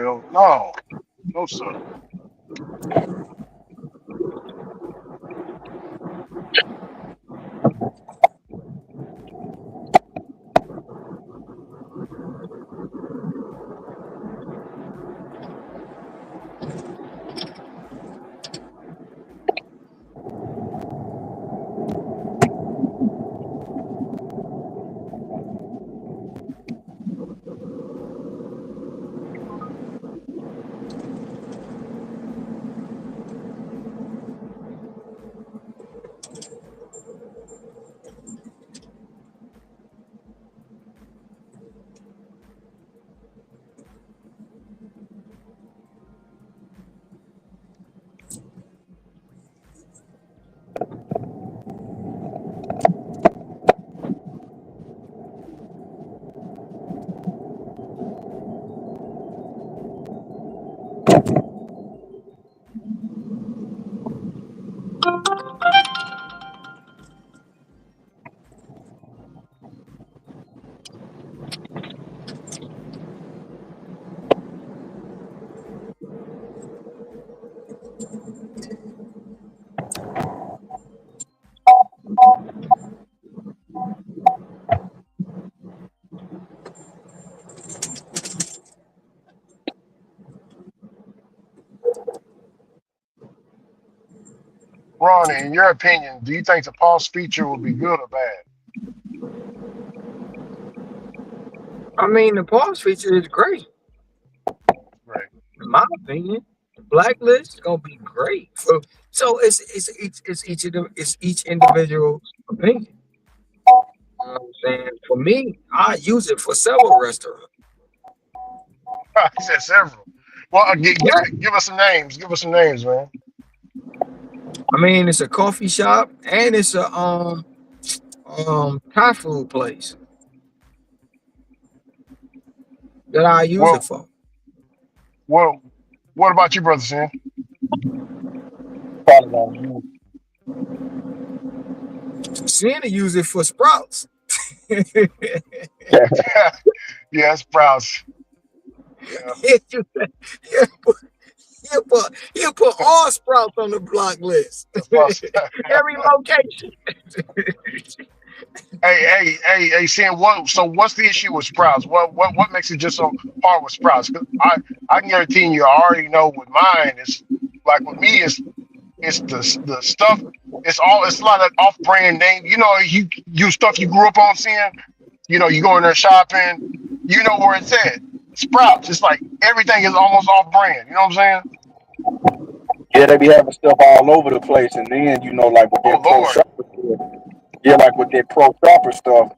Hell no. No, sir. Ron, in your opinion, do you think the pause feature would be good or bad? I mean, the pause feature is great, Right. in my opinion. The blacklist is gonna be great. So it's each individual opinion. You know what I'm saying? For me, I use it for several restaurants. He said several. Well, Yeah, give us some names. Give us some names, man. I mean it's a coffee shop and it's a Thai food place that I use it Well, for. well, what about you, brother Sin? Probably gonna use Sienna use it for sprouts. he'll, Yeah, Sprouts. Yeah. he'll put all sprouts on the block list. Sprouts. Every location. Hey, Sin, what's the issue with Sprouts? What makes it just so hard with Sprouts? 'Cause I can guarantee you, I already know with mine, it's like with me, it's the stuff. It's a lot of off brand name. You know, you stuff you grew up on seeing. You know, you go in there shopping, you know where it's at. Sprouts, it's like everything is almost off brand. You know what I'm saying? yeah, they be having stuff all over the place, and then like with Oh that pro Lord. shopper stuff, yeah, like with that pro shopper stuff,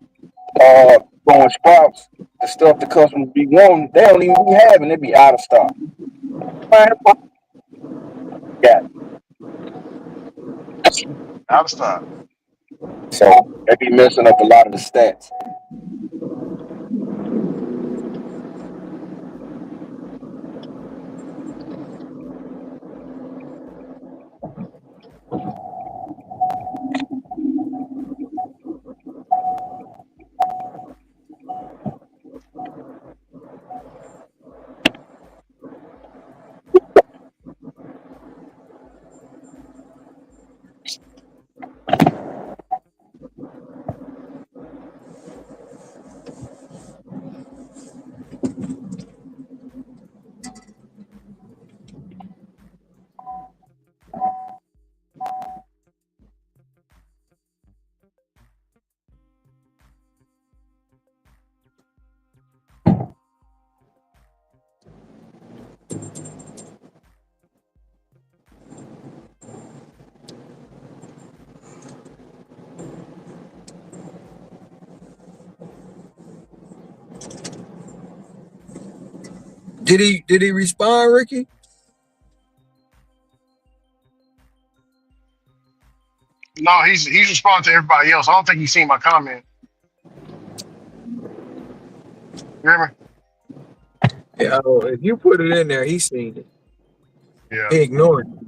going Sprouts, the stuff the customers be wanting, they don't even be having, it be out of stock. Man, yeah, Out of stock. so they be messing up a lot of the stats. Did he respond, Ricky? No, he's responding to everybody else. I don't think he's seen my comment. You hear Yeah, if you put it in there, he's seen it. me? Yeah. He ignored it.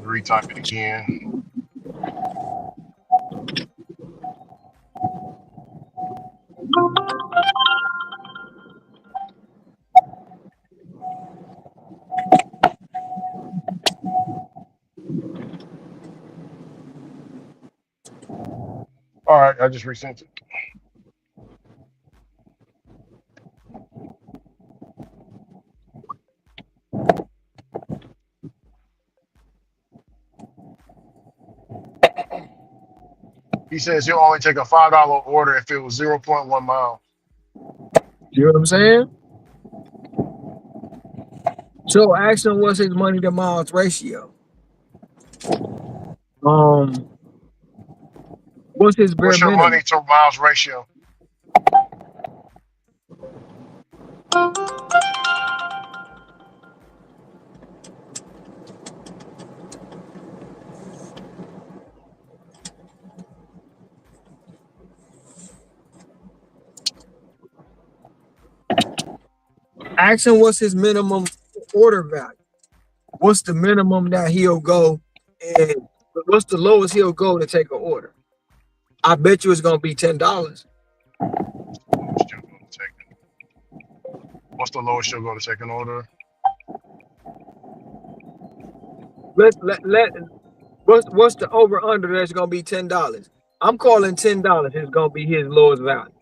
Retype it again. right, I just resent it. He says he'll only take a $5 order if it was 0.1 miles. You know what I'm saying? So ask him what's his money to miles ratio. Um, what's his bare What's your money minimum? to miles ratio? Ask him what's his minimum order value. What's the minimum that he'll go, and what's the lowest he'll go to take an order? I bet you it's gonna be $10. Lowest you'll go to take it. What's the lowest you'll go to take an order? Let what's the over under that's gonna be $10? I'm calling $10 is gonna be his lowest value.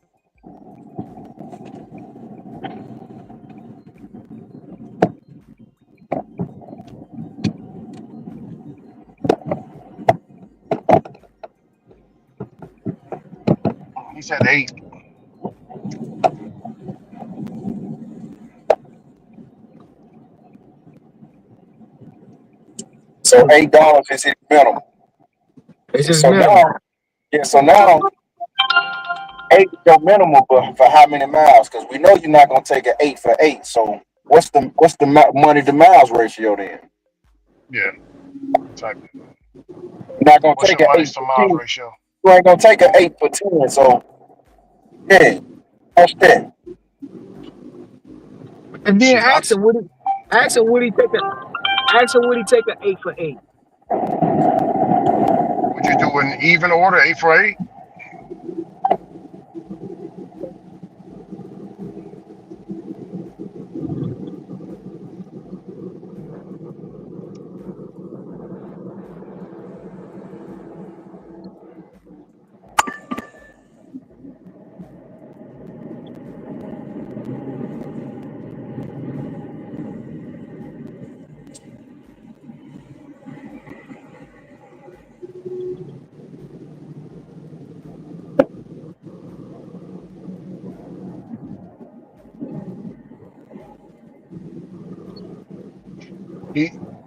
He said 8. So $8 is his minimum. It's his So minimum. now, yeah. So now 8 is your minimum, but for how many miles? Because we know you're not gonna take an 8 for 8. So what's the money to miles ratio then? Yeah, type it. You're not gonna What's take your an money 8 to for miles 10. ratio? You ain't gonna take an 8 for 10. So yeah, that's that. And then Shit, I ask him would he take a ask him would he take an 8 for 8. would you do an even order, 8 for 8?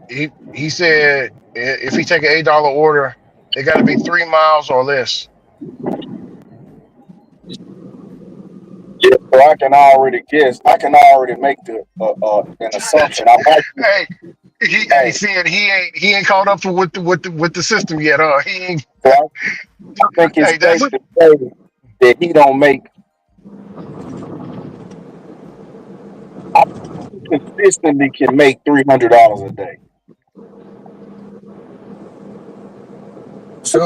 He he said if he take an $8 order, it got to be 3 miles or less. Yeah, so I can already guess. I can already make the an assumption. I might be, Hey, he hey, said he ain't caught up with the system yet. He ain't. so I think it's Hey, safe that's What to say that he don't make. I consistently can make $300 a day.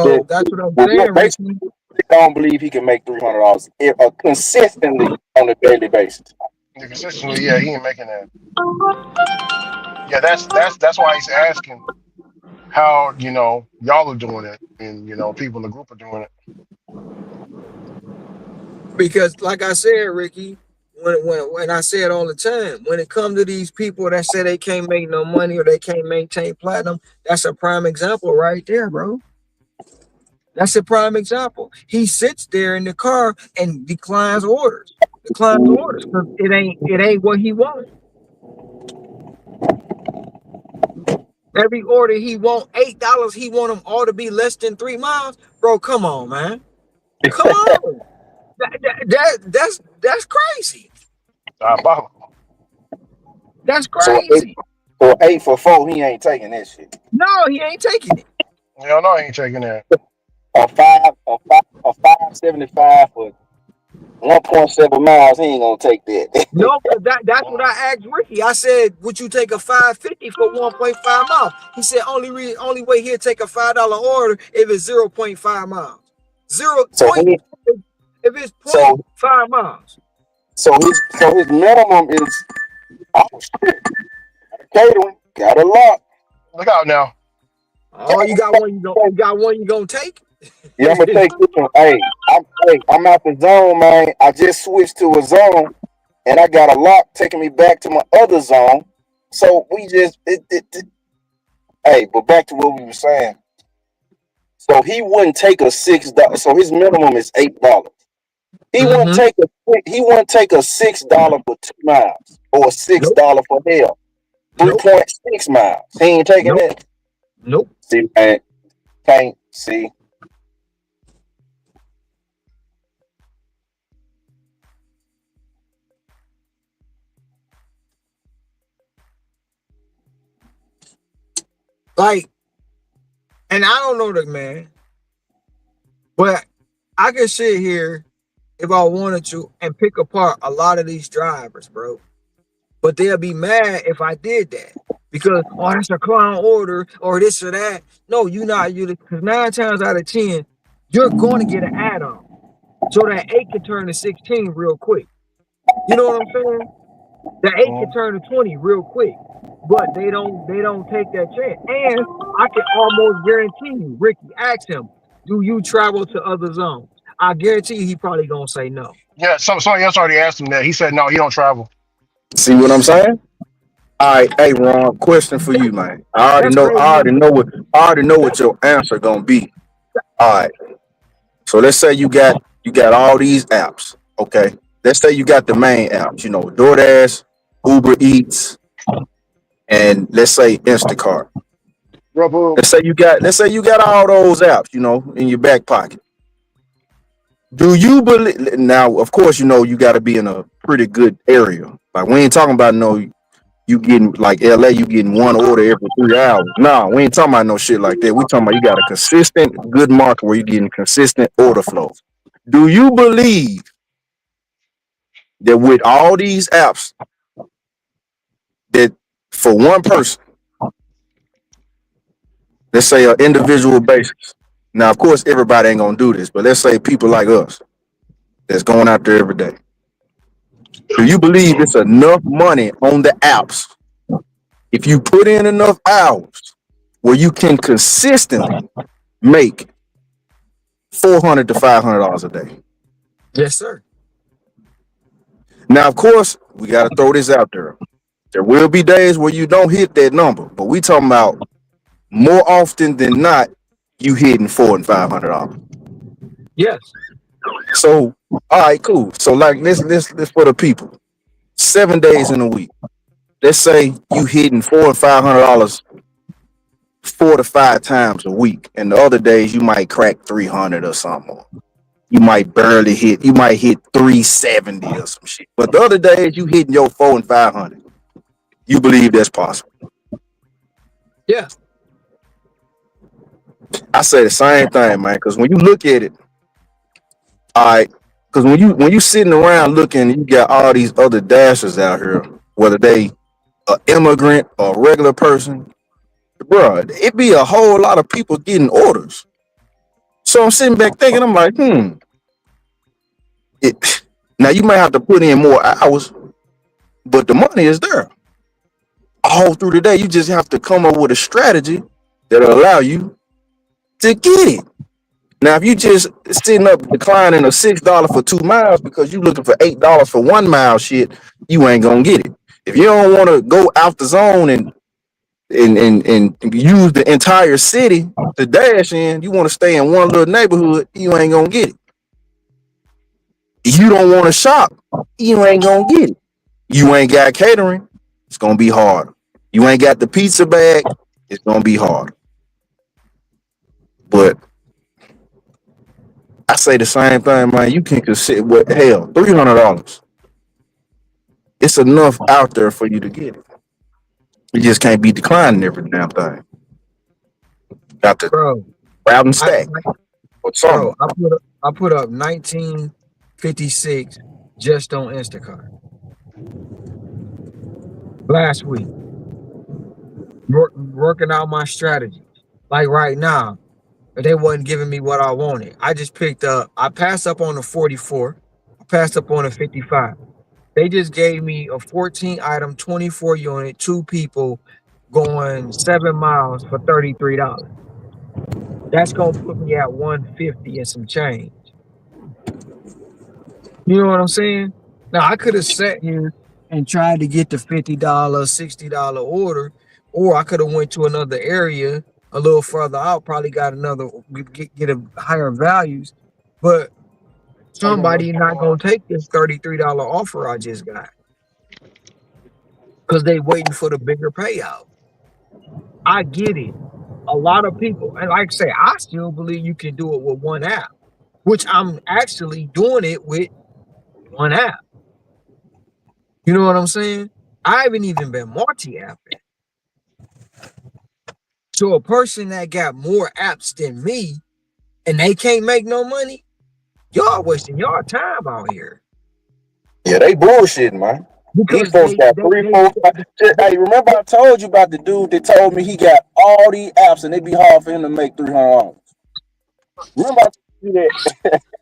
That, so that's what I'm well, saying, basically, Ricky. I don't believe he can make $300 consistently on a daily basis. consistently. Yeah, he ain't making that. Yeah, that's why he's asking how y'all are doing it, and people in the group are doing it. Because like I said, Ricky, when I say it all the time, when it comes to these people that say they can't make no money or they can't maintain platinum, that's a prime example right there, bro. That's a prime example. He sits there in the car and declines orders because it ain't what he wants. Every order he want $8, he want them all to be less than 3 miles, bro. Come on, man. Come on. That's crazy. Diabolical. That's So, crazy. so 8 for 4, he ain't taking that shit. No, he ain't taking it. Hell no, he ain't taking that. A 575 for 1.7 miles, he ain't gonna take that. No, because that's what Mm. I asked Ricky. I said, would you take a 550 for 1.5 miles? He said only way he'll take a $5 order if it's 0.5 miles. Zero so point he, if it's point so 5 miles. his minimum is, oh shit, catering, got a lot. Look out now. Oh, you got one you gonna take? Yeah, I'm gonna take this one. I'm out the zone, man. I just switched to a zone, and I got a lock taking me back to my other zone. So we just, hey, but back to what we were saying. So he wouldn't take a $6. So his minimum is $8. Mm-hmm. He wouldn't take a $6 for 2 miles or a six Nope. dollar for hell. Three Nope. point six miles. He ain't taking Nope. that. Nope. See, man, can't see. Like, and I don't know the man, but I could sit here if I wanted to and pick apart a lot of these drivers, bro. But they'll be mad if I did that because oh that's a clown order or this or that. No, you not you because 9 times out of 10 you're going to get an add-on so that 8 can turn to 16 real quick. You know what I'm saying? That 8 can turn to 20 real quick, but they don't take that chance. And I can almost guarantee you, Ricky, ask him, do you travel to other zones? I guarantee you he probably gonna say no. Yeah, somebody else already asked him that. He said no, he don't travel. See what I'm saying? All right, hey Ron, question for you, man. That's crazy. I already know what That's your answer gonna be. All right. So let's say you got all these apps. Okay. Let's say you got the main apps, DoorDash, Uber Eats, and let's say Instacart. Grubhub. Let's say you got all those apps, in your back pocket. Do you believe now? Of course, you got to be in a pretty good area. Like we ain't talking about no you getting like LA, you getting one order every 3 hours. No, we ain't talking about no shit like that. We talking about you got a consistent good market where you getting consistent order flow. Do you believe that with all these apps that for one person, let's say an individual basis. Now, of course, everybody ain't gonna do this, but let's say people like us that's going out there every day. Do you believe it's enough money on the apps if you put in enough hours where you can consistently make $400 to $500 a day? yes, sir. Now, of course, we got to throw this out there. There will be days where you don't hit that number, but we talking about more often than not, you hitting $400 and $500. Yes. So, all right, cool. So, like, let's for the people, 7 days in a week. Let's say you hitting $400 and $500 4 to 5 times a week, and the other days you might crack 300 or something. You might barely hit. You might hit 370 or some shit. But the other days you hitting your 400 and 500. You believe that's possible? Yeah. I say the same thing, man. Because when you look at it, all right. Because when you sitting around looking, you got all these other dashers out here, whether they an immigrant or a regular person, bro. It be a whole lot of people getting orders. So I'm sitting back thinking, I'm like, It, now you might have to put in more hours, but the money is there all through the day. You just have to come up with a strategy that'll allow you to get it. Now, if you just sitting up declining a $6 for 2 miles because you looking for $8 for 1 mile, shit, you ain't gonna get it. If you don't want to go out the zone and use the entire city to dash in, you want to stay in one little neighborhood, you ain't gonna get it. You don't want to shop, you ain't gonna get it. You ain't got catering, it's gonna be hard. You ain't got the pizza bag, it's gonna be hard. But I say the same thing, man. You can consider what hell, $300. It's enough out there for you to get it. You just can't be declining every damn thing. Got to Bro, grab and I stack or bro, something. I put up 1956 just on Instacart last week, working out my strategies. Like right now, they wasn't giving me what I wanted. I passed up on the 44, I passed up on the 55. They just gave me a 14 item, 24 unit, two people going 7 miles for $33. That's gonna put me at 150 and some change. You know what I'm saying? Now I could have sat here and tried to get the $50, $60 order, or I could have went to another area a little further out, probably got another get a higher values, but somebody not gonna take this $33 offer I just got because they waiting for the bigger payout. I get it. A lot of people, and like I say, I still believe you can do it with one app, which I'm actually doing it with one app. You know what I'm saying? I haven't even been multi-apping. So a person that got more apps than me and they can't make no money, y'all wasting y'all time out here. Yeah, they bullshitting, man. These Because folks got three, four, five. Hey, remember I told you about the dude that told me he got all these apps and it'd be hard for him to make $300. Remember I told you that?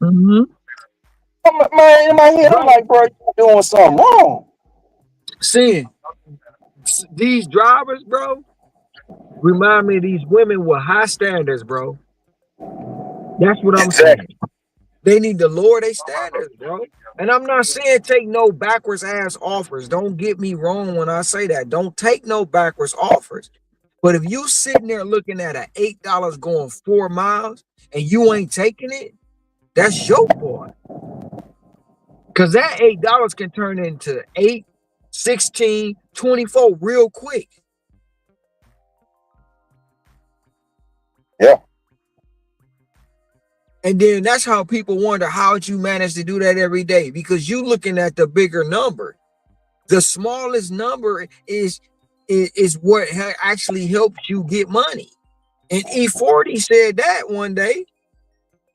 Mhm. Man, in my head, I'm Bro, like, bro, you doing something wrong. seeing these drivers, bro, remind me of these women with high standards, bro. That's what I'm saying. Exactly. They need to lower their standards, bro. And I'm not saying take no backwards ass offers. Don't get me wrong when I say that. Don't take no backwards offers. But if you sitting there looking at a $8 going 4 miles and you ain't taking it, that's your fault. Cause that $8 can turn into 8, 16, 24 real quick. Yeah. And then that's how people wonder how'd you manage to do that every day? Because you looking at the bigger number. The smallest number is what actually helps you get money. And E40 said that one day.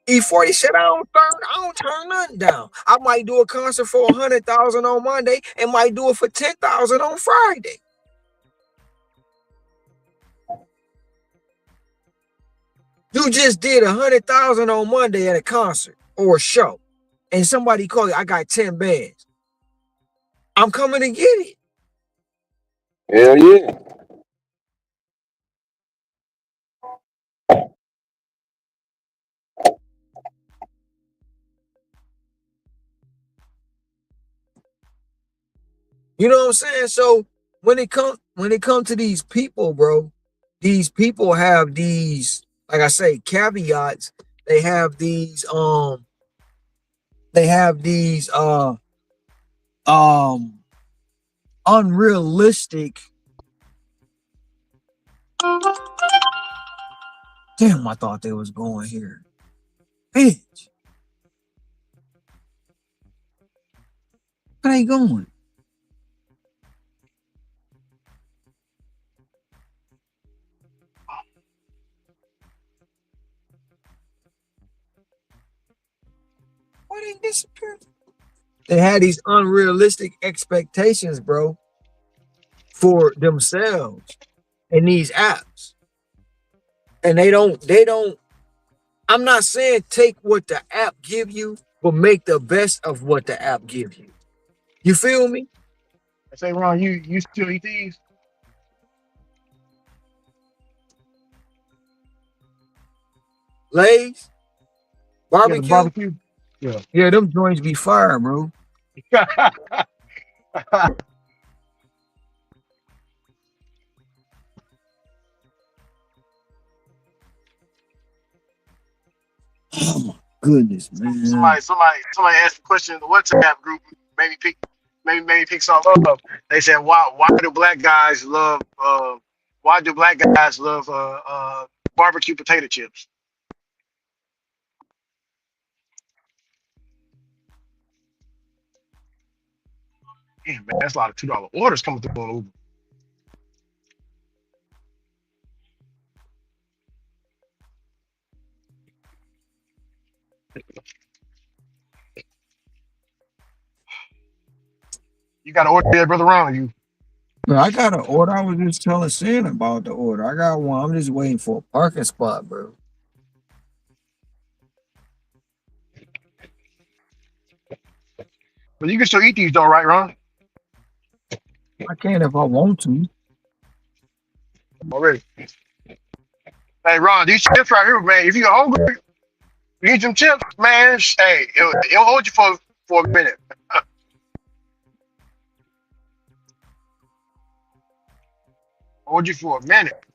E40 said, I don't turn nothing down. I might do a concert for 100,000 on Monday and might do it for 10,000 on Friday. You just did 100,000 on Monday at a concert or a show, and somebody called you, I got 10 bands. I'm coming to get it. Hell yeah. You know what I'm saying? So when it comes to these people, bro, these people have these, like I say, caveats. They have these um unrealistic. Damn, I thought they was going here. Bitch, where they going? Why they disappear? They had these unrealistic expectations, bro, for themselves in these apps. And they don't, I'm not saying take what the app give you, but make the best of what the app give you. You feel me? I say, Ron, you still eat these? Lay's, Yeah, the barbecue. barbecue. Yeah. Yeah, them joints be fire, bro. Oh my goodness, man. Somebody asked a question in the WhatsApp group. Maybe pick something up. They said, why do black guys love barbecue potato chips? Yeah, man, that's a lot of $2 orders coming through on Uber. You got to order that, brother Ron. You Bro, I got an order. I was just telling Sin about the order. I got one. I'm just waiting for a parking spot, bro. but you can still eat these though, right, Ron? I can if I want to. Already. Hey, Ron, these chips right here, man. If you're hungry, you eat some chips, man. Hey, it'll hold you for a minute. Hold you for a minute.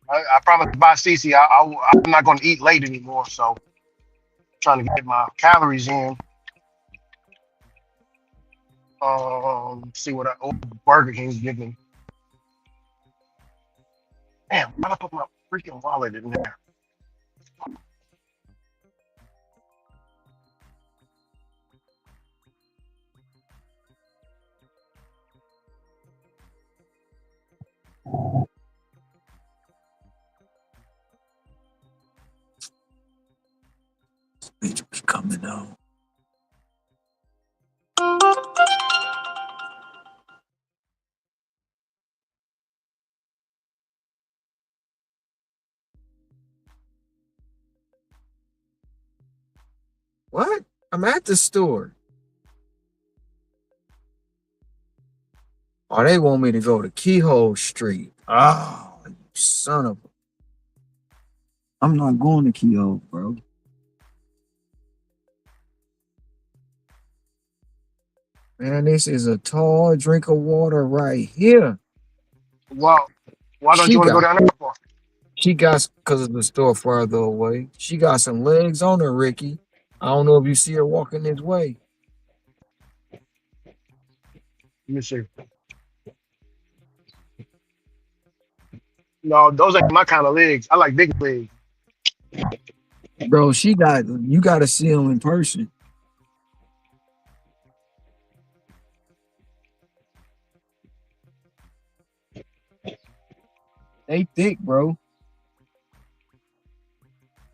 I promised to buy Cece. I'm not going to eat late anymore, so I'm trying to get my calories in. See what Burger King's giving me. Damn, why did I put my freaking wallet in there? Bitch be coming on. What? I'm at the store. Oh, they want me to go to Keyhole Street. Oh, you son of a. I'm not going to Keyhole, bro. Man, this is a tall drink of water right here. Well, why don't you She want to go got, down there for? she got, because of the store further away. She got some legs on her, Ricky. I don't know if you see her walking this way. Let me see. No, those ain't my kind of legs. I like big legs. Bro, you got to see them in person. They thick, bro.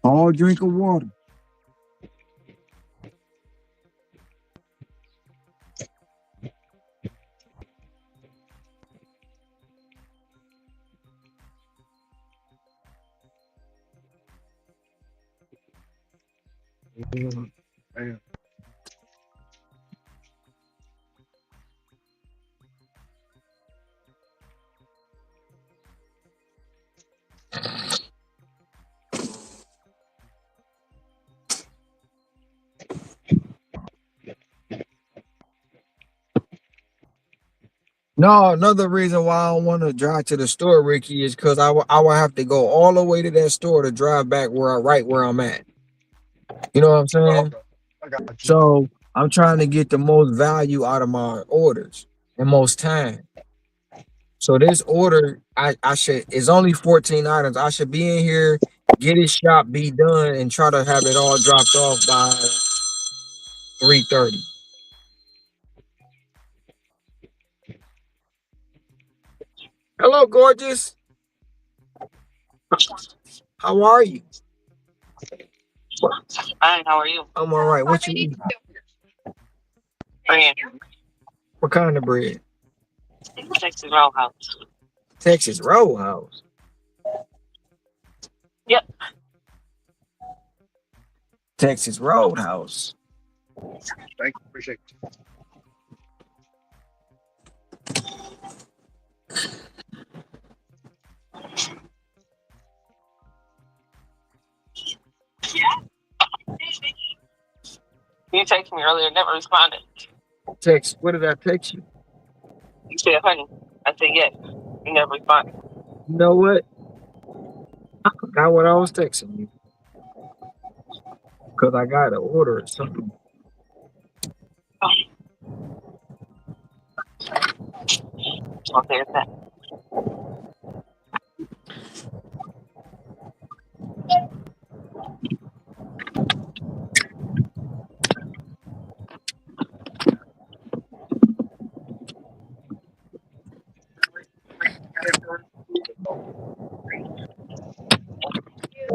Tall drink of water. Mhm. Damn. No, another reason why I don't want to drive to the store, Ricky, is because I will have to go all the way to that store to drive back where I'm at. You know what I'm Oh, saying? okay. I got you. So I'm trying to get the most value out of my orders and most time. So this order, I should is only 14 items. I should be in here, get it shop, be done, and try to have it all dropped off by 3:30. Hello, gorgeous. How are you? Hi, how are you? I'm all right. What you eat? Brian, What kind of bread? Texas Roadhouse. Texas Roadhouse. Yep. Texas Roadhouse. Thank you. Appreciate you. You texted me earlier, never responded. Text. What did I text you? You said, honey. I said, yes. You never responded. You know what? I forgot what I was texting you because I got to order something. So there's that.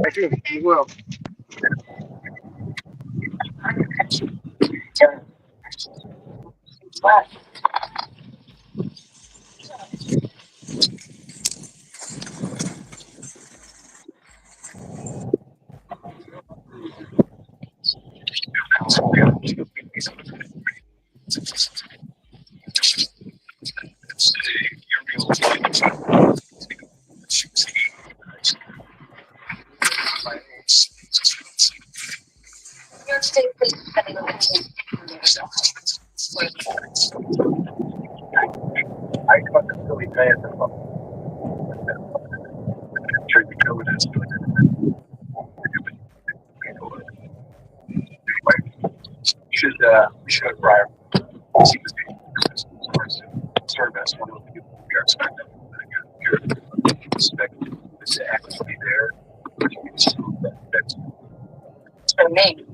Thank you. You will. I got the really bad about sure you know this, but we should have prior. She was service one of the people we are expecting. Expect this to actually be there. That's for me.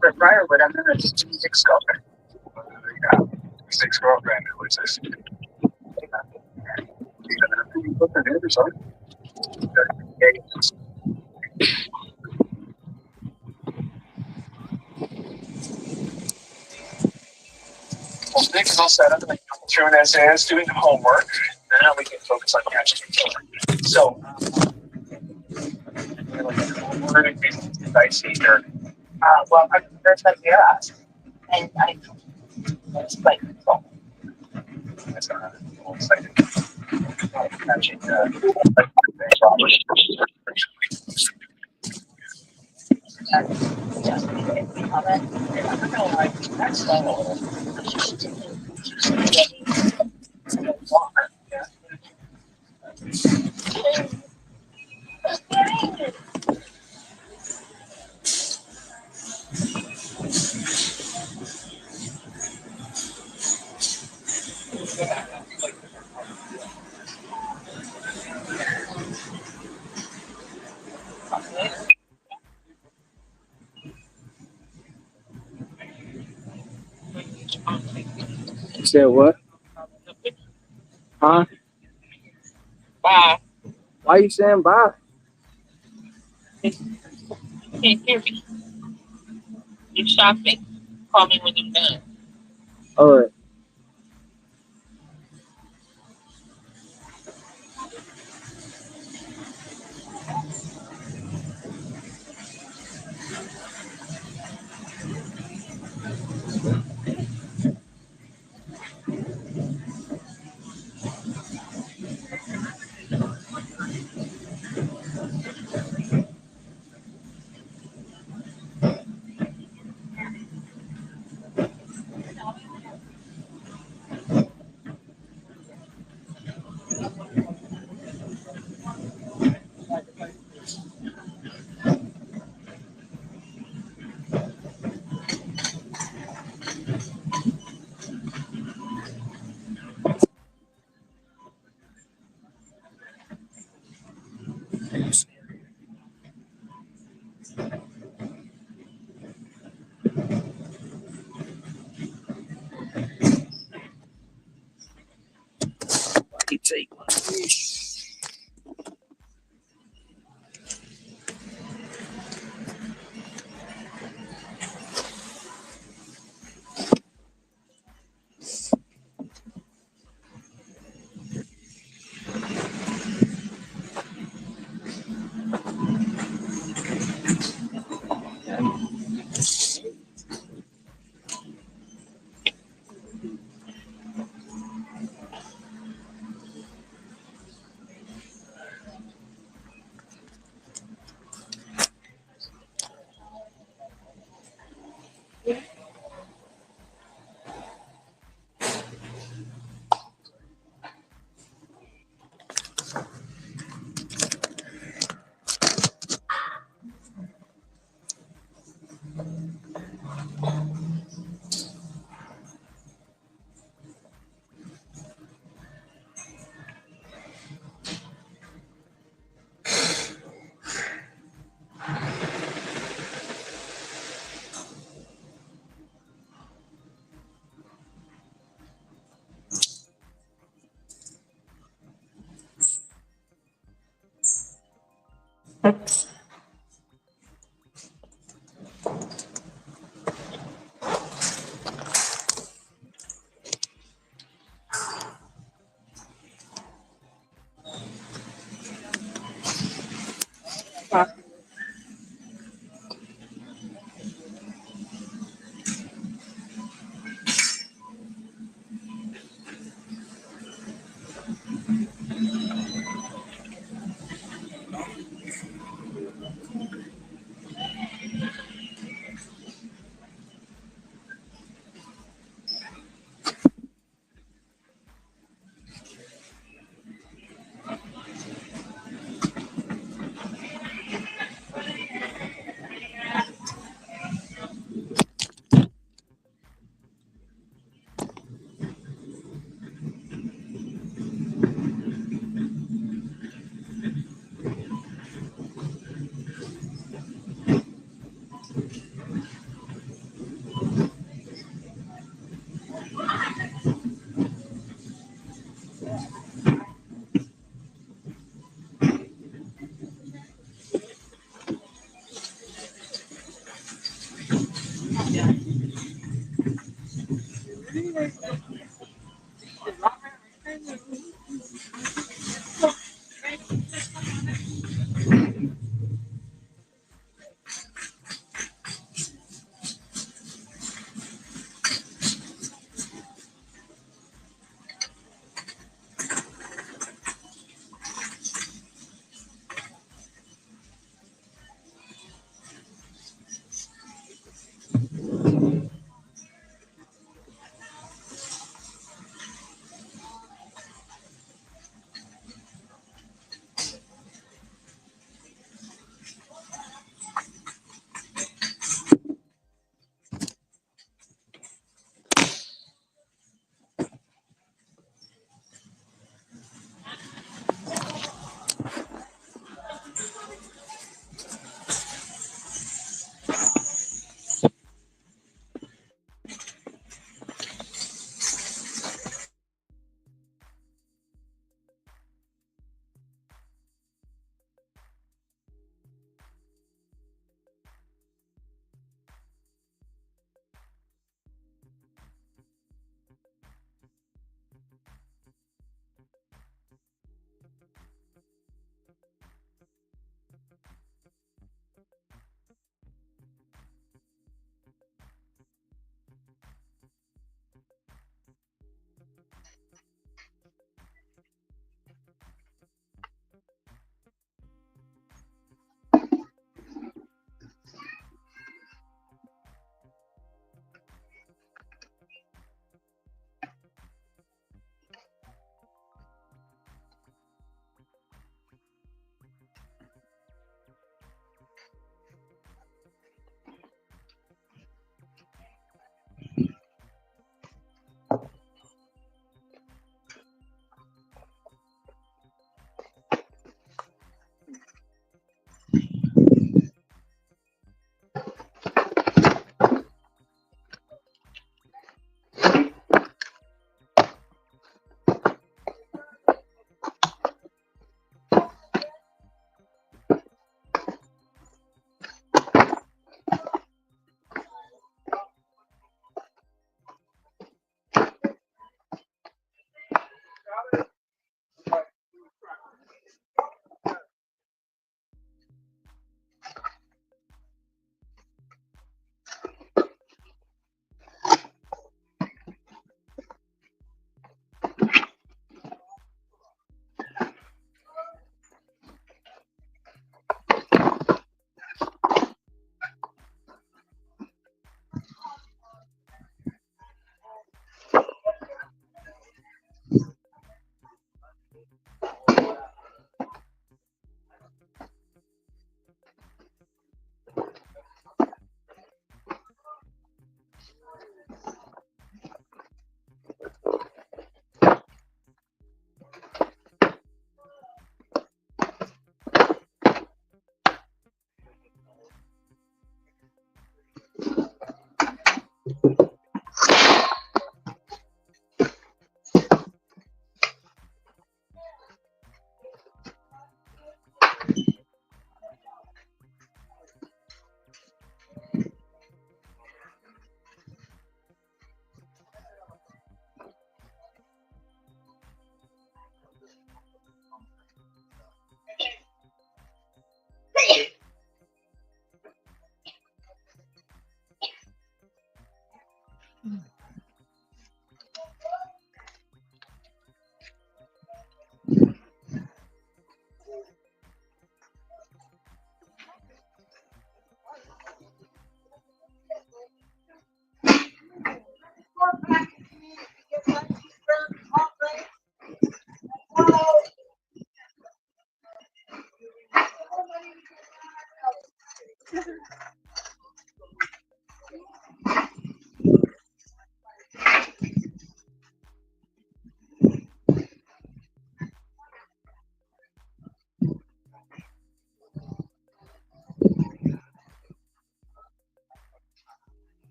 For Briarwood, I'm gonna just use six girlfriend. Yeah, six girlfriend. Who is this? You put that in or something? Well, Nick's all set up and through his hands doing the homework. Now we can focus on catching the killer. So, we're going to be dicey here. Well, that's like yeah. And I that's like well, that's not a little excited. Catching like you said what? Huh? Bye. Why you saying bye? Can't hear me. You're shopping. Call me when you're done. All right.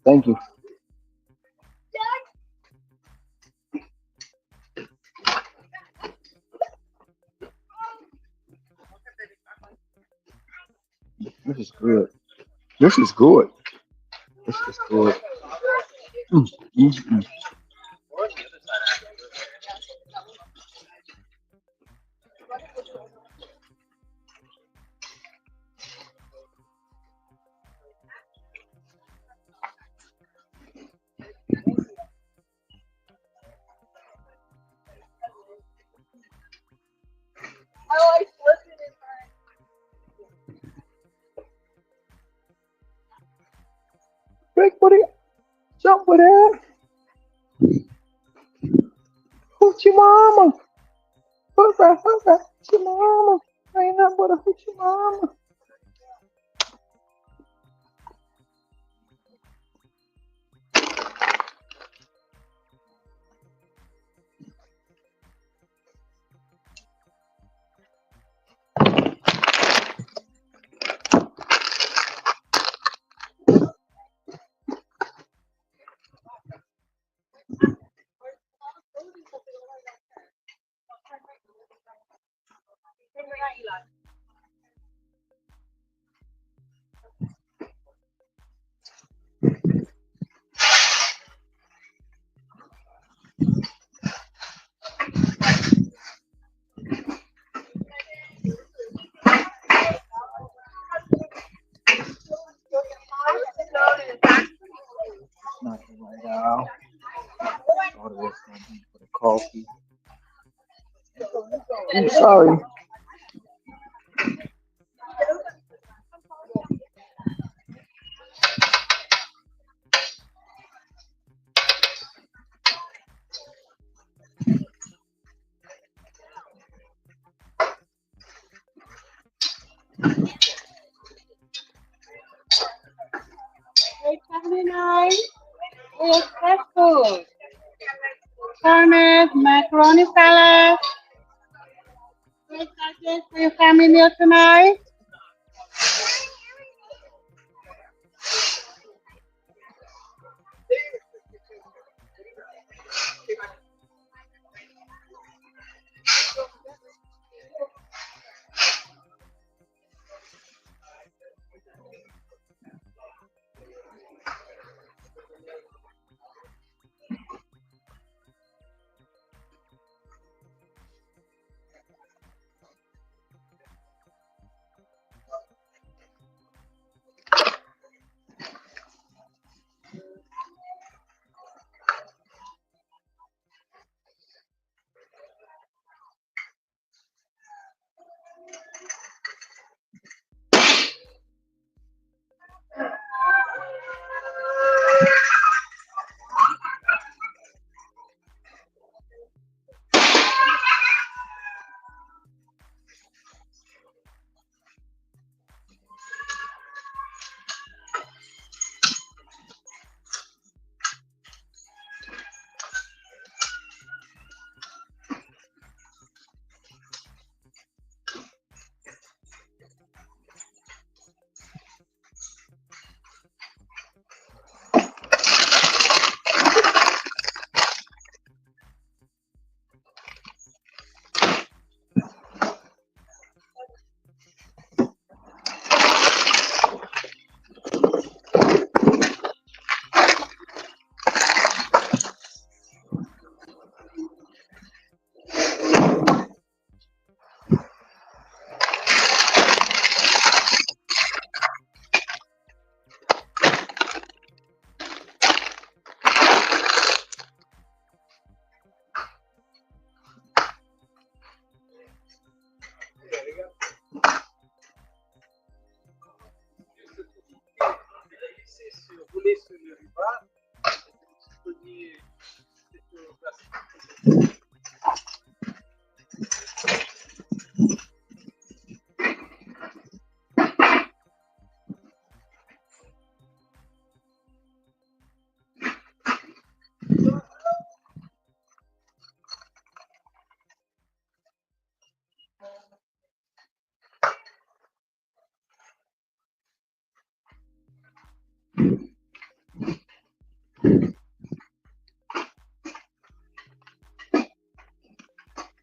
Thank you. This is good. This is good. This is good. Mm, mm, mm. Big buddy, jump with that. Hoochie mama. Hoochie mama. Ain't nothing but a hoochie mama. Not right now. Thought it was gonna be for the coffee. I'm sorry. Hey, Saturday night. Where's that food? Thomas, macaroni salad. Where's that for your family meal tonight?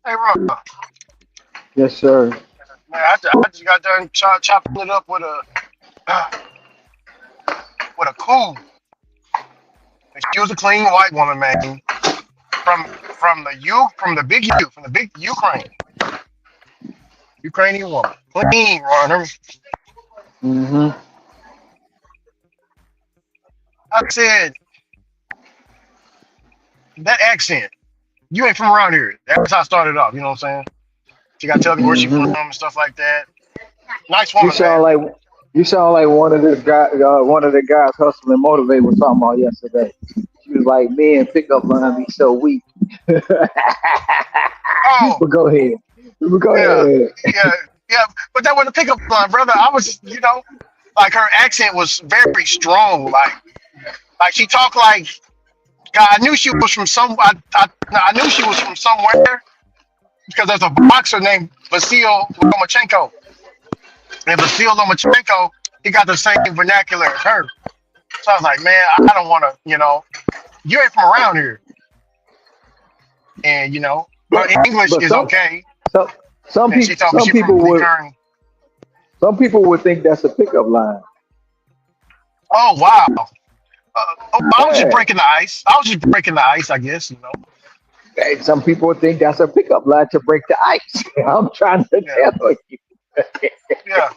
Hey, Ron, man, Yes, sir. I just got done chopping it up with a with a cool. And she was a clean white woman, man, from the big Ukrainian woman, clean, Ron. Mm-hmm. I said that accent. You ain't from around here. That's how I started off. You know what I'm saying? She got to tell me where she from Mm-hmm. and stuff like that. Nice You woman, sound man. like you sound like one of the guys Hustle and Motivate was talking about yesterday. She was like, "Man, pickup line be so weak." But Oh, go ahead. But go yeah, ahead. yeah, yeah. But that wasn't a pickup line, brother. I was just, like her accent was very strong. Like she talked like God. I knew she was from some. I knew she was from somewhere because there's a boxer named Vasil Lomachenko, and Vasil Lomachenko, he got the same vernacular as her. So I was like, man, I don't want to, you ain't from around here, and her But English but is okay, some and she told me some she from people would Ukraine. think that's a pickup line. Oh wow. I was just Yeah. breaking the ice. I was just breaking the ice, I guess. Hey, some people would think that's a pickup line to break the ice. I'm trying to Yeah, tell you. yeah.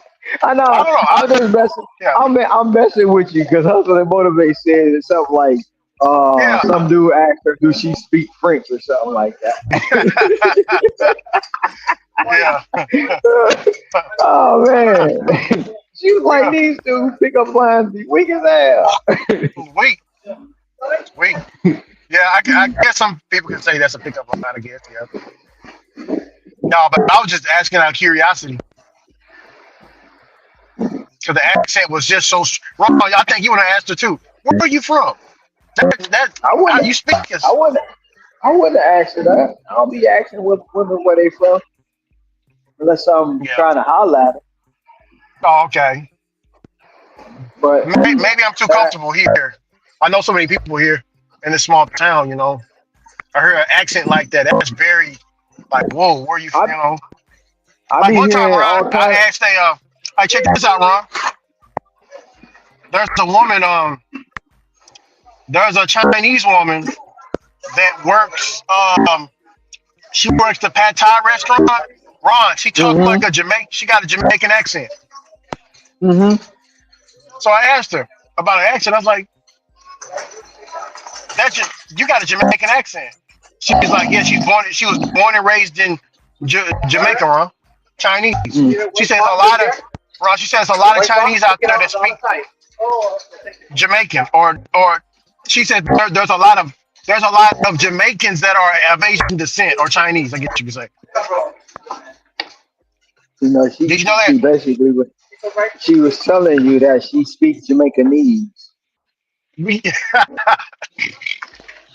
I I know. don't know. I'm just messing. Yeah, I'm messing with you because Hustle and Motivate said something like, yeah, some dude asked her, "Do she speak French?" or something like yeah. that. Oh man, she was like, Yeah. "These two pickup lines be weak as hell." Wait, wait. Yeah, I guess some people can say that's a pickup line. I guess. Yeah. No, but I was just asking out of curiosity because the accent was just so strong. I think you want to ask her too. Where are you from? That I how wouldn't. you speak I is. wouldn't. I wouldn't ask her that. I don't be asking with women where they from unless I'm Yeah. trying to holler at her. Oh, okay. But Maybe I'm too uh, comfortable here. I know so many people here in this small town. I heard an accent like that. That's very like, whoa, where you? I I Like be one time, hearing Ron, all I kind. asked hey, check this out, Ron. There's a woman, there's a Chinese woman that works, she works the pad thai restaurant. Ron, she talked like Mhm. a Jamaican. She got a Jamaican accent. Mhm. So I asked her about her accent. I was like, you got a Jamaican accent. She's like, yeah, she was born and raised in Jamaica, Ron. Chinese. Mm. She says Ron, she says a lot of Chinese out there that speak Jamaican, or she said there's a lot of Jamaicans that are of Asian descent or Chinese. I guess you could say. You know, she Did you know that? she basically she was telling you that she speaks Jamaicanese.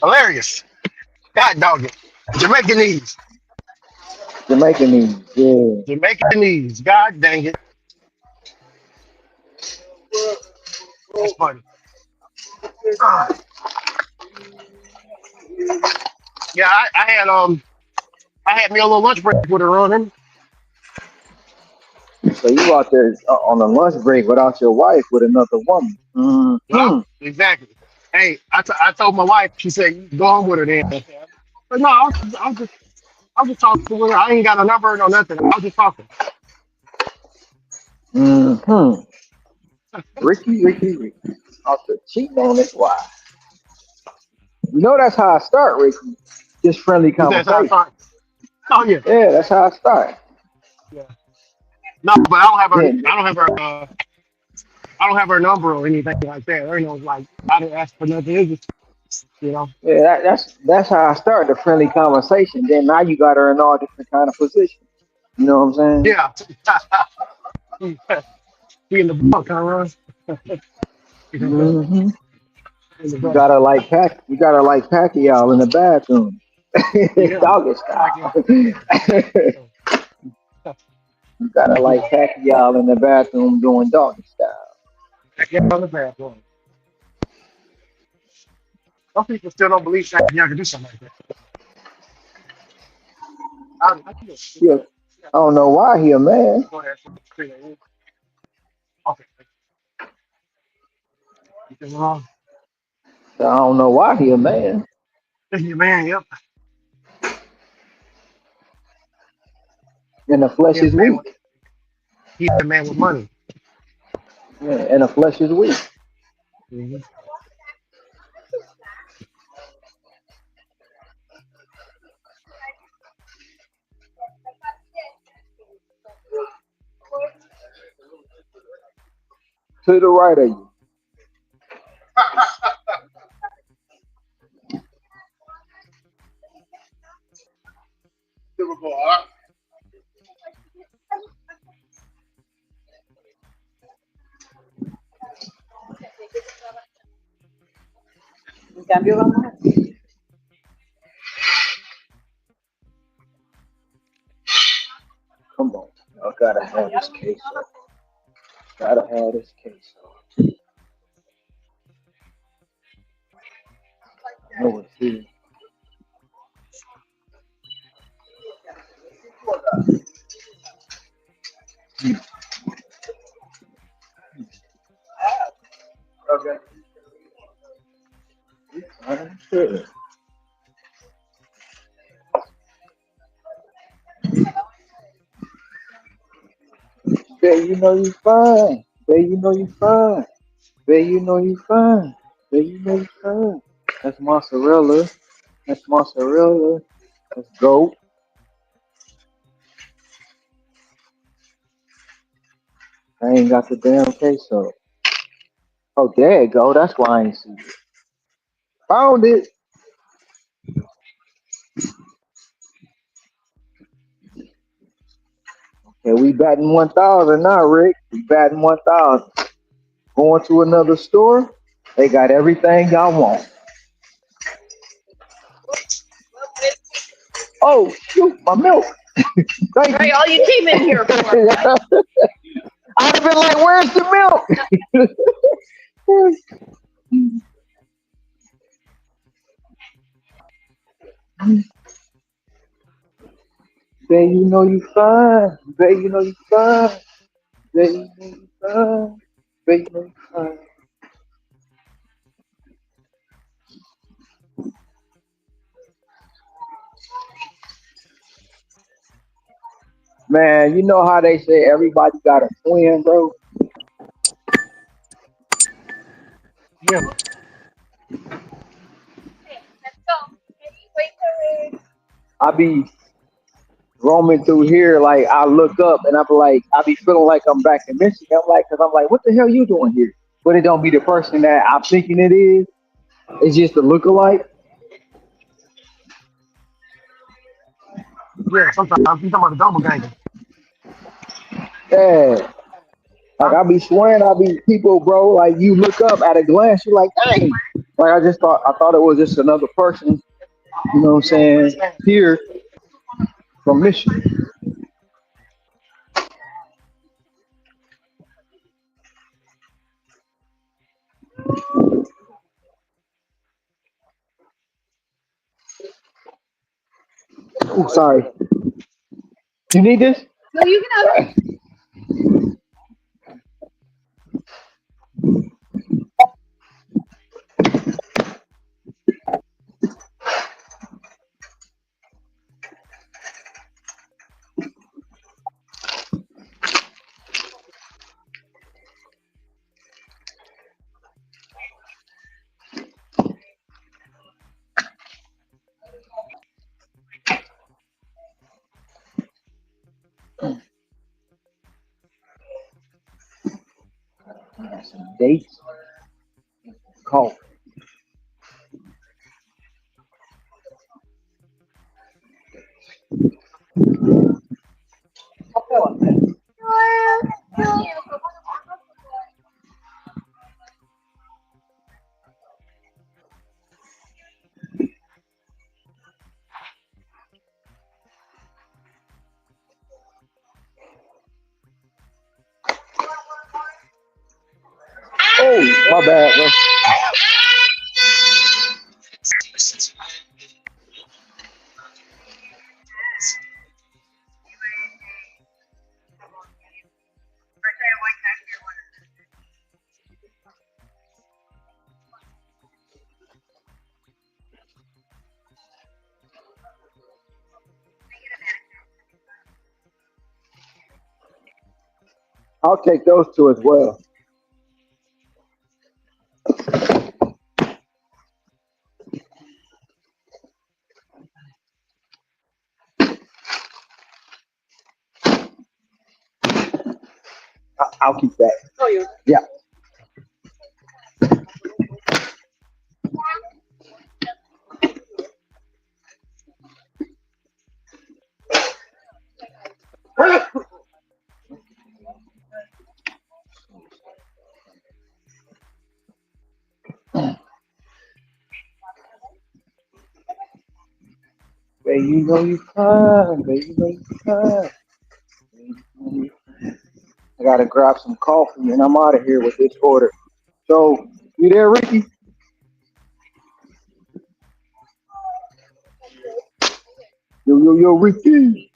Hilarious. God dog it. Jamaicanese. Jamaicanese, yeah. Jamaicanese. God dang it. That's funny. Uh, yeah, I had me a little lunch break with her on him. So you out there on a lunch break without your wife with another woman. Well, Mm-hmm. exactly. Hey, I told my wife. She said, "You go home with her then." But no, I was just talking with her. I ain't got a number no nothing. I was just talking. Mm-hmm. Ricky. Out there cheating on his wife. You know that's how I start, Ricky. Just friendly You said so I conversation. thought, oh yeah, Yeah, that's how I start. yeah. No, but I don't have her. Then, I don't have her. I don't have her number or anything like that. There ain't no like I didn't ask for nothing. It's just, yeah, that's how I start the friendly conversation. Then now you got her in all different kind of positions. You know what I'm saying? yeah. Be in the book, huh, Ron? In Hmm. the book. You gotta like Pacquiao in the bathroom, Yeah. doggy Like yeah. style. You gotta like Pacquiao in the bathroom doing doggy style. Get on the bathroom. Some people still don't believe that you can do something like that. Yeah. I don't know why he a man. Go ahead. Okay. Anything wrong? I don't know why he a man. Your man, yep. And the He flesh a is man with weak. he a man with money. Yeah, and the flesh is weak. Mm-hmm. To the right of you. En cambio, vamos a... Come on. I gotta have this case up. Gotta have this case up. No, it's here. Okay. I'm sure. Babe, you know you fine. Babe, you know you fine. Babe, you know you fine. Babe, you know you fine. That's mozzarella. That's mozzarella. That's goat. I ain't got the damn queso. Oh, there you go. That's why I ain't see it. Found it. And we batting 1,000 now, Rick. We batting 1,000. Going to another store. They got everything y'all want. Oh, shoot, my milk. Thank Right, you. all you came in here for. I'd have been like, where's the milk? Babe, you know you fine. Babe, you know you fine. Babe, you know you fine. Babe, you know you fine. Man, you know how they say everybody got a twin, bro? Yeah. I be roaming through here, like I look up and I be like, I be feeling like I'm back in Michigan. I'm like, cause I'm like, what the hell you doing here? But it don't be the person that I'm thinking it is. It's just a lookalike. Yeah, sometimes you talking about the double ganger. Yeah. Like Huh? I be swearing, I be people, bro. Like you look up at a glance, you're like, dang. Like I thought it was just another person. You know what I'm saying? Here from Michigan. Oh, sorry. You need this? No, you can have it. Some dates. Call. Oh, my bad, bro. I'll take those two as well. I'll keep that. Yeah. Baby, you know you fine. Baby, you know you fine. I gotta grab some coffee and I'm out of here with this order. So, you there, Ricky? Yo, Ricky.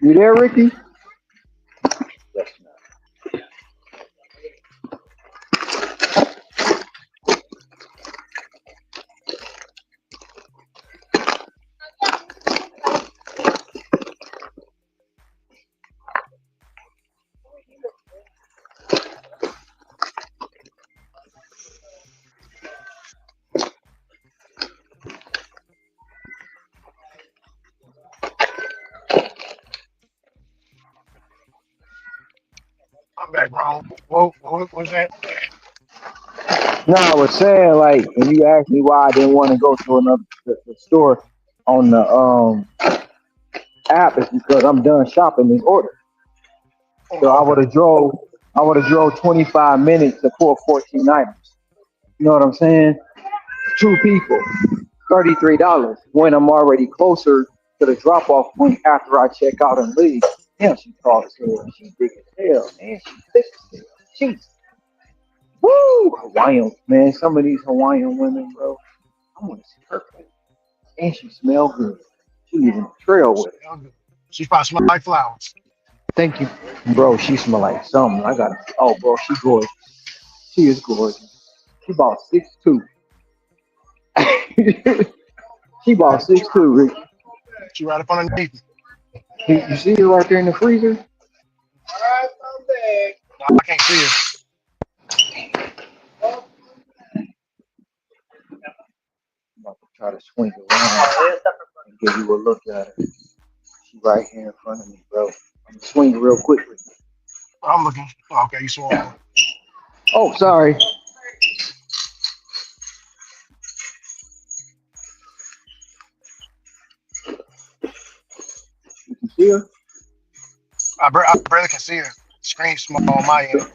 You there, Ricky? I'm back wrong. What was that? No, I was saying like when you asked me why I didn't want to go to another the store on the app is because I'm done shopping this order. So Oh, okay. I would have drove 25 minutes to pull 14 items. You know what I'm saying? Two people, $33 when I'm already closer to the drop off point after I check out and leave. Damn, she tall as hell. She big as hell, man. She thick as hell. She's woo Hawaiian, man. Some of these Hawaiian women, bro. I want to see her face. And she smell good. She leaving a trail with her. Smell good. She probably smell like flowers. Thank you, bro. She smell like something. I got. Oh, bro, she gorgeous. She is gorgeous. She about 6'2". She about She, 6'2", Rick. she right up underneath me. You see her right there in the freezer? No, I can't see her. I'm about to try to swing around and give you a look at her. She right here in front of me, bro. I'm gonna swing real quickly. I'm looking. Oh, okay, you swung. Oh, sorry. You see her? I barely can see her. Screen small on my end.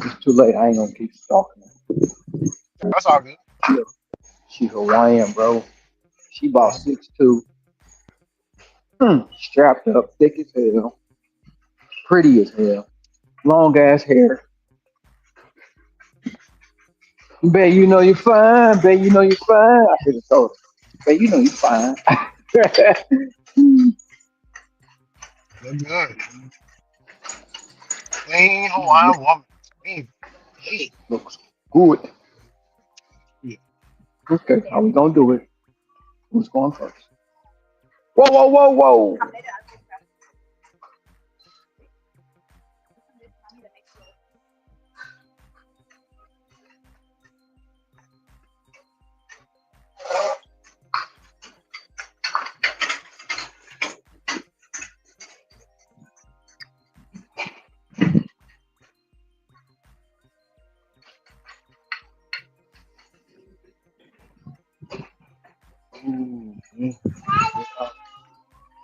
It's too late. I ain't gonna keep stalking her. That's all good. She Hawaiian, bro. She about 6'2". Strapped up, thick as hell, pretty as hell, long ass hair. Bet you know you fine. Bet you know you fine. I should have told her. Bet you know you fine. Look good. Clean Hawaiian woman. Clean. Hey. Looks good. Yeah. Okay, how we gonna do it? Who's going first? Whoa.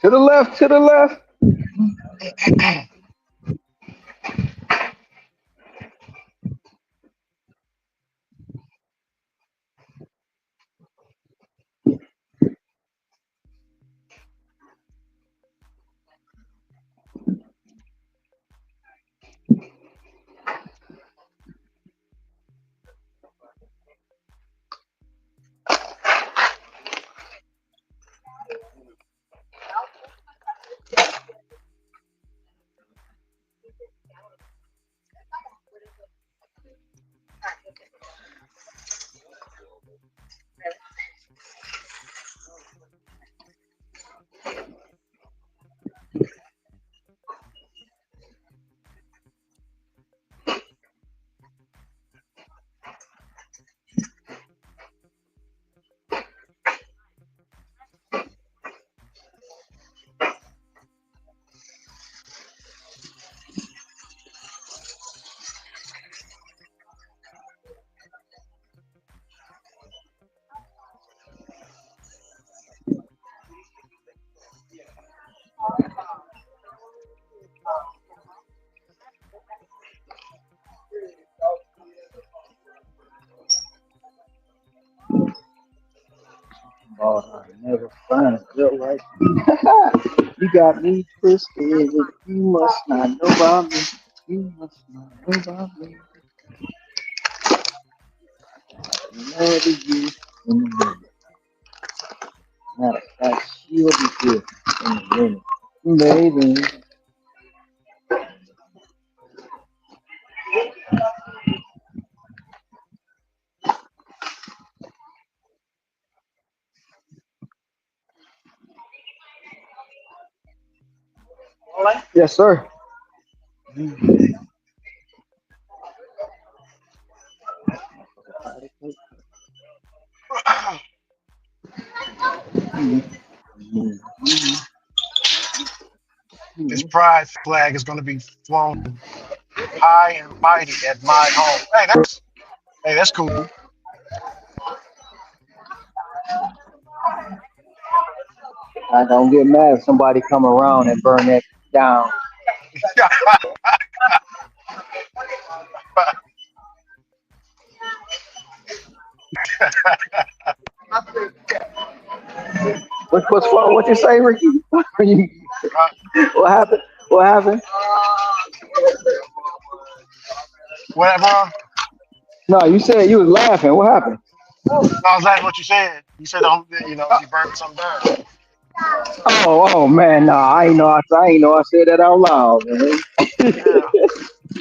To the left, to the left. Oh, I never find a girl like you. You got me twisted. You must not know about me. You must not know about me. Never you in the minute. Matter of fact, she'll be here in a minute. Baby. Yes, sir. This pride flag is going to be flown high and mighty at my home. That's cool. I don't get mad if somebody come around and burn that down. What you say, Ricky? What happened? What happened? Whatever. No, you said you was laughing. What happened? No, I was laughing what you said. You said, be burning something down. Oh man, nah, I ain't know I said that out loud, man. Yeah.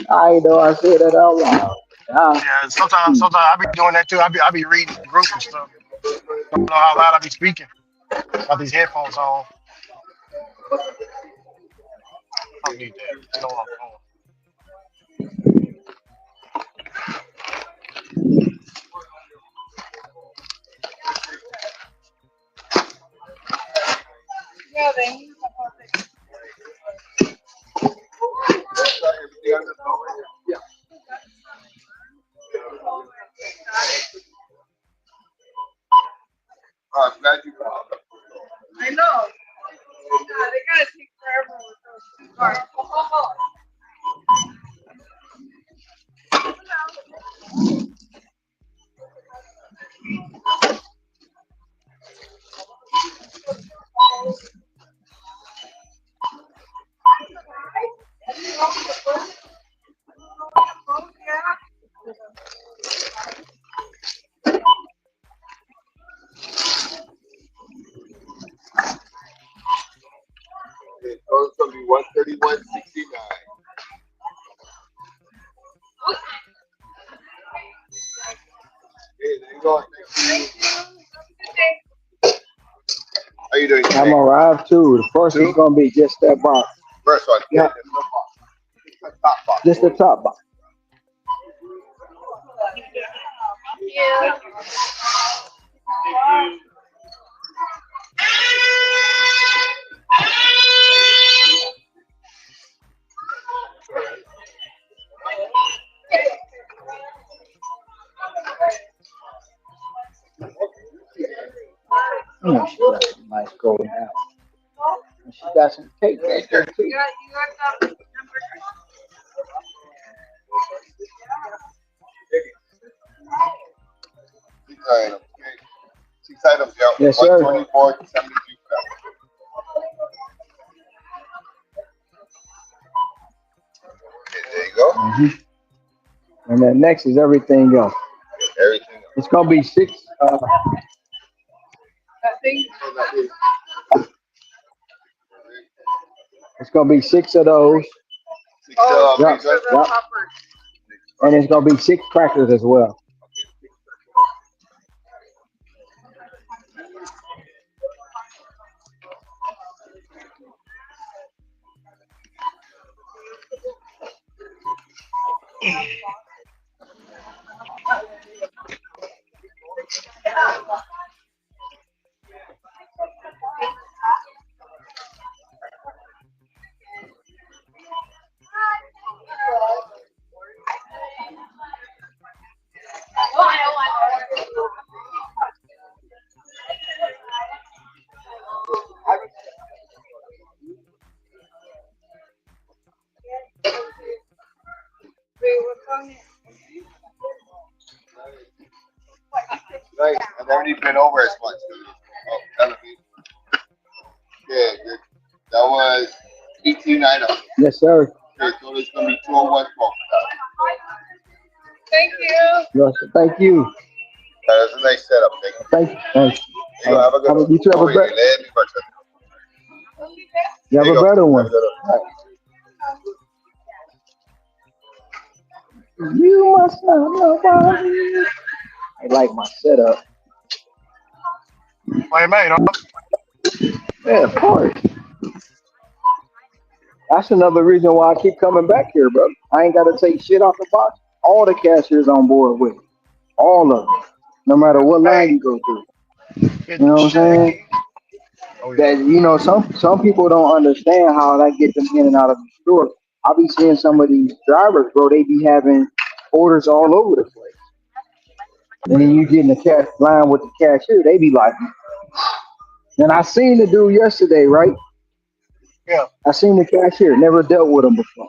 I ain't know I said that out loud. Ah, Yeah. Sometimes I be doing that too. I be reading the group and stuff. Don't know how loud I be speaking. Got these headphones on. I don't need that. I know what I'm doing. I'm arrived too. The first is gonna be just that box. Yeah, just the top box. She got some nice golden apples. got some cake back there too. Six items, yeah. Yes, sir. 124 to 73. Okay, there you go. And then next is everything else. Everything else. It's gonna be six. It's gonna be six of those. Six pizza. Yep. And it's gonna be six crackers as well. Nice. I've already been over as much. Oh, elevate. Yeah, good. That was 18 items. Yes, sir. Okay, so it's gonna be 201 for Yes, thank you. That's a nice setup. Thank you. Thank you. You go, have a good one. You two have a better. You have a better one. You must know nobody. I like my setup. Wait, mate, Yeah, of course. That's another reason why I keep coming back here, bro. I ain't got to take shit off the box. All the cashiers on board with it. All of them. No matter what line you go through. You know what I'm saying? Oh, That, you know, some people don't understand how I get them in and out of the store. I be seeing some of these drivers, bro, they be having orders all over the place. And then you get in the cash line with the cashier, they be like, and I seen the dude yesterday, right? yeah. I seen the cashier, never dealt with him before.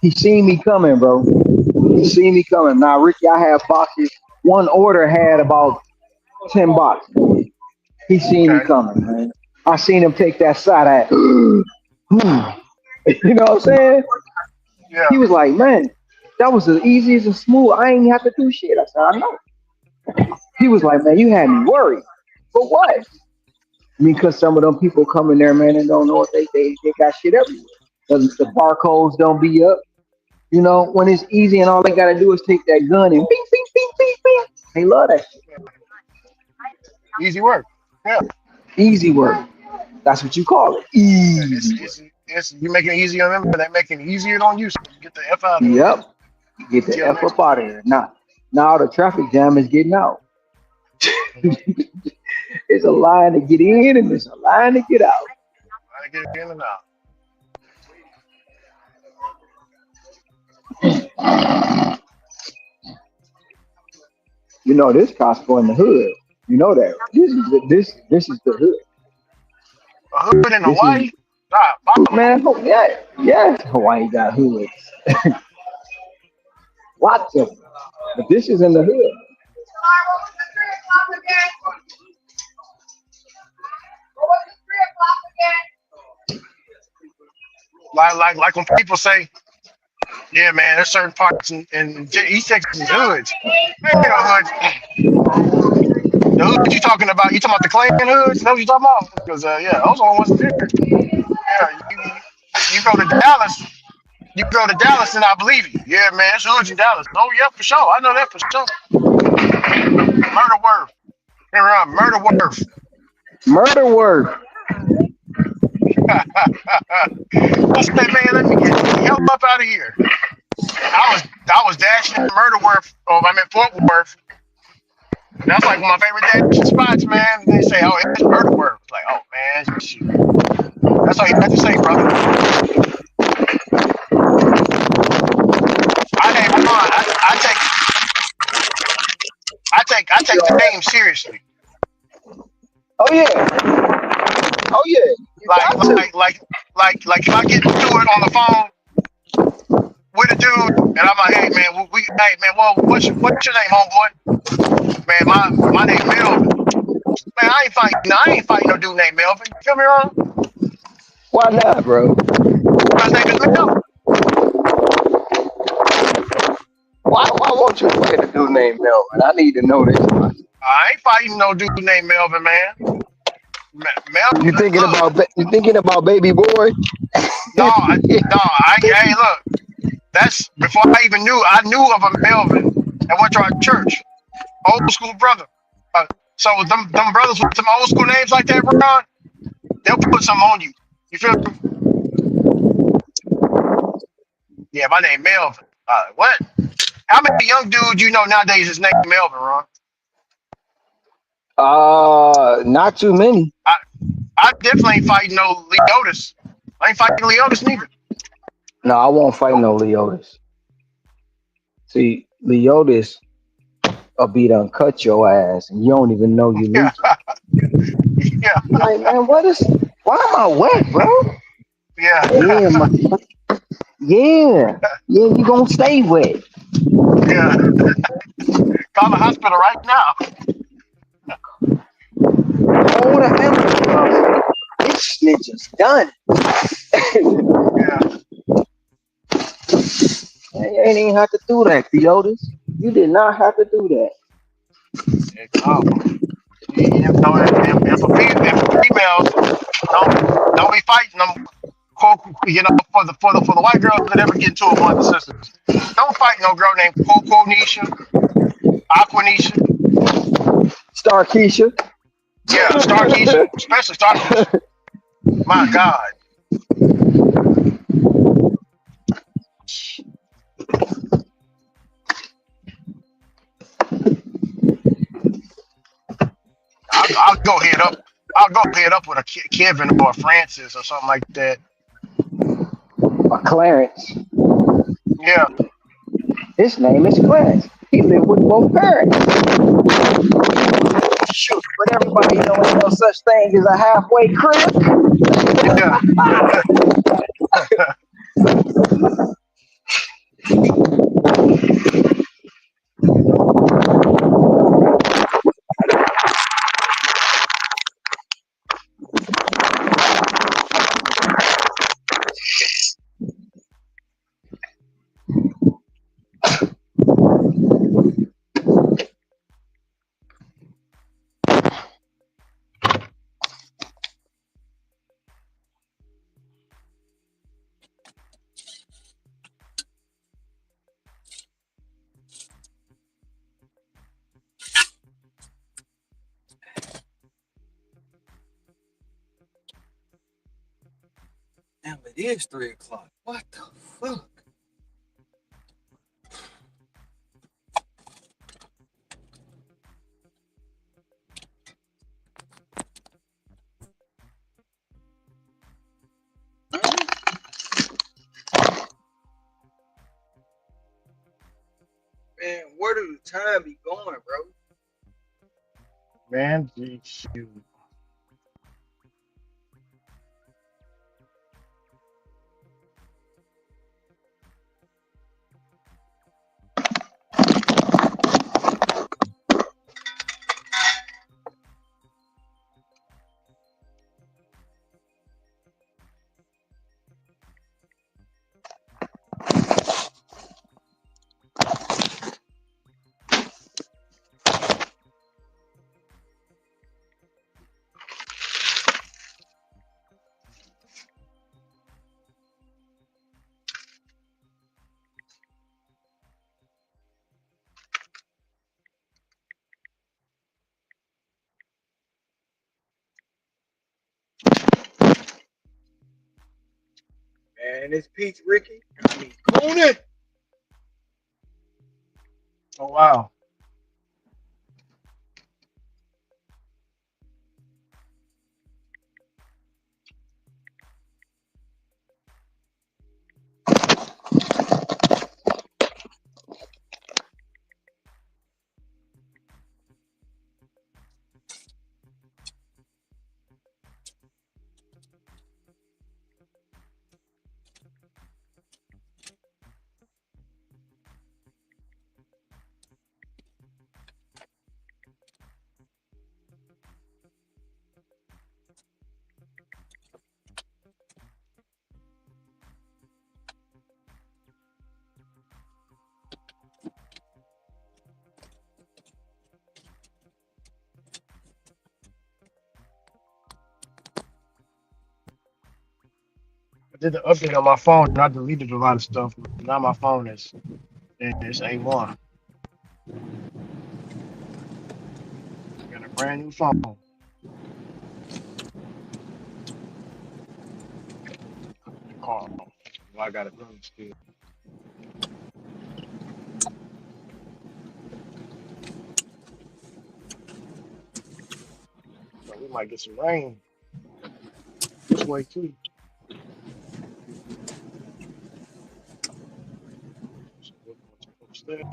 He seen me coming, bro. He seen me coming. Now, Ricky, I have boxes. One order had about 10 boxes. He seen me coming, man. I seen him take that side at. You know what I'm saying? Yeah. He was like, man, that was as easy as a smooth. I ain't have to do shit. I said, I know. He was like, man, you had me worried. For what? I mean, because some of them people come in there, man, and don't know what they got shit everywhere. The barcodes don't be up. You know, when it's easy and all they gotta do is take that gun and bing, bing, bing, bing, bing. They love that shit. Easy work. Yeah. Easy work. That's what you call it. Easy. It's you making it easier on them, but they making it easier on you. So you get the F out of it. Yep. Get the F up out of here. Now the traffic jam is getting out. It's a line to get in and it's a line to get out. I get in and out. You know this Costco in the hood. You know that. This is the hood. A hood in Hawaii? Man, yeah, Hawaii got hoods. Lots of them. But this is in the hood. Like when people say, yeah, man, there's certain parts in East Texas is hoods. There ain't no hoods. The hoods you talking about? You talking about the Klan hoods? That's what you talking about? Because yeah, those are the ones here. Yeah, you go to Dallas. You go to Dallas and I believe you. Yeah, man, it's hoods in Dallas. Oh yeah, for sure. I know that for sure. Murder Worth. Here around Murder Worth. Murder Worth. I said, man, let me get the hell up out of here. I was dashing in Murder Worth. Oh, I meant Fort Worth. That's like one of my favorite dashing spots, man. They say, oh, it's Murder Worth. Like, oh man, shoot. That's all you have to say, brother. I take the name seriously. Oh yeah. Oh yeah. Like like if I get to it on the phone with a dude, and I'm like, hey man, hey man, well, what's your name, homeboy? Man, my name Melvin. Man, I ain't fighting no dude named Melvin. You feel me wrong? Why not, bro? His name is Melvin. Why won't you play the dude named Melvin? I need to know this. I ain't fighting no dude named Melvin, man. You Melvin, thinking look, about you thinking about baby boy? no, hey, look, that's before I knew of a Melvin that went to our church, old school brother. So them brothers with some old school names like that, Ron, they'll put some on you. You feel me? Yeah, my name Melvin. What? How many young dudes you know nowadays is named Melvin, Ron? Not too many. I definitely ain't fighting no Leotis. I ain't fighting Leotis neither. No, I won't fight Nope. no Leotis. See, Leotis will be done cut your ass, and you don't even know you Yeah, losing. yeah, Like, man, why am I wet, bro? yeah, Yeah, yeah, you gonna stay wet. yeah. Call the hospital right now. Call the ambulance. This snitch is done. Yeah. You ain't even have to do that, Theotis. You did not have to do that. Oh, you know, and for females, don't be fighting them. You know, for the white girls that ever get into it with one of the sisters, don't fight no girl named Coco Nisha, Aquanisha. Star Keisha. Yeah, Starkeisha, especially Starkeisha. My God, I'll go head up. I'll go head up with a Kevin or a Francis or something like that. Clarence. Yeah, His name is Clarence. He lived with both parents. Shoot, but everybody know ain't no such thing as a halfway crib. yeah. Damn, it is 3 o'clock. What the fuck? Man, where do the time be going, bro? Man, shoot. Man, it's Peach Ricky. I mean, Conan. Oh wow. I did the update on my phone and I deleted a lot of stuff. Now my phone is it's A1. I got a brand new phone. The car. Well, I got it running still. So we might get some rain this way too. So we're going to upstairs.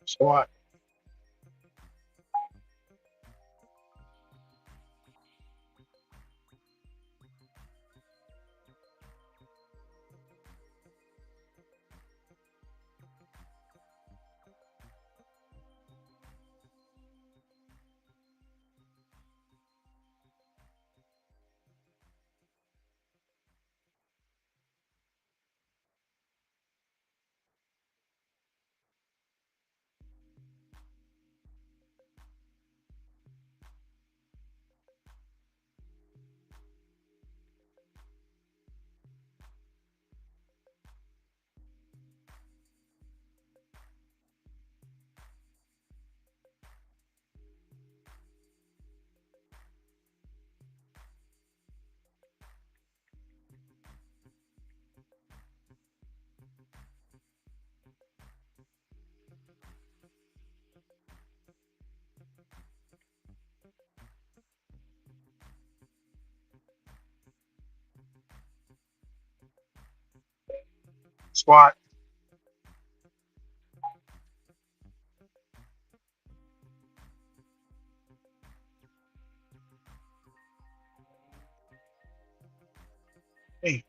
Squat. Squat. Hey.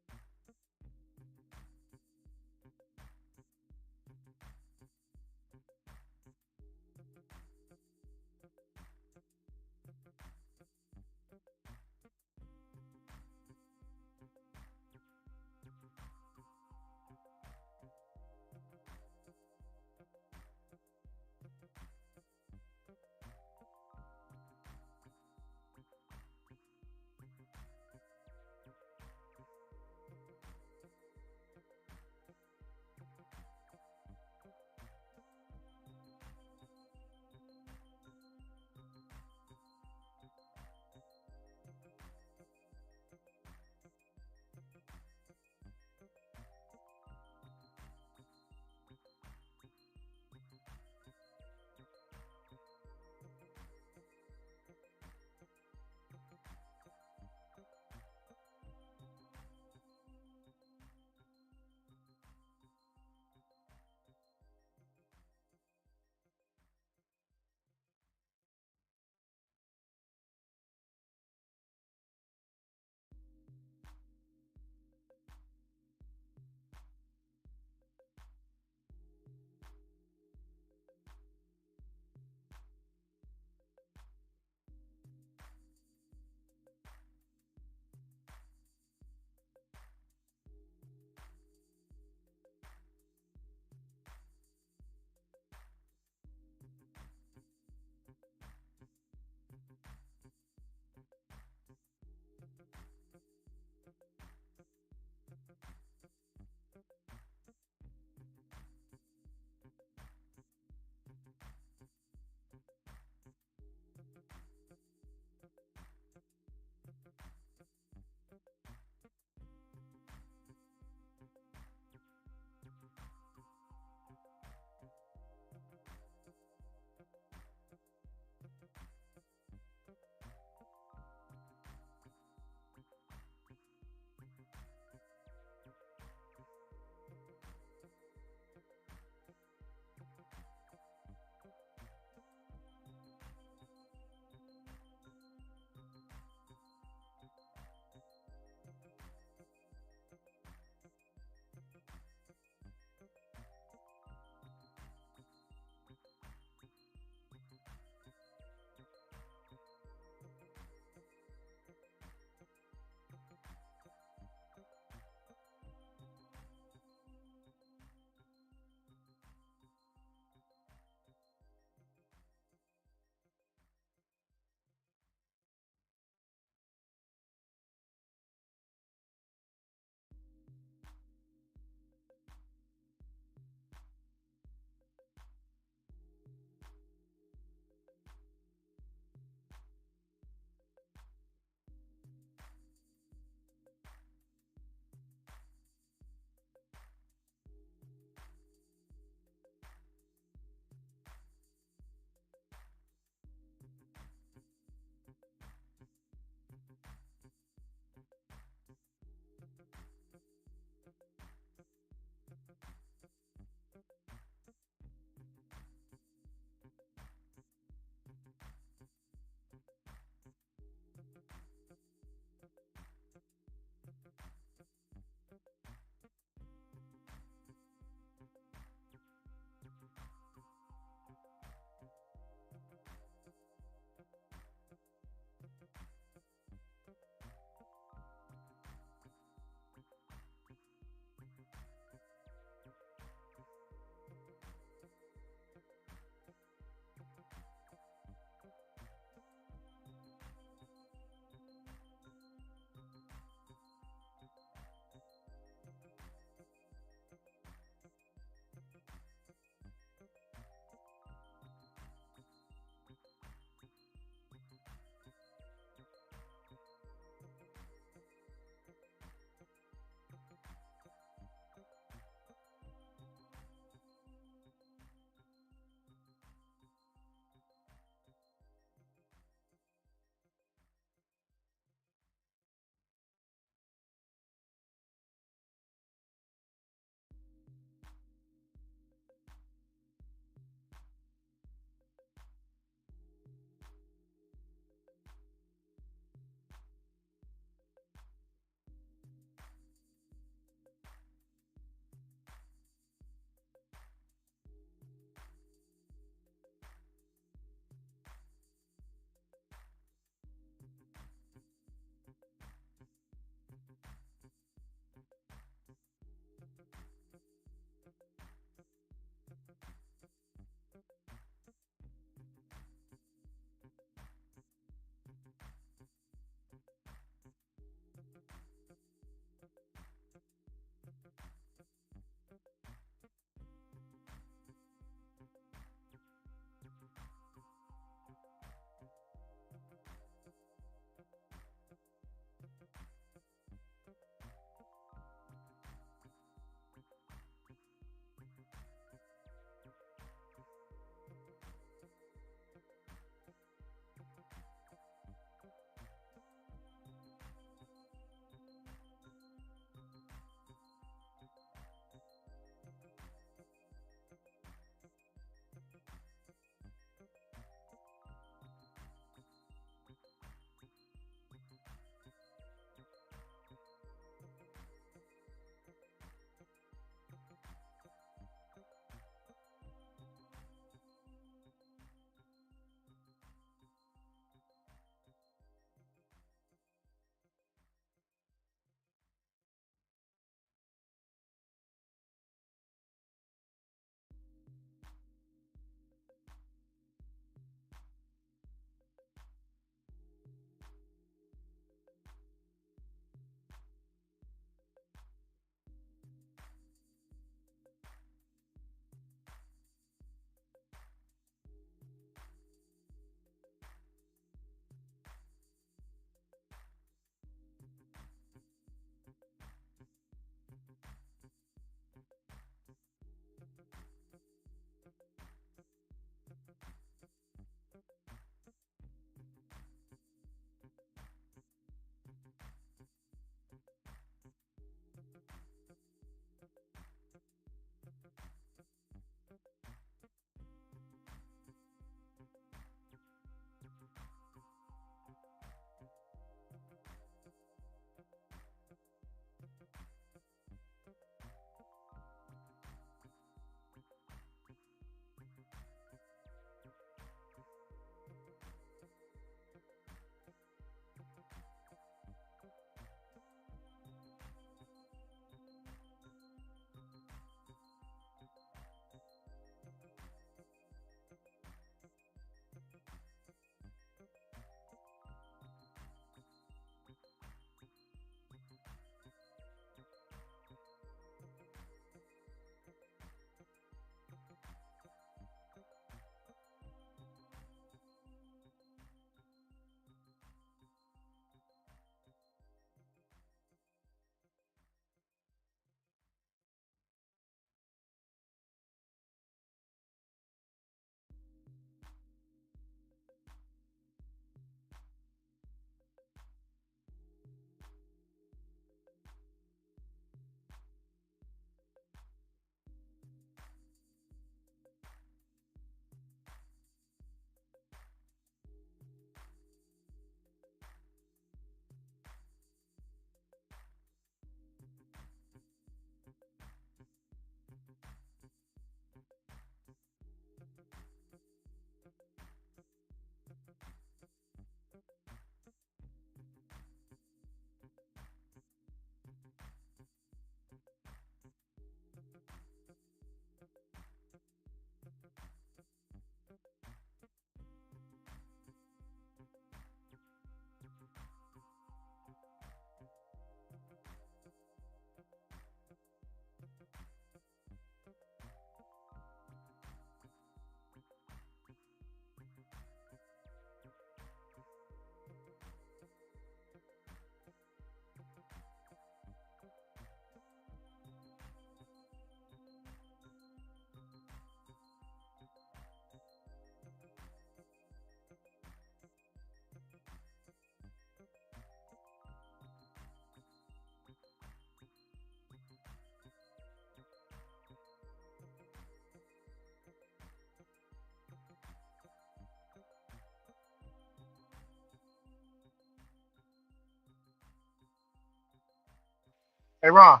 Hey, Ron.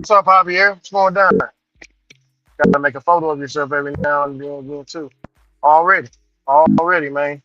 What's up, Javier? What's going down? Gotta make a photo of yourself every now and then again too. Already. Already, man.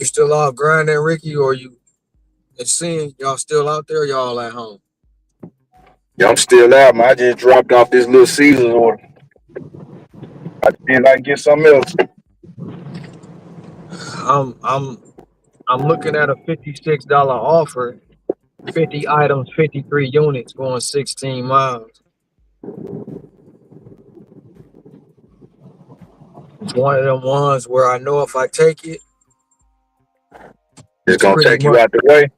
You still out grinding, Ricky, or you and seeing y'all still out there? Or y'all at home? Yeah, I'm still out, man. I just dropped off this little Caesar's order. I feel like get something else. I'm I'm I'm looking at a $56 offer, 50 items, 53 units, going 16 miles. It's one of them ones where I know if I take it, It's it's gonna pretty take you much out the way.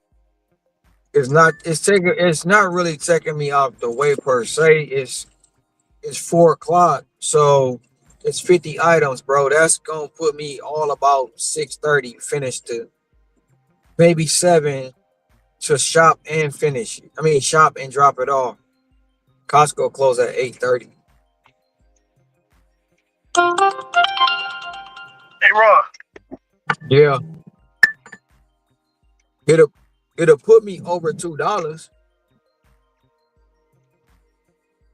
it's not really taking me out the way per se. It's 4 o'clock, so it's 50 items, bro. That's gonna put me all about 6:30 finish to maybe 7 to shop and finish it. I mean shop and drop it off. Costco close at 8:30. Hey, Ron. Yeah. It'll it'll put me over $2.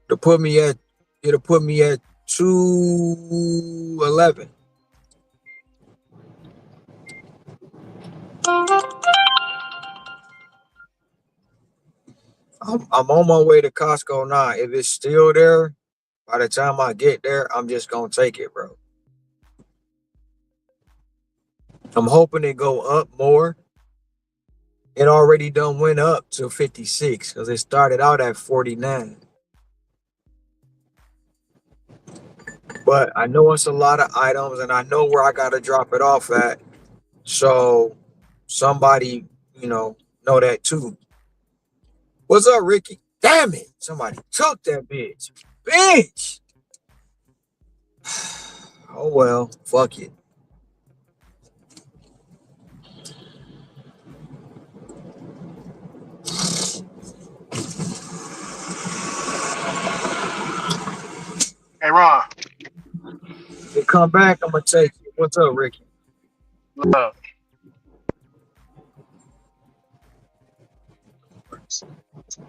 It'll put me at it'll put me at 211. I'm on my way to Costco now. If it's still there, by the time I get there, I'm just gonna take it, bro. I'm hoping it go up more. It already done went up to 56 because it started out at 49. But I know it's a lot of items and I know where I gotta drop it off at. So somebody, know that too. What's up, Ricky? Damn it! Somebody took that bitch. Bitch! Oh well, fuck it. Hey, Ron. If it come back, I'm gonna take it. What's up, Ricky? Look,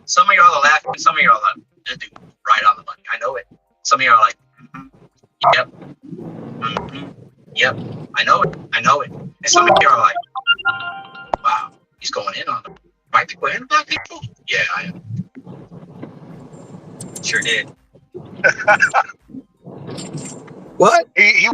Some of y'all are laughing. Some of y'all are just right on the money. I know it. Some of y'all are like, yep, yep. I know it. I know it. And some of you are like, wow, he's going in on the white people and black people. Yeah, I sure did. What? he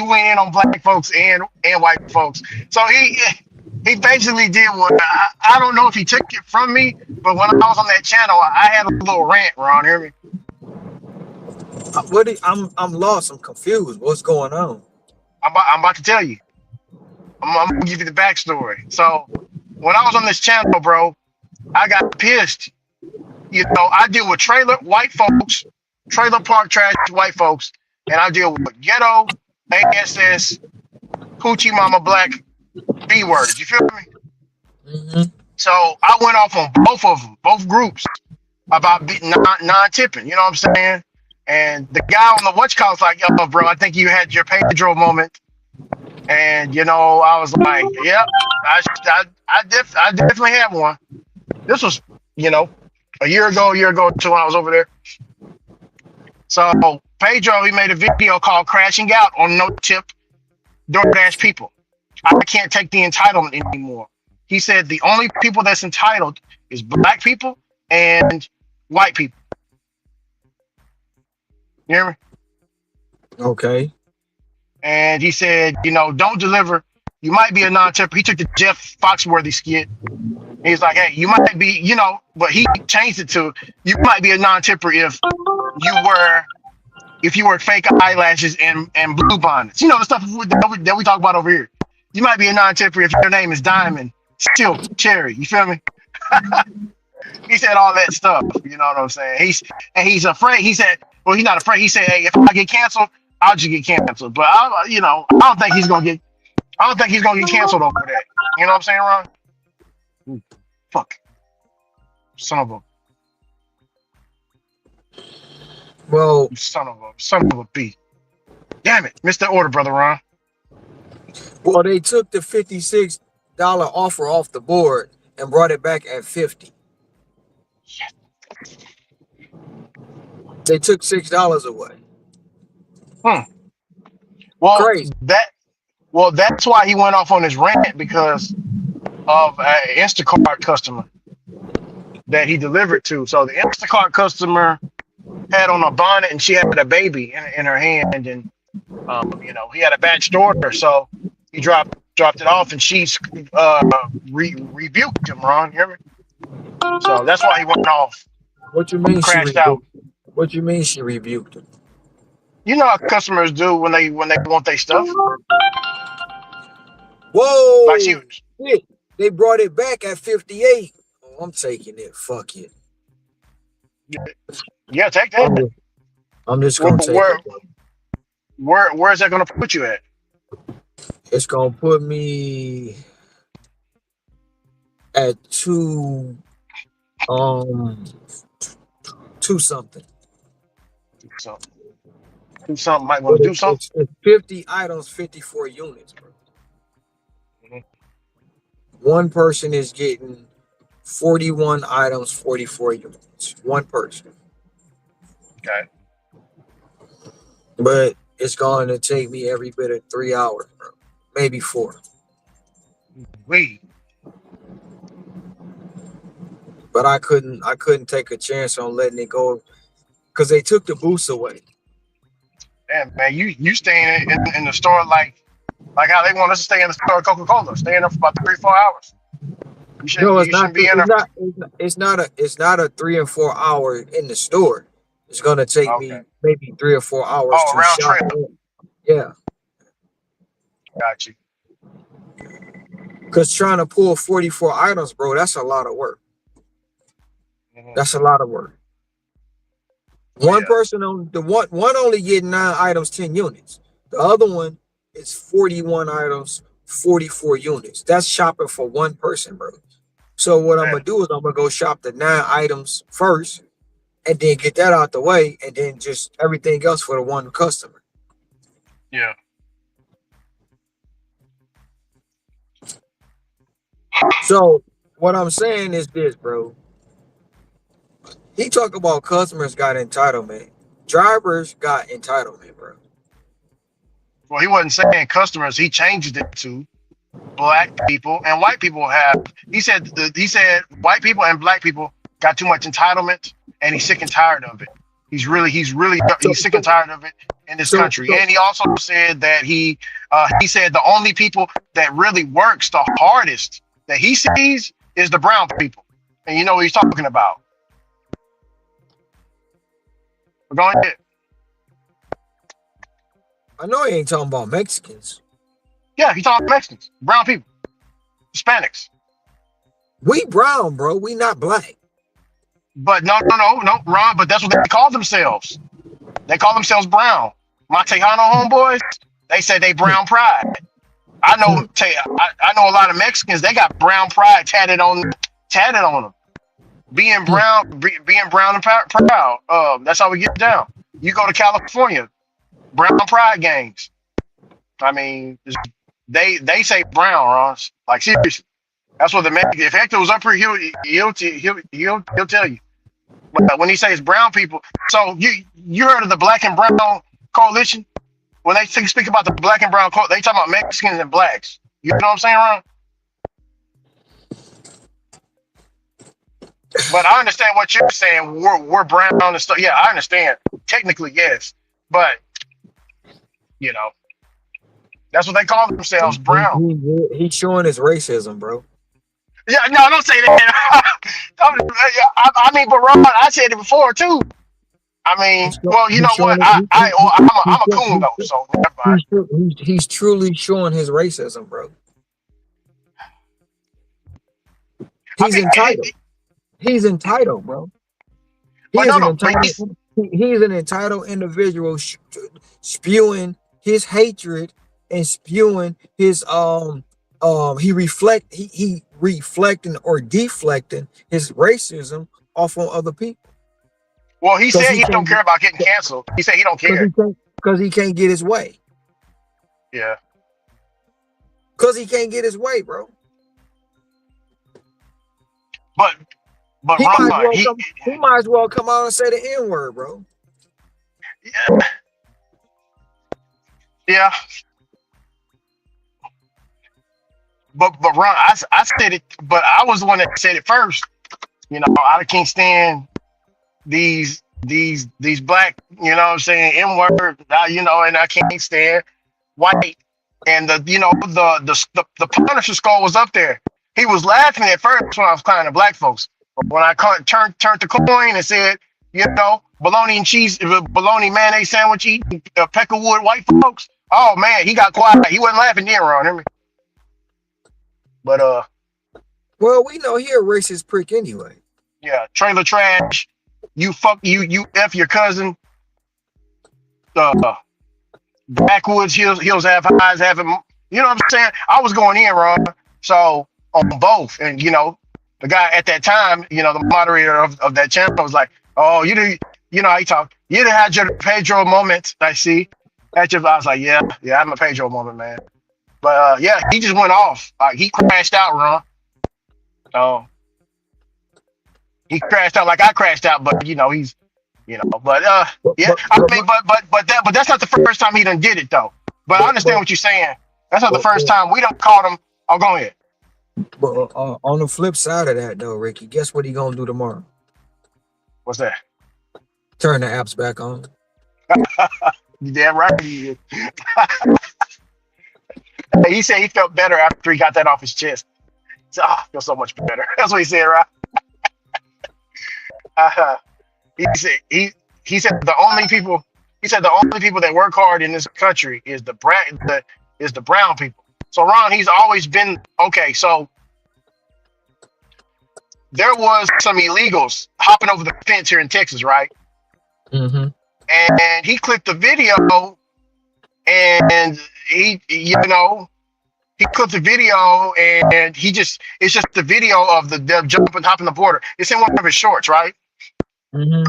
went in on black folks and white folks. So he basically did what I don't know if he took it from me, but when I was on that channel, I had a little rant. Ron, hear me? I'm lost. I'm confused. What's going on? I'm about to tell you. I'm gonna give you the backstory. So when I was on this channel, bro, I got pissed. I deal with white folks, trailer park trash white folks, and I deal with ghetto, ASS, hoochie mama black B words. You feel me? Mm-hmm. So I went off on both of them, both groups, about non-tipping. You know what I'm saying? And the guy on the was like, "Yo, bro, I think you had your Pedro moment." And I was like, "Yep, I definitely had one." This was, a year ago, too, when I was over there. So Pedro, he made a video called "Crashing Out" on No Tip DoorDash people. I can't take the entitlement anymore. He said the only people that's entitled is black people and white people. You hear me? Okay. And he said, don't deliver. You might be a non-tipper. He took the Jeff Foxworthy skit. He's like, hey, you might be, but he changed it to you might be a non-tipper if you wear fake eyelashes and blue bonnets. The stuff that we talk about over here. You might be a non-tipper if your name is Diamond, Silk, Cherry. You feel me? He said all that stuff. You know what I'm saying? He's afraid. He said, well, he's not afraid. He said, hey, if I get canceled, I'll just get canceled. But I don't think he's gonna get. I don't think he's gonna get canceled over that. You know what I'm saying, Ron? Fuck, son of a Well, son of a b. Damn it, missed that order, brother Ron. they took the $56 offer off the board and brought it back at 50. They took $6 away. Well, Crazy. Well, that's why he went off on his rant because of an Instacart customer that he delivered to. So the Instacart customer had on a bonnet and she had a baby in her hand, and he had a batched order, so he dropped it off, and she uh, rebuked him. Ron, you hear me? So that's why he went off, What you mean she crashed out. rebuked? What you mean she rebuked him? You know how customers do when they want their stuff. Like she, Whoa! Shit. They brought it back at 58. Oh, I'm taking it. Fuck it. yeah, take that. I'm just, I'm just Where gonna take where it. where is that going to put you at? It's gonna put me at um two something. So do something. Might want But to do something. it's 50 items, 54 units, bro. Mhm. One person is getting 41 items, 44 units. One person. Okay. But it's going to take me every bit of 3 hours, bro. Maybe 4. We. But I couldn't take a chance on letting it go because they took the boost away. Damn, man, you staying in the store like how they want us to stay in the store at Coca-Cola, staying there for about 3 or 4 hours. You shouldn't No, you shouldn't be in there. it's not a 3 and 4 hour in the store. It's gonna take Okay. me maybe 3 or 4 hours Oh, to round shop. trip. Yeah, Got you. because trying to pull 44 items, bro, that's a lot of work. Mhm. That's a lot of work. Oh One yeah. person on the one only getting 9 items, 10 units. The other one is 41 items, 44 units. That's shopping for one person, bro. So what I'm Damn. gonna do is I'm gonna go shop the 9 items first, and then get that out the way, and then just everything else for the one customer. Yeah. So what I'm saying is this, bro. He talk about customers got entitlement. Drivers got entitlement, bro. Well, he wasn't saying customers. He changed it to black people and white people have. He said white people and black people got too much entitlement, and he's sick and tired of it. So He's sick and tired of it in this so country. so And he also said that he said the only people that really works the hardest that he sees is the brown people. And you know what he's talking about. Go ahead. I know he ain't talking about Mexicans. Yeah, he's talking Mexicans, brown people, Hispanics. We brown, bro. We not black. But no, Ron. But that's what they call themselves. They call themselves brown. My Tejano homeboys, they say they brown pride. I know a lot of Mexicans. They got brown pride tatted on them. Being brown and proud. That's how we get down. You go to California, brown pride gangs. I mean, they say brown, Ross. Like seriously, that's what the man. If Hector was up here, he'll tell you. But when he says brown people, so you heard of the Black and Brown Coalition? When they speak about the Black and Brown Coalition, they talk about Mexicans and blacks. You know what I'm saying, Ron? But I understand what you're saying. We're brown and stuff. Yeah, I understand. Technically, yes, but you know that's what they call themselves, brown. He's showing his racism, bro. Yeah, no, don't say that. I mean, but Ron, I said it before too. I mean, well, you He's know what? showing it. I'm a coon though, so never mind. He's truly showing his racism, bro. I He's mean, entitled. He's entitled, bro. He but is an but entitled. He's an entitled individual spewing his hatred and spewing his he reflecting or deflecting his racism off on other people well, he because said he he don't can't care about getting canceled. He said he don't because care. he can't get his way. Yeah, Because he can't get his way, bro. but He might as Ron, well come. He might as well come out and say the N word, bro. yeah. but Ron, I said it, but I was the one that said it first. You know, I can't stand these black, you know what I'm saying, N word, you know, and I can't stand white. And the Punisher skull was up there. He was laughing at first when I was calling the black folks. But when I turned the coin and said, you know, bologna and cheese, bologna mayonnaise sandwich eating Peckerwood white folks. Oh man, he got quiet. He wasn't laughing then, Ron. Hear me? But Well, we know he a racist prick anyway. yeah, trailer trash. You f your cousin. Backwoods hills have highs, have him. You know what I'm saying? I was going in, Ron. So on both, and you know, the guy at that time, you know, the moderator of that channel was like, "Oh, you know how he talk. You done had your Pedro moment." I see. I was like, "Yeah, I'm a Pedro moment, man." But yeah, he just went off. He crashed out, Ron. Oh, he crashed out like I crashed out, but you know, he's, you know, but yeah, I mean, but that's not the first time he done did it though. But I understand what you're saying. That's not the first time we done caught him. Oh, go ahead. But on the flip side of that, though, Ricky, guess what he gonna do tomorrow? What's that? Turn the apps back on. You damn right he is. He said he felt better after he got that off his chest. So, I feel so much better. That's what he said, right? He said the only people that work hard in this country is the brown people. So Ron, he's always been okay. So there was some illegals hopping over the fence here in Texas, right? Mm-hmm. And he clicked the video, and he clipped the video, and it's just the video of them jumping, hopping the border. It's in one of his shorts, right? Mm-hmm.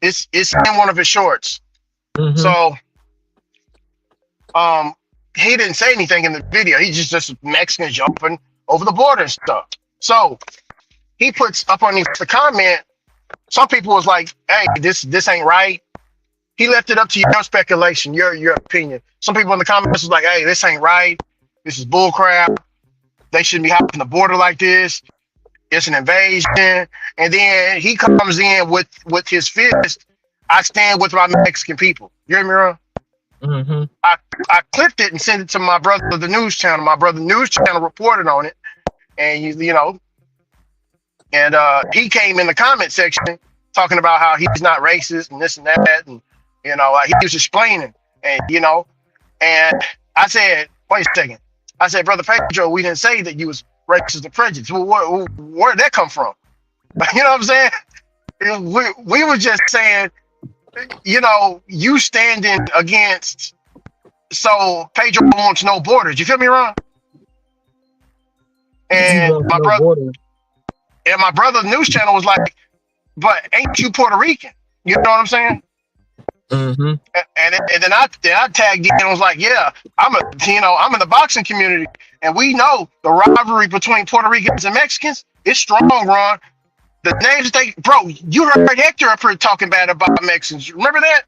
It's in one of his shorts. Mm-hmm. So, he didn't say anything in the video. He just Mexicans jumping over the border and stuff. So he puts up on the comment. Some people was like, "Hey, this ain't right." He left it up to your speculation, your opinion. Some people in the comments was like, "Hey, this ain't right. This is bull crap. They shouldn't be hopping the border like this. It's an invasion." And then he comes in with his fist. I stand with my Mexican people. You hear me, Ron? Mm-hmm. I clipped it and sent it to my brother, the news channel. My brother, news channel, reported on it, and you know, and he came in the comment section talking about how he's not racist and this and that, and you know, he was explaining, and you know, and I said, wait a second. I said, Brother Pedro, we didn't say that you was racist or prejudiced. Well, where did that come from? You know what I'm saying? We were just saying, you know, you standing against, so Pedro wants no borders. You feel me, Ron? And my brother news channel was like, but ain't you Puerto Rican? You know what I'm saying? Mm-hmm. And then I tagged in and was like, yeah, I'm in the boxing community, and we know the rivalry between Puerto Ricans and Mexicans is strong, Ron. The names bro, you heard Hector up here talking bad about Mexicans. Remember that?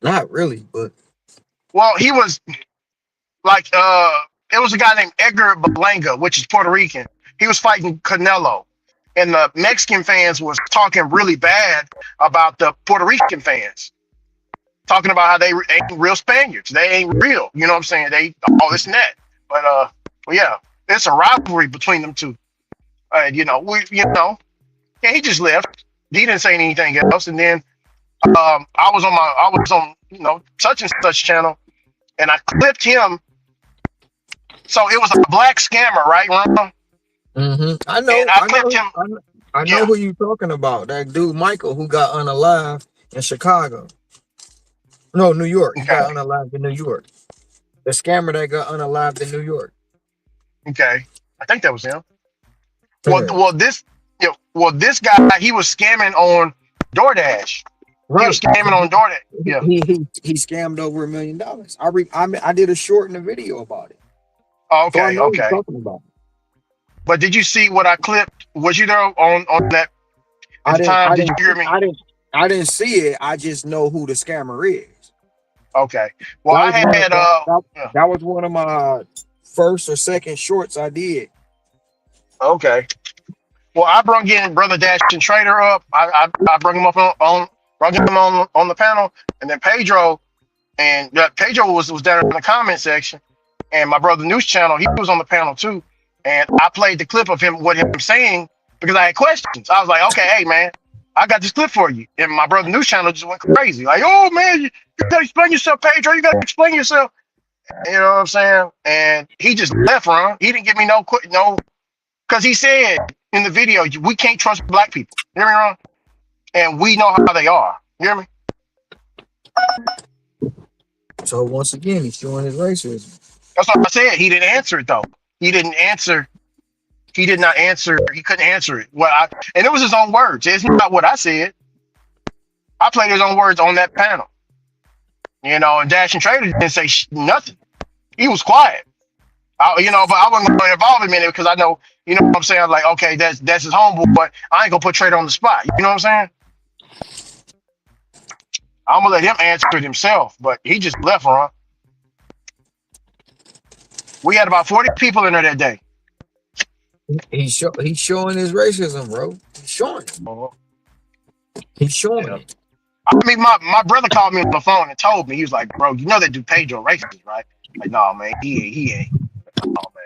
Not really, but well, he was like, it was a guy named Edgar Berlanga, which is Puerto Rican. He was fighting Canelo, and the Mexican fans was talking really bad about the Puerto Rican fans, talking about how they ain't real Spaniards. They ain't real. You know what I'm saying? They all this and that. But well, yeah, there's a rivalry between them two. You know, yeah, he just left. He didn't say anything else. And then I was on you know, such and such channel, and I clipped him. So it was a black scammer, right, Ron? Mm-hmm. I know. And I clipped him. I know who you talking about. That dude Michael who got unalived in Chicago. No, New York. He got unalived in New York. The scammer that got unalived in New York. Okay, I think that was him. Well, this guy, he was scamming on DoorDash. Right. He was scamming on DoorDash. Yeah, he scammed over $1 million. I did a short in a video about it. Oh, okay, so okay. Talking about it. But did you see what I clipped? Was you there on that? at I the didn't, time? I Did you didn't, hear me? I didn't, I didn't see it. I just know who the scammer is. Okay. Well, That I was one of had yeah, that was one of my first or second shorts I did. okay. Well, I brung in Brother Dash and Trader up. I brung him up on brung him on the panel, and then Pedro and Pedro was down in the comment section, and my brother News Channel he was on the panel too, and I played the clip of him what him saying because I had questions. I was like, okay, hey man, I got this clip for you, and my brother News Channel just went crazy, like, oh man, you gotta explain yourself, Pedro, you gotta explain yourself. You know what I'm saying? And he just left, Ron. He didn't give me no, because he said in the video, we can't trust black people. You hear me, Ron? And we know how they are. You hear me? So once again, he's showing his racism. That's what I said. He didn't answer it though. He didn't answer. He did not answer. He couldn't answer it. And it was his own words. It's not what I said. I played his own words on that panel. You know, and Dash and Trader didn't say nothing. He was quiet. But I wasn't going to involve him in it because I know, you know what I'm saying? Like, okay, that's his homeboy, but I ain't gonna put Trader on the spot. You know what I'm saying? I'm gonna let him answer it himself, but he just left, Ron. We had about 40 people in there that day. He's showing his racism, bro. He's showing it. Uh-huh. He's showing Yeah. it. I mean, my brother called me on the phone and told me, he was like, bro, you know that dude Pedro racist, right? Like, no, man, he ain't. Oh man.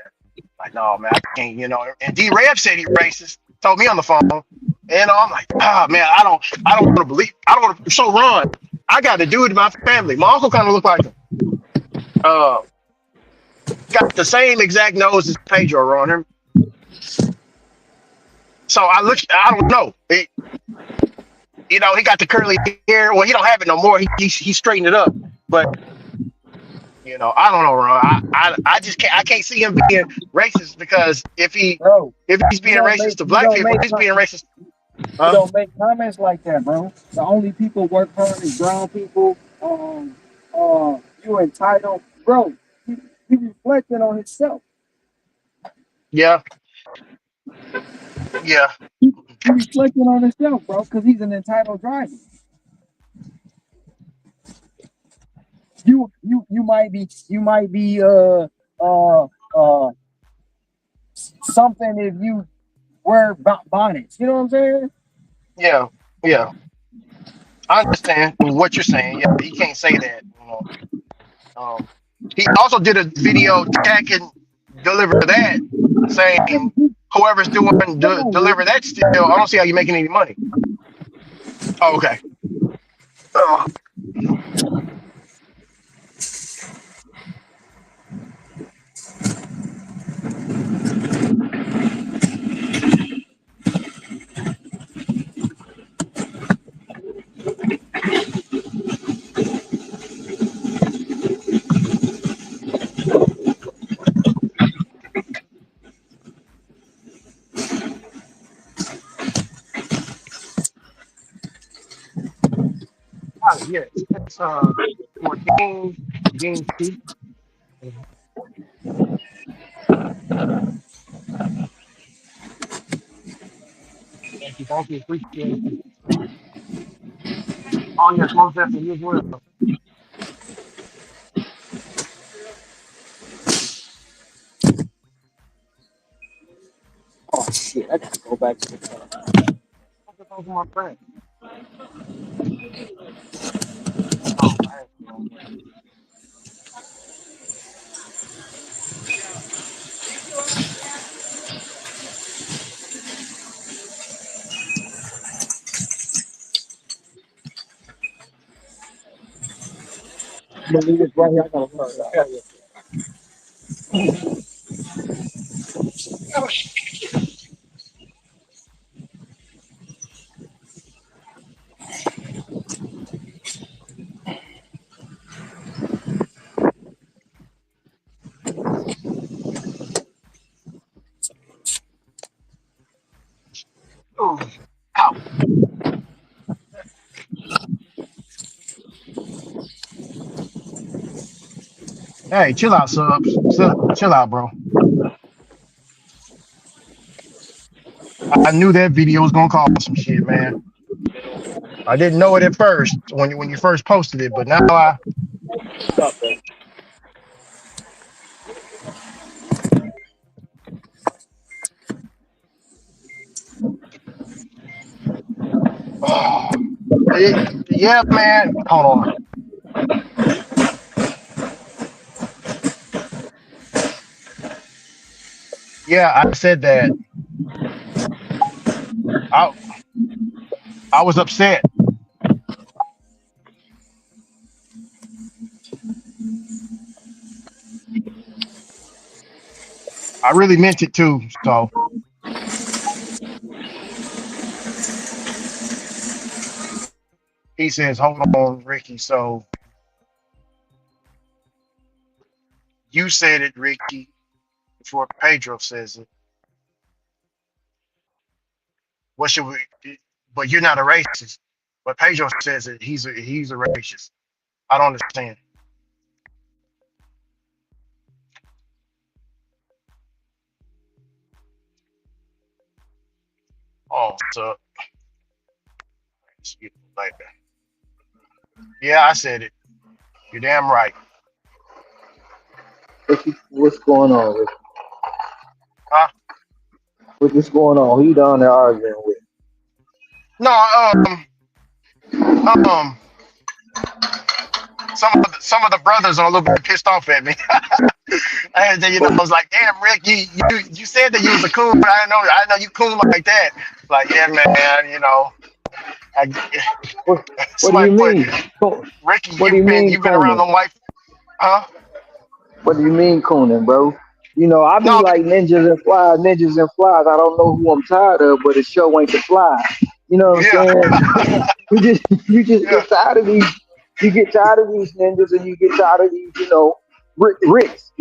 Like, no, man, I can't, And D Rev said he racist, told me on the phone. And I'm like, man, I don't want to believe. I don't want to. So Ron, I got to do it to my family. My uncle kind of looked like him. Got the same exact nose as Pedro, Ron. So I don't know. He got the curly hair. Well, he don't have it no more. He straightened it up. But I don't know, Ron. I just can't see him being racist because if he's Bro, being racist to black people, he's being racist. you don't make comments like that, bro. The only people work hard is brown people. You entitled, bro. He reflecting on himself. Yeah, yeah, He reflecting on himself, bro, because he's an entitled driver. You might be something if you wear bonnets. You know what I'm saying? yeah, yeah. I understand what you're saying. Yeah, he can't say that. He also did a video tagging deliver that, saying whoever's doing deliver that still. I don't see how you're making any money. Oh, okay. Oh, yeah. It's for game two. Thank you, appreciate it. Oh yes, most definitely you as well. Oh shit! I gotta go back to the car. Those are my friends. Oh man. I'm gonna leave this right here. I gotta run. Oh, ow. Hey, chill out, subs. Chill out, bro. I knew that video was gonna cause some shit, man. I didn't know it at first when you first posted it, but now I oh yeah, man. Hold on. Yeah, I said that. I I was upset. I really meant it too. So he says, hold on, Ricky. So you said it, Ricky, before Pedro says it. What should we? But you're not a racist. But Pedro says it. He's a racist. I don't understand. Oh, so like that. Yeah, I said it. You're damn right. What's going on? Rick? Huh? What's going on? Who you down there arguing with? No, um, some of the brothers are a little bit pissed off at me. And then, I was like, damn, Rick, you said that you was a coon, but I know you coon like that. Like, yeah, man, I, What do somebody you put mean? Ricky, What do you mean, you've been around Conan? them white, huh? What do you mean, Conan, bro? I be No, like ninjas and flies. I don't know who I'm tired of, but the show ain't the fly. You know what I'm yeah, saying? You just yeah, get tired of these. You get tired of these ninjas, and you get tired of these. Ricks.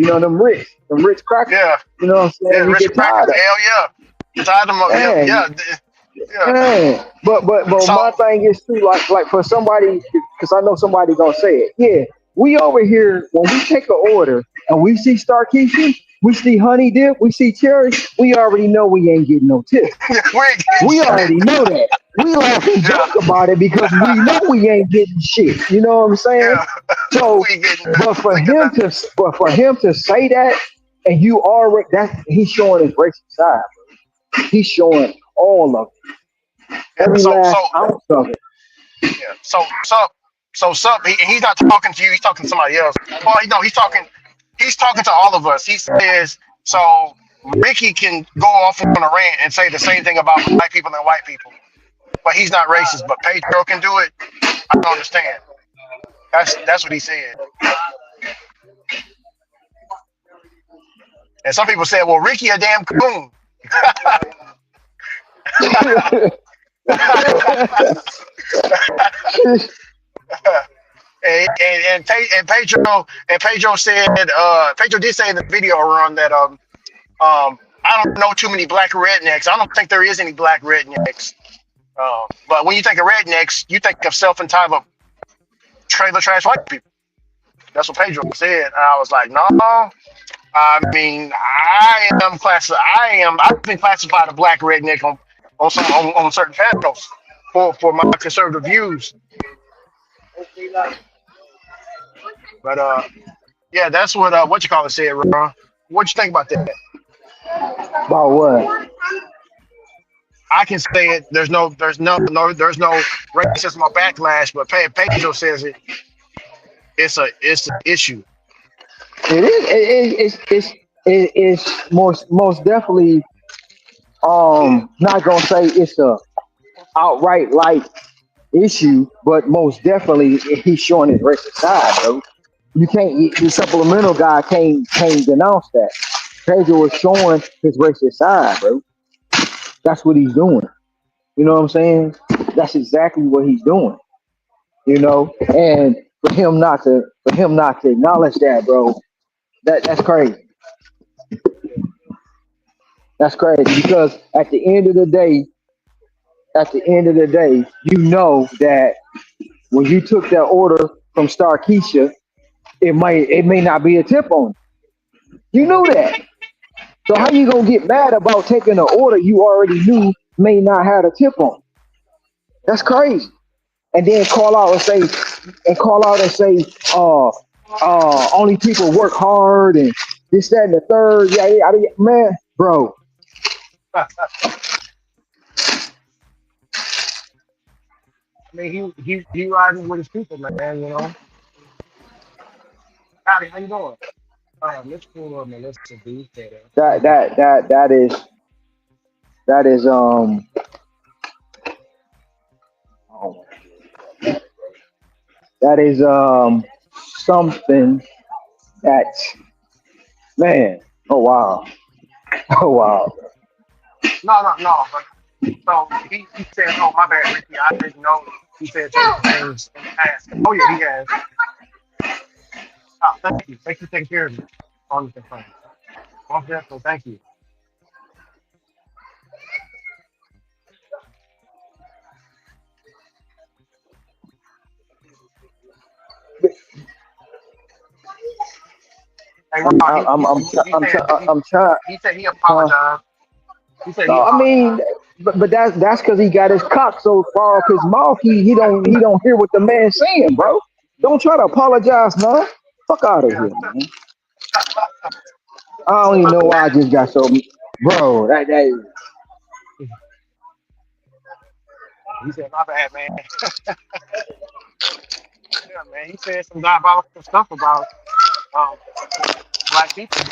Them rich crackers. yeah, You know what I'm yeah, saying? You Richard get tired Crackers, of hell yeah. Get tired of them, yeah, it. yeah, yeah. Man, but So, my thing is too, like for somebody, because I know somebody gonna say it. Yeah, we over here when we take an order and we see Starkeisha, we see honey dip, we see cherry, we already know we ain't getting no tips. yeah, we ain't getting We shit. already know that. We laugh and Yeah, joke about it because we know we ain't getting shit. You know what I'm saying? yeah. So, We ain't getting but nothing. for We get him nothing. to say that, and you already that he's showing his racist side. He's showing all of it, Yeah, every last ounce of it. yeah. So, he's not talking to you. He's talking to somebody else. Well, no, he's talking. He's talking to all of us. He says so. Ricky can go off on a rant and say the same thing about black people and white people, but he's not racist. But Pedro can do it. I don't understand. That's what he said. And some people said, "Well, Ricky a damn coon." And Pedro said Pedro did say in the video run that I don't know too many black rednecks. I don't think there is any black rednecks. But when you think of rednecks, you think of self-entitled trailer trash white people. That's what Pedro said. And I was like, no. I mean, I've been classified a black redneck on certain panels for my conservative views. But yeah, that's what you call it said, Ron. What you think about that? About what? I can say it. There's no racism or backlash, but Pedro says it. It's an issue. It is. It's most definitely not gonna say it's a outright like issue, but most definitely he's showing his racist side, bro. You can't. The supplemental guy can't denounce that. Pedro is showing his racist side, bro. That's what he's doing. You know what I'm saying? That's exactly what he's doing. And for him not to acknowledge that, bro, that's crazy. That's crazy because at the end of the day, you know that when you took that order from Starkeisha, it may not be a tip on it. You Mhm. knew that. So how you gonna get mad about taking an order you already knew may not have a tip on? That's crazy. And then call out and say, only people work hard and this, that, and the third. Yeah, yeah, man, bro. I mean, he riding with his people, man. You know. Howdy, how you doing? Let's pull up my list of these data. That is oh, that is something that, man. Oh wow. Oh wow. No. But so he said, "Oh, my bad, Ricky. I didn't know." He said certain things in the past. Oh yeah, he has. Oh, thank you. Thank you for taking care of me. On the phone. Most definitely. Thank you. Hey, I'm Ron, I'm I'm I'm trying. he said he apologized. He said he No, I mean, apologized. but that's because he got his cock so far up his mouth. He don't hear what the man's saying, bro. Don't try to apologize, man. Fuck out of Yeah. here, man. I don't even know why I just got so, bro. That He said, "My bad, man." Yeah, man. He said some diabolical stuff about um, black people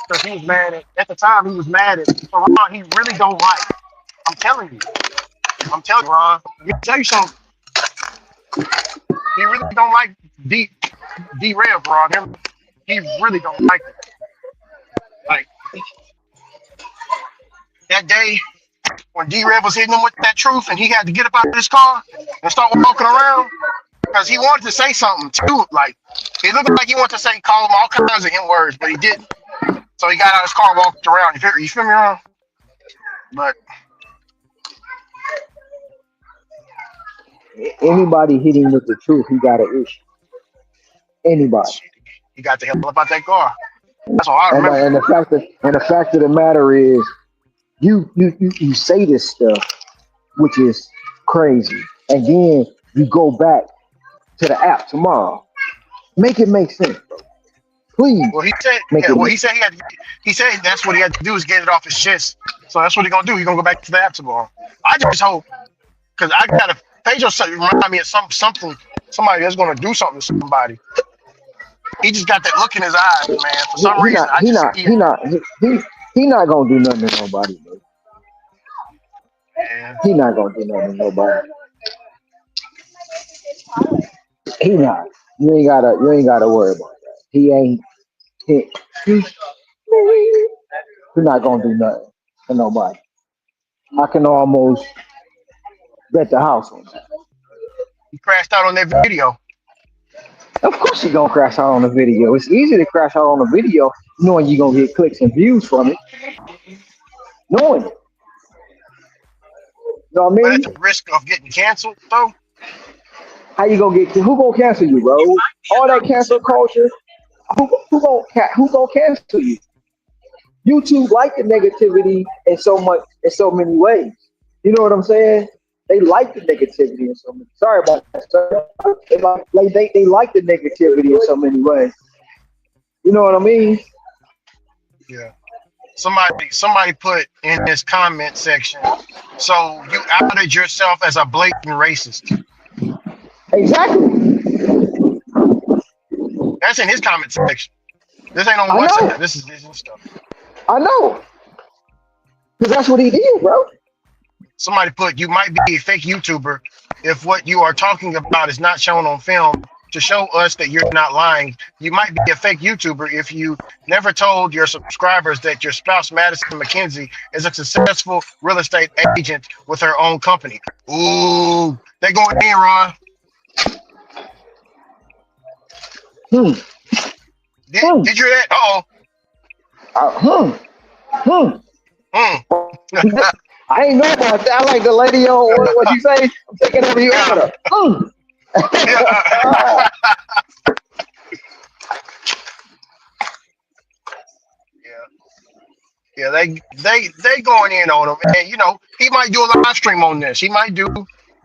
because he was mad at the time. He was mad at so Ron. He really don't like. I'm telling you. I'm telling you, Ron. Let me tell you something. He really don't like D Rev, Ron. He really don't like it. Like that day when D Rev was hitting him with that truth, and he had to get up out of his car and start walking around because he wanted to say something too. Like it looked like he wanted to say, call him all kinds of N words, but he didn't. So he got out of his car, and walked around. You feel me, Ron? But anybody hitting with the truth, he got an issue. Anybody. shit, he got the hell up out that car. That's all I And remember. the fact of the matter is, you say this stuff, which is crazy, and then you go back to the app tomorrow. Make it make sense, bro. Please Well, he said, make yeah. it Well, make. he said that's what he had to do is get it off his chest. So that's what he's gonna do. He's gonna go back to the app tomorrow. I just hope because I got a Pedro remind me of somebody that's gonna do something to somebody. He just got that look in his eyes, man. For He, some he reason, not I he just not see it. he not he not gonna do nothing to nobody, bro. Man, He not gonna do nothing to nobody. He not. You ain't gotta worry about that. He ain't. He not gonna do nothing to nobody. I can almost bet the house on that. he crashed out on that video. Of course he gonna crash out on the video. It's easy to crash out on the video knowing you gonna get clicks and views from it. Knowing it. You know what I But at mean? the risk of getting canceled, though. How you gonna get who gonna cancel you, bro? All that cancel culture, who gonna cancel you? YouTube like the negativity in so many ways. You know what I'm saying? They like the negativity in so many. Sorry about that. Sir. They like the negativity in so many ways. You know what I mean? Yeah. Somebody put in this comment section. So you outed yourself as a blatant racist. Exactly. That's in his comment section. This ain't on I WhatsApp. know. This is stuff. I know. Because that's what he did, bro. Somebody put you might be a fake YouTuber if what you are talking about is not shown on film to show us that you're not lying. You might be a fake YouTuber if you never told your subscribers that your spouse Madison McKenzie is a successful real estate agent with her own company. Ooh, they going in, Ron. Hmm. Hmm. Did you hear that? Uh Hmm. Hmm. oh. I ain't know about that. I like the lady on what you say. I'm taking over your Yeah. order. Hmm. Yeah. Yeah. Yeah, they going in on him, and he might do a live stream on this. He might do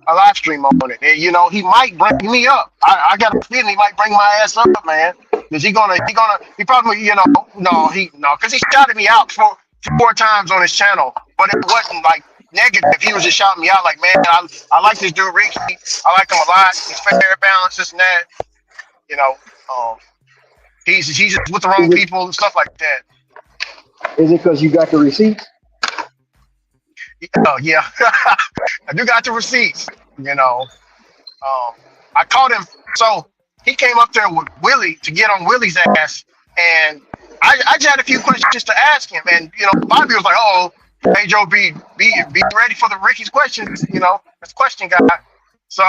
a live stream on it, and he might bring me up. I got a feeling he might bring my ass up, man. Is he probably no, because he shouted me out four times on his channel, but it wasn't like negative. He was just shouting me out like, man, I like this dude Ricky. I like him a lot. He's fair, balanced, this and that. You know, um, he's just with the wrong Is it people and stuff like that. is it because you got the receipts? Oh yeah, I do got the receipts. I caught him. So he came up there with Willie to get on Willie's ass, and I just had a few questions to ask him. And Bobby was like, "Oh, hey Joe, be ready for the Ricky's questions." This question guy. So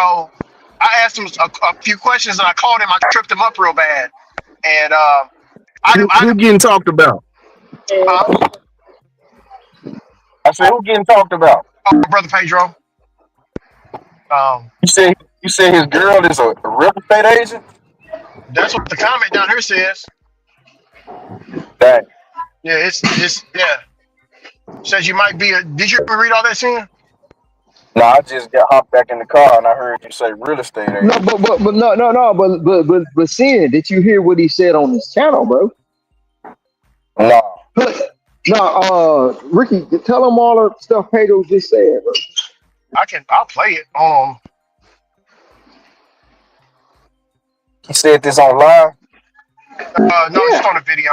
I asked him a few questions, and I called him. I tripped him up real bad, and Who getting talked about? uh, I said, who getting talked about? brother Pedro. Um, You said his girl is a real estate agent? that's what the comment down here says. Dang. Yeah, it's yeah. Says you might be a. Did you ever read all that, Sin? No, I just got hopped back in the car and I heard you say real estate No, agent. but no, but Sin, did you hear what he said on his channel, bro? No. No, Ricky, tell him all the stuff Pedro just said, bro. I'll play it. He said this on live? No, just Yeah. on a video.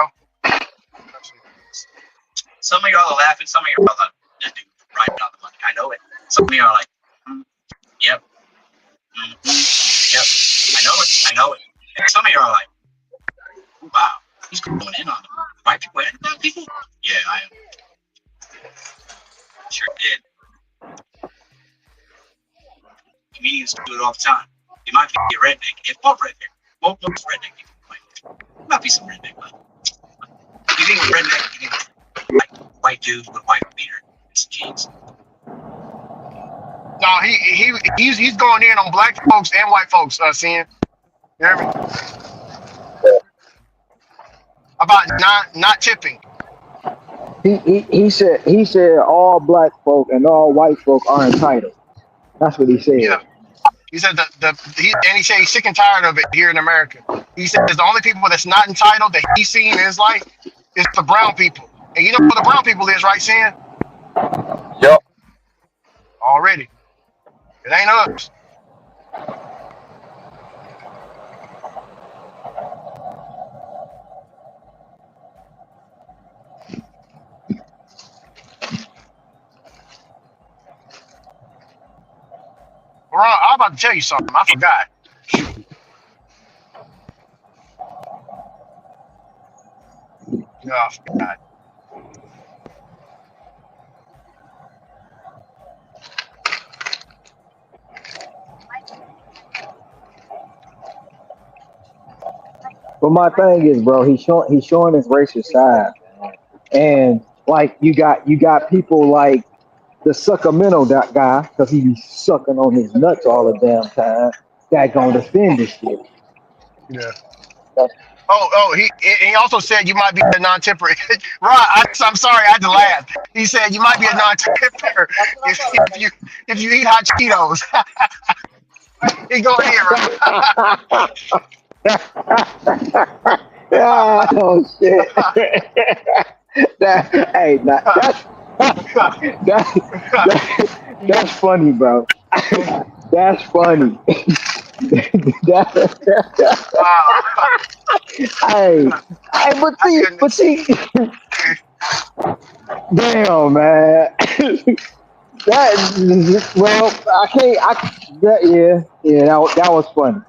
Some of y'all are laughing. Some of y'all are like, that dude right out the money. I know it. Some of y'all are like, yep, yep. I know it. And some of y'all are like, wow, he's going in on them. White people and black people. Yeah, I am. Sure did. Comedians do it all the time. You might be a redneck. If both redneck, most redneck people might be some redneck, but you think a redneck, you think like white dudes with white beater and some jeans. No, he's going in on black folks and white folks. Seeing, you hear me? About not tipping. He said all black folk and all white folk are entitled. That's what he said. Yeah. He said he said he's sick and tired of it here in America. He said the only people that's not entitled that he's seen in his life is the brown people. And you know what the brown people is, right, Sam? Yup. Already. It ain't us. Ron, I'm about to tell you something. I forgot. Yeah, I forgot. But my thing is, bro, he's showing his racist side, and like you got people like the Sacramento guy because he be sucking on his nuts all the damn time. That gonna defend this shit. Yeah. Oh, he also said you might be a non-tipper. Ron, I'm sorry, I had to laugh. He said you might be a non-tipper if you eat hot Cheetos. He go here, right? Oh shit! That's funny, bro. That's funny. Hey, but see, damn, man. That was funny.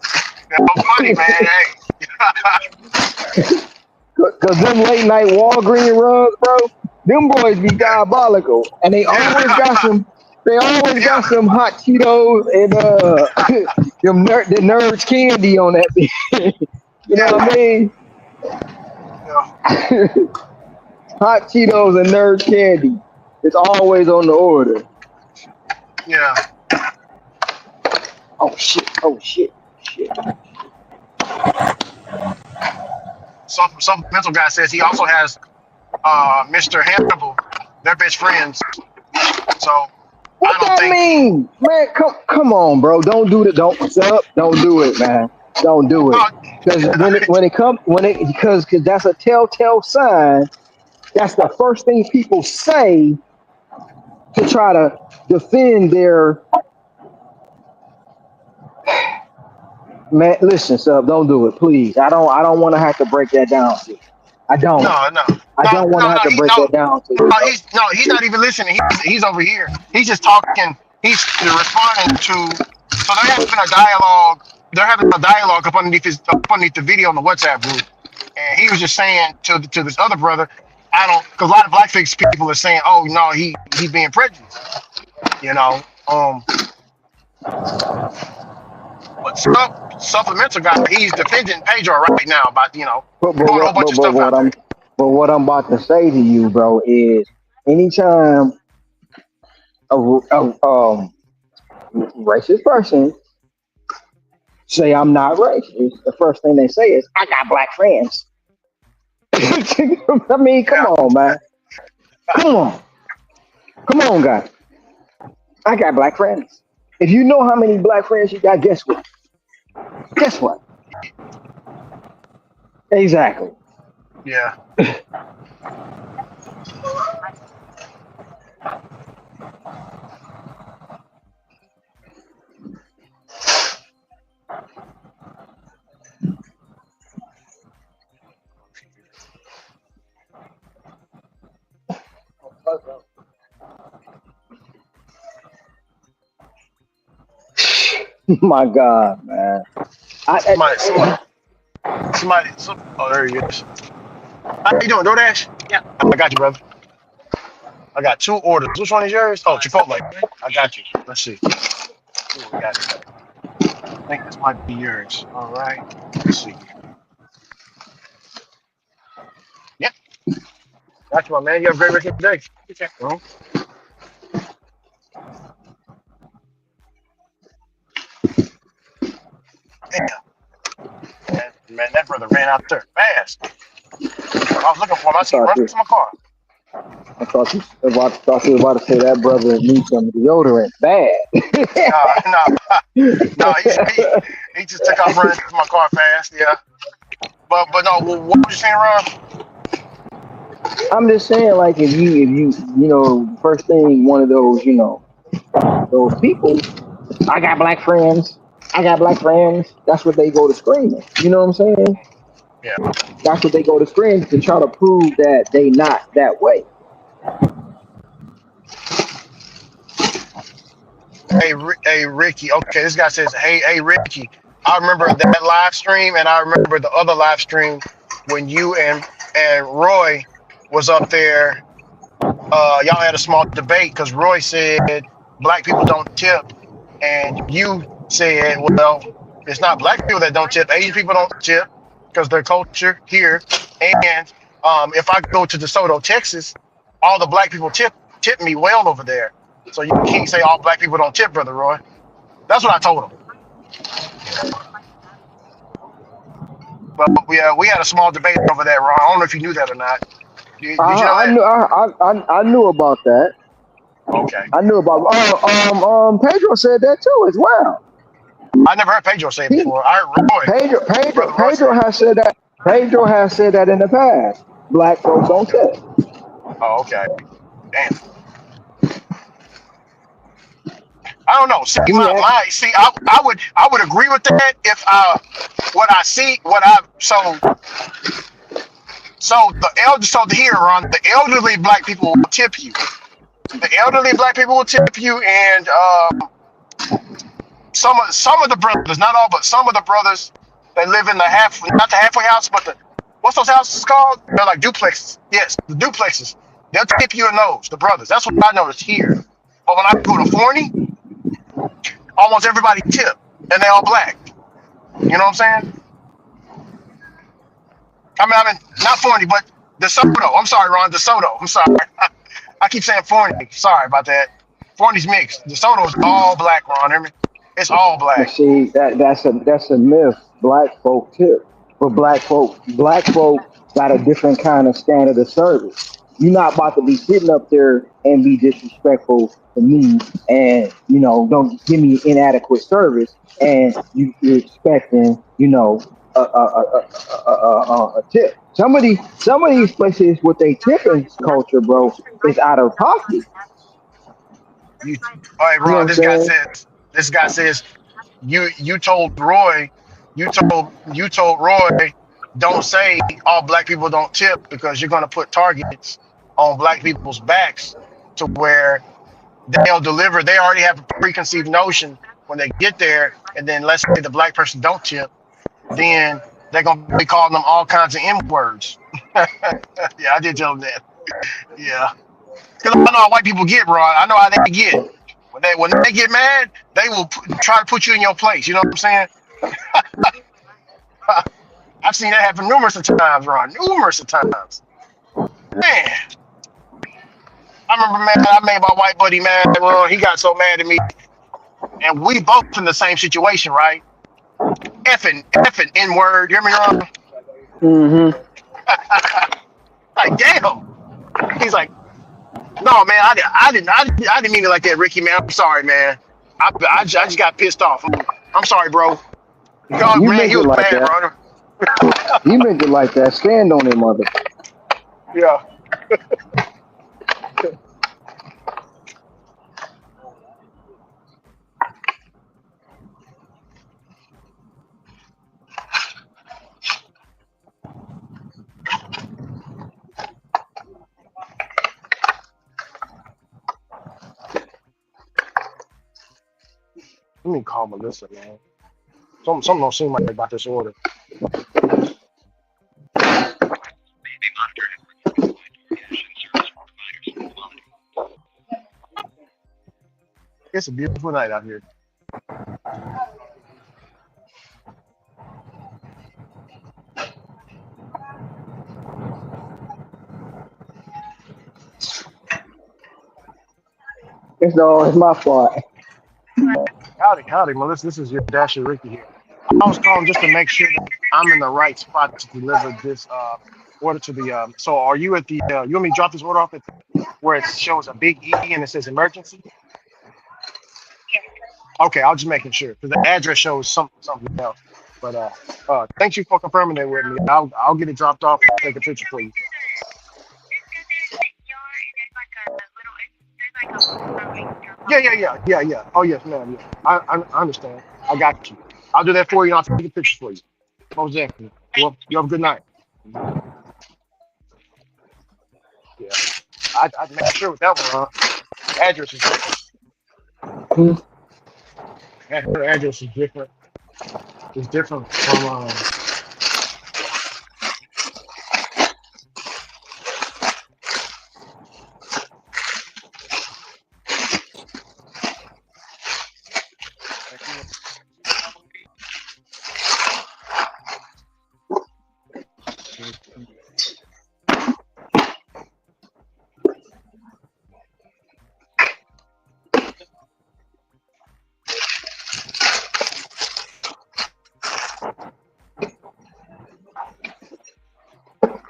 That was funny, man. Hey. Cause them late night Walgreens runs, bro, them boys be diabolical, and they always got some. They always got some hot Cheetos and the Nerds candy on that. You know what I mean? Hot Cheetos and Nerd candy. It's always on the order. Yeah. Oh shit! Some mental guy says he also has Mr. Hannibal. They're best friends. So I What don't that think. mean, man? Come on, bro. Don't do it. Don't do it, man. Don't do it. Oh, Because because that's a telltale sign. That's the first thing people say to try to defend their man. Listen, sub. Don't do it, please. I don't want to have to break that down to you. I don't. no, no, I no, don't want no, to have no. to He break no, that down to you, no. bro. He's not even listening. He's over here. He's just talking. He's responding to. So they're having a dialogue. They're having a dialogue up underneath the video in the WhatsApp group, and he was just saying to this other brother, I don't, because a lot of blackface people are saying, oh no, he being prejudiced, you know. But supplemental guy, he's defending Pedro right now about But but throwing a whole what bunch but, of but stuff what out I'm there. but what I'm about to say to you, bro, is anytime a racist person say I'm not racist, the first thing they say is I got black friends. I mean, come Yeah, on, man. Come on. Come on, guys. I got black friends. If you know how many black friends you got, guess what? Guess what? Exactly. yeah. My God, man. Somebody, somebody, oh, there he is. How you doing, DoorDash? I got you, brother. I got two orders. Which one is yours? Oh, Chipotle. I got you. Let's see. See what we got here. I think this might be yours. All right. Let's see here. Yep. Got you, my man. You have a great rest of your day. Okay. Damn. Man, that brother ran out there fast. I was looking for him. I I see him thought run you, to my car. thought you was about to say that brother needs some deodorant bad. No, no, no. He just took off running to my car fast. Yeah. But no. What was you saying, Ron? I'm just saying, like, first thing one of those, those people, I got black friends. I got black friends. That's what they go to screaming. You know what I'm saying? Yeah. That's what they go to scream to try to prove that they not that way. Hey, Ricky. Okay, this guy says, hey, Ricky. I remember that live stream, and I remember the other live stream when you and Roy was up there. Y'all had a small debate because Roy said black people don't tip, and you said, well, it's not black people that don't tip. Asian people don't tip because their culture here. And if I go to DeSoto, Texas, all the black people tip me well over there. So you can't say all black people don't tip, brother Roy. That's what I told him. But we had a small debate over that, Ron. I don't know if you knew that or not. Did you know I that? knew I knew about that. Okay. I knew about. Pedro said that too as well. I never heard Pedro say it He before. I heard Roy, brother Roy say Pedro it. has said that. Pedro has said that in the past. Black folks Oh, don't okay. tip. Oh, okay. Damn. I don't know. See He act, my see. I would agree with that if what I see what I so the here Ron, the elderly black people will tip you. The elderly black people will tip you, and some of the brothers, not all, but some of the brothers that live in the not the halfway house, but the what's those houses called? They're like duplexes. Yes, the duplexes. They'll tip you in those. The brothers. That's what I noticed here. But when I go to Forney, almost everybody tip, and they all black. You know what I'm saying? I mean, not Forney, but DeSoto. I'm sorry, Ron. DeSoto. I'm sorry. I keep saying Forney. Sorry about that. Forney's mixed. DeSoto is all black, Ron. Hear me? It's all but black. see, that's a myth. Black folk tip. But black folk got a different kind of standard of service. You're not about to be sitting up there and be disrespectful to me, and don't give me inadequate service, and you're expecting a tip. Some of these places with a tipping culture, bro, is out of pocket. You, all right, You know what Ron. I'm saying? This guy says you told Roy, you told Roy, don't say all black people don't tip because you're gonna put targets on black people's backs to where they'll deliver. They already have a preconceived notion when they get there, and then let's say the black person don't tip, then they're gonna be calling them all kinds of M words. Yeah, I did tell them that. Yeah, because I know how white people get, bro. I know how they get. When they get mad, they will try to put you in your place. You know what I'm saying? I've seen that happen numerous of times, Ron. Numerous of times. Man, I remember, man, I made my white buddy mad. Well, he got so mad at me, and we both in the same situation, right? Effing, N word. You hear me, Ron? Hmm. Like, damn. He's like, no, man, I didn't mean it like that, Ricky, man. I'm sorry, man. I just got pissed off. I'm sorry, bro. God, You man, meant he it was like mad, that. brother. You meant it like that. Stand on it, mother. Yeah. Let me call Melissa, man. Something don't seem right about this order. It's a beautiful night out here. It's my fault. Howdy, Melissa. This is your Dasher Ricky here. I was calling just to make sure that I'm in the right spot to deliver this order to the. So, are you at the? You want me to drop this order off at where it shows a big E and it says emergency? Okay, I'll just making sure because the address shows something else. But thank you for confirming that with me. I'll get it dropped off and take a picture for you. Yeah. Oh yes, ma'am. Yeah, I understand. I got you. I'll do that for you. And I'll take a picture for you. Most definitely. Well, you have a good night. Mhm. Yeah, I'd make sure with that one. Address is different. Her address is different. It's different from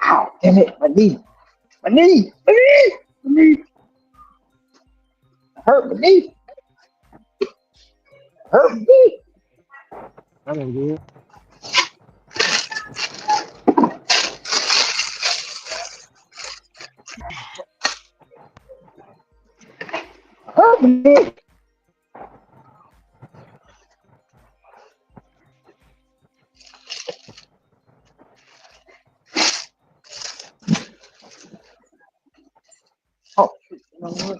Ow, damn it, my knee. My knee. My knee. My knee. Hurt my knee. Hurt my knee. I didn't do it. Hurt my knee. Oh, shoot. You know what?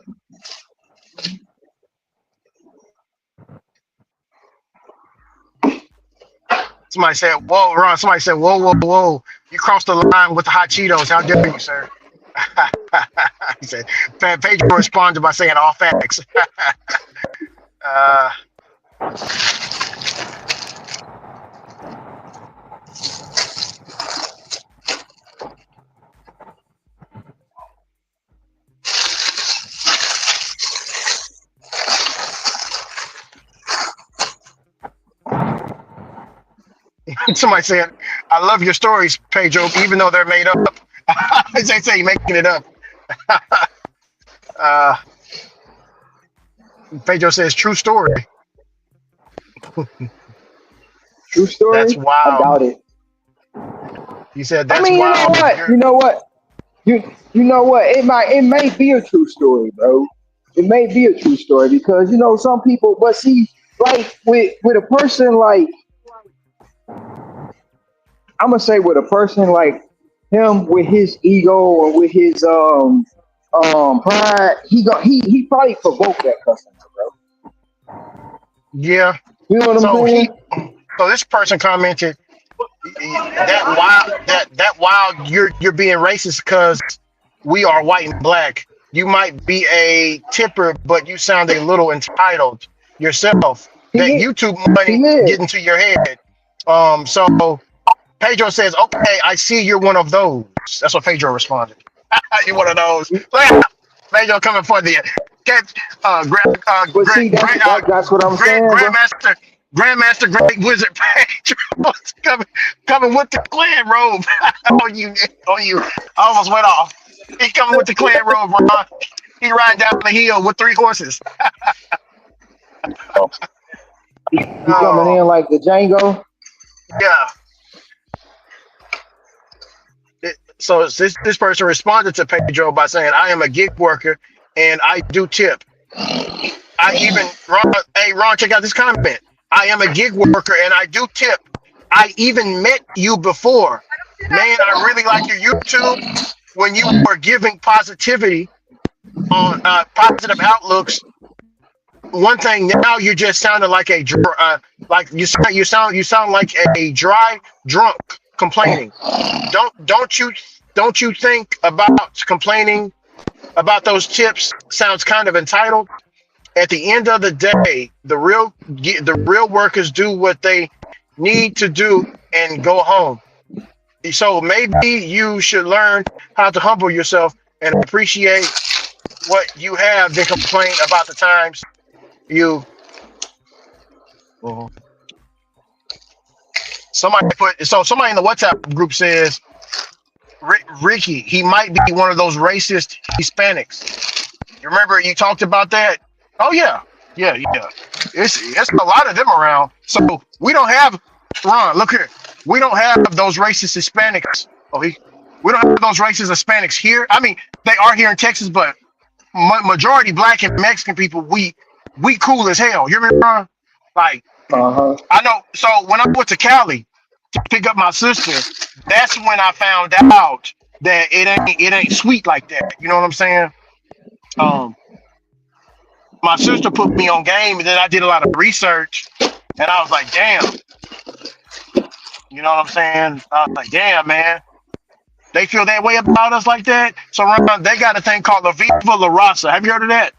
Somebody said, "Whoa, Ron." Somebody said, "Whoa! You crossed the line with the hot Cheetos. How dare you, sir?" He said, Pedro responded by saying all facts. uh, somebody said, I love your stories, Pedro, even though they're made up. They say you're making it up. uh, Pedro says true story. True That's story? I wild. doubt it. He said I that's mean, you know wild. what? You know what? You know what? It may be a true story, bro. It may be a true story because some people. But see, like with a person like I'm gonna say with a person like him with his ego or with his pride, he probably provoked that customer, bro. Yeah. You know what I'm So saying? this person commented that wild you're being racist because we are white and black. You might be a tipper, but you sound a little entitled yourself. He That is. YouTube He money is. get into your head. So Pedro says, "Okay, I see you're one of those." That's what Pedro responded. You one of those? Pedro coming for the catch. But see, that's what I'm saying, bro. Grandmaster, Great Wizard Pedro coming with the clan robe on you. I almost went off. He coming with the clan robe, Ron. He riding down the hill with 3 horses. He coming Oh in like the Django. yeah. So this person responded to Pedro by saying, "I am a gig worker and I do tip. I even Ron, check out this comment. I am a gig worker and I do tip. I even met you before. Man, I really like your YouTube when you were giving positivity on positive outlooks. One thing now you just sounded like like you sound like a dry drunk complaining. Don't you think about complaining about those tips sounds kind of entitled? At the end of the day, the real workers do what they need to do and go home. So maybe you should learn how to humble yourself and appreciate what you have, then complain about the times you. Mhm. Somebody in the WhatsApp group says Ricky, he might be one of those racist Hispanics. You remember you talked about that? Oh yeah, yeah. It's a lot of them around. So we don't have Ron. Look here, we don't have those racist Hispanics. We don't have those racist Hispanics here. I mean, they are here in Texas, but majority black and Mexican people, we cool as hell. You hear me, Ron? Like Uh-huh. I know. So when I went to Cali to pick up my sister, that's when I found out that it ain't sweet like that. You know what I'm saying? Um, my sister put me on game, and then I did a lot of research, and I was like, damn. You know what I'm saying? I was like, damn, man. They feel that way about us like that. So Ron, they got a thing called La Viva La Raza. Have you heard of that?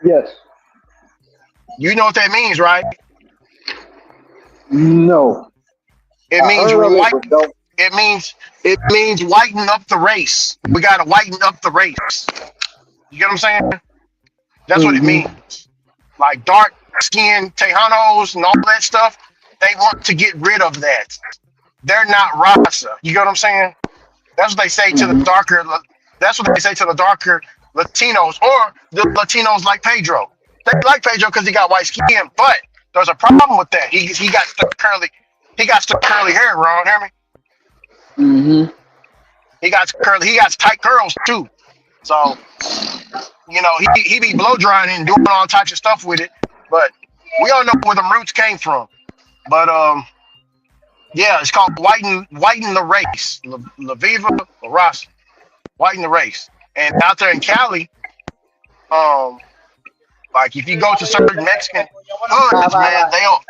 Yes. You know what that means, right? No. It I means heard of it, white. but don't. It means whiten up the race. We gotta whiten up the race. You get what I'm saying? That's what it Mm-hmm. means. Like dark skin Tejanos and all that stuff. They want to get rid of that. They're not Rasa. You get what I'm saying? That's what they say to the Mm-hmm. darker. That's what they say to the darker Latinos or the Latinos like Pedro. They like Pedro because he got white skin, but there's a problem with that. He got stuck curly. He got stuck curly hair. Ron, hear me? Mm-hmm. He got curly. He got tight curls too. So he be blow drying and doing all types of stuff with it. But we all know where the roots came from. But yeah, it's called whiten the race. La Viva La Raza. Whiten the race. And out there in Cali, um, like if you go to certain Mexican hoods, man, they'll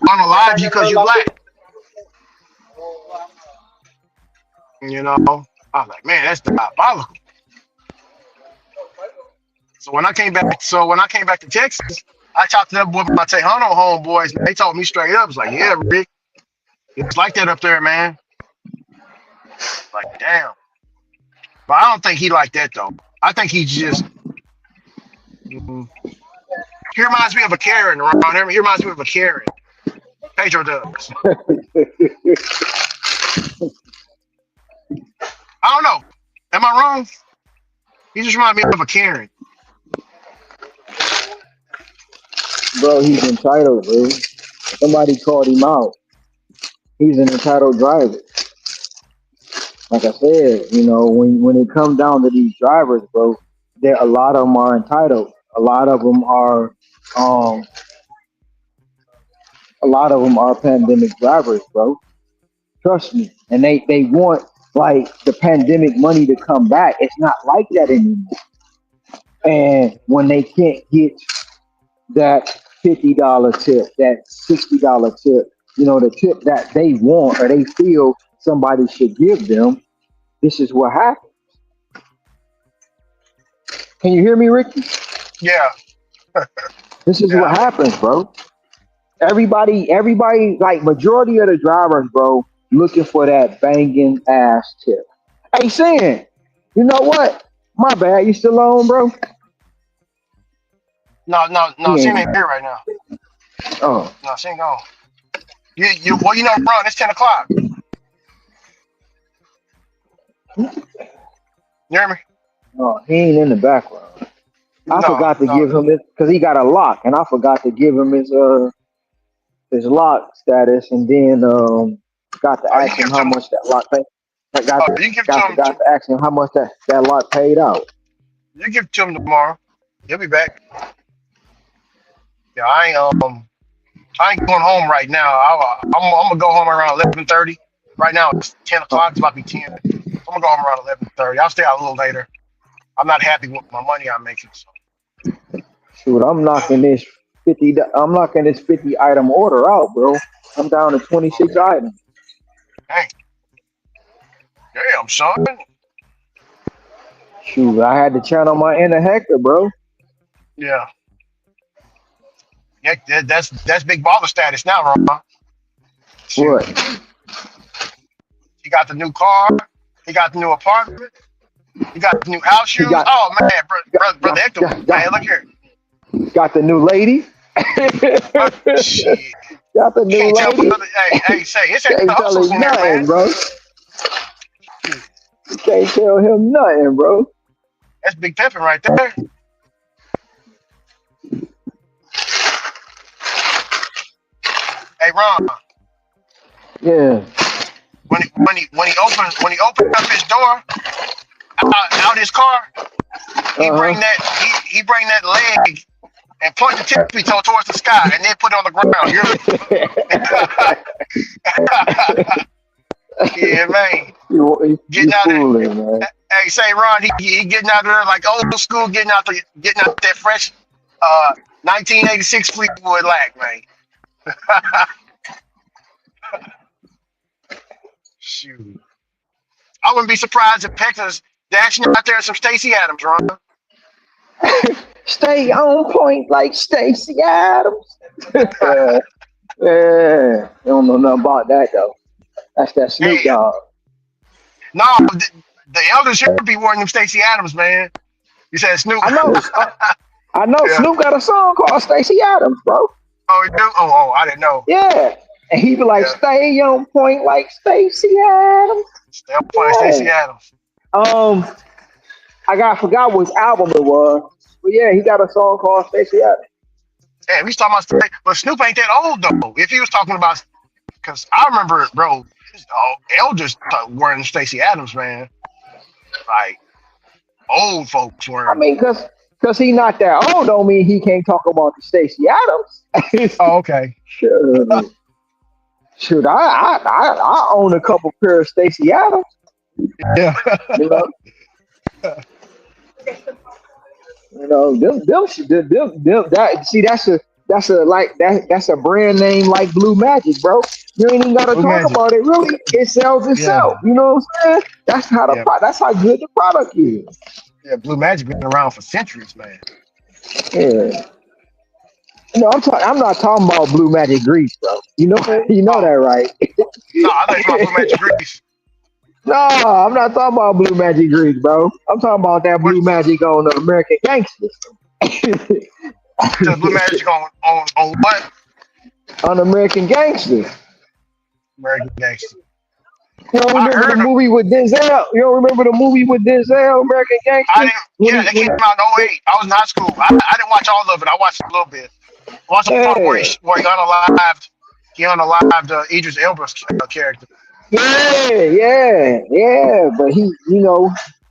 unalive you because you black. You know, I was like, man, that's diabolical. So when I came back to Texas, I talked to them with my Tejano homeboys, and they told me straight up, it's like, yeah, Rick, it's like that up there, man. Like, damn. But I don't think he like that though. I think he's just he reminds me of a Karen, Ron. He reminds me of a Karen. Pedro does. I don't know. Am I wrong? He just reminded me of a Karen. Bro, he's entitled, bro. Somebody called him out. He's an entitled driver. Like I said, when it comes down to these drivers, bro, there a lot of them are entitled. Um a lot of them are pandemic drivers, bro. Trust me. And they want like the pandemic money to come back. It's not like that anymore. And when they can't get that $50 tip, that $60 tip, the tip that they want or they feel somebody should give them, this is what happens. Can you hear me, Ricky? Yeah, This is yeah. what happens, bro. Everybody, like majority of the drivers, bro, looking for that banging ass tip. Hey, Sin, you know what? My bad. You still on, bro? No. He She ain't. ain't here right now. Oh, No, she ain't gone. Well, Ron, it's 10 o'clock. You hear me? no, he ain't in the background. I No, forgot to no. give him it because he got a lock, and I forgot to give him his lock status, and then got to Oh, you ask him give to how him. much that lock paid. I Oh, you give to him. got to ask him how much that lock paid out. You give to him tomorrow. He'll be back. Yeah, I ain't going home right now. I'm gonna go home around 11:30. Right now it's 10 o'clock. It's about to be 10. I'm gonna go home around 11:30. I'll stay out a little later. I'm not happy with my money I'm making. So, Shoot, I'm knocking this 50 item order out, bro. I'm down to 26 items. dang, damn, son. Shoot, I had to channel my inner Hector, bro. Yeah, yeah, that's big baller status now, Ron. Shoot, What? he got the new car. He got the new apartment. He got the new house He shoes. got Oh man, brother got Hector, got, man, got, look here. got the new lady. Shit, Got the you new can't tell lady. brother. Hey, say it's ain't the Can't tell hustles him in here, man. nothing, bro. Shoot, Can't tell him nothing, bro. that's big pimping right there. Hey, Ron. Yeah. When he opened up his door out his car, he Uh bring huh. that he bring that leg and point the tippy toe towards the sky and then put it on the ground. You yeah, man. you Getting out there. fooling, man. Hey, say Ron, he getting out there like old school, getting out that fresh 1986 Fleetwood Mac, man. Shoot. I wouldn't be surprised if Texas dashing out there some Stacey Adams, Ron. Stay on point like Stacey Adams. Yeah, you don't know nothing about that though. That's that Snoop Hey, Dogg. no, the elders should be wearing them Stacey Adams, man. You said Snoop. I know. I know Yeah. Snoop got a song called Stacey Adams, bro. Oh, you do? Oh, I didn't know. Yeah, and he be like, Yeah. "Stay on point like Stacey Adams." Stay up playing Stacey Yeah. Adams. Um, forgot which album it was, but yeah, he got a song called Stacey Adams. Hey, we was talking about, but Snoop ain't that old though. If he was talking about, because I remember, bro, elders wearing Stacey Adams, man. Like old folks I wearing them. mean, cause he not that old, don't mean he can't talk about the Stacey Adams. Oh, okay. Shoot, shoot, I own a couple pair of Stacey Adams. Yeah. You know, them that see that's a brand name like Blue Magic, bro. You ain't even gotta Blue talk Magic. about it. Really, it sells Yeah. itself. You know what I'm saying? Yeah. That's how good the product is. Yeah. Blue Magic been around for centuries, man. Yeah. No, I'm not talking about Blue Magic Grease, bro. You know that, Oh, right? no, I thought you about Blue Magic Grease. No, I'm not talking about Blue Magic Grease, bro. I'm talking about that What Blue Magic on the American Gangsters. the Blue Magic on what? On American Gangsters. American Gangster. You don't I remember the heard of. movie with Denzel? You don't remember the movie with Denzel, American I Gangster? didn't. Yeah, that came out in '08. I was in high school. I didn't watch all of it. I watched a little bit. I watched the part Yeah, where he unalived Idris Elba's character. yeah. But he,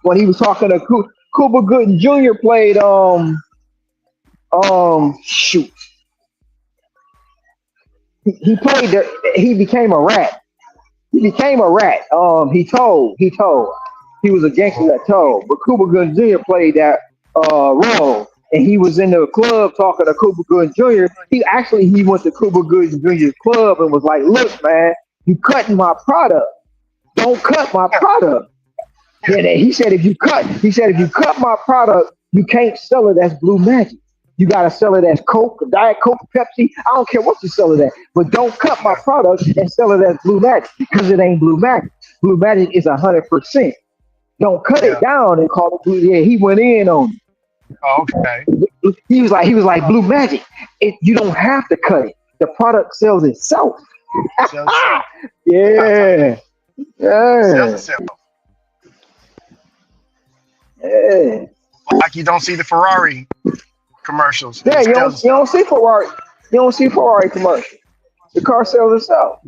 when he was talking to Cuba Gooding Jr. played shoot, he played he became a rat. He became a rat. He was a gangster that told. But Cuba Gooding Jr. played that role, and he was in the club talking to Cuba Gooding Jr. He went to Cuba Gooding Jr.'s club and was like, "Look, man, you cutting my product. Don't cut my Yeah, product." yeah, And he said if you cut my product, you can't sell it as Blue Magic. You gotta sell it as Coke, Diet Coke, Pepsi. I don't care what you sell it at, but don't cut my yeah. product and sell it as Blue Magic because it ain't Blue Magic. Blue Magic is 100%. Don't cut it Yeah. down and call it Blue. Yeah, he went in on Oh, okay. it. He was like Blue Magic. You don't have to cut it. The product sells itself. Sell itself. Yeah, Sells yeah, itself. yeah. Like you don't see the Ferrari commercials. Yeah, It sells you don't itself. see Ferrari. You don't see Ferrari commercial. The car sells itself.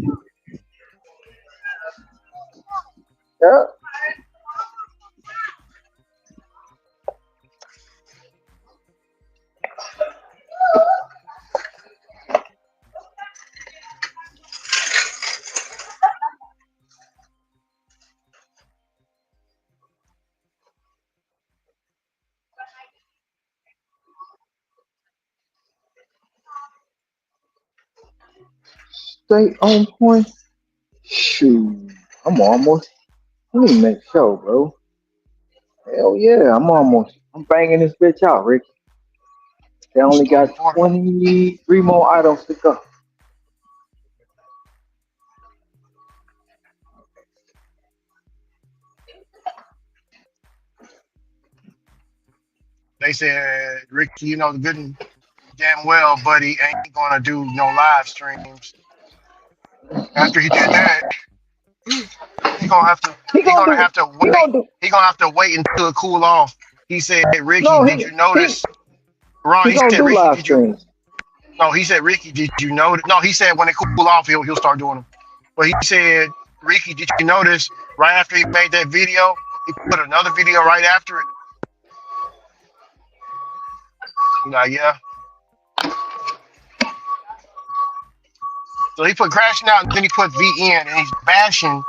Yeah. Stay on point. Shoot. I'm almost. Let me make sure, bro. Hell yeah, I'm banging this bitch out, Rick. They only got Stone Porter. 23 more items to go. They said, Ricky, the good and damn well, buddy ain't gonna do no live streams. After he did that, he gonna have to He he gonna gonna do. have to He wait. gonna do. He gonna have to wait until it cool off. He said, Ricky, No, did you he notice? Ron, he he gonna said, do Ricky, live did you? streams. No, he said, Ricky, did you notice? No, he said when it cool off, he'll start doing them. But he said, Ricky, did you notice? Right after he made that video, he put another video right after it. Yeah. So he put crashing out, and then he put VN, and he's bashing.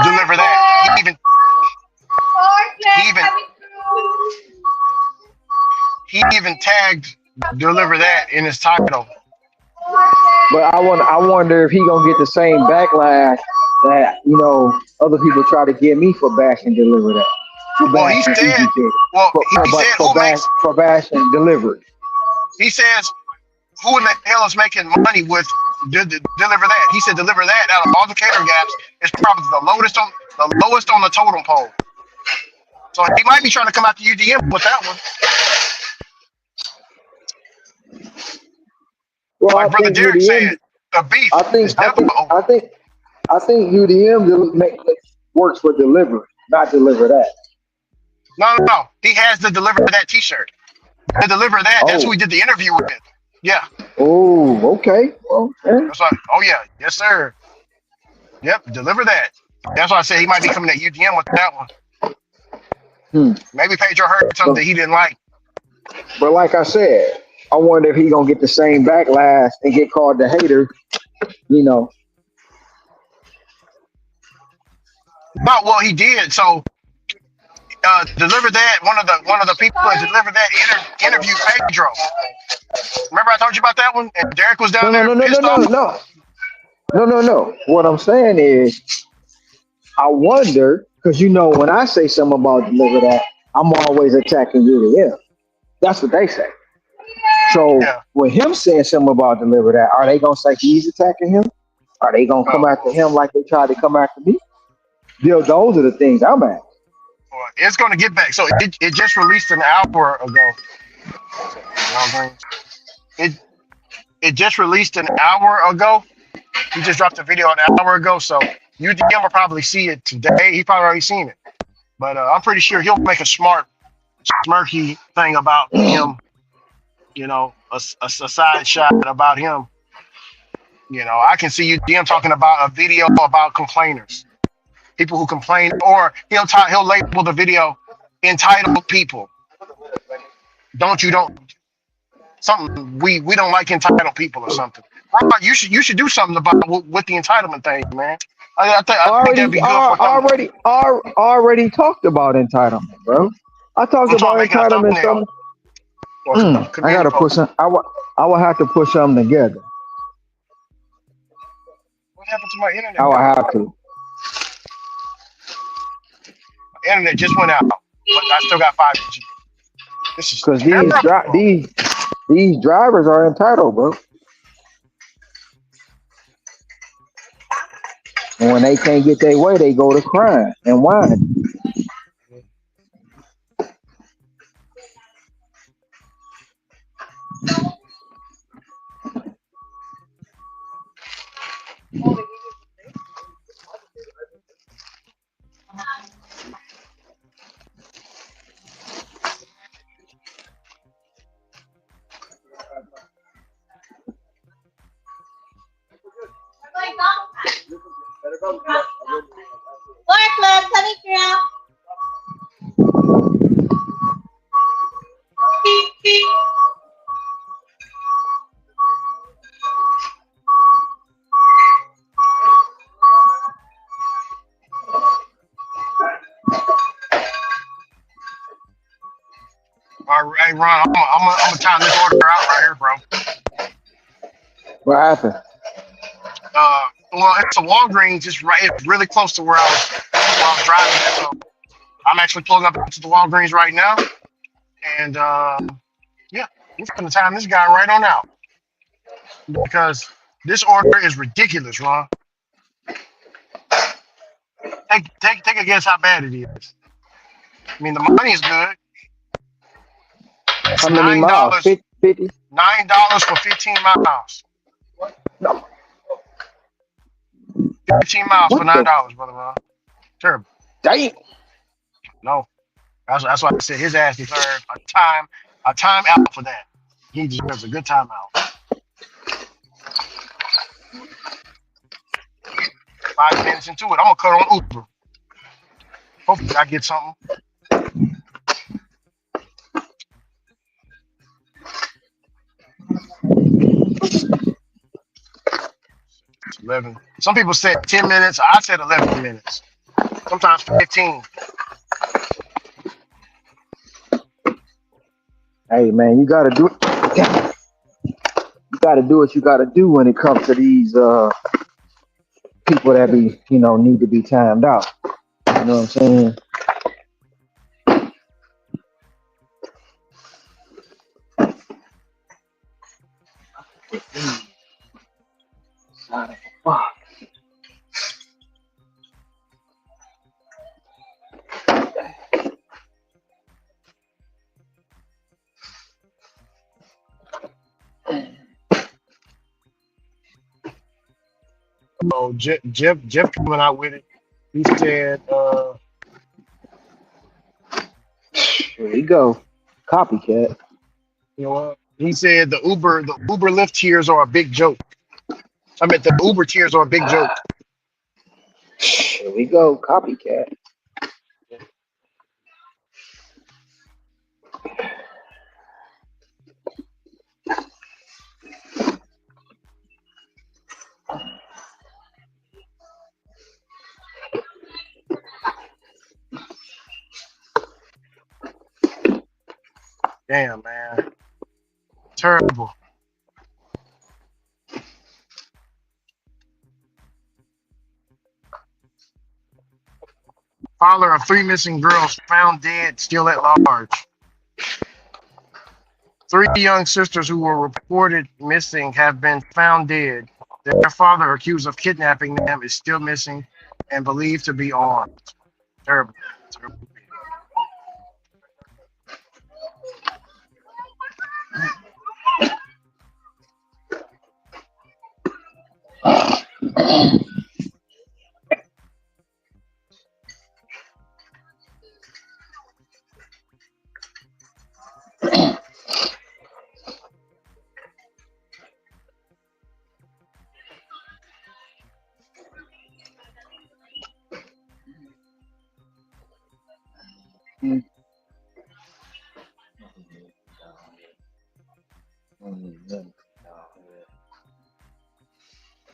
Deliver that. He even he even tagged deliver that in his title. But I wonder if he gonna get the same backlash that other people try to get me for bash and deliver that. For Well, he bash and said, easy kid. well, For he for but said for bash for bash and delivery. he says, who in the hell is making money with deliver that? He said, deliver that out of all the catering gaps is probably the lowest on the totem pole. So he might be trying to come out to UDM with that one. Well, I Like Brother think Derek said, UDM. the I beef is think I definitely think over. I think UDM works for delivery, not deliver that. No. He has the deliver that T-shirt. The deliver that. That's who Oh, he did the interview with. Yeah. oh, okay, okay. That's like, oh yeah, yes sir. Yep, deliver that. That's why I said he might be coming at UDM with that one. Hmm. Maybe Pedro heard something But that he didn't like. but like I said, I wonder if he gonna get the same backlash and get called the hater. You know. No, well he did. So deliver that. One of the people that delivered that interviewed Pedro. Remember I told you about that one? And Derek was No, down no, there no, no, no, pissed no, off. no, no. What I'm saying is, I wonder because when I say something about deliver that, I'm always attacking UDM. That's what they say. So Yeah. with him saying something about deliver that, are they gonna say he's attacking him? Are they gonna come after Oh, him like they tried to come after me? Those are the things I'm at. well, it's going to get back. So it just released an hour ago. So, it just released an hour ago. He just dropped a video an hour ago. So UDM will probably see it today. He probably already seen it, but I'm pretty sure he'll make a smart, smirky thing about him. You know, a side shot about him. You know, I can see UDM talking about a video about complainers, people who complain, or he'll label the video entitled people. Don't something we don't like entitled people or something. Ron, you should do something about with the entitlement thing, man. I think that'd be good for a thumbnail. Already talked about entitlement, bro. I talked I'm talking about about making a entitlement. thumbnail Some or I community gotta put post. some. I will have to put something together. What happened to my I internet, will bro? have to, My internet just went out, but I still got 5G. This is cause terrible, bro. these drivers are entitled, bro. And when they can't get their way, they go to crime and whine. All right, hey Ron, I'm gonna time this order out right here, bro. What happened? Well, it's a Walgreens, just right, it's really close to where I was driving at. So I'm actually pulling up into the Walgreens right now, and yeah, we're gonna time this guy right on out because this order is ridiculous, Ron. Take a guess how bad it is. I mean, the money is good. It's How many nine miles? dollars, 50? $9 for 15 miles. No. 15 miles for What nine the? dollars, brother Ron. Terrible. Damn. No, that's why I said his ass deserved a time out for that. He deserves a good time out. 5 minutes into it, I'm gonna cut on Uber. Hopefully, I get something. It's 11. Some people said 10 minutes. I said 11 minutes. Sometimes 15. Hey man, you gotta do. You gotta do what you gotta do when it comes to these people that need to be timed out. You know what I'm saying? Son of a fuck. So Jeff coming out with it. He said, Here we go. Copycat. you know what? He said the Uber Lyft tiers are a big joke. I meant the Uber tiers are a big joke. Here we go. Copycat. Damn, man. Terrible. Father of 3 missing girls found dead, still at large. 3 young sisters who were reported missing have been found dead. Their father, accused of kidnapping them, is still missing and believed to be armed. Terrible. Terrible.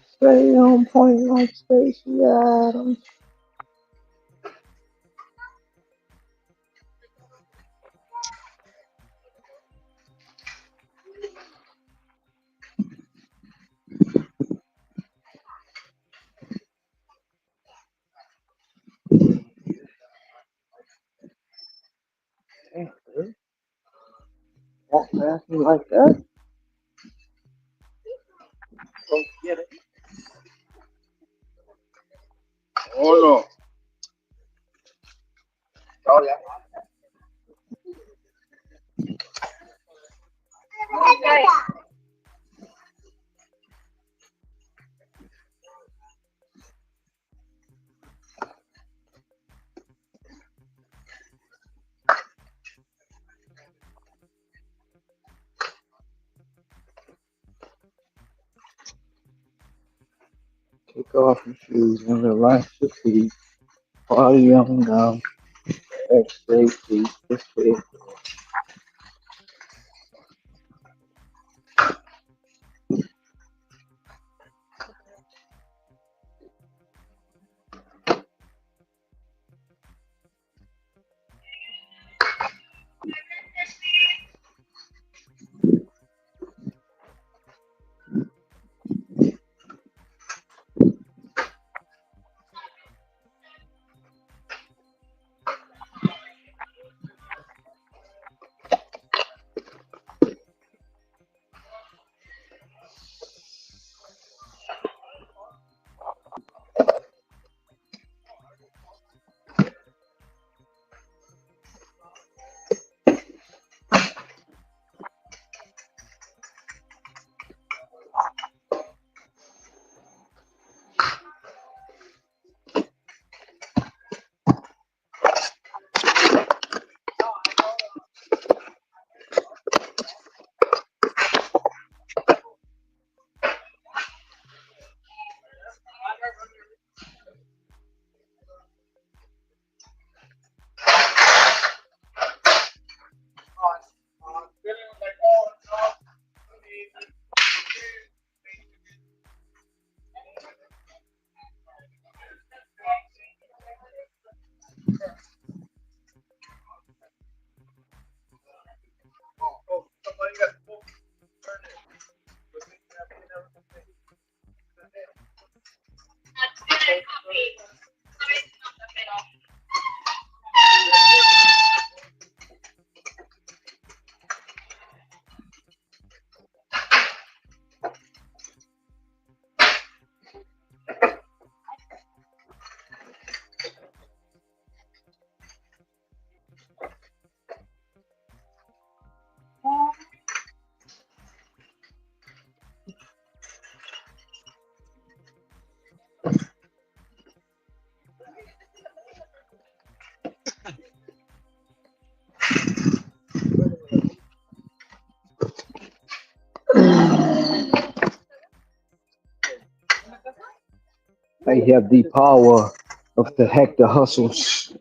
Stay on point like Stacey Adams. Walk past me like that. Go get it. Oh no. Oh yeah. Take off your shoes and relax your feet. Party on down. X-ray feet. This way. I have the power of the hector hustles.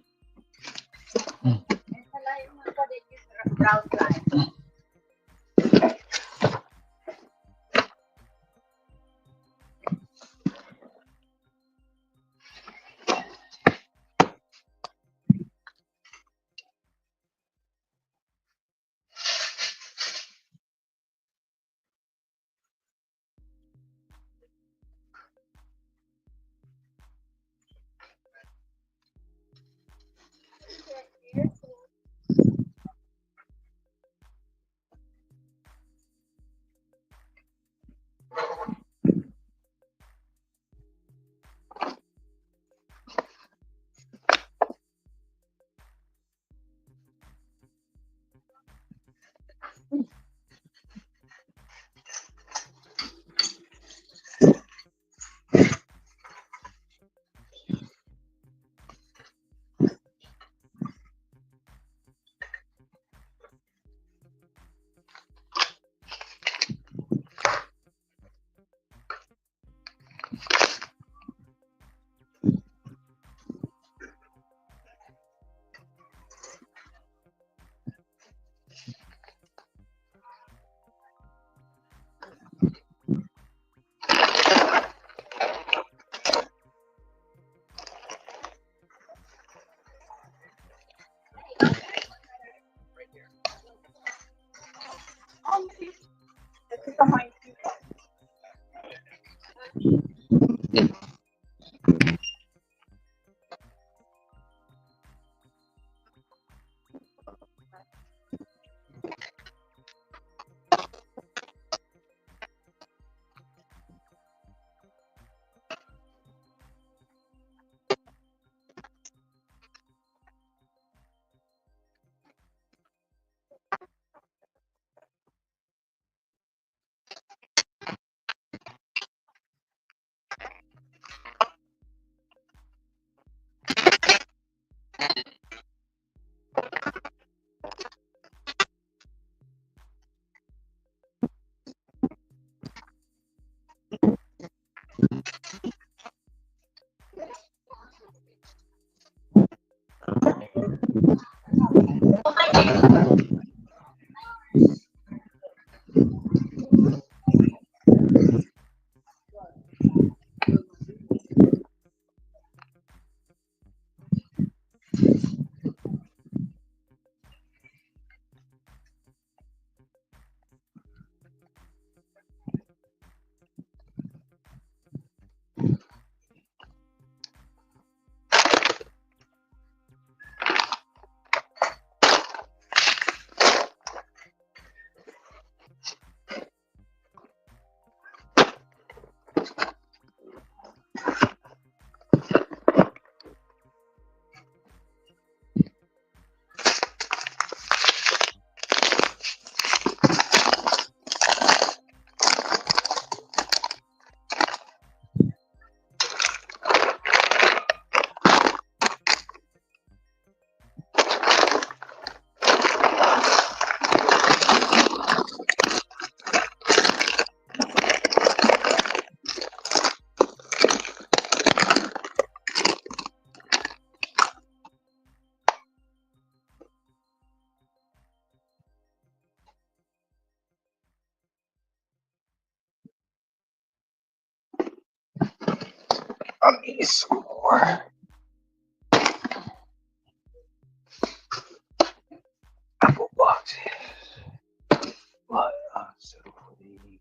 I need some more. Apple boxes. But so for these.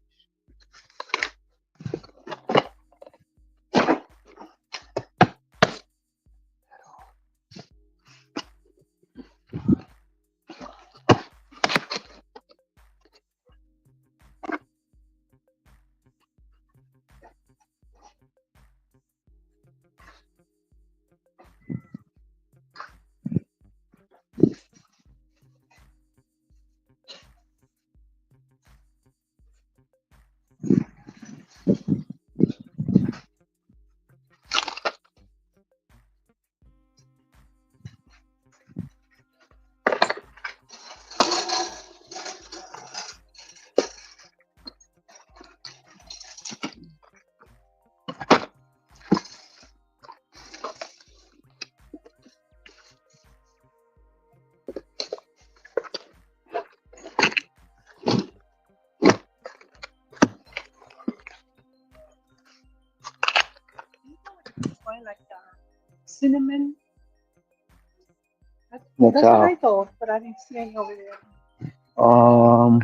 Like cinnamon. That's That's what I thought, but I didn't see any over there. um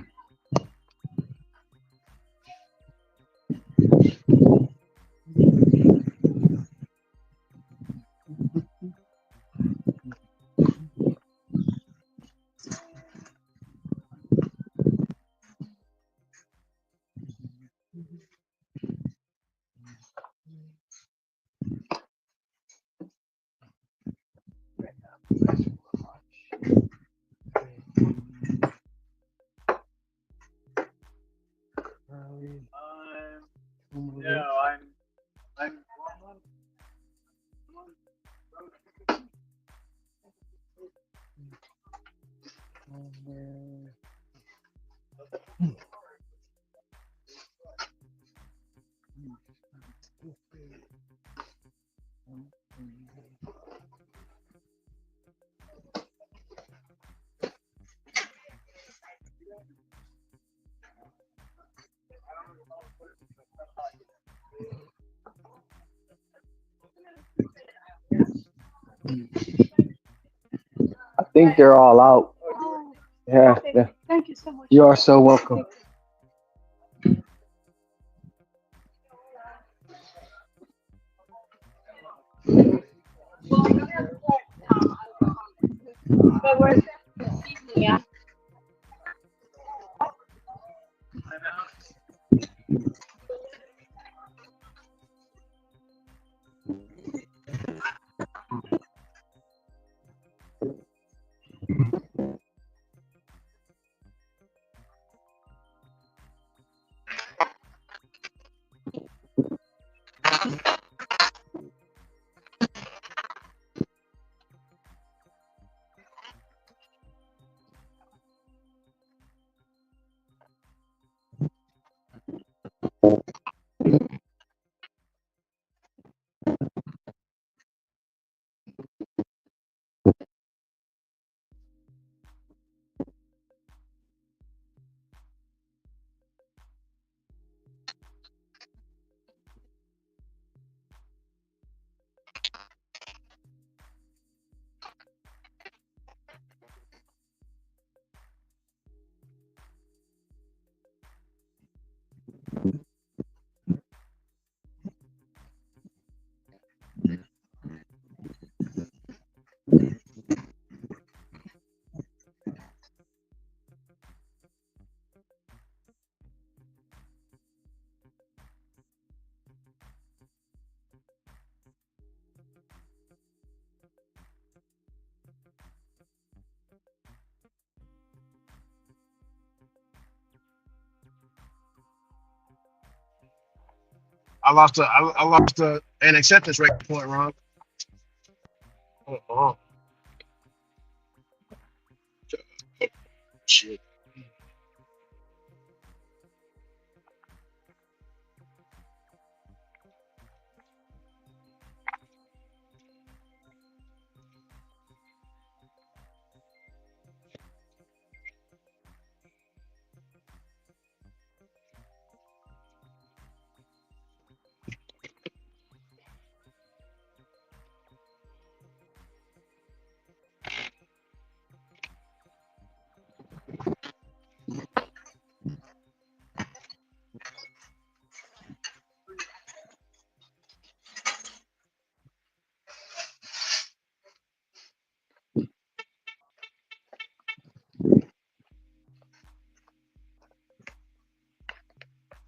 I think they're all out. Oh, Yeah, okay. yeah. Thank you. Thank you so much. You are so welcome. I lost an acceptance rate point, Ron. Oh, shit.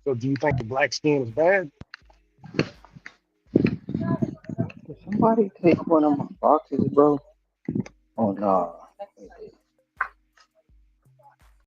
So do you think the black skin is bad? Did somebody take one of my boxes, bro? Oh no.